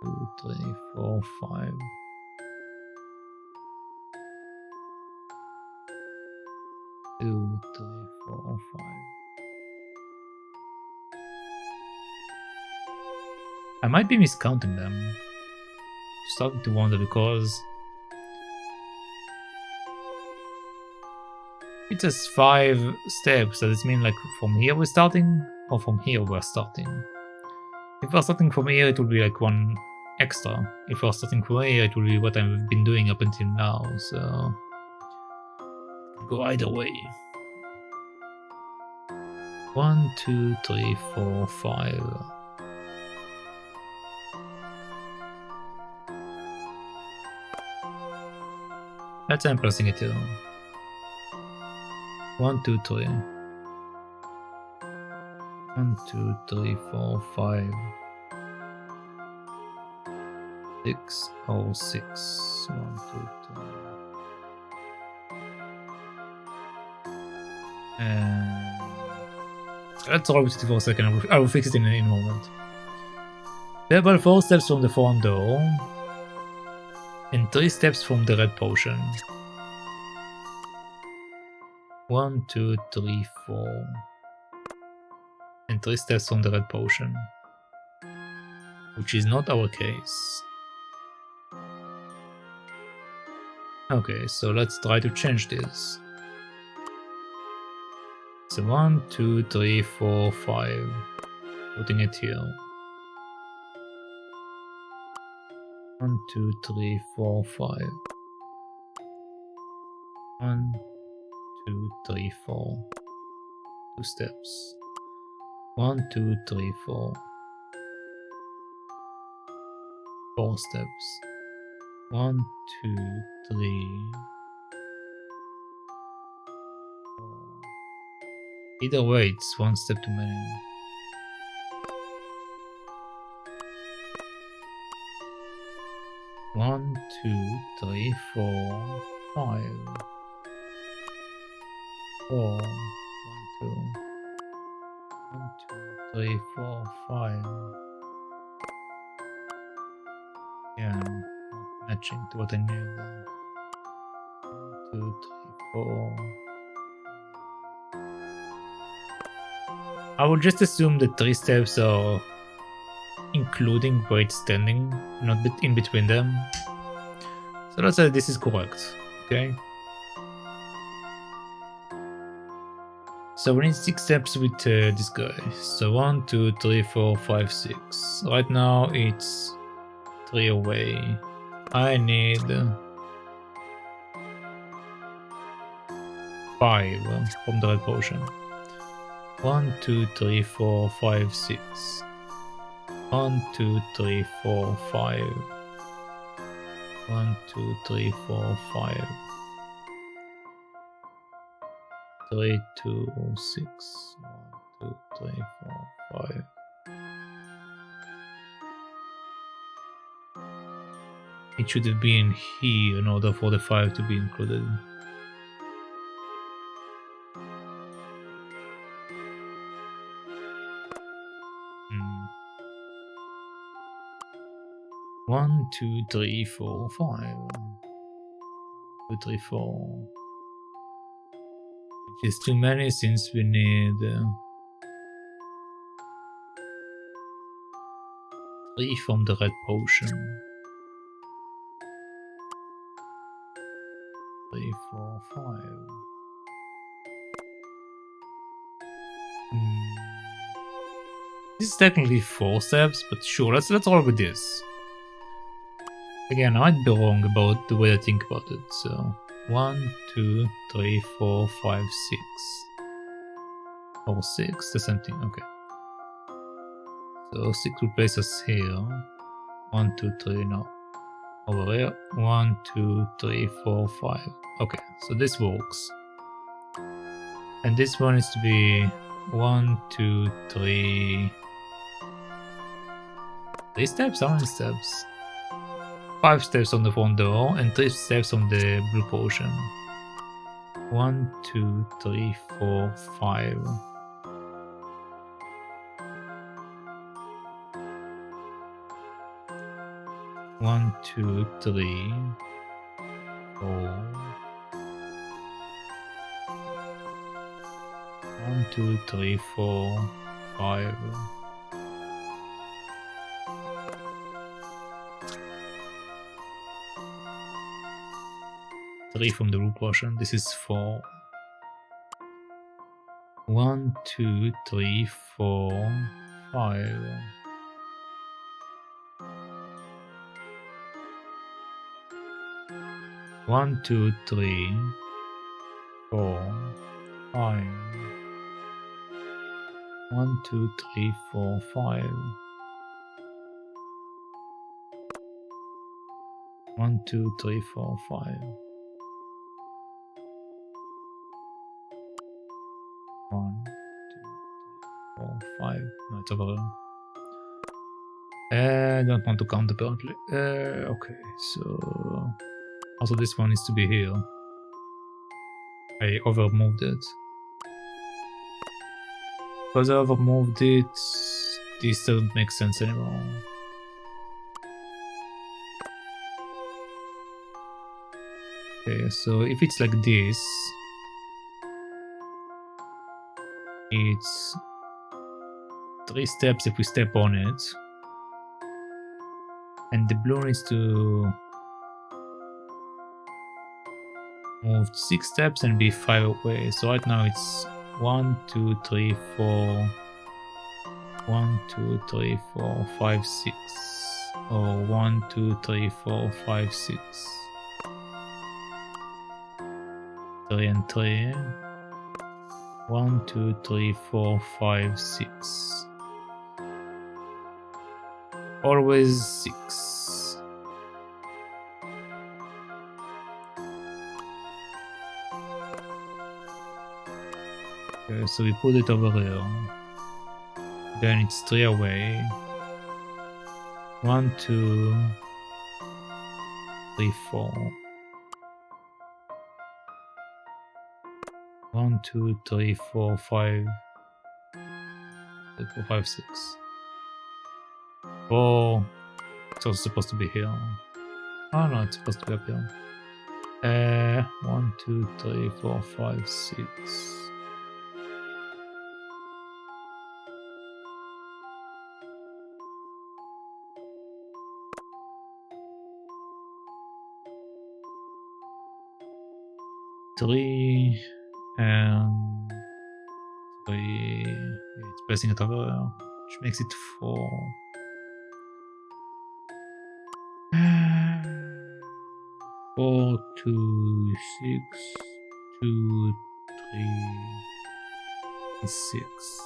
Speaker 6: 2, 3, 4, 5. 2, 3, 4, 5. I might be miscounting them. Starting to wonder because It says 5 steps. Does this mean like from here we're starting? Or from here we're starting? If we're starting from here, it will be like 1 extra. If we're starting from here, it will be what I've been doing up until now, so... go either way. 1, 2, 3, 4, 5. That's I'm pressing it here. 1, 2, 3. 1, 2, 3, 4, 5. 6, 6. 1, 2, 3. And let's roll with it for a second. I will fix it in a moment. Table 4 steps from the front door, and 3 steps from the red potion. 1, 2, 3, 4, and 3 steps from the red potion, which is not our case. Okay, so let's try to change this. So 1, 2, 3, 4, 5. Putting it here. 1, 2, 3, 4, 5. 1, 2, 3, 4. 2 steps. 1, 2, 3, 4. 4 steps. 1, 2, 3. 4. Either way, it's 1 step too many. One, 2, 3, 4, 5. 4. 1, 2. 1, 2, 3, 4, 5. Yeah, not matching to what I need. 1, 2, 3, 4. I would just assume the 3 steps are including where it's standing, not in between them. So let's say this is correct, okay? So we need 6 steps with this guy. So 1, 2, 3, 4, 5, 6. Right now it's 3 away. I need 5 from the red potion. 1, 2, 3, 4, 5, 6. 1, 2, 3, 4, 5. 1, 2, 3, 4, 5. 3, 2, 6. 1, 2, 3, 4, 5. It should have been here in order for the 5 to be included. Hmm. 1, 2, 3, 4, 5. 2, 3, 4. Which is too many since we need 3 from the red potion. 3, 4, 5. This is technically 4 steps, but sure, let's roll with this. Again, I might be wrong about the way I think about it, so 1, 2, 3, 4, 5, 6. Or 6, the same thing, okay. So 6 will place us here. 1, 2, 3, no. Over here. 1, 2, 3, 4, 5. Okay, so this works. And this one is to be 1, 2, 3. 3 steps? How many steps? 5 steps on the front door and 3 steps on the blue potion. 1, 2, 3, 4, 5. 1, 2, 3, 4. 1, 2, 3, 4, 5. 3 from the blue potion. This is 4. 1, 2, 3, 4, 5. 1, 2, 3, 4, 5. 1, 2, 3, 4, 5. 1, 2, 3, 4, 5. 1, 2, 3, 4, 5. No, it's over there. I don't want to count apparently. Okay, so also this one needs to be here. I overmoved it. Because I overmoved it, this doesn't make sense anymore. Okay, so if it's like this, it's 3 steps if we step on it. And the blue needs to move 6 steps and be 5 away. So right now it's 1, 2, 3, 4. 1, 2, 3, 4, 5, 6. Or 1, 2, 3, 4, 5, 6. 3 and 3. 1, 2, 3, 4, 5, 6. Always 6. Okay, so we put it over here. Then it's 3 away. 1, 2, 3, 4. 1, 2, 3, 4, 5. 3, 4, 5, 6. 4. It's also supposed to be here. Oh no, it's supposed to be up here. 1, 2, 3, 4, 5, 6. Three and 3. Yeah, it's placing it over there, which makes it 4. 4, 2, 6, 2, 3, 6.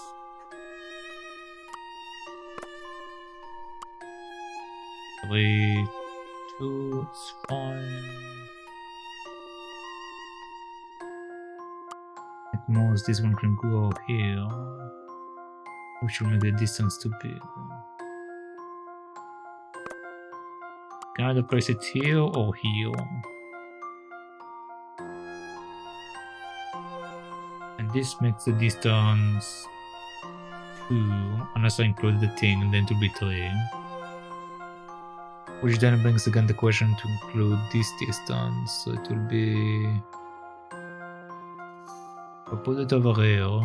Speaker 6: 3, 2, it's fine. At most, this one can go here, which will make the distance too big. Can I either place it here or here? And this makes the distance 2, unless I include the thing, and then to be 3. Which then brings again the question to include this distance, so it will be... I'll put it over here.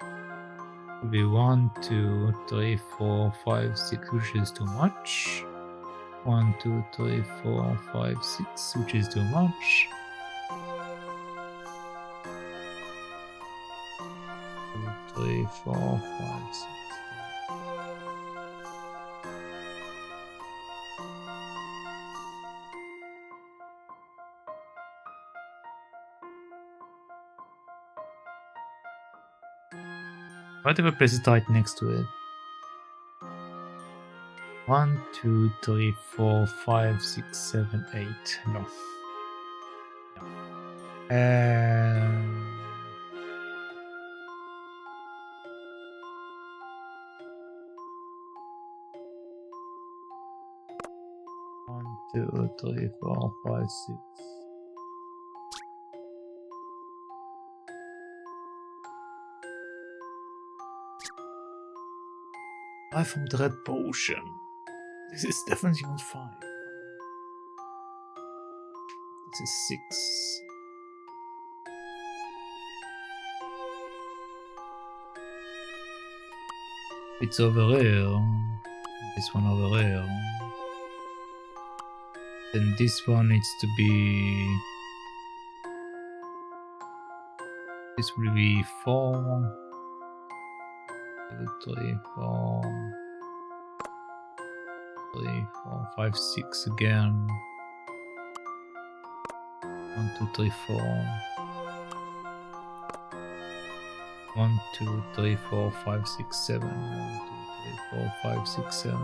Speaker 6: It will be 1, 2, 3, 4, 5, 6, which is too much. 1, 2, 3, 4, 5, 6, which is too much. 2, 3, 4, 5, 6. What if I place it right next to it? 1, 2, 3, 4, 5, 6, 7, 8. No. One, 2, 3, 4, 5, 6. Five from the red potion. This is definitely not 5. This is 6. It's over here. This one over here. Then this one needs to be... This will be 4.
Speaker 1: 3, 4. 3, 4, 5, 6 again. 1, 2, 3, 4. 1, 2, 3, 4, 5, 6, 7. 1, 2, 3, 4, 5, 6, 7.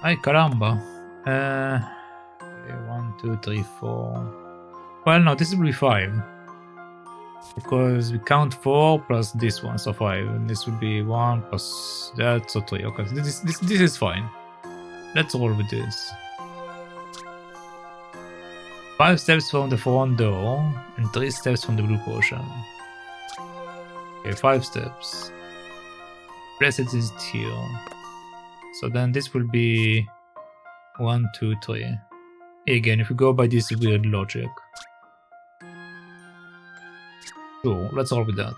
Speaker 1: Ay, caramba. Okay, 1, 2, 3, 4. Well, no, this will be 5. Because we count 4 plus this one, so 5. And this will be 1 plus that, so 3. Okay, this is fine. Let's roll with this. 5 steps from the front door and 3 steps from the blue potion. Okay, 5 steps. Blessed is here. So then this will be 1, 2, 3. Again, if we go by this weird logic. Sure, let's roll with that.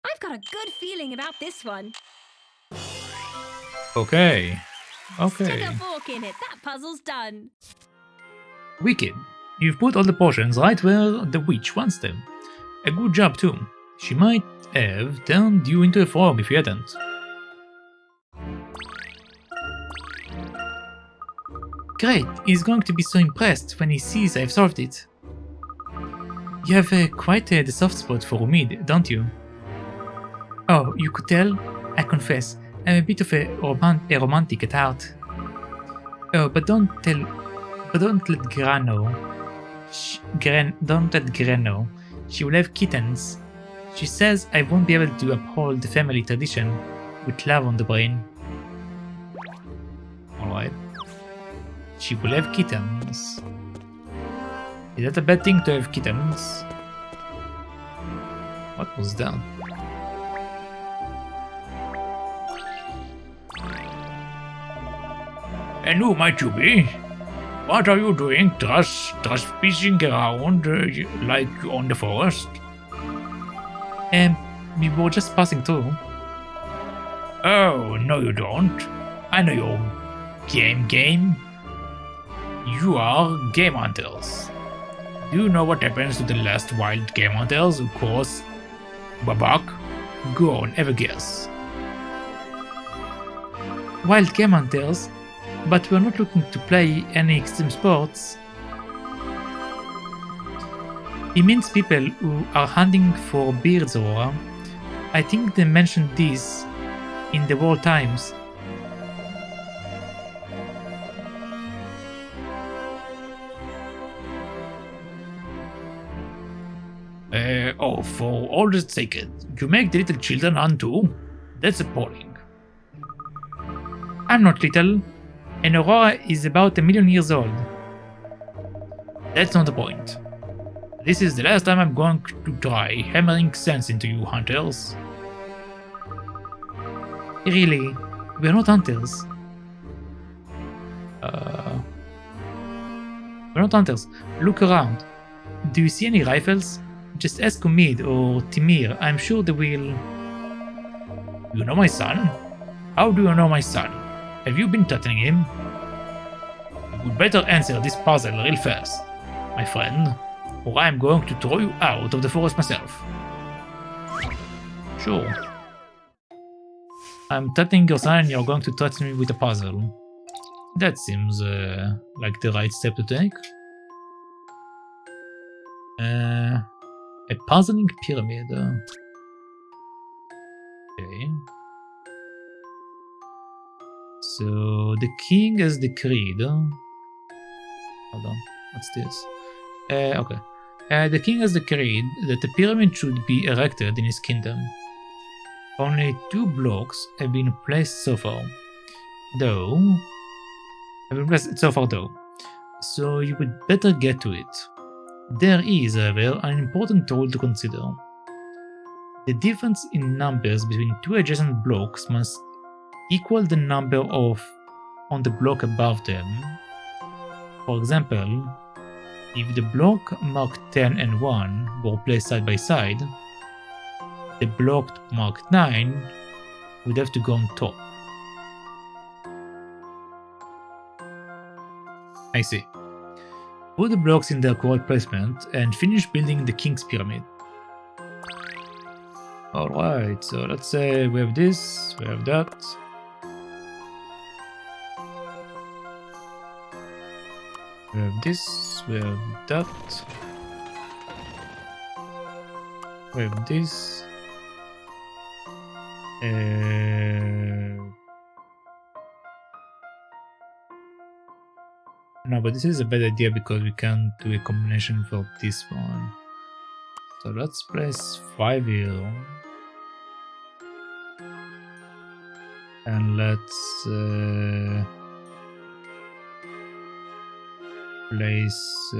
Speaker 2: I've got a good feeling about this one.
Speaker 1: Okay.
Speaker 2: Stick
Speaker 1: Okay.
Speaker 2: a fork in it. That puzzle's done.
Speaker 1: Wicked. You've put all the potions right where the witch wants them. A good job too. She might have turned you into a frog if you hadn't. Great, he's going to be so impressed when he sees I've solved it. You have quite the soft spot for Umid, don't you? Oh, you could tell? I confess, I'm a bit of a romantic at heart. Oh, but don't let Gran know. Don't let Gran know. She will have kittens. She says I won't be able to uphold the family tradition with love on the brain. Alright. She will have kittens. Is that a bad thing to have kittens? What was that? And who might you be? What are you doing trespassing around like on the forest? We were just passing through. Oh, no you don't. I know your game. You are game hunters. Do you know what happens to the last wild game hunters who cross Babak? Go on, have a guess. Wild game hunters? But we're not looking to play any extreme sports. He means people who are hunting for birds, Aurora. I think they mentioned this in the World Times. Oh, for all that's sake, you make the little children hunt too? That's appalling. I'm not little, and Aurora is about 1,000,000 years old. That's not the point. This is the last time I'm going to try hammering sense into you, hunters. Really, we're not hunters. We're not hunters. Look around. Do you see any rifles? Just ask Umid or Timir. I'm sure they will. You know my son? How do you know my son? Have you been threatening him? You would better answer this puzzle real fast, my friend, or I'm going to throw you out of the forest myself. Sure. I'm threatening your son and you're going to threaten me with a puzzle. That seems like the right step to take. A puzzling pyramid. Okay. So the king has decreed. Hold on, what's this? Okay. The king has decreed that a pyramid should be erected in his kingdom. Only 2 blocks have been placed so far. So you would better get to it. There is, however, an important rule to consider. The difference in numbers between 2 adjacent blocks must equal the number on the block above them. For example, if the block marked 10 and 1 were placed side by side, the block marked 9 would have to go on top. I see. Put the blocks in their correct placement and finish building the king's pyramid. Alright, so let's say we have this, we have that. We have this, we have that. We have this. No, but this is a bad idea because we can't do a combination for this one. So let's place 5 here. And let's place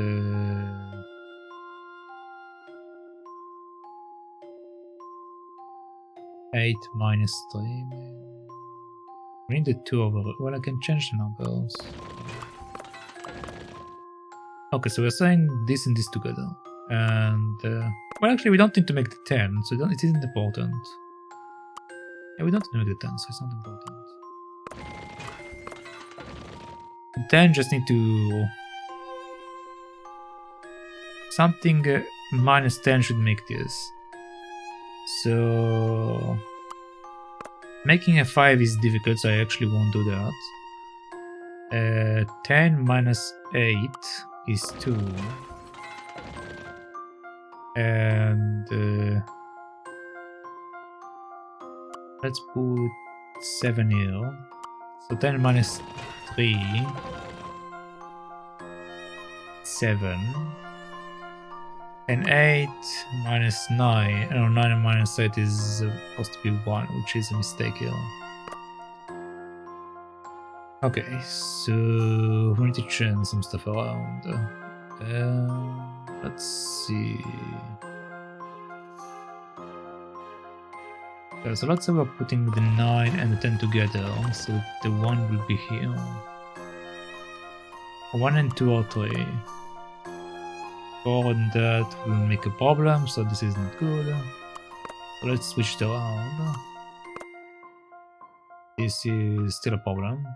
Speaker 1: 8 minus 3. We need the 2 over. Well, I can change the numbers. Okay, so we're saying this and this together. And, well, actually, we don't need to make the 10, so it isn't important. Yeah, we don't need to make the 10, so it's not important. 10 just need to... Something minus 10 should make this. So... Making a 5 is difficult, so I actually won't do that. 10 minus 8 is 2. And... let's put 7 here. So 10 minus 3... 7. And 8 minus 9, no, 9 minus 8 is supposed to be 1, which is a mistake here. Okay, so we need to change some stuff around. Let's see. Okay, so let's have a putting the 9 and the 10 together, so the 1 will be here. 1 and 2 are 3. 4 and that will make a problem, so this is not good. So let's switch it around. This is still a problem.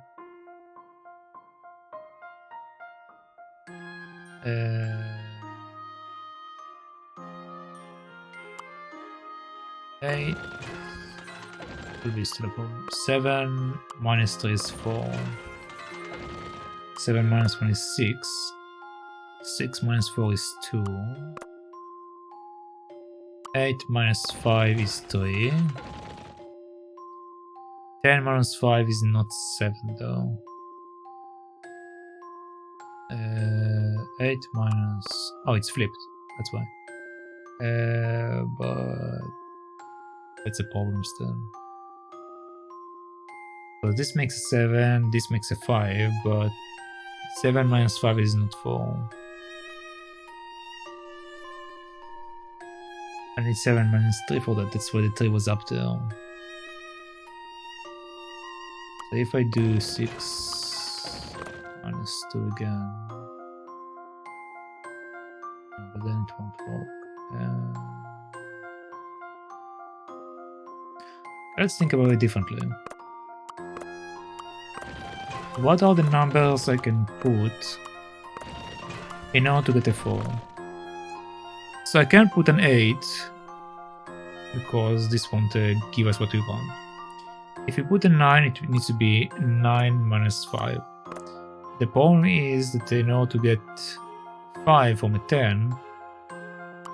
Speaker 1: 8 will be still a problem. 7 minus 3 is 4. 7 minus 1 is 6. 6 minus 4 is 2. 8 minus 5 is 3. 10 minus 5 is not 7 though. 8 minus... oh, it's flipped. That's why. But... that's a problem still. So this makes a 7, this makes a 5, but 7 minus 5 is not 4. I need 7 minus 3 for that, that's why the 3 was up there. So if I do 6 minus 2 again, but then it won't work. Let's think about it differently. What are the numbers I can put in order to get a 4? So I can put an 8, because this won't give us what we want. If you put a 9, it needs to be 9 minus 5. The problem is that in order to get 5 from a 10,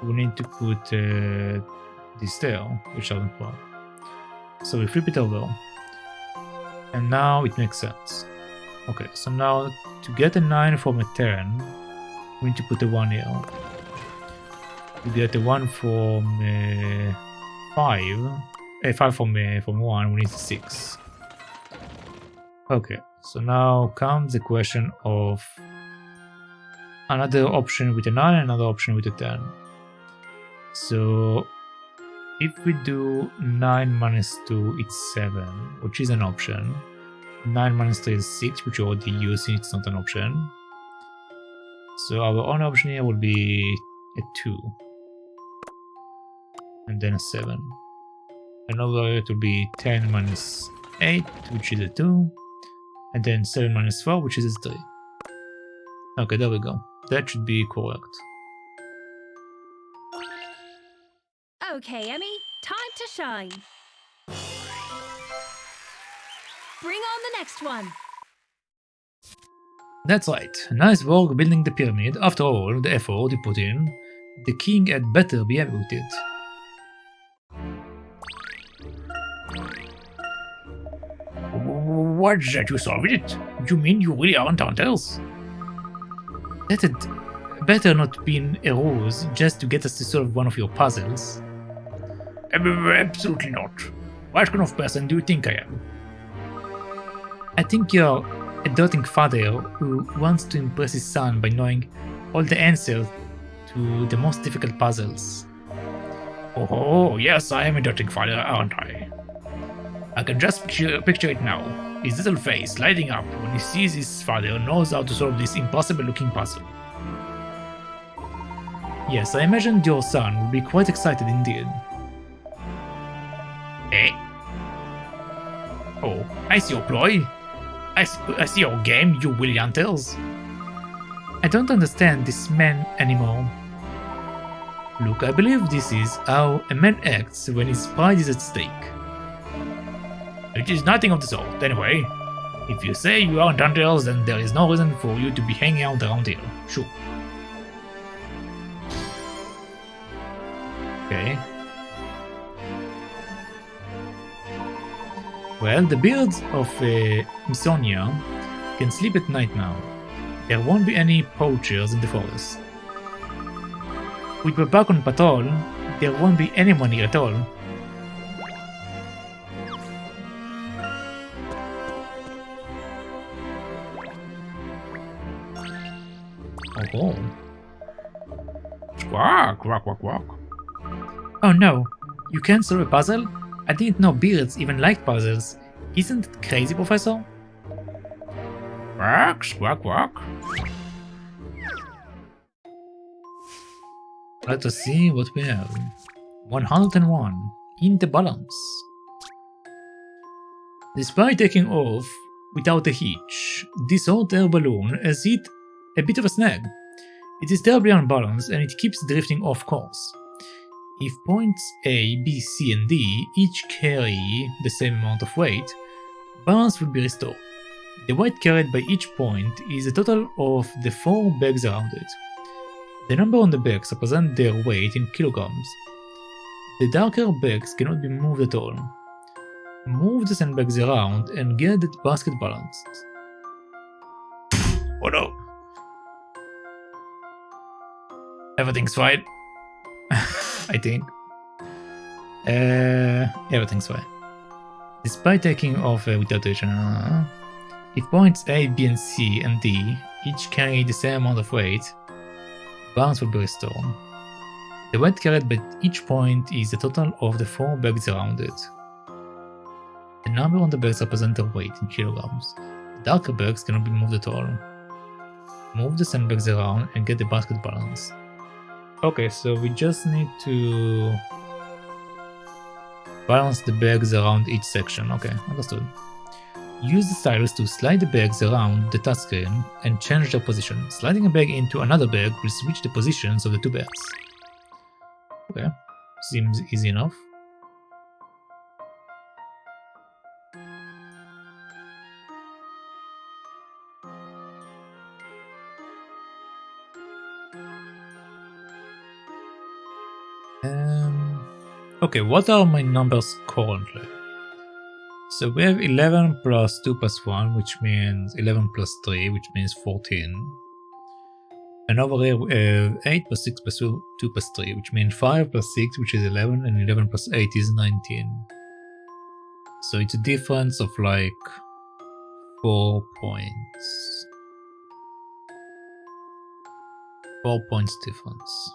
Speaker 1: we need to put this there, which doesn't work. So we flip it over, and now it makes sense. Okay, so now to get a 9 from a 10, we need to put a 1 here. To get a 1 from 5 from 1, we need 6. Okay, so now comes the question of another option with a 9 and another option with a 10. So if we do 9 minus 2, it's 7, which is an option. 9 minus 3 is 6, which we already used, it's not an option. So our only option here will be a 2. And then a 7. And over here it will be 10 minus 8, which is a 2. And then 7 minus 4, which is a 3. Okay, there we go. That should be correct.
Speaker 2: Okay, Emmy, Time to shine. Bring on the next one.
Speaker 1: That's right. Nice work building the pyramid. After all the effort you put in, the king had better be happy with it. What's that you solved it? You mean you really aren't hunters? That had better not been a ruse just to get us to solve one of your puzzles. Absolutely not. What kind of person do you think I am? I think you're a doting father who wants to impress his son by knowing all the answers to the most difficult puzzles. Oh, yes, I am a doting father, aren't I? I can just picture it now. His little face lighting up when he sees his father knows how to solve this impossible-looking puzzle. Yes, I imagined your son would be quite excited indeed. Eh? Oh, I see your ploy. I see your game, you willy hunters. I don't understand this man anymore. Look, I believe this is how a man acts when his pride is at stake. It is nothing of the sort, anyway. If you say you aren't hunters, then there is no reason for you to be hanging out around here. Sure. Okay. Well, the birds of Misonia can sleep at night now. There won't be any poachers in the forest. With we're back on patrol, there won't be anyone here at all. Oh. Squawk, quack, quack, quack. Oh no, you can't solve a puzzle? I didn't know birds even liked puzzles. Isn't it crazy, Professor? Quack, squawk, quack. Let us see what we have. 101 in the balance. Despite taking off without a hitch, this hot air balloon has hit a bit of a snag. It is terribly unbalanced and it keeps drifting off course. If points A, B, C, and D each carry the same amount of weight, balance will be restored. The weight carried by each point is the total of the 4 bags around it. The number on the bags represent their weight in kilograms. The darker bags cannot be moved at all. Move the sandbags around and get the basket balanced. Oh no! Everything's fine. I think. Everything's fine. Despite taking off without a if points A, B, and C, and D each carry the same amount of weight, balance will be restored. The weight carried by each point is the total of the 4 bags around it. The number on the bags represents their weight in kilograms. The darker bags cannot be moved at all. Move the sandbags around and get the basket balanced. Okay, so we just need to balance the bags around each section. Okay, understood. Use the stylus to slide the bags around the touchscreen and change their position. Sliding a bag into another bag will switch the positions of the 2 bags. Okay, seems easy enough. Okay, what are my numbers currently? So we have 11 plus 2 plus 1, which means 11 plus 3, which means 14. And over here we have 8 plus 6 plus 2 plus 3, which means 5 plus 6, which is 11, and 11 plus 8 is 19. So it's a difference of like 4 points. 4 points difference.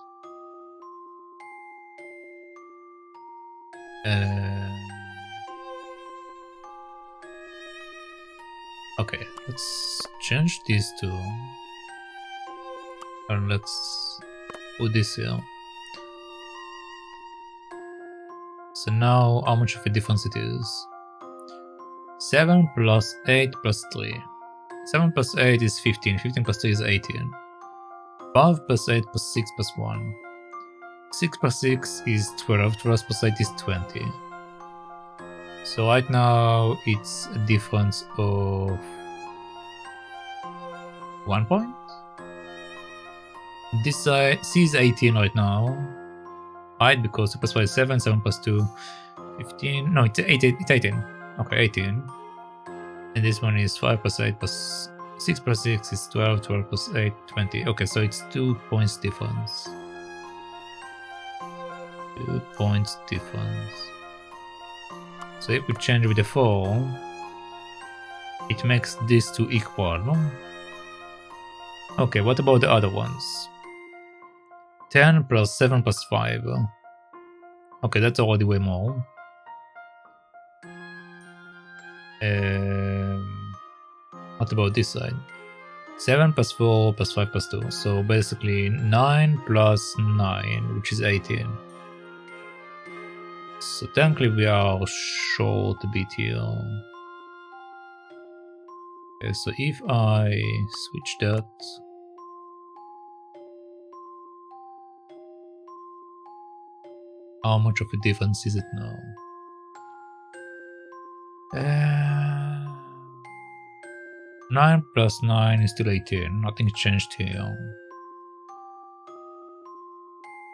Speaker 1: Okay, let's change these two and let's put this here. So now how much of a difference it is? 7 plus 8 plus 3. 7 plus 8 is 15, 15 plus 3 is 18. 5 plus 8 plus 6 plus 1.
Speaker 6: 6 plus 6 is 12, 12 plus 8 is 20. So right now it's a difference of 1 point. This side C is 18 right now. Right, because 2 plus 5 is 7, 7 plus 2, 15. No, it's 18. It's 18. Okay, 18. And this one is 5 plus 8 plus 6 plus 6 is 12, 12 plus 8, 20. Okay, so it's 2 points difference. 2 points difference. So if we change with the 4, it makes these two equal. Okay, what about the other ones? 10 plus 7 plus 5. Okay, that's already way more. What about this side? 7 plus 4 plus 5 plus 2. So basically 9 plus 9, which is 18. So technically we are short a bit here. Okay, so if I switch that, how much of a difference is it now? 9 plus 9 is still 18. Nothing changed here.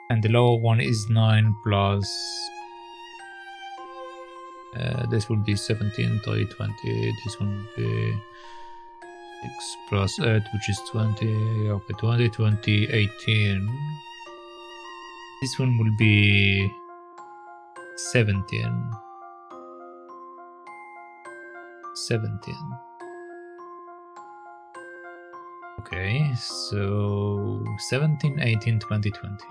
Speaker 6: And the lower one is 9 plus... this would be 17, 30, 20. This one would be 6 plus 8, which is 20. Okay, 20, 20, 18. This one will be 17. 17. Okay, so 17, 18, 20, 20.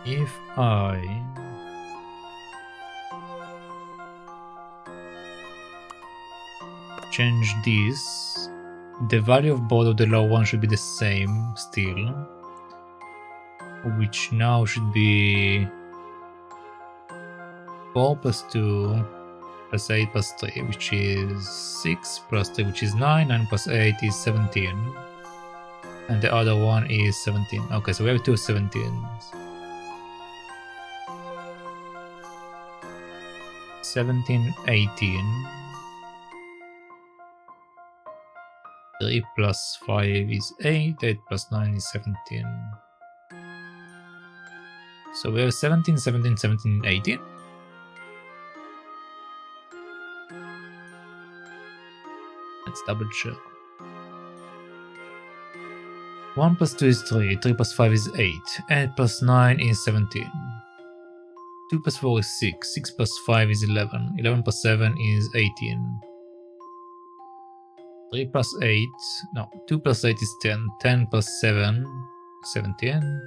Speaker 6: If I change this, the value of both of the low one should be the same still, which now should be 4 plus 2 plus 8 plus 3, which is 6 plus 3, which is 9, 9 plus 8 is 17, and the other one is 17. Okay, so we have two 17s. 17, 18. 3 plus 5 is 8, 8 plus 9 is 17. So we have 17, 17, 17, 18. Let's double check. 1 plus 2 is 3, 3 plus 5 is 8, 8 plus 9 is 17. 2 plus 4 is 6, 6 plus 5 is 11, 11 plus 7 is 18. 3 plus 8, no, 2 plus 8 is 10, 10 plus 7, 17.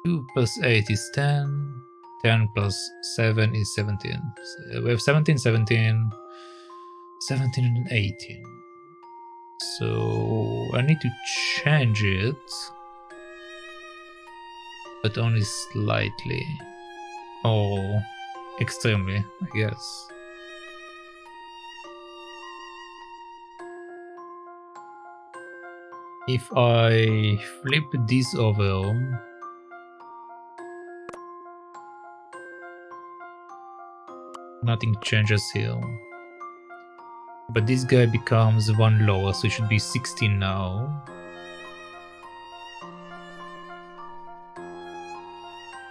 Speaker 6: 2 plus 8 is 10, 10 plus 7 is 17. So we have 17, 17, 17 and 18. So I need to change it, but only slightly, or extremely, I guess. If I flip this over, nothing changes here. But this guy becomes one lower, so it should be 16 now.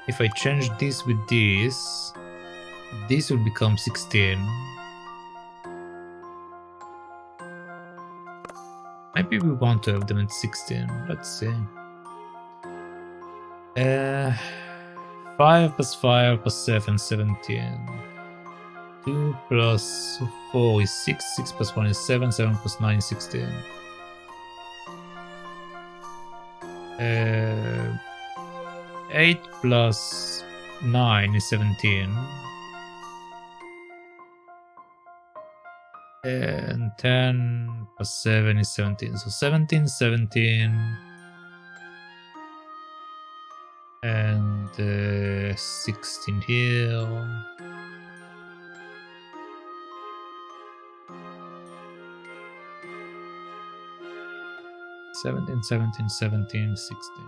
Speaker 6: If I change this with this, this will become 16. Maybe we want to have them at 16. Let's see. 5 plus 5 plus 7, 17. 2 plus 4 is 6, 6 plus 1 is 7, 7 plus 9 is 16. 8 plus 9 is 17. And 10 plus 7 is 17. So 17, 17. And 16 here. 17, 17, 17, 16.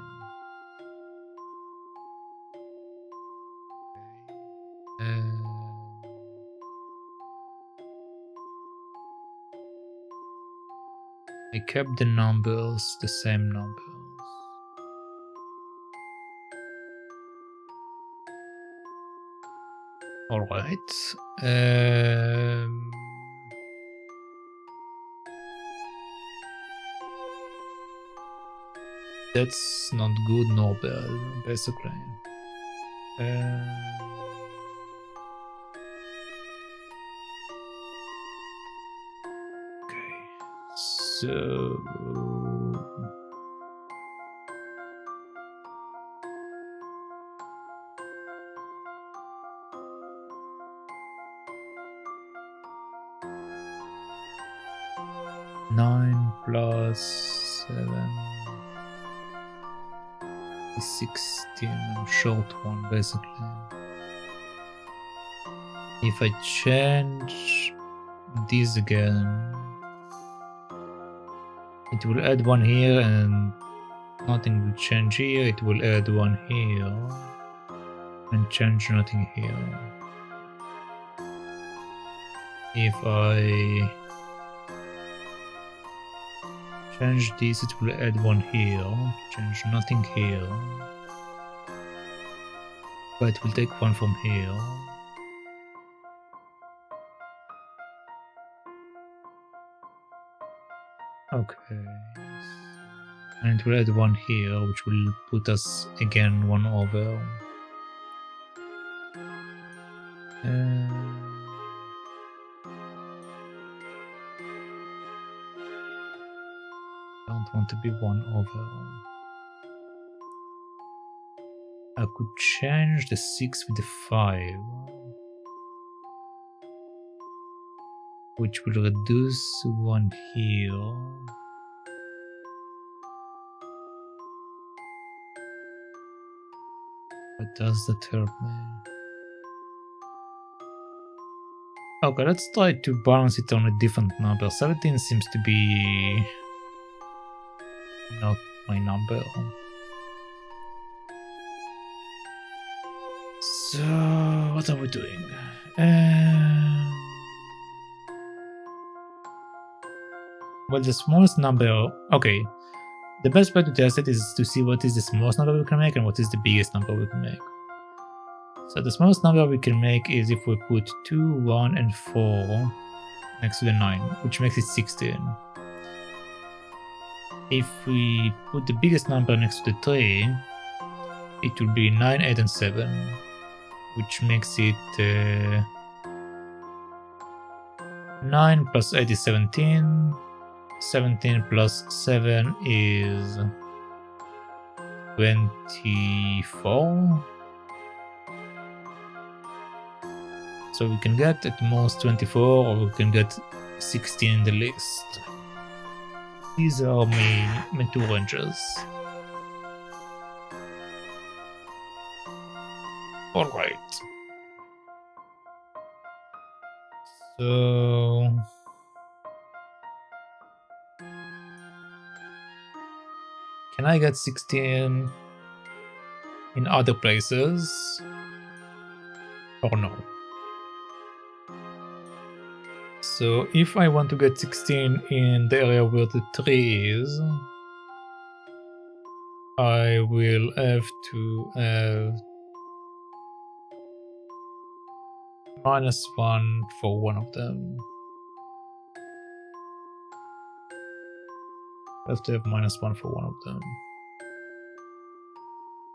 Speaker 6: I kept the numbers the same numbers. Alright. That's not good nor bad, basically. Okay. So... Nine plus 7 is 16. I'm short one, basically. If I change this again, it will add one here and nothing will change here. It will add one here and change nothing here. If I change this, it will add one here, change nothing here, but it will take one from here. Okay, and it will add one here, which will put us again one over. Don't want to be one over. I could change the 6 with the 5, which will reduce one here. But does that help me? Okay, let's try to balance it on a different number. 17 seems to be not my number. So, what are we doing? Well, the smallest number... Okay, the best way to test it is to see what is the smallest number we can make and what is the biggest number we can make. So the smallest number we can make is if we put 2, 1, and 4 next to the 9, which makes it 16. If we put the biggest number next to the 3, it will be 9, 8, and 7, which makes it 9 plus 8 is 17, 17 plus 7 is 24. So we can get at most 24, or we can get 16 in the list. These are my two ranges. Alright. So... can I get 16 in other places? Or no? So if I want to get 16 in the area where the 3 is, I will have to have -1 for one of them. I have to have -1 for one of them.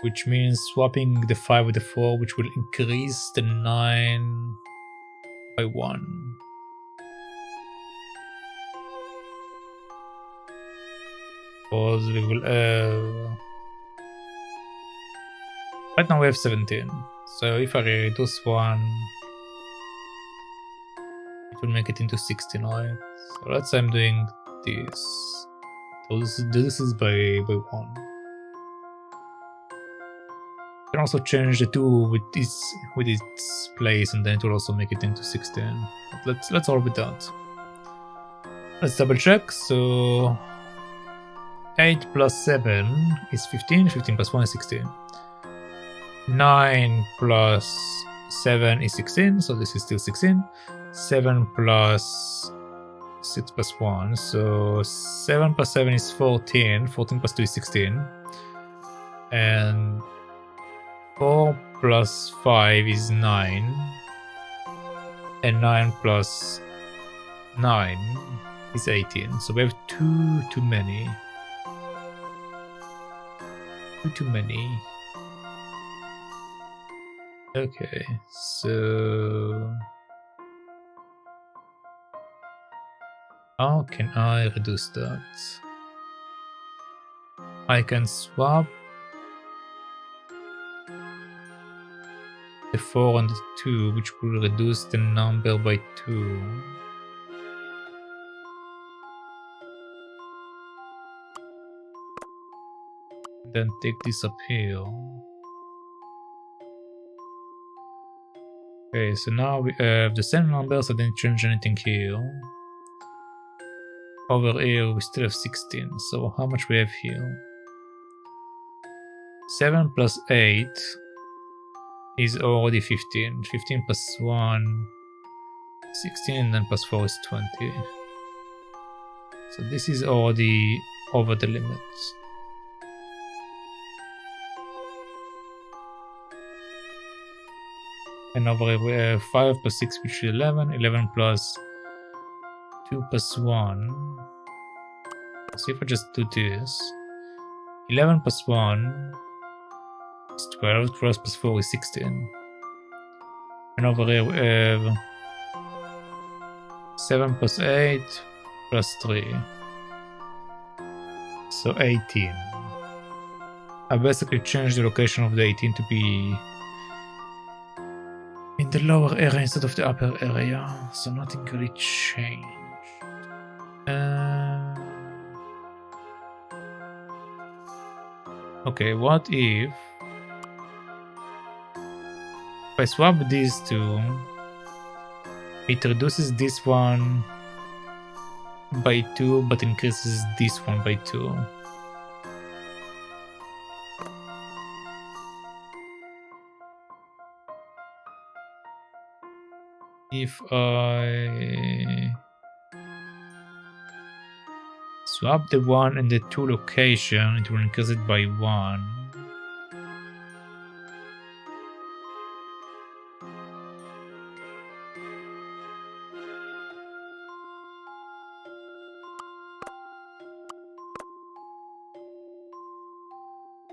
Speaker 6: Which means swapping the 5 with the 4, which will increase the 9 by 1. Because we will have... right now we have 17. So if I reduce 1, it will make it into 16, right? So let's say I'm doing this. So this is by 1. You can also change the 2 with its place, and then it will also make it into 16. But let's all with that. Let's double check. So 8 plus 7 is 15. 15 plus 1 is 16. 9 plus 7 is 16, so this is still 16. 7 plus 6 plus 1, so 7 plus 7 is 14. 14 plus 2 is 16. And 4 plus 5 is 9. And 9 plus 9 is 18. So we have too many. Too many. Okay, so how can I reduce that? I can swap the 4 and the 2, which will reduce the number by 2. Then take this up here. Okay, so now we have the same numbers, so I didn't change anything here. Over here we still have 16, so how much we have here? 7 plus 8 is already 15. 15 plus 1, 16, and then plus 4 is 20. So this is already over the limit. And over here we have 5 plus 6, which is 11. 11 plus 2 plus 1. So if I just do this, 11 plus 1 is 12. 12 plus 4 is 16. And over here we have 7 plus 8 plus 3. So 18. I basically changed the location of the 18 to be in the lower area instead of the upper area, so nothing really changed. Okay, what if I swap these two? It reduces this one by 2, but increases this one by 2. If I swap the 1 and the 2 location, it will increase it by 1.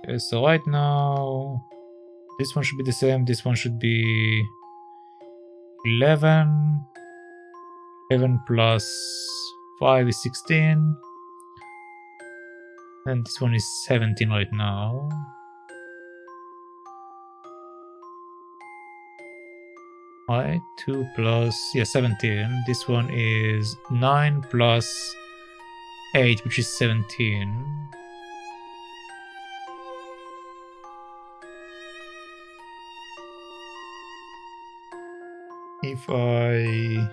Speaker 6: Okay, so right now, this one should be the same, this one should be 11. 11 plus 5 is 16. And this one is 17 right now. Right, 2 plus, 17. This one is 9 plus 8, which is 17. If I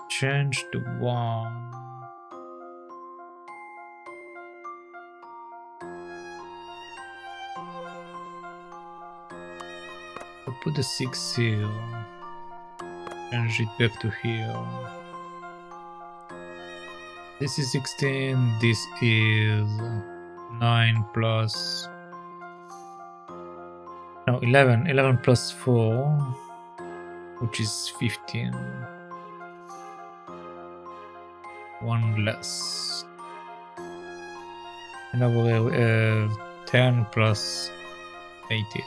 Speaker 6: change to 1, I'll put the 6 here, change it back to here. This is 16, this is 9 plus, no, 11. 11 plus 4, which is 15. 1 less. And over here we have 10 plus 18.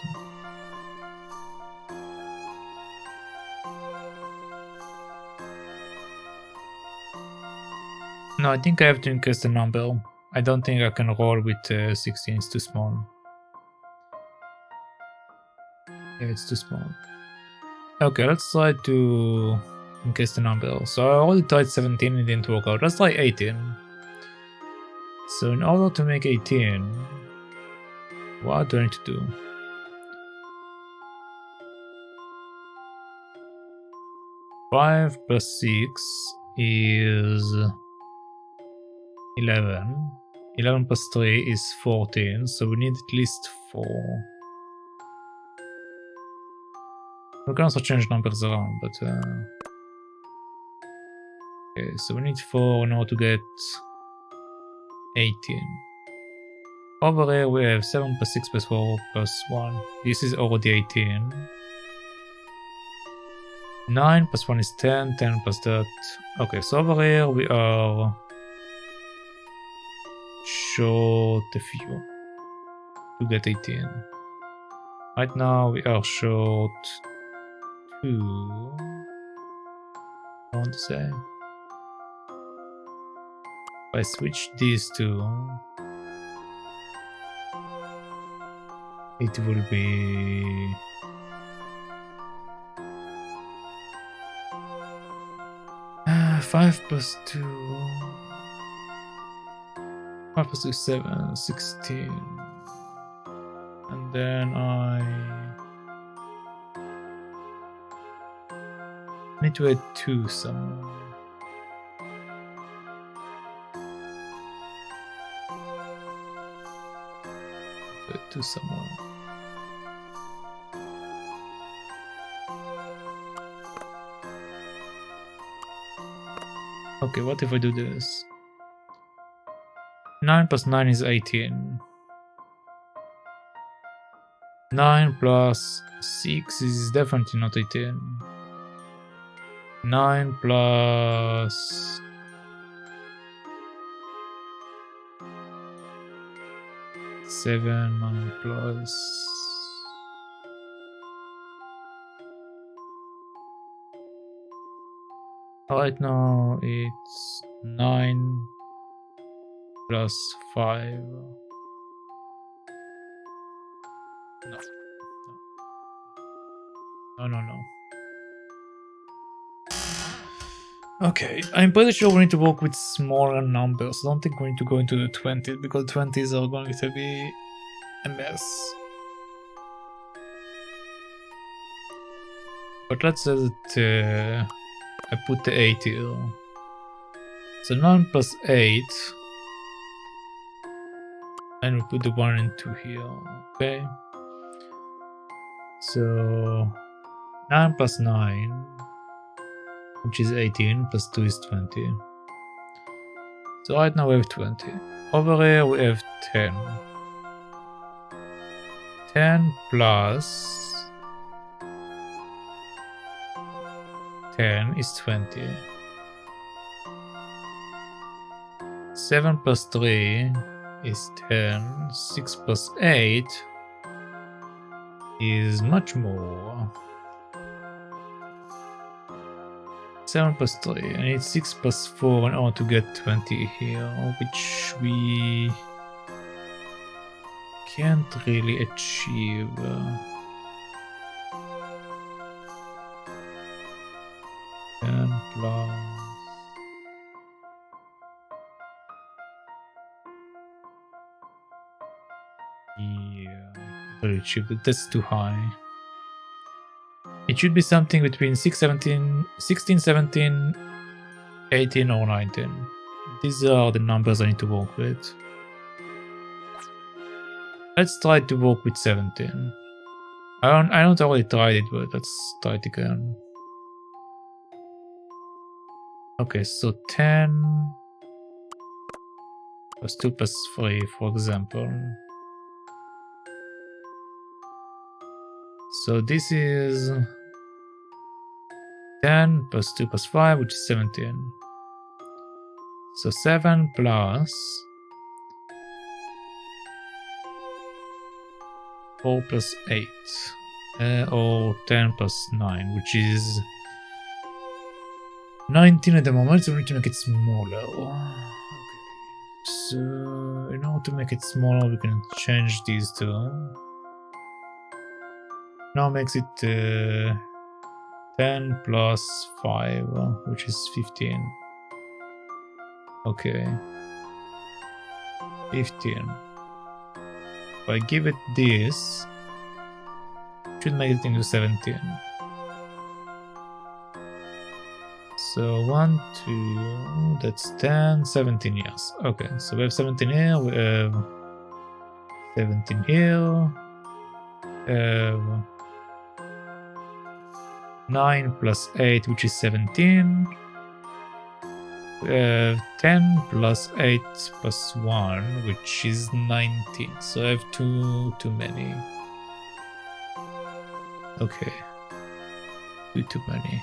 Speaker 6: No, I think I have to increase the number. I don't think I can roll with 16, it's too small. Yeah, it's too small. Okay, let's try to increase the number. So I already tried 17, it didn't work out. Let's try 18. So in order to make 18, what do I need to do? 5 plus 6 is 11. 11 plus 3 is 14, so we need at least 4. We can also change numbers around, but okay, so we need 4 in order to get 18. Over here we have 7 plus 6 plus 4 plus 1. This is already 18. 9 plus 1 is 10, 10 plus that. Okay, so over here we are short a few to get 18. Right now we are short 2. I want to say. If I switch these two, it will be 5 plus 2. 5 plus 2 is 7, 16. And then I need to add 2 somewhere. Add 2 somewhere. Okay, what if I do this? 9 plus 9 is 18. 9 plus 6 is definitely not 18. 9 plus 7, 9 plus... Right now it's 9 plus 5. No. Okay, I'm pretty sure we need to work with smaller numbers. I don't think we need to go into the 20s because 20s are going to be a mess. But let's say that I put the 8 here. So 9 plus 8. And we put the 1 and 2 here, okay? So 9 plus 9, which is 18, plus 2 is 20. So right now we have 20. Over here we have 10. 10 plus 10 is 20. 7 plus 3 is 10. 6 plus 8 is much more. 7 plus 3. I need 6 plus 4 in order to get 20 here, which we can't really achieve. 10 plus... Yeah, really cheap, but that's too high. It should be something between 16, 17, 18 or 19. These are the numbers I need to work with. Let's try to work with 17. I don't already tried it, but let's try it again. Okay, so 10 plus 2 plus 3, for example. So this is 10 plus 2 plus 5, which is 17. So 7 plus 4 plus 8. Or 10 plus 9, which is 19 at the moment, so we need to make it smaller. Okay. So in order to make it smaller, we can change these two. Now makes it 10 plus 5, which is 15. Okay. 15. If I give it this, it should make it into 17. So 1, 2, that's 10, 17 years. Okay, so we have 17 here, we have 17 here, we have 9 plus 8, which is 17. We have 10 plus 8 plus 1, which is 19. So I have too many. Okay. Too many.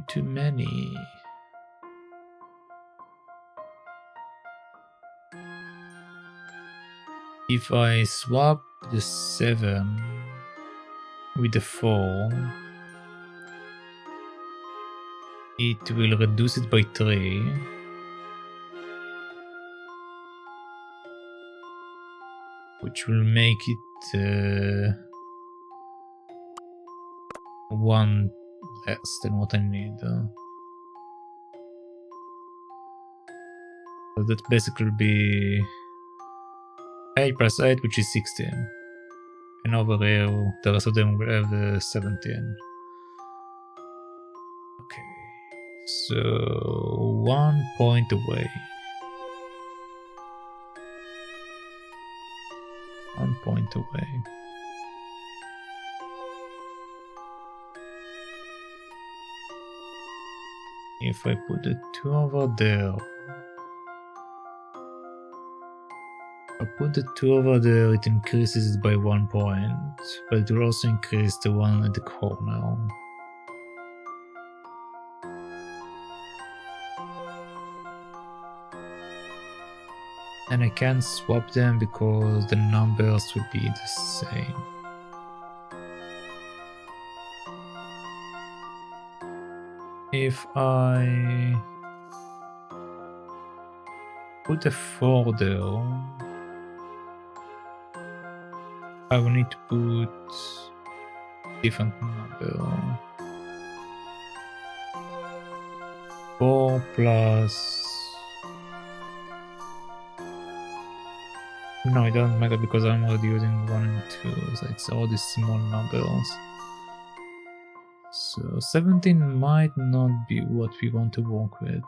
Speaker 6: Too many. If I swap the 7 with the 4, it will reduce it by 3. Which will make it 1 less than what I need. So that basically will be 8 plus 8, which is 16. And over here, the rest of them will have the 17. Okay. So 1 point away. 1 point away. If I put the 2 over there, it increases it by 1 point, but it will also increase the one at the corner. And I can't swap them because the numbers will be the same. If I put a 4 there, I will need to put different number. 4 plus... No, it doesn't matter because I'm already using 1 and 2, so it's all these small numbers. So 17 might not be what we want to work with.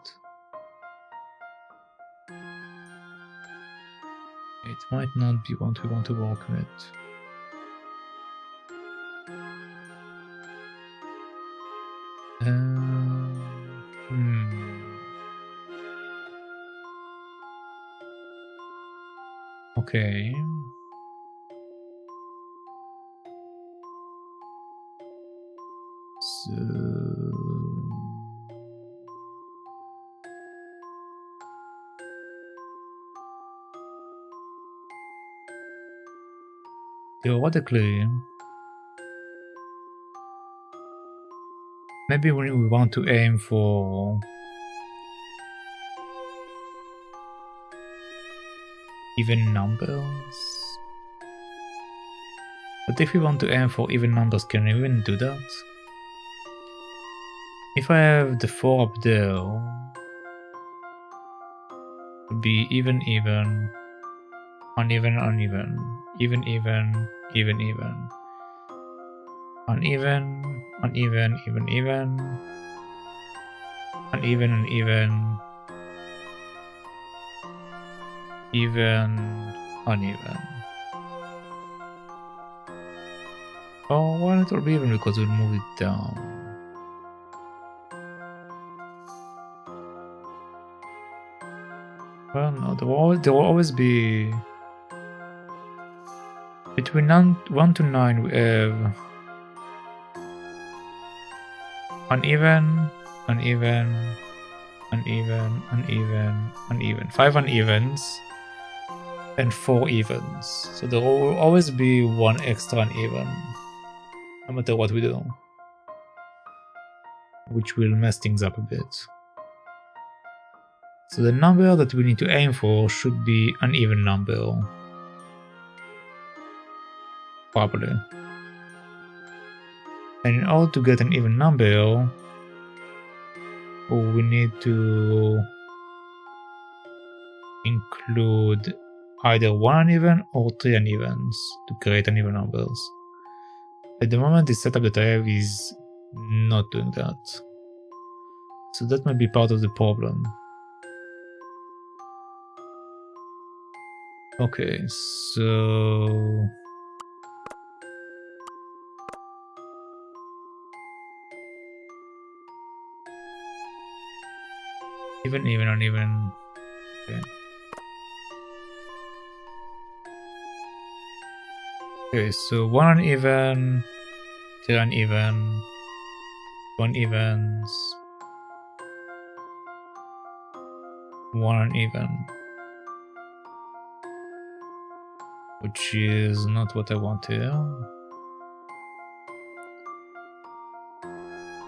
Speaker 6: It might not be what we want to work with. Okay. So... theoretically, maybe we want to aim for even numbers. But if we want to aim for even numbers, can we even do that? If I have the 4 up there, it would be even, even, uneven, uneven, even, even, even, even, uneven, uneven, even, even, uneven, uneven, even, uneven. Oh, well, it will be even because we'll move it down. Well, no, there will always be... Between 1 to 9 we have... uneven, uneven, uneven, uneven, uneven. 5 unevens and 4 evens. So there will always be 1 extra uneven, no matter what we do. Which will mess things up a bit. So the number that we need to aim for should be an even number. Probably. And in order to get an even number, we need to include either 1 uneven or 3 unevens to create uneven numbers. At the moment, the setup that I have is not doing that. So that might be part of the problem. Okay, so even, uneven. Okay. Okay, so 1 uneven, 2 uneven, 1 evens, 1 uneven. Which is not what I want here.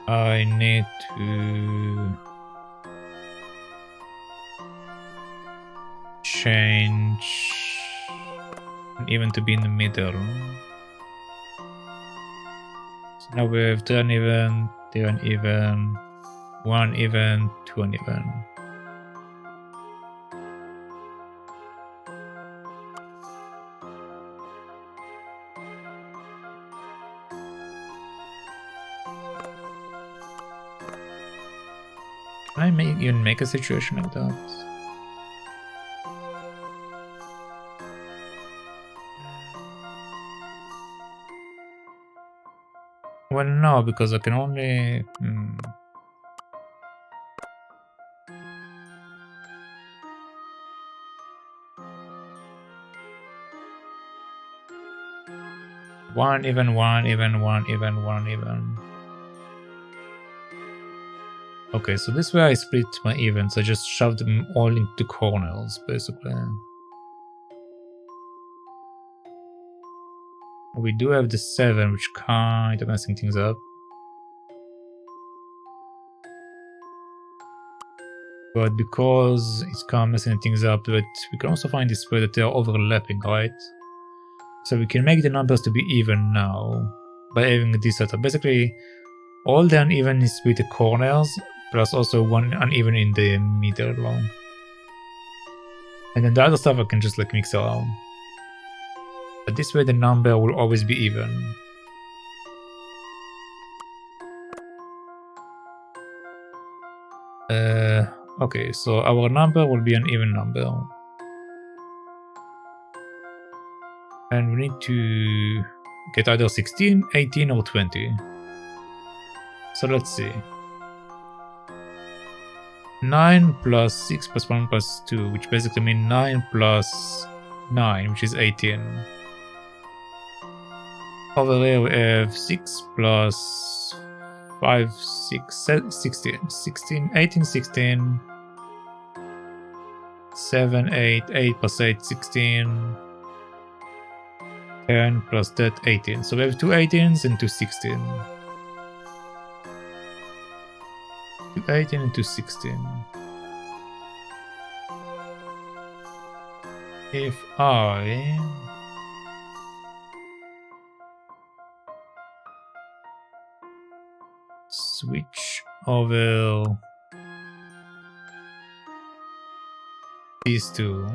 Speaker 6: I need to change even to be in the middle. So now we have 2 uneven, 2 uneven, 1 even, 2 uneven. Can I even make a situation like that? Well, no, because I can only... One even, one even, one even, one even. Okay, so this way I split my events. I just shoved them all into corners, basically. We do have the 7, which kind of messing things up. But because it's kind of messing things up, but we can also find this way that they are overlapping, right? So we can make the numbers to be even now by having this setup. Basically, all the uneven is with the corners, plus also one uneven in the middle. And then the other stuff I can just like mix around. But this way the number will always be even. Okay, so our number will be an even number. And we need to get either 16, 18 or 20. So let's see. 9 plus 6 plus 1 plus 2, which basically means 9 plus 9, which is 18. Over there we have 6 plus 5, 6, 16, 16, 18, 16, 7, 8, 8 plus 8, 16, 10 plus that, 18. So we have 2 18s and 2 16. 2 18 and 2 16. If I switch over these two,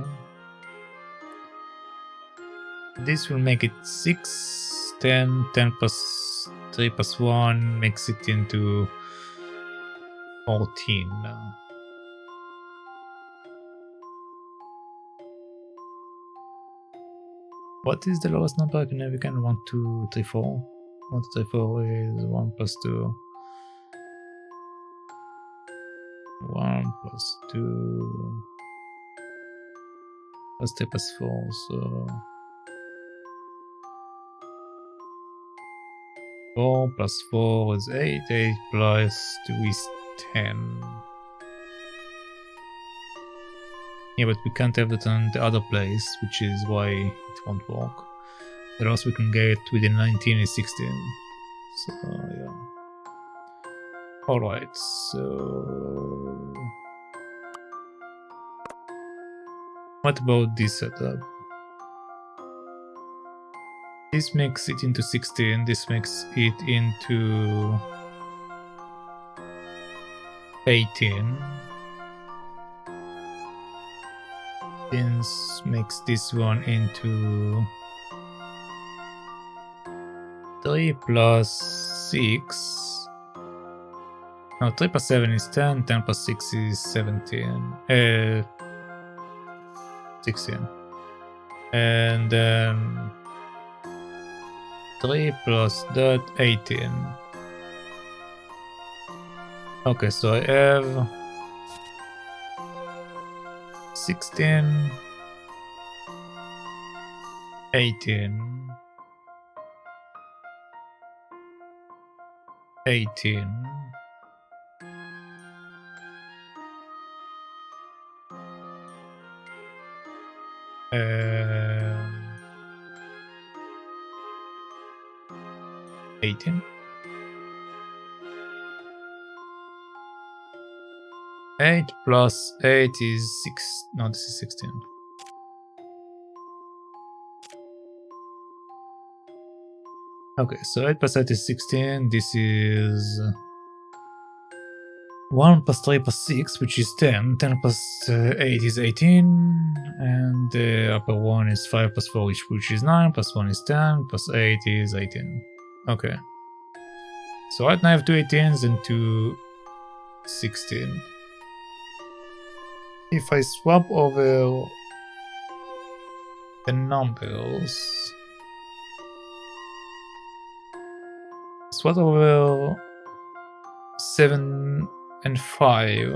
Speaker 6: this will make it 6, 10, 10 plus 3 plus 1 makes it into 14 now. What is the lowest number I can have again? 1, 2, 3, 4. 1, 2, 3, 4 is 1 plus 2. 1 plus 2 plus 3 plus 4, so 4 plus 4 is 8, 8 plus 2 is 10. Yeah, but we can't have that on the other place, which is why it won't work. The lowest we can get within 19 is 16. So, yeah. Alright, so... what about this setup? This makes it into 16, this makes it into 18. This makes this one into 3 plus 6 No, 3 plus 7 is 10, 10 plus 6 is 17. 16. And then 3 plus that, 18. Okay, so I have 16, 18, 18. Um, 18. 8 plus 8 is 6. No, this is 16. Okay, so 8 plus 8 is 16. This is 1 plus 3 plus 6, which is 10. 10 plus 8 is 18. And the upper one is 5 plus 4, which is 9. Plus 1 is 10. Plus 8 is 18. Okay. So right now I have 2 18s and 2 16. If I swap over the numbers, swap over 7 and 5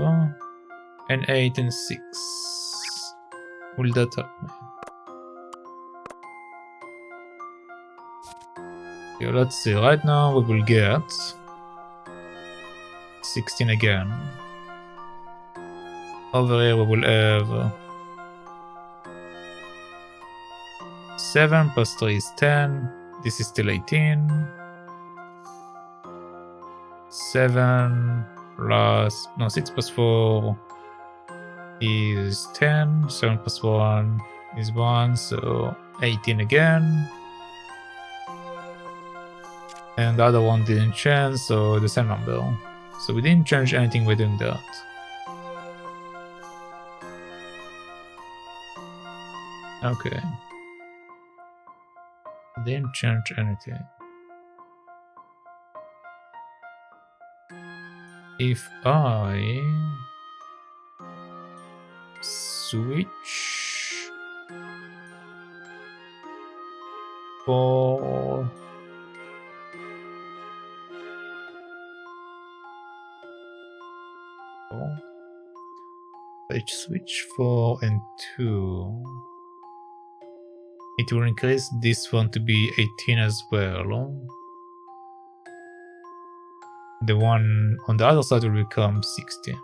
Speaker 6: and 8 and 6. Will that help me? Okay, let's see. Right now we will get 16 again. Over here we will have 7 plus 3 is 10. This is still 18. 7 plus... no, 6 plus 4 is 10. 7 plus 1 is 1, so 18 again. And the other one didn't change, so the same number. So we didn't change anything by doing that. Okay. Didn't change anything. If I switch for I switch 4 and 2, it will increase this one to be 18 as well. The one on the other side will become 16.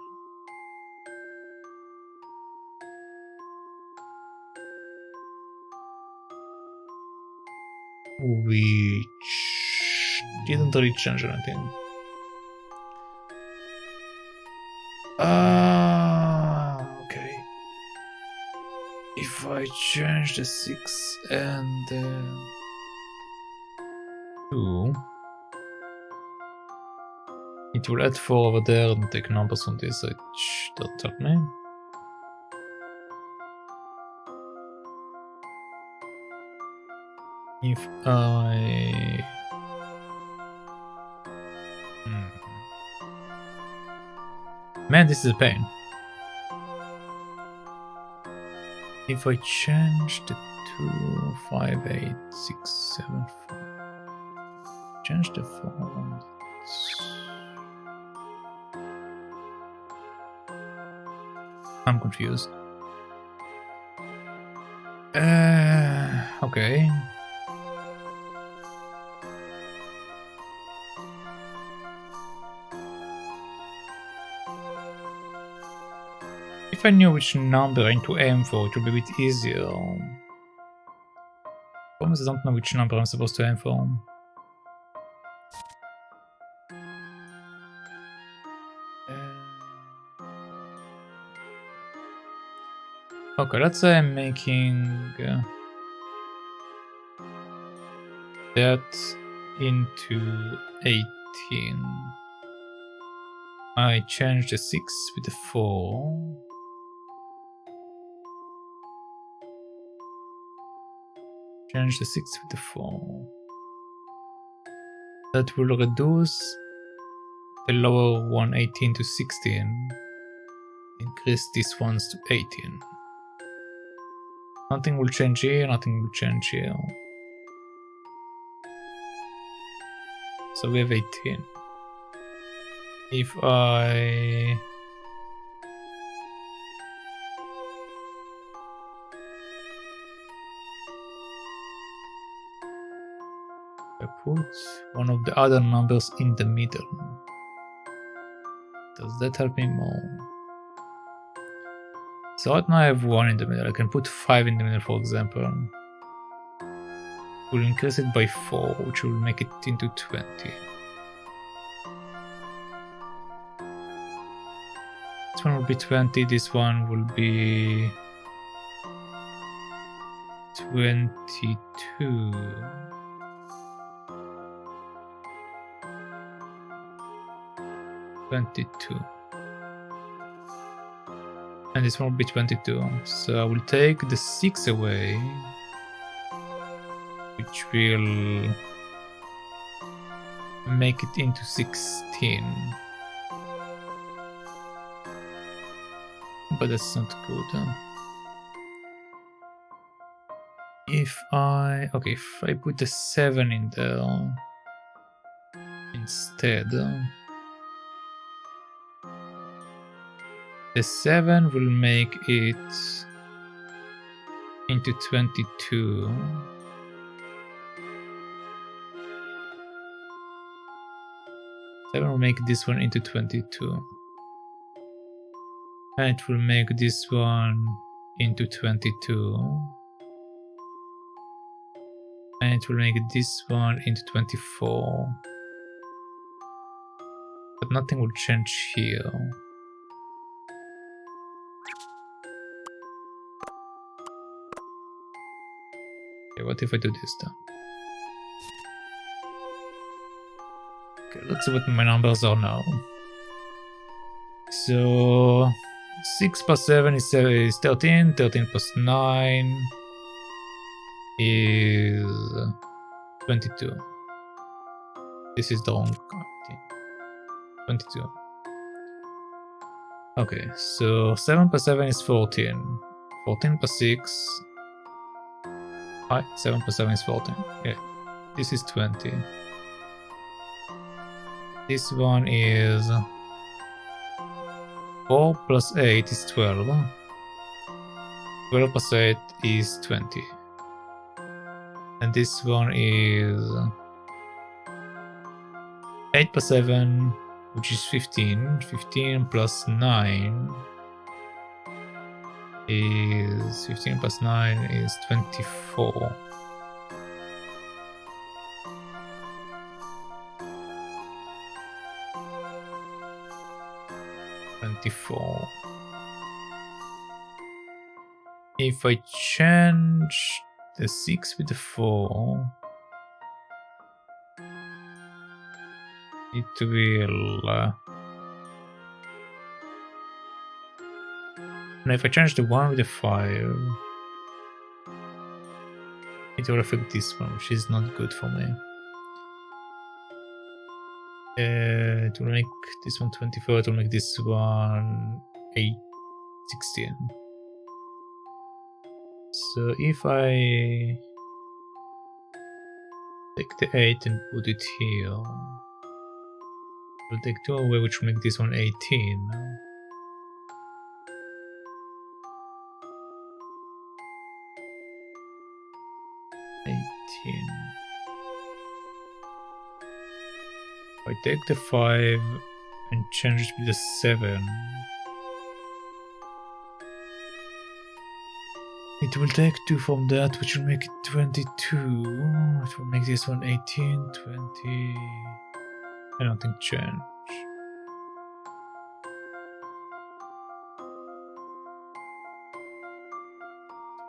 Speaker 6: Which didn't really change anything. Okay. If I change the 6 and 2, it will add 4 over there and take numbers from this, which doesn't help me. If I... Man, this is a pain. If I change the 2, 5, 8, 6, 7, 4, change the 4, I'm confused. Okay. If I knew which number I need to aim for, it would be a bit easier. Problem is I don't know which number I'm supposed to aim for. Okay, let's say I'm making that into 18. I change the 6 with the 4. Change the 6 with the 4. That will reduce the lower one 18 to 16. Increase these ones to 18. Nothing will change here, nothing will change here. So we have 18. If I put one of the other numbers in the middle, does that help me more? So right now I have 1 in the middle. I can put 5 in the middle, for example. We'll increase it by 4, which will make it into 20. This one will be 20, this one will be 22. And this one will be 22. So I will take the 6 away, which will make it into 16. But that's not good. If I put a 7 in there instead, the 7 will make it into 22. Seven will make this one into 22. And it will make this one into 22. And it will make this one into 24. But nothing will change here. Okay, what if I do this then? Okay, let's see what my numbers are now. So 6 plus 7 is 13, 13 plus 9 is 22. This is the wrong thing. 22. Okay, so 7 plus 7 is 14. 14 plus 6. 7 plus 7 is 14. Yeah, this is 20. This one is 4 plus 8 is 12. 12 plus 8 is 20. And this one is 8 plus 7, which is 15. 15 plus 9 is 15 plus 9 is 24. If I change the 6 with the 4, it will and if I change the 1 with the 5, it will affect this one, which is not good for me. It will make this one 24, it will make this one 16. So if I take the 8 and put it here, we'll take 2 away, which will make this one 18. 18. If I take the 5 and change it with the 7, it will take 2 from that, which will make it 22. It will make this one 18, 20. I don't think change.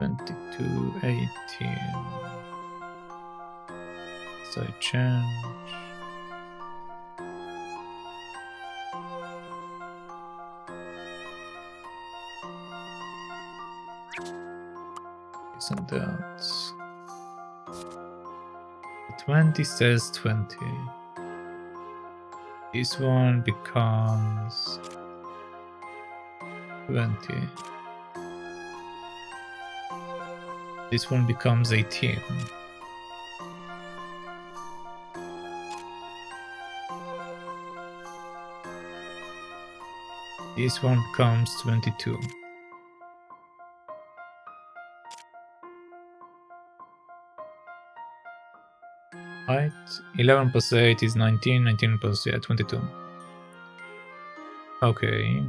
Speaker 6: $22, 18. So I change. And that. 20 says 20. This one becomes 20. This one becomes 18. This one becomes 22. Right? 11 plus 8 is 19, 19 plus 22. Okay.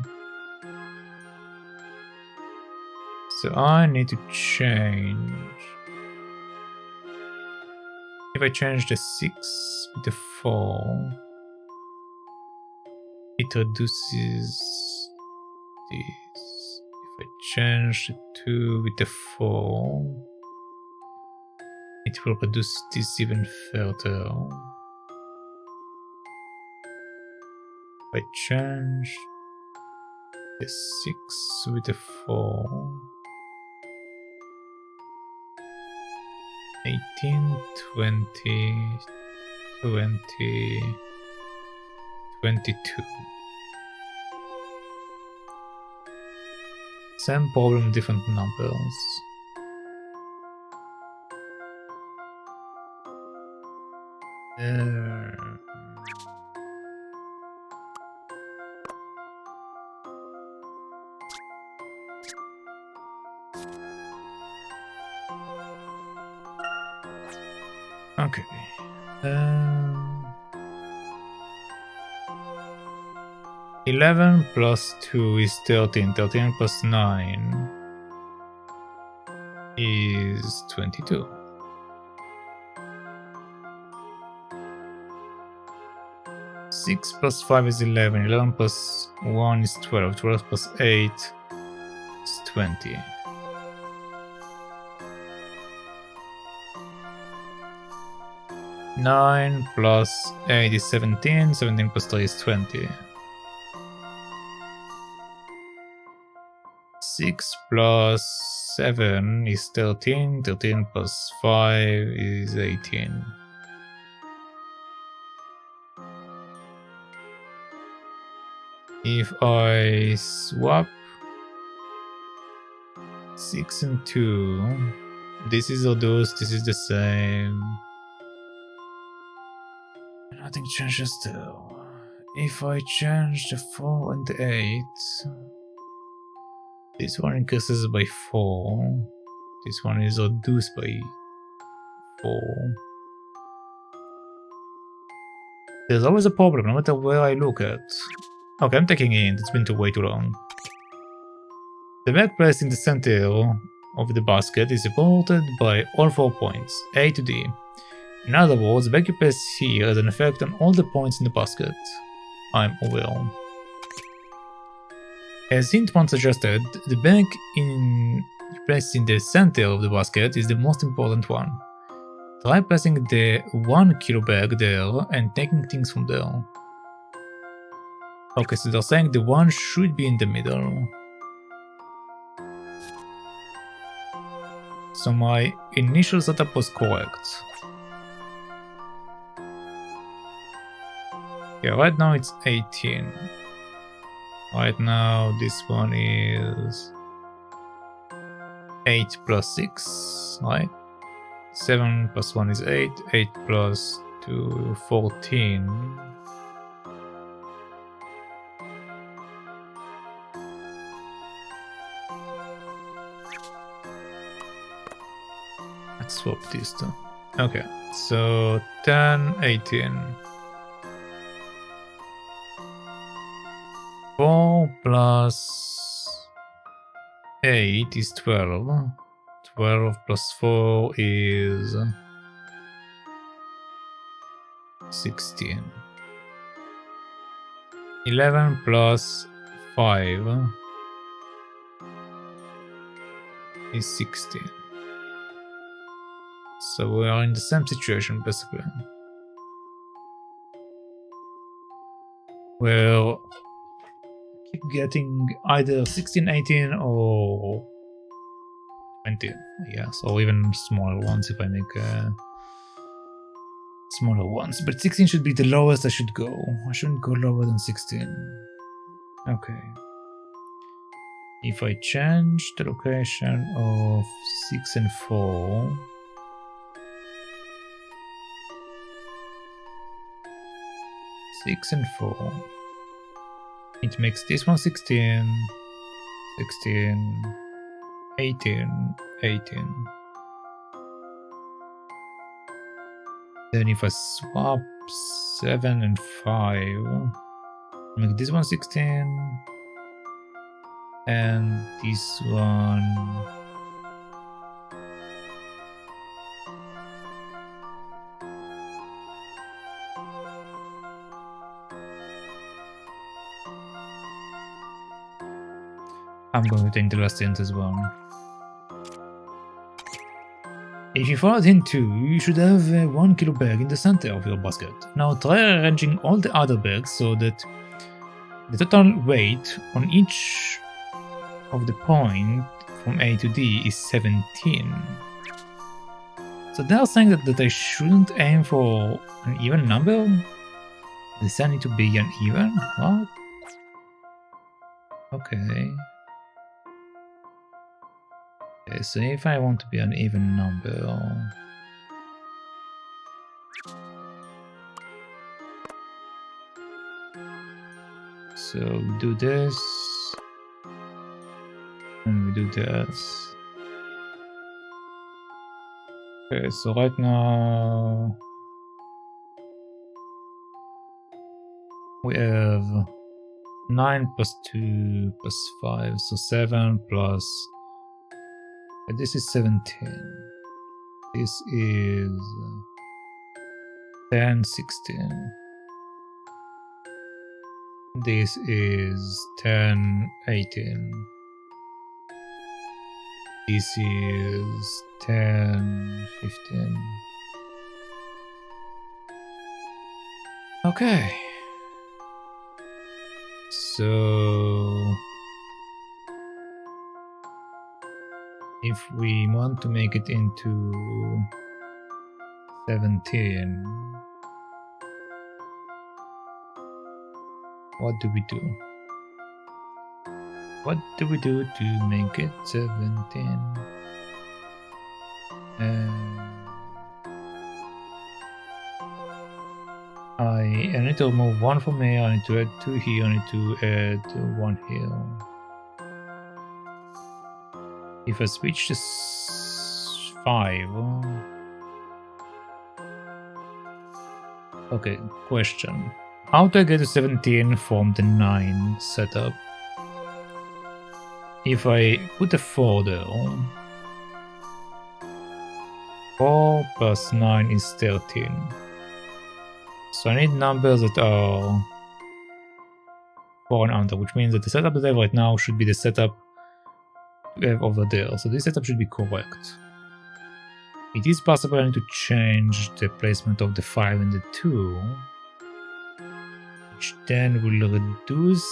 Speaker 6: So I need to change. If I change the 6 with the 4, it reduces this. If I change the 2 with the 4, it will reduce this even further. If I change the 6 with the 4, 18, 20, 20, 22. Same problem, different numbers. Okay. 11 plus 2 is 13. 13 plus 9 is 22. Six plus 5 is 11. 11 plus 1 is 12. 12 plus 8 is 20. Nine plus 8 is 17. 17 plus 3 is 20. 6 plus 7 is 13. 13 plus 5 is 18. If I swap 6 and 2, this is reduced, this is the same. Nothing changes though. If I change the 4 and the 8, this one increases by 4. This one is reduced by 4. There's always a problem, no matter where I look at. Okay, I'm taking it in. It's been way too long. The bag placed in the center of the basket is supported by all 4 points, A to D. In other words, the bag you place here has an effect on all the points in the basket. I'm aware. As hint one suggested, the bag you place in the center of the basket is the most important one. Try placing the 1 kilo bag there and taking things from there. Okay, so they're saying the 1 should be in the middle. So my initial setup was correct. Yeah, right now it's 18. Right now this one is 8 plus 6, right? 7 plus 1 is 8, 8 plus 2, 14. Let's swap these two. Okay, so 10, 18. 4 plus 8 is 12. 12 plus 4 is 16. 11 plus 5 is 16. So we are in the same situation basically. We'll keep getting either 16, 18 or 20, yes, or even smaller ones if I make
Speaker 1: smaller ones. But 16 should be the lowest I should go. I shouldn't go lower than 16. Okay. If I change the location of 6 and 4... 6 and 4... It makes this one 16, 16, 18, 18. Then if I swap 7 and 5, make this one 16, and this one... I'm going to take the last hint as well. If you followed hint 2, you should have a 1 kilo bag in the center of your basket. Now try arranging all the other bags so that the total weight on each of the point from A to D is 17. So they are saying that I shouldn't aim for an even number? Does that need to be an even? What? Okay. Okay, so if I want to be an even number... So we do this... and we do this. Okay, so right now... we have 9 plus 2 plus 5, so 7 plus... this is 17. This is 10, 16. This is 10, 18. This is 10, 15. Okay. So... if we want to make it into 17, what do we do? What do we do to make it 17? I need to remove 1 from here, I need to add 2 here, I need to add 1 here. If I switch to 5... okay, question. How do I get to 17 from the 9 setup? If I put a 4 there... 4 plus 9 is 13. So I need numbers that are 4 and under, which means that the setup that I have right now should be the setup we have over there. So this setup should be correct. It is possible I need to change the placement of the 5 and the 2, which then will reduce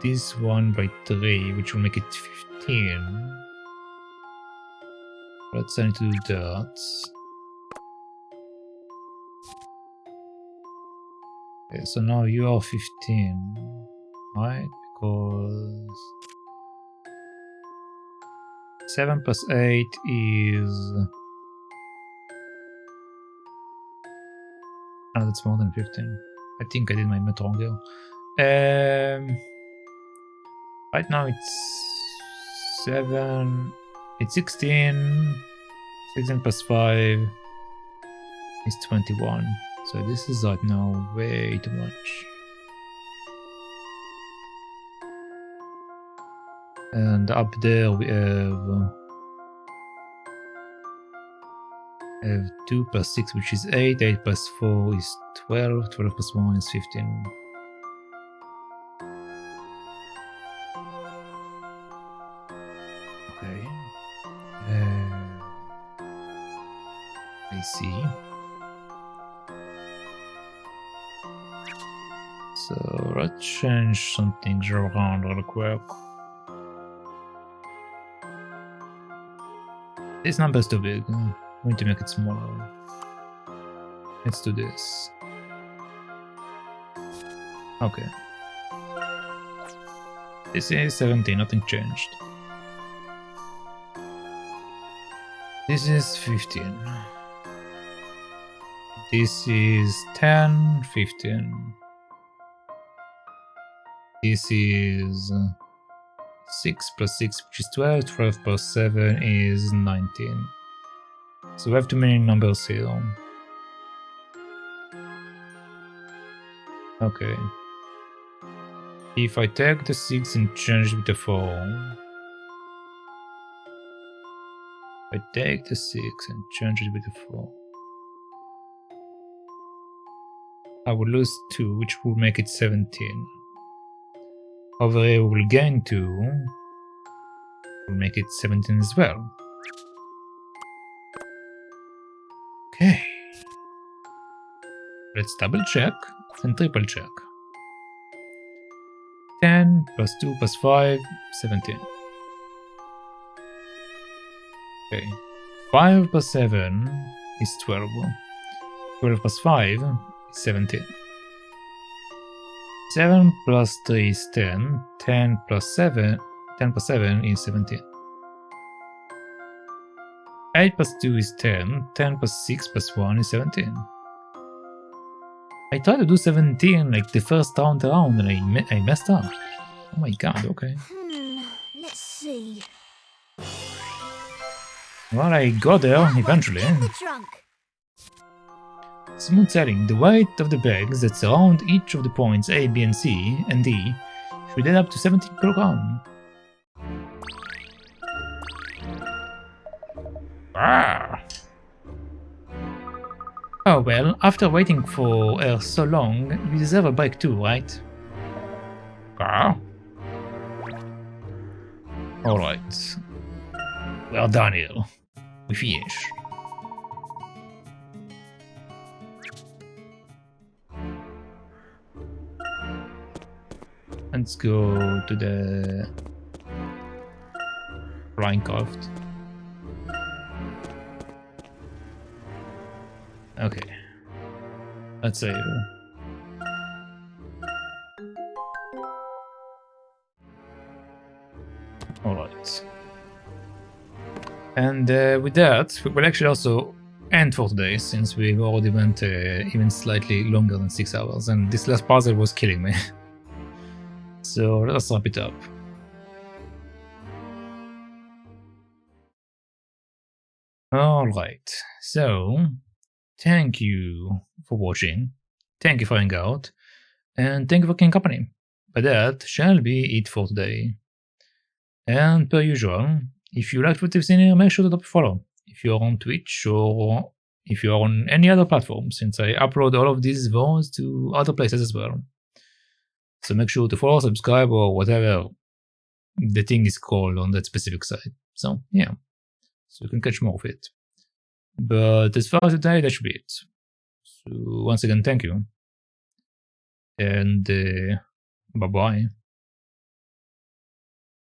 Speaker 1: this one by 3, which will make it 15. Let's need to do that. Okay, so now you are 15, right? Because 7 plus 8 is... oh, that's more than 15. I think I did my math wrong here. Right now it's 7... it's 16. 16 plus 5 is 21. So this is right now way too much. And up there we have 2 plus 6, which is 8. 8 plus 4 is 12. 12 plus 1 is 15. Okay. I see. So let's change some things around real quick. This number is too big. We need to make it smaller. Let's do this. Okay. This is 17, nothing changed. This is 15. This is 10, 15. This is 6 plus 6, which is 12. 12 plus 7 is 19. So we have too many numbers here. Okay. If I take the 6 and change it with the 4. I take the 6 and change it with the 4. I will lose 2, which will make it 17. Over here we will gain 2. We'll make it 17 as well. Okay. Let's double check and triple check. 10 plus 2 plus 5, 17. Okay. 5 plus 7 is 12. 12 plus 5 is 17. 7 plus 3 is 10. 10 plus 7 is 17. 8 plus 2 is 10. 10 plus 6 plus 1 is 17. I tried to do 17 like the first round around and I messed up. Oh my god, okay.
Speaker 4: Let's see.
Speaker 1: Well, I got there eventually.
Speaker 4: In the trunk.
Speaker 1: Smooth sailing. The weight of the bags that surround each of the points A, B, and C, and D should add up to 17 kilograms. Ah. Oh well, after waiting for her so long, you deserve a break too, right? Ah. Alright. We're done here. We finish. Let's go to the flying craft. Okay. Let's save. Alright. And with that, we will actually also end for today, since we already went even slightly longer than 6 hours, and this last puzzle was killing me. So let's wrap it up. Alright, so thank you for watching, thank you for hanging out, and thank you for keeping company. But that shall be it for today. And per usual, if you liked what you've seen here, make sure to drop a follow. If you're on Twitch or if you're on any other platform, since I upload all of these VODs to other places as well. So make sure to follow, subscribe, or whatever the thing is called on that specific site. So yeah, so you can catch more of it. But as far as today, that should be it. So once again, thank you. And bye-bye.